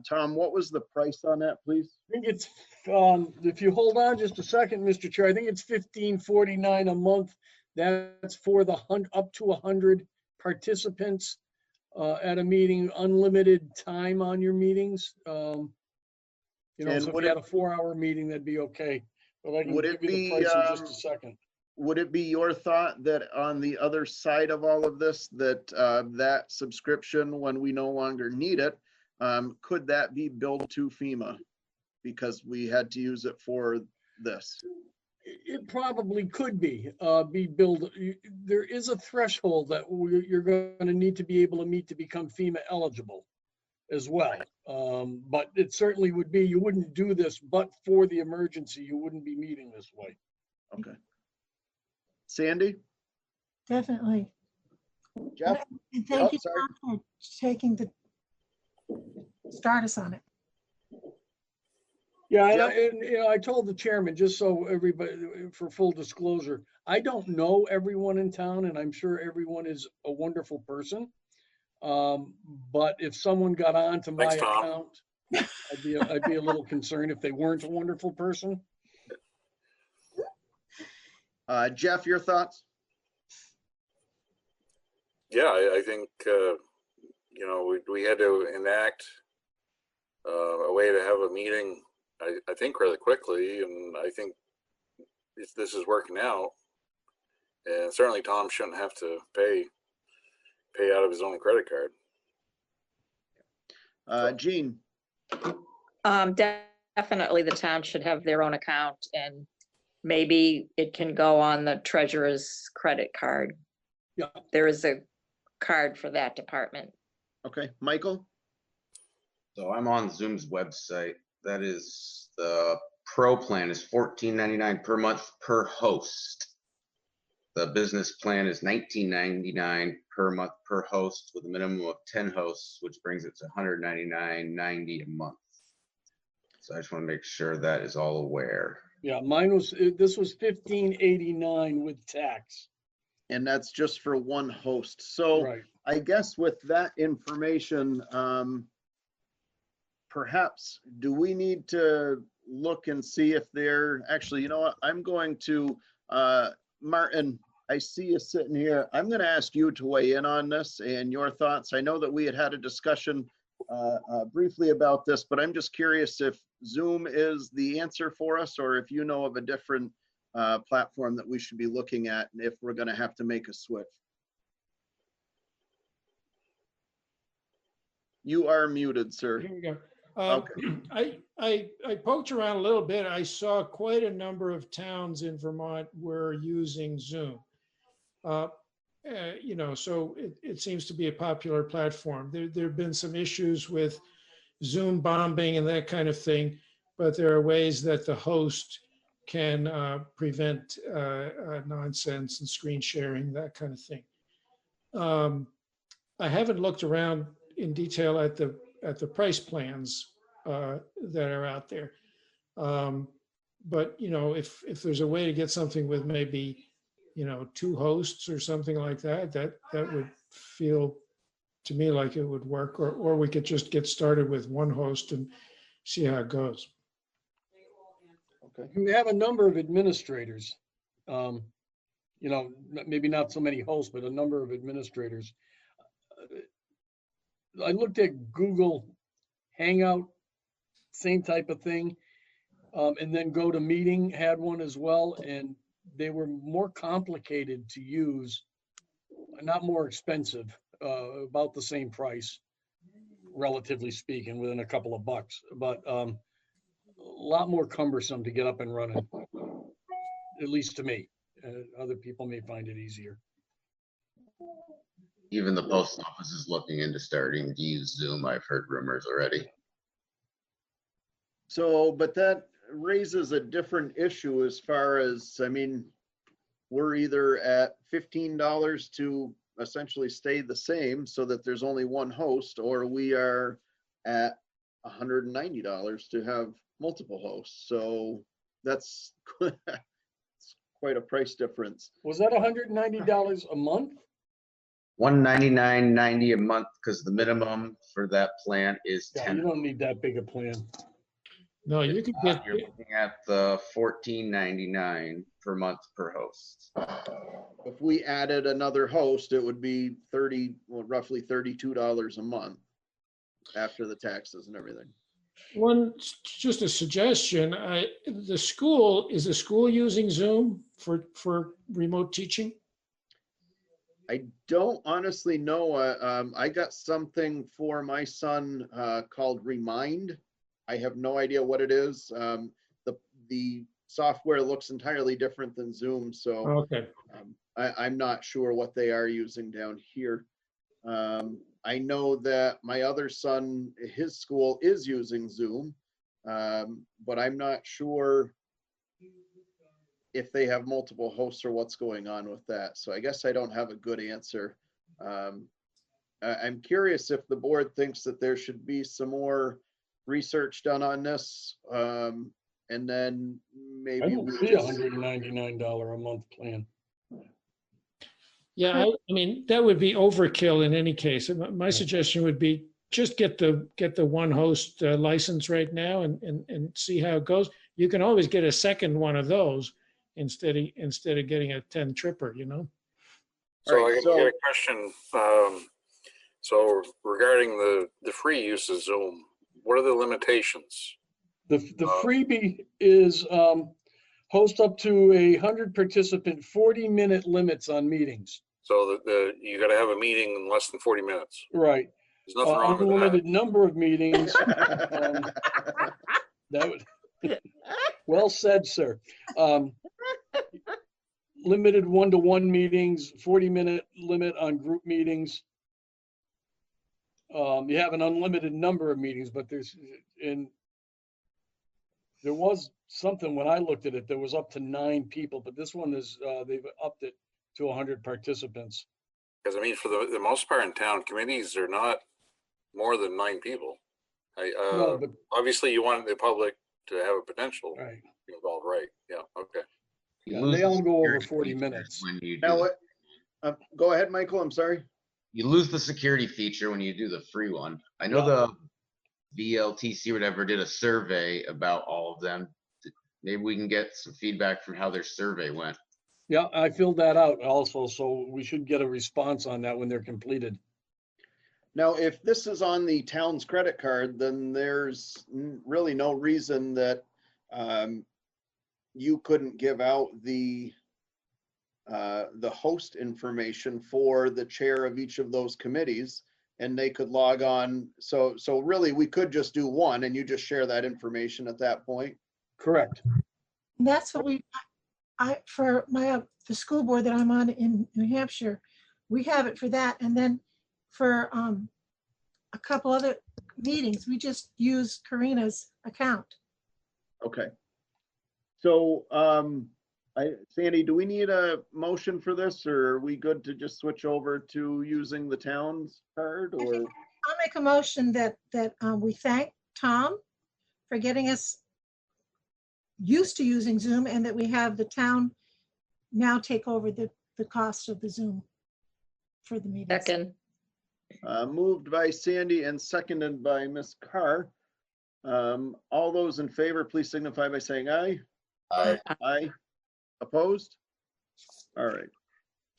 Tom, what was the price on that, please? I think it's, if you hold on just a second, Mr. Chair, I think it's $15.49 a month. That's for the up to 100 participants at a meeting, unlimited time on your meetings. You know, And so if would you had it- a 4-hour meeting, that'd be okay. But I can Would give it you the be, price in just a second. Would it be your thought that on the other side of all of this, that that subscription, when we no longer need it, could that be billed to FEMA because we had to use it for this? It probably could be billed. There is a threshold that you're going to need to be able to meet to become FEMA eligible as well. But it certainly would be, you wouldn't do this, but for the emergency, you wouldn't be meeting this way. Okay. Sandy? Definitely. Jeff? And thank you, Tom, for taking start us on it. Yeah, and you know, I told the chairman, just so everybody, for full disclosure, I don't know everyone in town, and I'm sure everyone is a wonderful person. But if someone got onto my Thanks, Tom. account, I'd be a little concerned if they weren't a wonderful person. Jeff, your thoughts? Yeah, I think, you know, we had to enact a way to have a meeting, I think really quickly, and I think if this is working out, and certainly Tom shouldn't have to pay out of his own credit card. Jean? Definitely the town should have their own account, and maybe it can go on the treasurer's credit card. Yeah. There is a card for that department. Okay, Michael? So I'm on Zoom's website. That is, the pro plan is $14.99 per month per host. The business plan is $19.99 per month per host with a minimum of 10 hosts, which brings it to $199.90 a month. So I just want to make sure that is all aware. Yeah, this was $15.89 with tax. And that's just for one host. So Right. I guess with that information, perhaps, do we need to look and see if they're actually, you know what, I'm going to, Martin, I see you sitting here. I'm going to ask you to weigh in on this and your thoughts. I know that we had a discussion briefly about this, but I'm just curious if Zoom is the answer for us, or if you know of a different platform that we should be looking at if we're going to have to make a switch. You are muted, sir. Here we go. Okay. I poked around a little bit. I saw quite a number of towns in Vermont were using Zoom. You know, so it seems to be a popular platform. There have been some issues with Zoom bombing and that kind of thing, but there are ways that the host can prevent nonsense and screen sharing, that kind of thing. I haven't looked around in detail at the price plans that are out there. But you know, if there's a way to get something with maybe, you know, 2 hosts or something like that, that would feel to me like it would work, or we could just get started with 1 host and see how it goes. Okay. We have a number of administrators, you know, maybe not so many hosts, but a number of administrators. I looked at Google Hangout, same type of thing, and then Go to Meeting had one as well, and they were more complicated to use, not more expensive, about the same price, relatively speaking, within a couple of bucks, but a lot more cumbersome to get up and running, at least to me. Other people may find it easier. Even the post office is looking into starting to use Zoom. I've heard rumors already. So, but that raises a different issue as far as, I mean, we're either at $15 to essentially stay the same so that there's only 1 host, or we are at $190 to have multiple hosts. So that's quite a price difference. Was that $190 a month? $199.90 a month, because the minimum for that plan is Yeah, 10. you don't need that big a plan. No, you could get. You're looking at the $14.99 per month per host. If we added another host, it would be roughly $32 a month after the taxes and everything. Just a suggestion. Is the school using Zoom for remote teaching? I don't honestly know. I got something for my son called Remind. I have no idea what it is. The software looks entirely different than Zoom, so Okay. I'm not sure what they are using down here. I know that my other son, his school is using Zoom, but I'm not sure if they have multiple hosts or what's going on with that. So I guess I don't have a good answer. I'm curious if the board thinks that there should be some more research done on this, and then maybe I don't see $199 a month plan. Yeah, I mean, that would be overkill in any case. My suggestion would be just get the 1 host license right now and see how it goes. You can always get a second one of those instead of getting a 10 tripper, you know? So I get a question. So regarding the free use of Zoom, what are the limitations? The freebie is host up to 100 participant, 40-minute limits on meetings. So you got to have a meeting in less than 40 minutes. Right. There's nothing wrong with that. Unlimited number of meetings. That would. Well said, sir. Limited 1-to-1 meetings, 40-minute limit on group meetings. You have an unlimited number of meetings, but there was something when I looked at it, there was up to 9 people, but this one is, they've upped it to 100 participants. Because I mean, for the most part in town, committees are not more than 9 people. No, but obviously you want the public to have a potential right. involved, right? Yeah, okay. Yeah, they all go over 40 minutes. When you Now, do go ahead, Michael, I'm sorry. You lose the security feature when you do the free one. I know the VLTC whatever did a survey about all of them. Maybe we can get some feedback from how their survey went. Yeah, I filled that out also, so we should get a response on that when they're completed. Now, if this is on the town's credit card, then there's really no reason that you couldn't give out the host information for the chair of each of those committees, and they could log on. So really, we could just do one, and you just share that information at that point. Correct. And that's what for the school board that I'm on in New Hampshire, we have it for that. And then for a couple other meetings, we just use Karina's account. Okay. So, Sandy, do we need a motion for this, or are we good to just switch over to using the town's card? Or I'll make a motion that we thank Tom for getting us used to using Zoom, and that we have the town now take over the cost of the Zoom for the meetings. Second. Moved by Sandy and seconded by Ms. Carr. All those in favor, please signify by saying aye. Aye. Aye. Opposed? All right.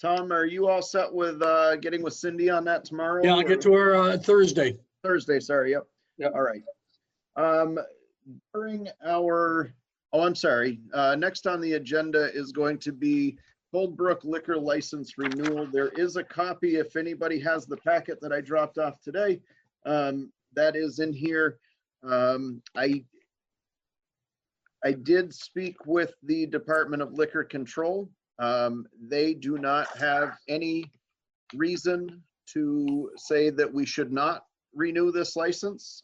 Tom, are you all set with getting with Cindy on that tomorrow? Yeah, I'll get to her Thursday. Thursday, sorry, yep. Yep. All right. During our, I'm sorry, next on the agenda is going to be Coldbrook liquor license renewal. There is a copy, if anybody has the packet that I dropped off today, that is in here. I did speak with the Department of Liquor Control. They do not have any reason to say that we should not renew this license.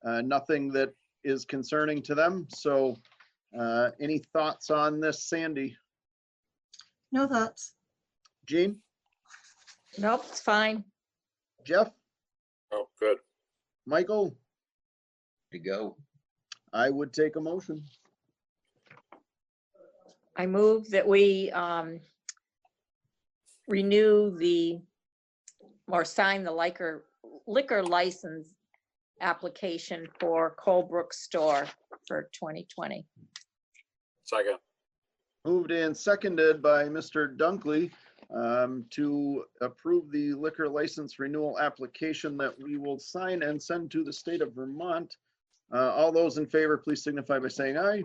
Nothing that is concerning to them. So any thoughts on this, Sandy? No thoughts. Jean? Nope, it's fine. Jeff? Oh, good. Michael? To go. I would take a motion. I move that we renew or sign the liquor license application for Coldbrook store for 2020. Second. Moved and seconded by Mr. Dunkley to approve the liquor license renewal application that we will sign and send to the state of Vermont. All those in favor, please signify by saying aye.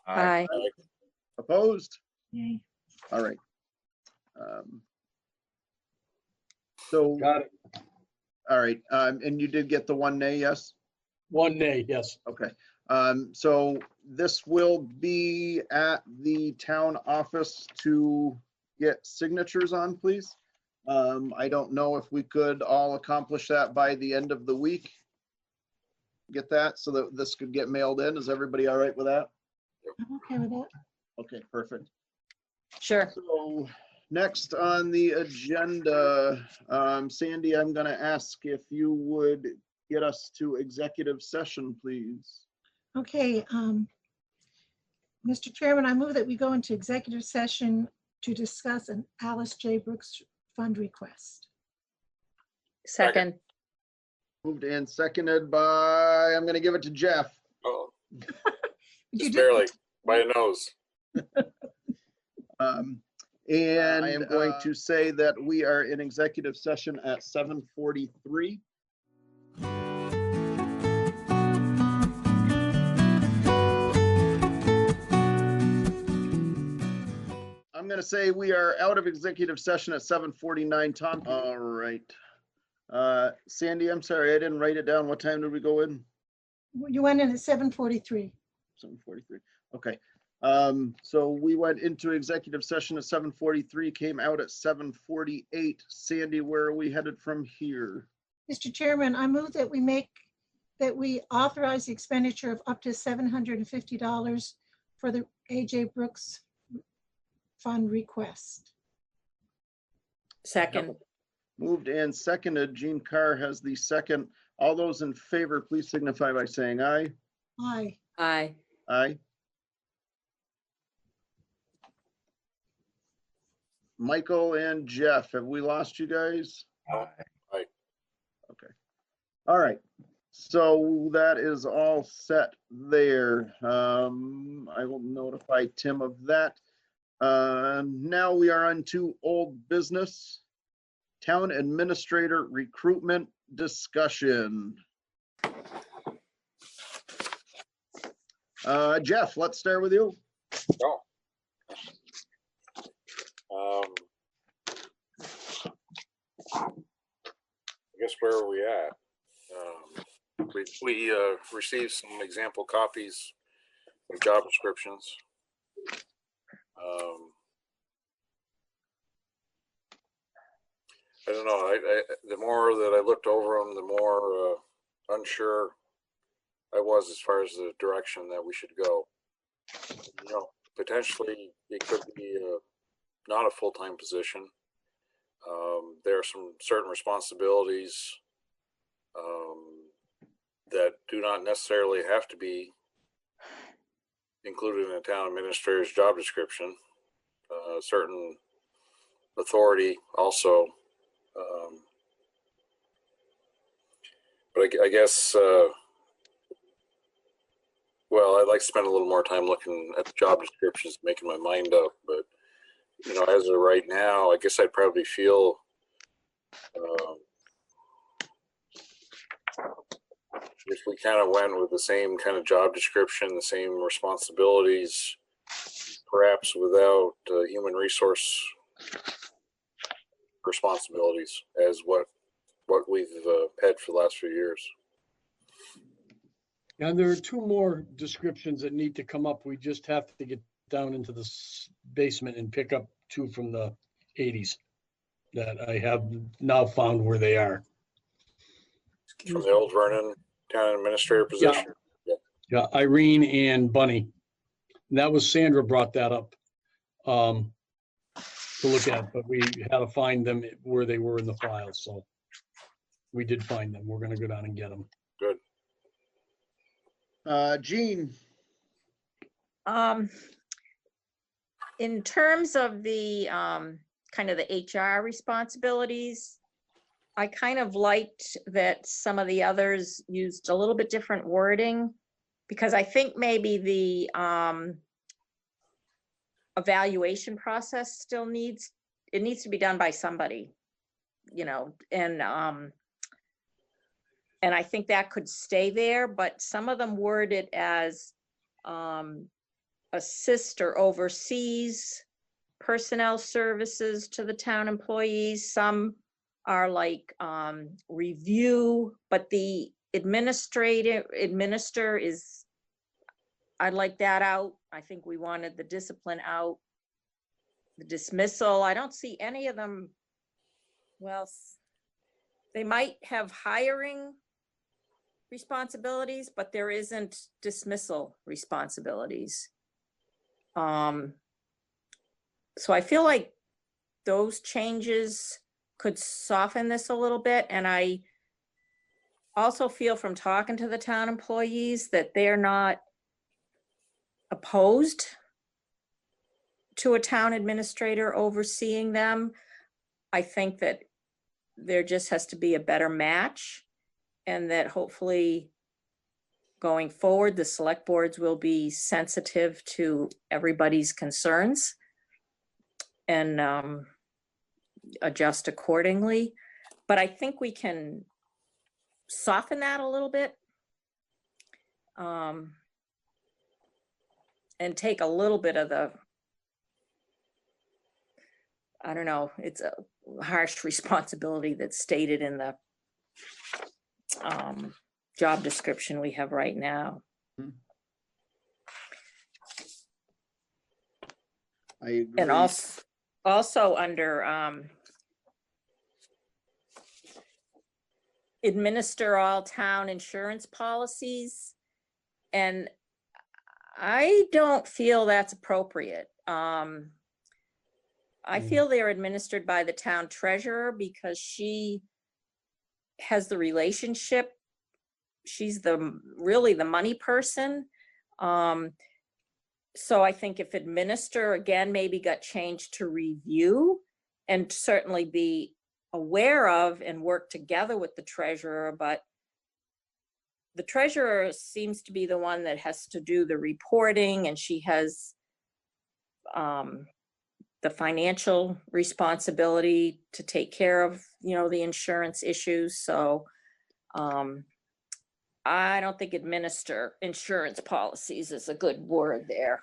Aye. Opposed? Yay. All right. So, Got it. all right. And you did get the one nay, yes? One nay, yes. Okay. So this will be at the town office to get signatures on, please. I don't know if we could all accomplish that by the end of the week. Get that so that this could get mailed in. Is everybody all right with that? I'm okay with that. Okay, perfect. Sure. So next on the agenda, Sandy, I'm going to ask if you would get us to executive session, please. Okay, Mr. Chairman, I move that we go into executive session to discuss an Alice J. Brooks fund request. Second. Moved and seconded by, I'm going to give it to Jeff. Oh, You just did- barely by a nose. And I am going to say that we are in executive session at 7:43. I'm going to say we are out of executive session at 7:49. Tom, all right. Sandy, I'm sorry, I didn't write it down. What time did we go in? You went in at 7:43. 7:43. Okay. So we went into executive session at 7:43, came out at 7:48. Sandy, where are we headed from here? Mr. Chairman, I move that we authorize the expenditure of up to $750 for the AJ Brooks fund request. Second. Moved and seconded. Jean Carr has the second. All those in favor, please signify by saying aye. Aye. Aye. Aye. Michael and Jeff, have we lost you guys? Aye. Okay. All right. So that is all set there. I will notify Tim of that. Now we are on to old business. Town administrator recruitment discussion. Jeff, let's start with you. Oh. I guess where are we at? We received some example copies of job descriptions. I don't know. The more that I looked over them, the more unsure I was as far as the direction that we should go. You know, potentially it could be not a full-time position. There are some certain responsibilities that do not necessarily have to be included in a town administrator's job description. Certain authority also. But I guess, well, I'd like to spend a little more time looking at the job descriptions, making my mind up. But, you know, as of right now, I guess I'd probably feel if we kind of went with the same kind of job description, the same responsibilities, perhaps without human resource responsibilities as what we've had for the last few years. And there are two more descriptions that need to come up. We just have to get down into the basement and pick up two from the 80s that I have now found where they are. From the old Vernon town administrator position. Yeah, Irene and Bunny. And that was Sandra brought that up to look at, but we had to find them where they were in the file. So we did find them. We're going to go down and get them. Good. Jean. In terms of the kind of the HR responsibilities, I kind of liked that some of the others used a little bit different wording, because I think maybe the evaluation process still needs to be done by somebody, you know, and I think that could stay there, but some of them word it as assist or oversees personnel services to the town employees. Some are like review, but the administer is, I'd like that out. I think we wanted the discipline out. The dismissal, I don't see any of them. Well, they might have hiring responsibilities, but there isn't dismissal responsibilities. So I feel like those changes could soften this a little bit. And I also feel from talking to the town employees that they're not opposed to a town administrator overseeing them. I think that there just has to be a better match, and that hopefully going forward, the select boards will be sensitive to everybody's concerns and adjust accordingly. But I think we can soften that a little bit and take a little bit of the, I don't know, it's a harsh responsibility that's stated in the job description we have right now. I agree. And also under administer all town insurance policies. And I don't feel that's appropriate. I feel they're administered by the town treasurer because she has the relationship. She's really the money person. So I think if administer, again, maybe got changed to review, and certainly be aware of and work together with the treasurer, but the treasurer seems to be the one that has to do the reporting, and she has the financial responsibility to take care of, you know, the insurance issues. So I don't think administer insurance policies is a good word there.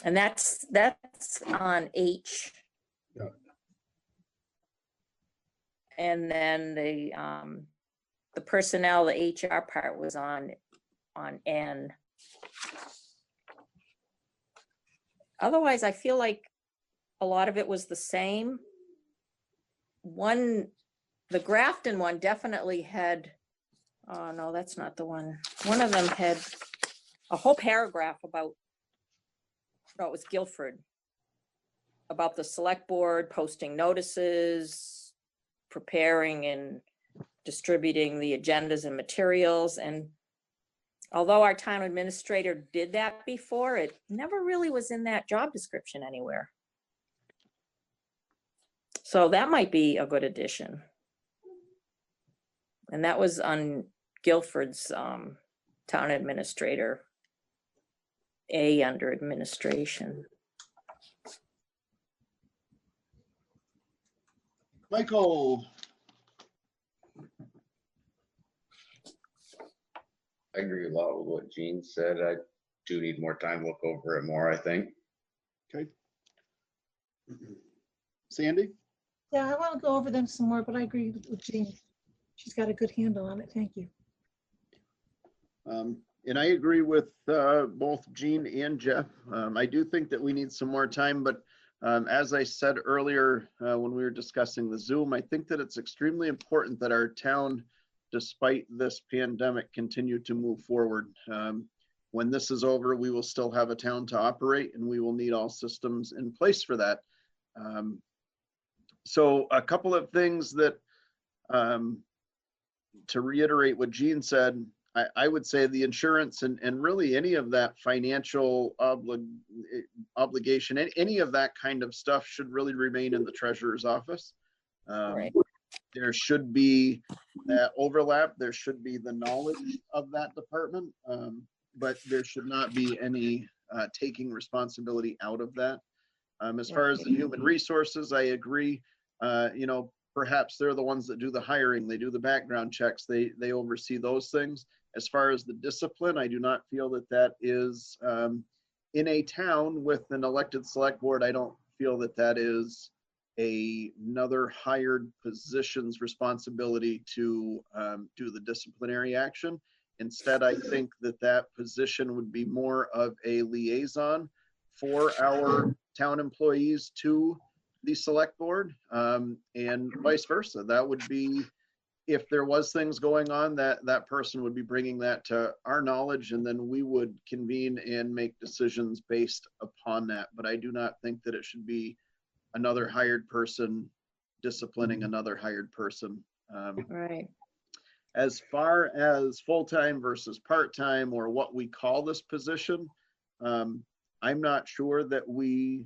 And that's on H. Yeah. And then the personnel, the HR part was on N. Otherwise, I feel like a lot of it was the same. The Grafton one definitely had, oh no, that's not the one. One of them had a whole paragraph about, no, it was Guilford, about the select board posting notices, preparing and distributing the agendas and materials. And although our town administrator did that before, it never really was in that job description anywhere. So that might be a good addition. And that was on Guilford's town administrator, A under administration. Michael, I agree a lot with what Gene said. I do need more time to look over it more, I think. okay. Sandy? Yeah, I want to go over them some more, but I agree with Jean. She's got a good handle on it. Thank you. And I agree with both Gene and Jeff. I do think that we need some more time, but as I said earlier when we were discussing the Zoom, I think that it's extremely important that our town, despite this pandemic, continue to move forward. When this is over, we will still have a town to operate, and we will need all systems in place for that. So a couple of things that, to reiterate what Gene said, I would say the insurance and really any of that financial obligation, any of that kind of stuff should really remain in the treasurer's office. Right. There should be that overlap. There should be the knowledge of that department, but there should not be any taking responsibility out of that. As far as the human resources, I agree. You know, perhaps they're the ones that do the hiring, they do the background checks, they oversee those things. As far as the discipline, I do not feel that that is in a town with an elected select board. I don't feel that that is another hired position's responsibility to do the disciplinary action. Instead, I think that that position would be more of a liaison for our town employees to the select board, and vice versa. That would be, if there was things going on, that person would be bringing that to our knowledge, and then we would convene and make decisions based upon that. But I do not think that it should be another hired person disciplining another hired person. Right. As far as full-time versus part-time, or what we call this position, I'm not sure that we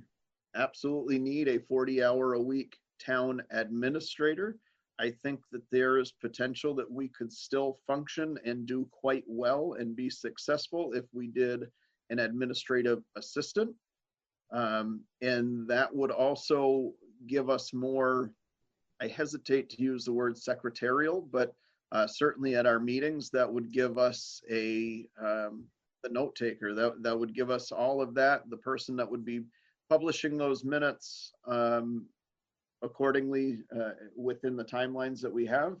absolutely need a 40-hour-a-week town administrator. I think that there is potential that we could still function and do quite well and be successful if we did an administrative assistant. And that would also give us more, I hesitate to use the word secretarial, but certainly at our meetings, that would give us the note taker, that would give us all of that, the person that would be publishing those minutes accordingly within the timelines that we have.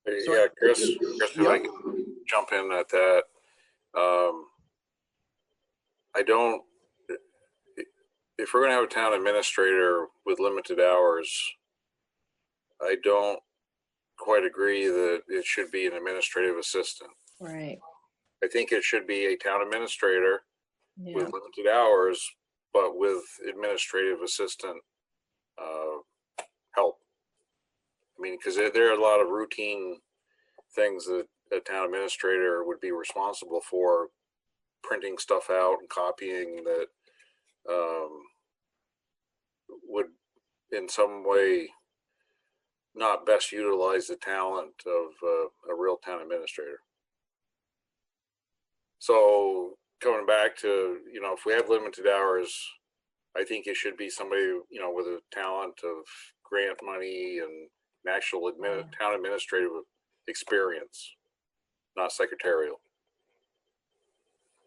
So yeah, Chris, if I can jump in at that. I don't, if we're going to have a town administrator with limited hours, I don't quite agree that it should be an administrative assistant. Right. I think it should be a town administrator with limited hours, but with administrative assistant help. I mean, because there are a lot of routine things that a town administrator would be responsible for, printing stuff out and copying, that would in some way not best utilize the talent of a real town administrator. So coming back to, you know, if we have limited hours, I think it should be somebody, you know, with a talent of grant money and an actual town administrative experience, not secretarial.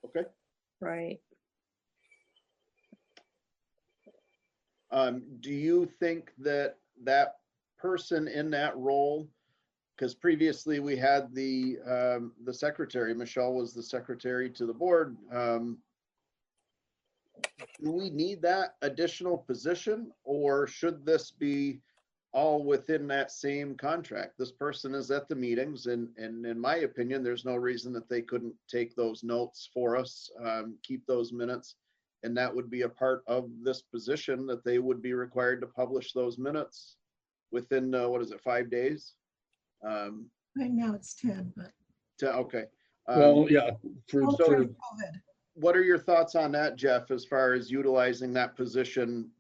Okay. Right. Do you think that that person in that role, because previously we had the secretary, Michelle was the secretary to the board. do we need that additional position, or should this be all within that same contract? This person is at the meetings, and in my opinion, there's no reason that they couldn't take those notes for us, keep those minutes. And that would be a part of this position, that they would be required to publish those minutes within, what is it, 5 days? Right now it's 10, but. Okay. Well, yeah, for Only sort for of, COVID. What are your thoughts on that, Jeff, as far as utilizing that position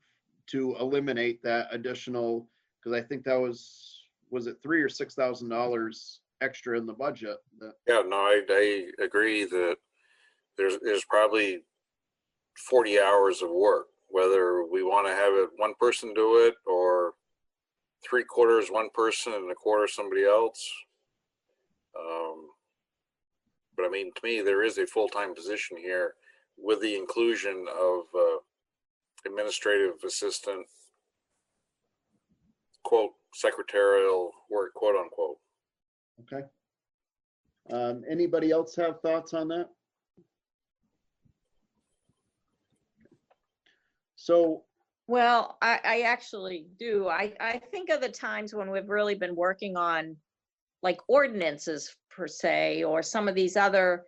to eliminate that additional? Because I think that was it $3,000 or $6,000 extra in the budget? Yeah, no, I agree that there's probably 40 hours of work, whether we want to have it one person do it or 3/4 one person and 1/4 somebody else. But I mean, to me, there is a full-time position here with the inclusion of administrative assistant, quote, secretarial work, quote unquote. Okay. Anybody else have thoughts on that? So, Well, I actually do. I think of the times when we've really been working on like ordinances per se, or some of these other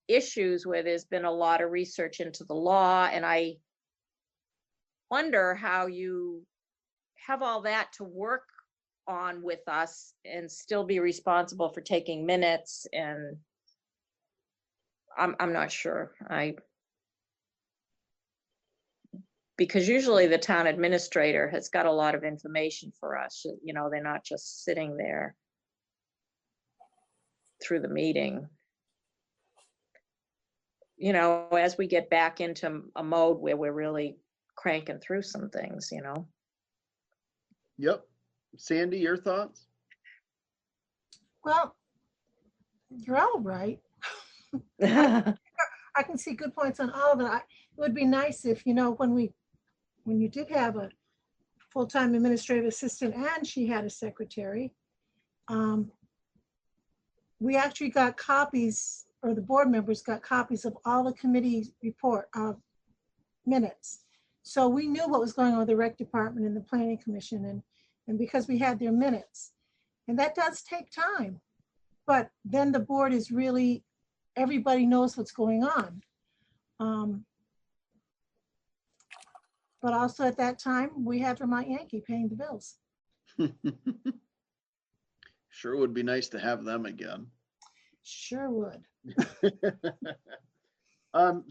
issues where there's been a lot of research into the law. And I wonder how you have all that to work on with us and still be responsible for taking minutes. And I'm not sure. Because usually the town administrator has got a lot of information for us. You know, they're not just sitting there through the meeting. You know, as we get back into a mode where we're really cranking through some things, you know. yep. Sandy, your thoughts? Well, you're all right. I can see good points on all of it. It would be nice if, you know, when you did have a full-time administrative assistant and she had a secretary, we actually got copies, or the board members got copies of all the committee report minutes. So we knew what was going on with the rec department and the planning commission, and because we had their minutes. And that does take time. But then the board is really, everybody knows what's going on. But also at that time, we had Vermont Yankee paying the bills. Sure would be nice to have them again. Sure would.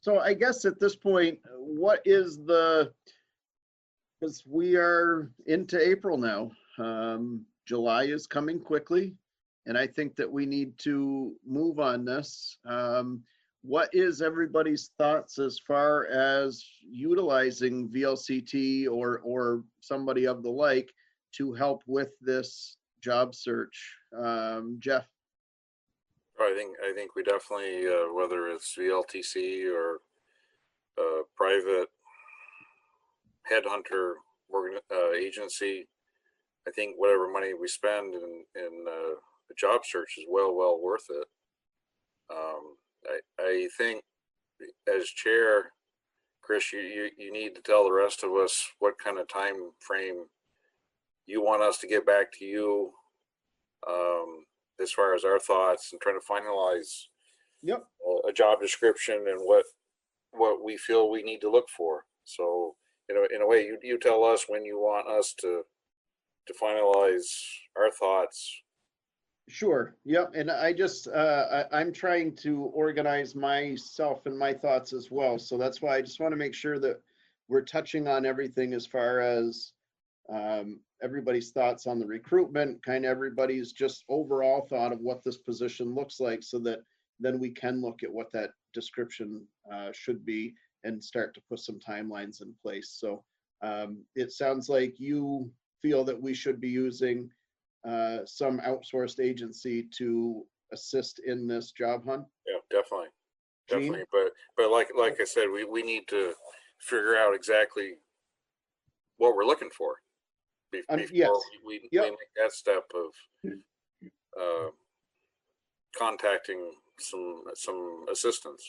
So I guess at this point, what is because we are into April now. July is coming quickly, and I think that we need to move on this. What is everybody's thoughts as far as utilizing VLCT or somebody of the like to help with this job search? Jeff? I think we definitely, whether it's VLTC or private headhunter agency, I think whatever money we spend in the job search is well worth it. I think as chair, Chris, you need to tell the rest of us what kind of time frame you want us to get back to you as far as our thoughts and trying to finalize a job description and what we feel we need to look for. So, in a way, you tell us when you want us to finalize our thoughts. Sure. Yep. And I just, I'm trying to organize myself and my thoughts as well. So that's why I just want to make sure that we're touching on everything as far as everybody's thoughts on the recruitment, kind of everybody's just overall thought of what this position looks like, so that then we can look at what that description should be and start to put some timelines in place. So it sounds like you feel that we should be using some outsourced agency to assist in this job hunt. Yeah, definitely. But like I said, we need to figure out exactly what we're looking for before we make that step of contacting some assistance.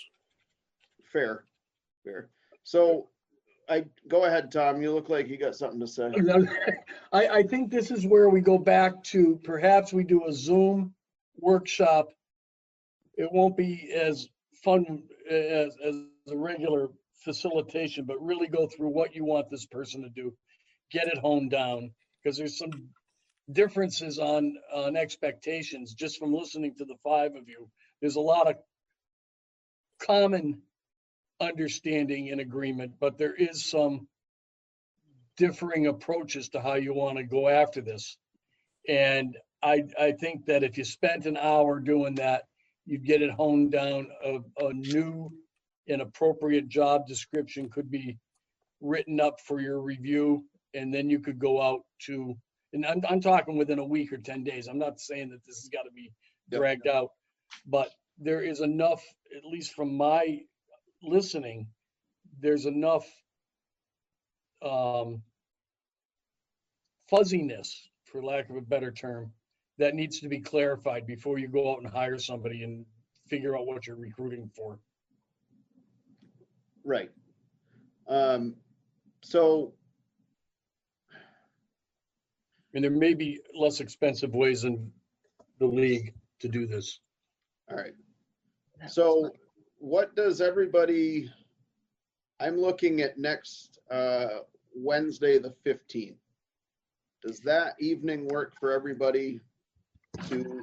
Fair. So go ahead, Tom. You look like you got something to say. I think this is where we go back to, perhaps we do a Zoom workshop. It won't be as fun as a regular facilitation, but really go through what you want this person to do. Get it honed down, because there's some differences on expectations just from listening to the five of you. There's a lot of common understanding and agreement, but there is some differing approaches to how you want to go after this. And I think that if you spent an hour doing that, you'd get it honed down. A new and appropriate job description could be written up for your review, and then you could go out to, and I'm talking within a week or 10 days. I'm not saying that this has got to be dragged out, but there is enough, at least from my listening, there's enough fuzziness, for lack of a better term, that needs to be clarified before you go out and hire somebody and figure out what you're recruiting for. Right. So, and there may be less expensive ways in the league to do this. All right. So what does everybody, I'm looking at next Wednesday, the 15th. Does that evening work for everybody to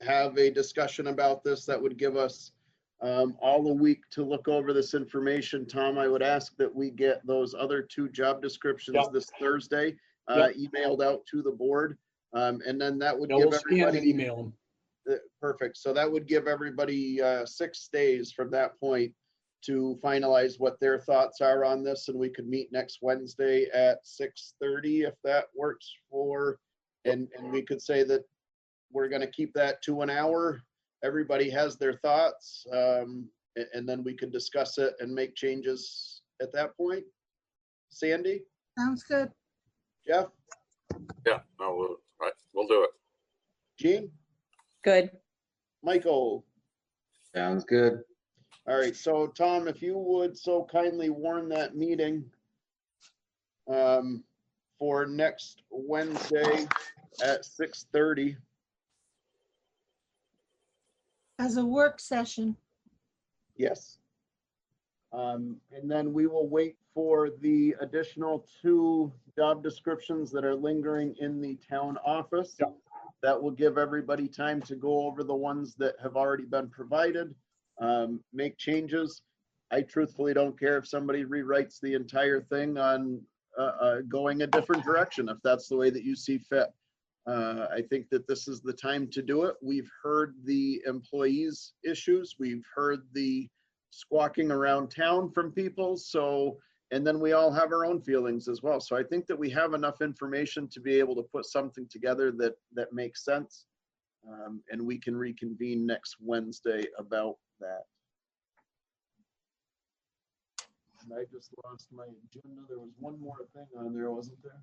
have a discussion about this? That would give us all the week to look over this information. Tom, I would ask that we get those other two job descriptions this Thursday emailed out to the board. And then that would give everybody, email them. Perfect. So that would give everybody 6 days from that point to finalize what their thoughts are on this, and we could meet next Wednesday at 6:30 if that works for, and we could say that we're going to keep that to an hour. Everybody has their thoughts, and then we could discuss it and make changes at that point. Sandy? Sounds good. Jeff? Yeah, no, we'll do it. Jean? Good. Michael? Sounds good. All right, so Tom, if you would so kindly warn that meeting for next Wednesday at 6:30. As a work session. Yes. And then we will wait for the additional 2 job descriptions that are lingering in the town office. That will give everybody time to go over the ones that have already been provided, make changes. I truthfully don't care if somebody rewrites the entire thing on going a different direction, if that's the way that you see fit. I think that this is the time to do it. We've heard the employees' issues. We've heard the squawking around town from people. So, and then we all have our own feelings as well. So I think that we have enough information to be able to put something together that makes sense. And we can reconvene next Wednesday about that. And I just lost my agenda. There was one more thing on there, wasn't there?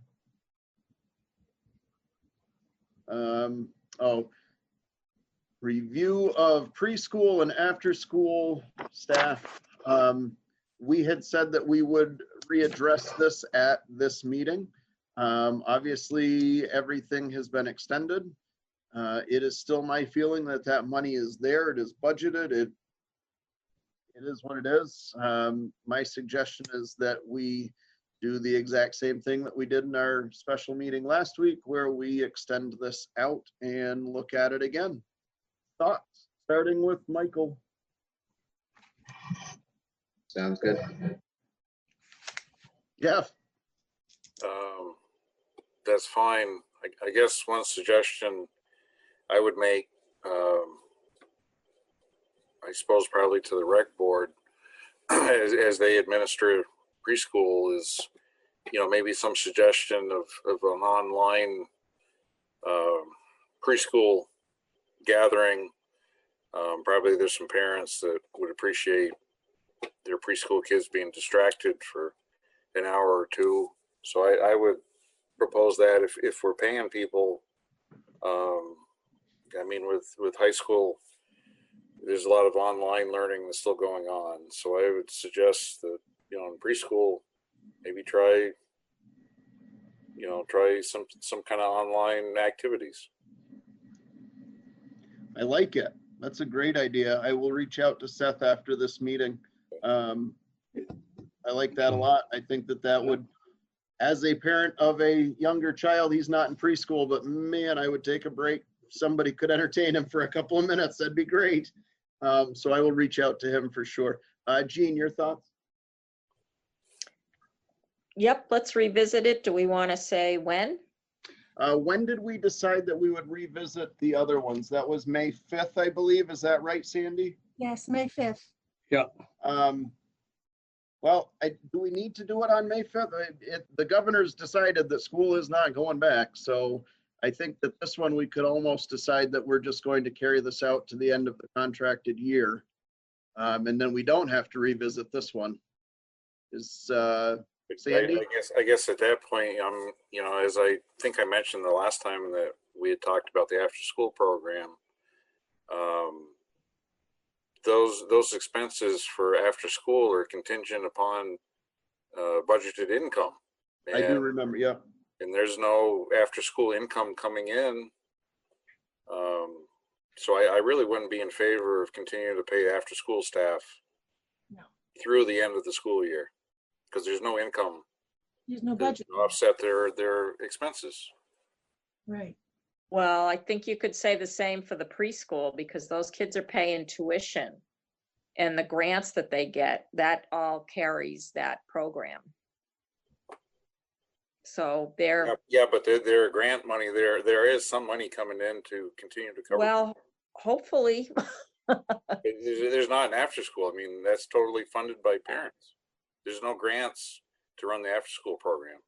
Review of preschool and after school staff. We had said that we would readdress this at this meeting. Obviously, everything has been extended. It is still my feeling that that money is there. It is budgeted. It is what it is. My suggestion is that we do the exact same thing that we did in our special meeting last week, where we extend this out and look at it again. Thoughts, starting with Michael. Sounds good. Jeff? That's fine. I guess one suggestion I would make, I suppose probably to the rec board, as they administer preschool, is, you know, maybe some suggestion of an online preschool gathering. Probably there's some parents that would appreciate their preschool kids being distracted for an hour or two. So I would propose that if we're paying people, I mean, with high school, there's a lot of online learning that's still going on. So I would suggest that you know, in preschool, maybe try, you know, try some kind of online activities. I like it. That's a great idea. I will reach out to Seth after this meeting. I like that a lot. I think that that would, as a parent of a younger child, he's not in preschool, but man, I would take a break. Somebody could entertain him for a couple of minutes. That'd be great. So I will reach out to him for sure. Jean, your thoughts? Yep, let's revisit it. Do we want to say when? When did we decide that we would revisit the other ones? That was May 5th, I believe. Is that right, Sandy? Yes, May 5th. Yeah. Well, do we need to do it on May 5th? The governor's decided that school is not going back. So I think that this one, we could almost decide that we're just going to carry this out to the end of the contracted year. And then we don't have to revisit this one. Is Sandy? I guess at that point, you know, as I think I mentioned the last time that we had talked about the after school program, those expenses for after school are contingent upon budgeted income. I do remember, yeah. And there's no after school income coming in. So I really wouldn't be in favor of continuing to pay after school staff through the end of the school year, because there's no income. There's no budget. To offset their expenses. Right. Well, I think you could say the same for the preschool, because those kids are paying tuition, and the grants that they get, that all carries that program. So they're, yeah, but their grant money, there is some money coming in to continue to cover. well, hopefully. There's not an after school. I mean, that's totally funded by parents. There's no grants to run the after school program.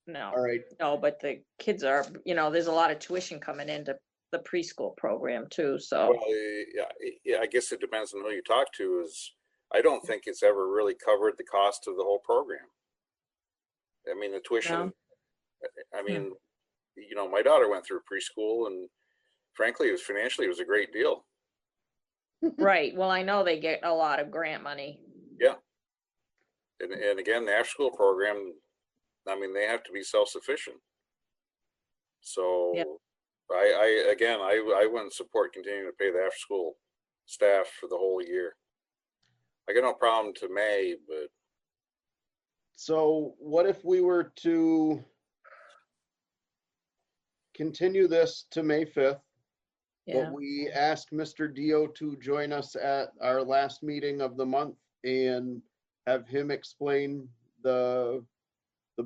No. All right. No, but the kids are, you know, there's a lot of tuition coming into the preschool program too, so. Well, yeah, I guess it depends on who you talk to. I don't think it's ever really covered the cost of the whole program. I mean, the tuition, No. I mean, you know, my daughter went through preschool, and frankly, it was a great deal. Right, well, I know they get a lot of grant money. Yeah. And again, the after school program, I mean, they have to be self-sufficient. So yeah. I wouldn't support continuing to pay the after school staff for the whole year. I got no problem to May, but. So what if we were to continue this to May 5th? Yeah. But we asked Mr. Dio to join us at our last meeting of the month and have him explain the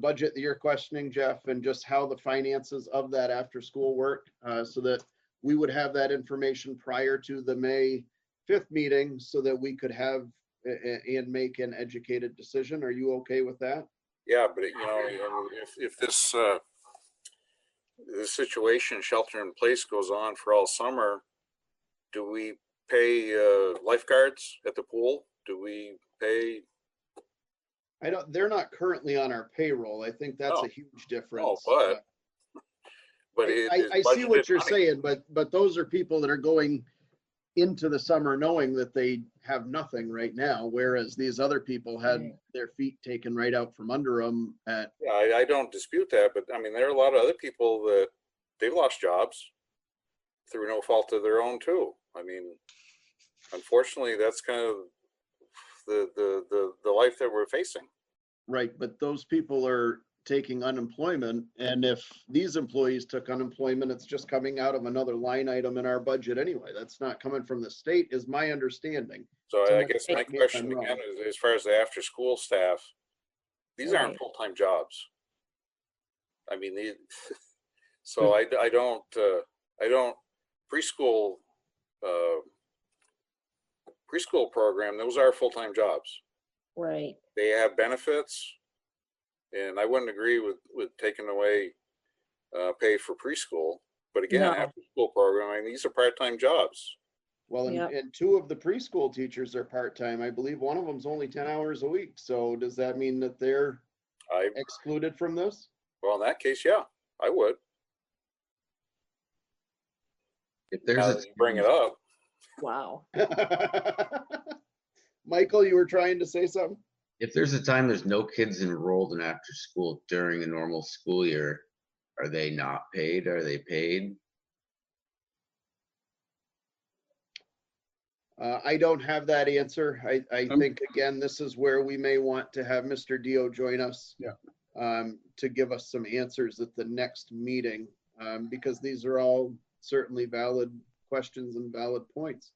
budget that you're questioning, Jeff, and just how the finances of that after school work, so that we would have that information prior to the May 5th meeting so that we could have and make an educated decision. Are you okay with that? Yeah, but you know, if this this situation, shelter in place, goes on for all summer, do we pay lifeguards at the pool? Do we pay? They're not currently on our payroll. I think that's a huge difference. Oh, but I see what you're saying, but those are people that are going into the summer knowing that they have nothing right now, whereas these other people had their feet taken right out from under them at. Yeah, I don't dispute that, but I mean, there are a lot of other people that they've lost jobs through no fault of their own too. I mean, unfortunately, that's kind of the life that we're facing. Right, but those people are taking unemployment, and if these employees took unemployment, it's just coming out of another line item in our budget anyway. That's not coming from the state, is my understanding. So I guess my question again is, as far as the after school staff, these aren't full-time jobs. I mean, so I don't preschool program, those are full-time jobs. Right. They have benefits, and I wouldn't agree with taking away pay for preschool. But again, after school program, I mean, these are part-time jobs. Well, and two of the preschool teachers are part-time. I believe one of them's only 10 hours a week. So does that mean that they're excluded from this? Well, in that case, yeah, I would. If there's bring it up. Wow. Michael, you were trying to say something? If there's a time there's no kids enrolled in after school during a normal school year, are they not paid? Are they paid? I don't have that answer. I think, again, this is where we may want to have Mr. Dio join us. Yeah. To give us some answers at the next meeting, because these are all certainly valid questions and valid points.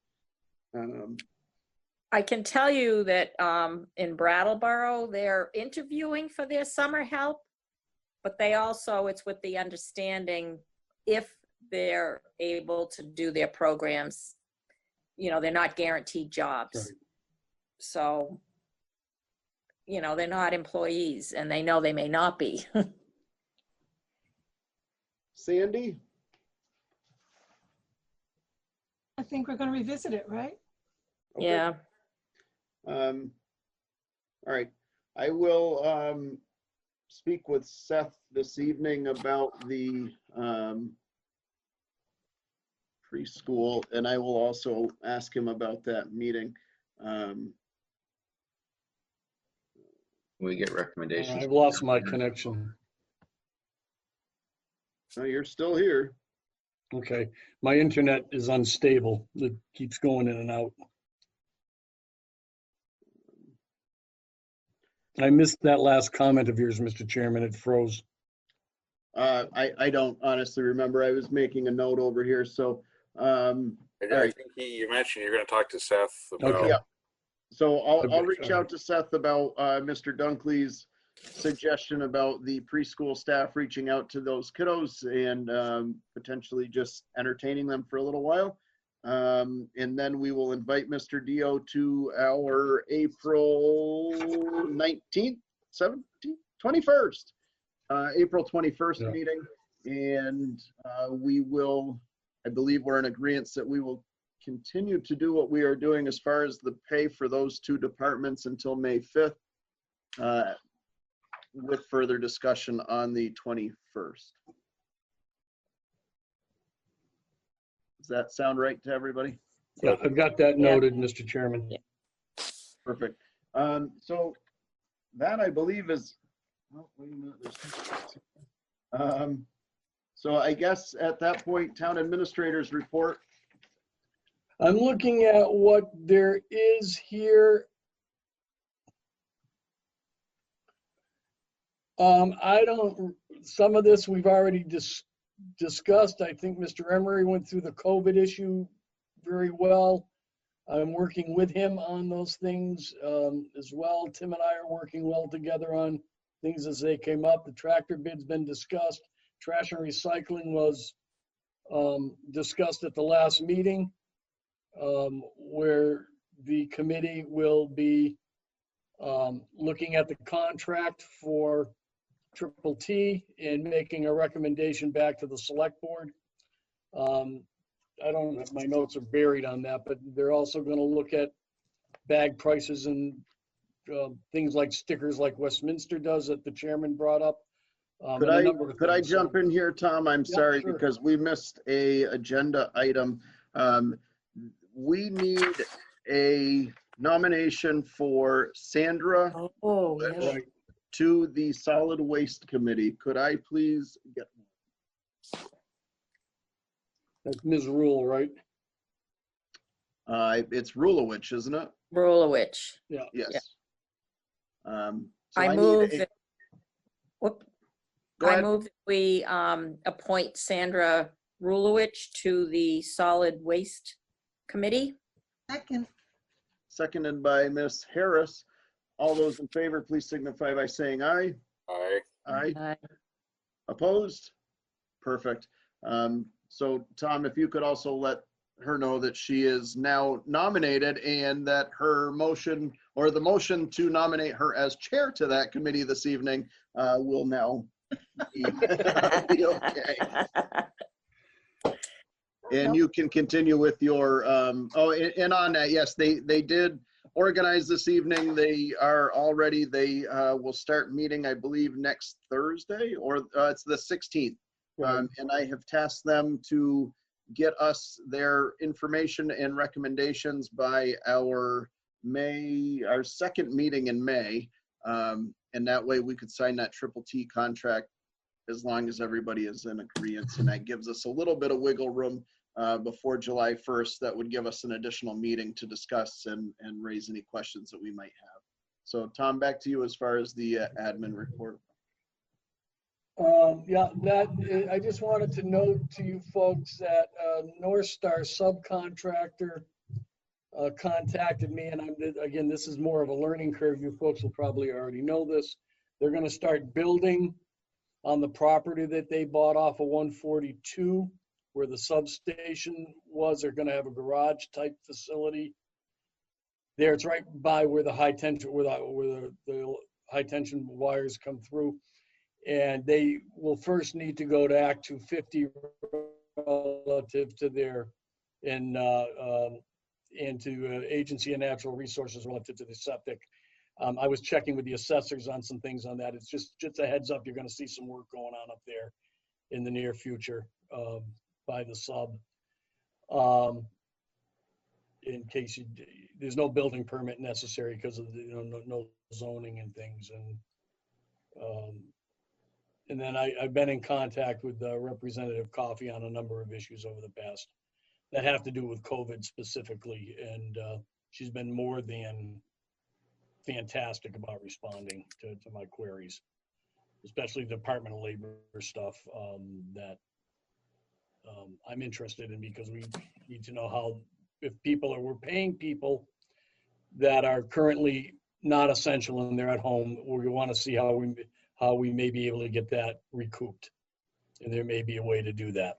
I can tell you that in Brattleboro, they're interviewing for their summer help, but they also, it's with the understanding if they're able to do their programs, you know, they're not guaranteed jobs. Right. So, you know, they're not employees and they know they may not be. Sandy? I think we're going to revisit it, right? Okay. Yeah. All right. I will speak with Seth this evening about the preschool, and I will also ask him about that meeting. Can we get recommendations? I've lost my connection. No, you're still here. Okay, my internet is unstable. It keeps going in and out. I missed that last comment of yours, Mr. Chairman. It froze. I don't honestly remember. I was making a note over here, so. I Right. think you mentioned you're going to talk to Seth about. Okay. Yeah. So I'll Okay, reach sorry. out to Seth about Mr. Dunkley's suggestion about the preschool staff reaching out to those kiddos and potentially just entertaining them for a little while. And then we will invite Mr. Dio to our April 19th, 17th, 21st, April 21st Yeah. meeting. And we will, I believe we're in agreement that we will continue to do what we are doing as far as the pay for those two departments until May 5th, with further discussion on the 21st. Does that sound right to everybody? Yeah, I've got that noted, Mr. Chairman. Perfect. So that I believe is, oh, wait a minute, there's so I guess at that point, town administrators report. I'm looking at what there is here. Some of this we've already discussed. I think Mr. Emery went through the COVID issue very well. I'm working with him on those things as well. Tim and I are working well together on things as they came up. The tractor bid's been discussed. Trash and recycling was discussed at the last meeting, where the committee will be looking at the contract for Triple T and making a recommendation back to the select board. I don't know if my notes are buried on that, but they're also going to look at bag prices and things like stickers like Westminster does that the chairman brought up. Could I jump in here, Tom? I'm Yeah, sorry, sure. because we missed a agenda item. We need a nomination for Sandra Oh, yeah. Right. to the Solid Waste Committee. Could I please get? That's Ms. Rule, right? It's Rulowich, isn't it? Rulowich. Yeah. Yes. So I need move a- that, whoop. Go I ahead. move that we appoint Sandra Rulowich to the Solid Waste Committee. Second. Seconded by Ms. Harris. All those in favor, please signify by saying aye. Aye. Aye. Opposed? Perfect. So Tom, if you could also let her know that she is now nominated and that her motion, or the motion to nominate her as chair to that committee this evening, will now be okay. And you can continue with your, and on that, yes, they did organize this evening. They are already, they will start meeting, I believe, next Thursday, or it's the 16th. And I have tasked them to get us their information and recommendations by our our second meeting in May. And that way we could sign that triple T contract as long as everybody is in agreement. And that gives us a little bit of wiggle room before July 1st. That would give us an additional meeting to discuss and raise any questions that we might have. So Tom, back to you as far as the admin report. Yeah, I just wanted to note to you folks that North Star subcontractor contacted me, and again, this is more of a learning curve. You folks will probably already know this. They're going to start building on the property that they bought off of 142, where the substation was. They're going to have a garage type facility there. It's right by where the high tension, where the high tension wires come through. And they will first need to go to Act 250 relative to their, and to Agency of Natural Resources relative to the septic. I was checking with the assessors on some things on that. It's just a heads up, you're gonna see some work going on up there in the near future by the sub. In case there's no building permit necessary because of the, no zoning and things. And then I've been in contact with Representative Coffey on a number of issues over the past that have to do with COVID specifically. And she's been more than fantastic about responding to my queries, especially the Department of Labor stuff that I'm interested in, because we need to know how, if we're paying people that are currently not essential and they're at home, we want to see how we may be able to get that recouped. And there may be a way to do that.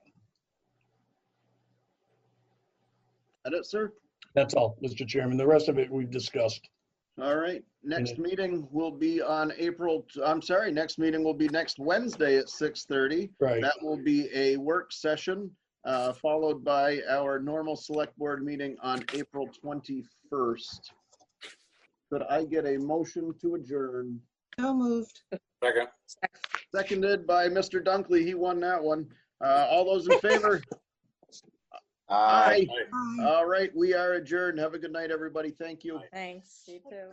That it, sir? That's all, Mr. Chairman. The rest of it we've discussed. All right. Next meeting will be on next meeting will be next Wednesday at 6:30. Right. That will be a work session followed by our normal select board meeting on April 21st. Could I get a motion to adjourn? So moved. Second. Seconded by Mr. Dunkley. He won that one. All those in favor? Aye. All right. We are adjourned. Have a good night, everybody. Thank you. Thanks, you too.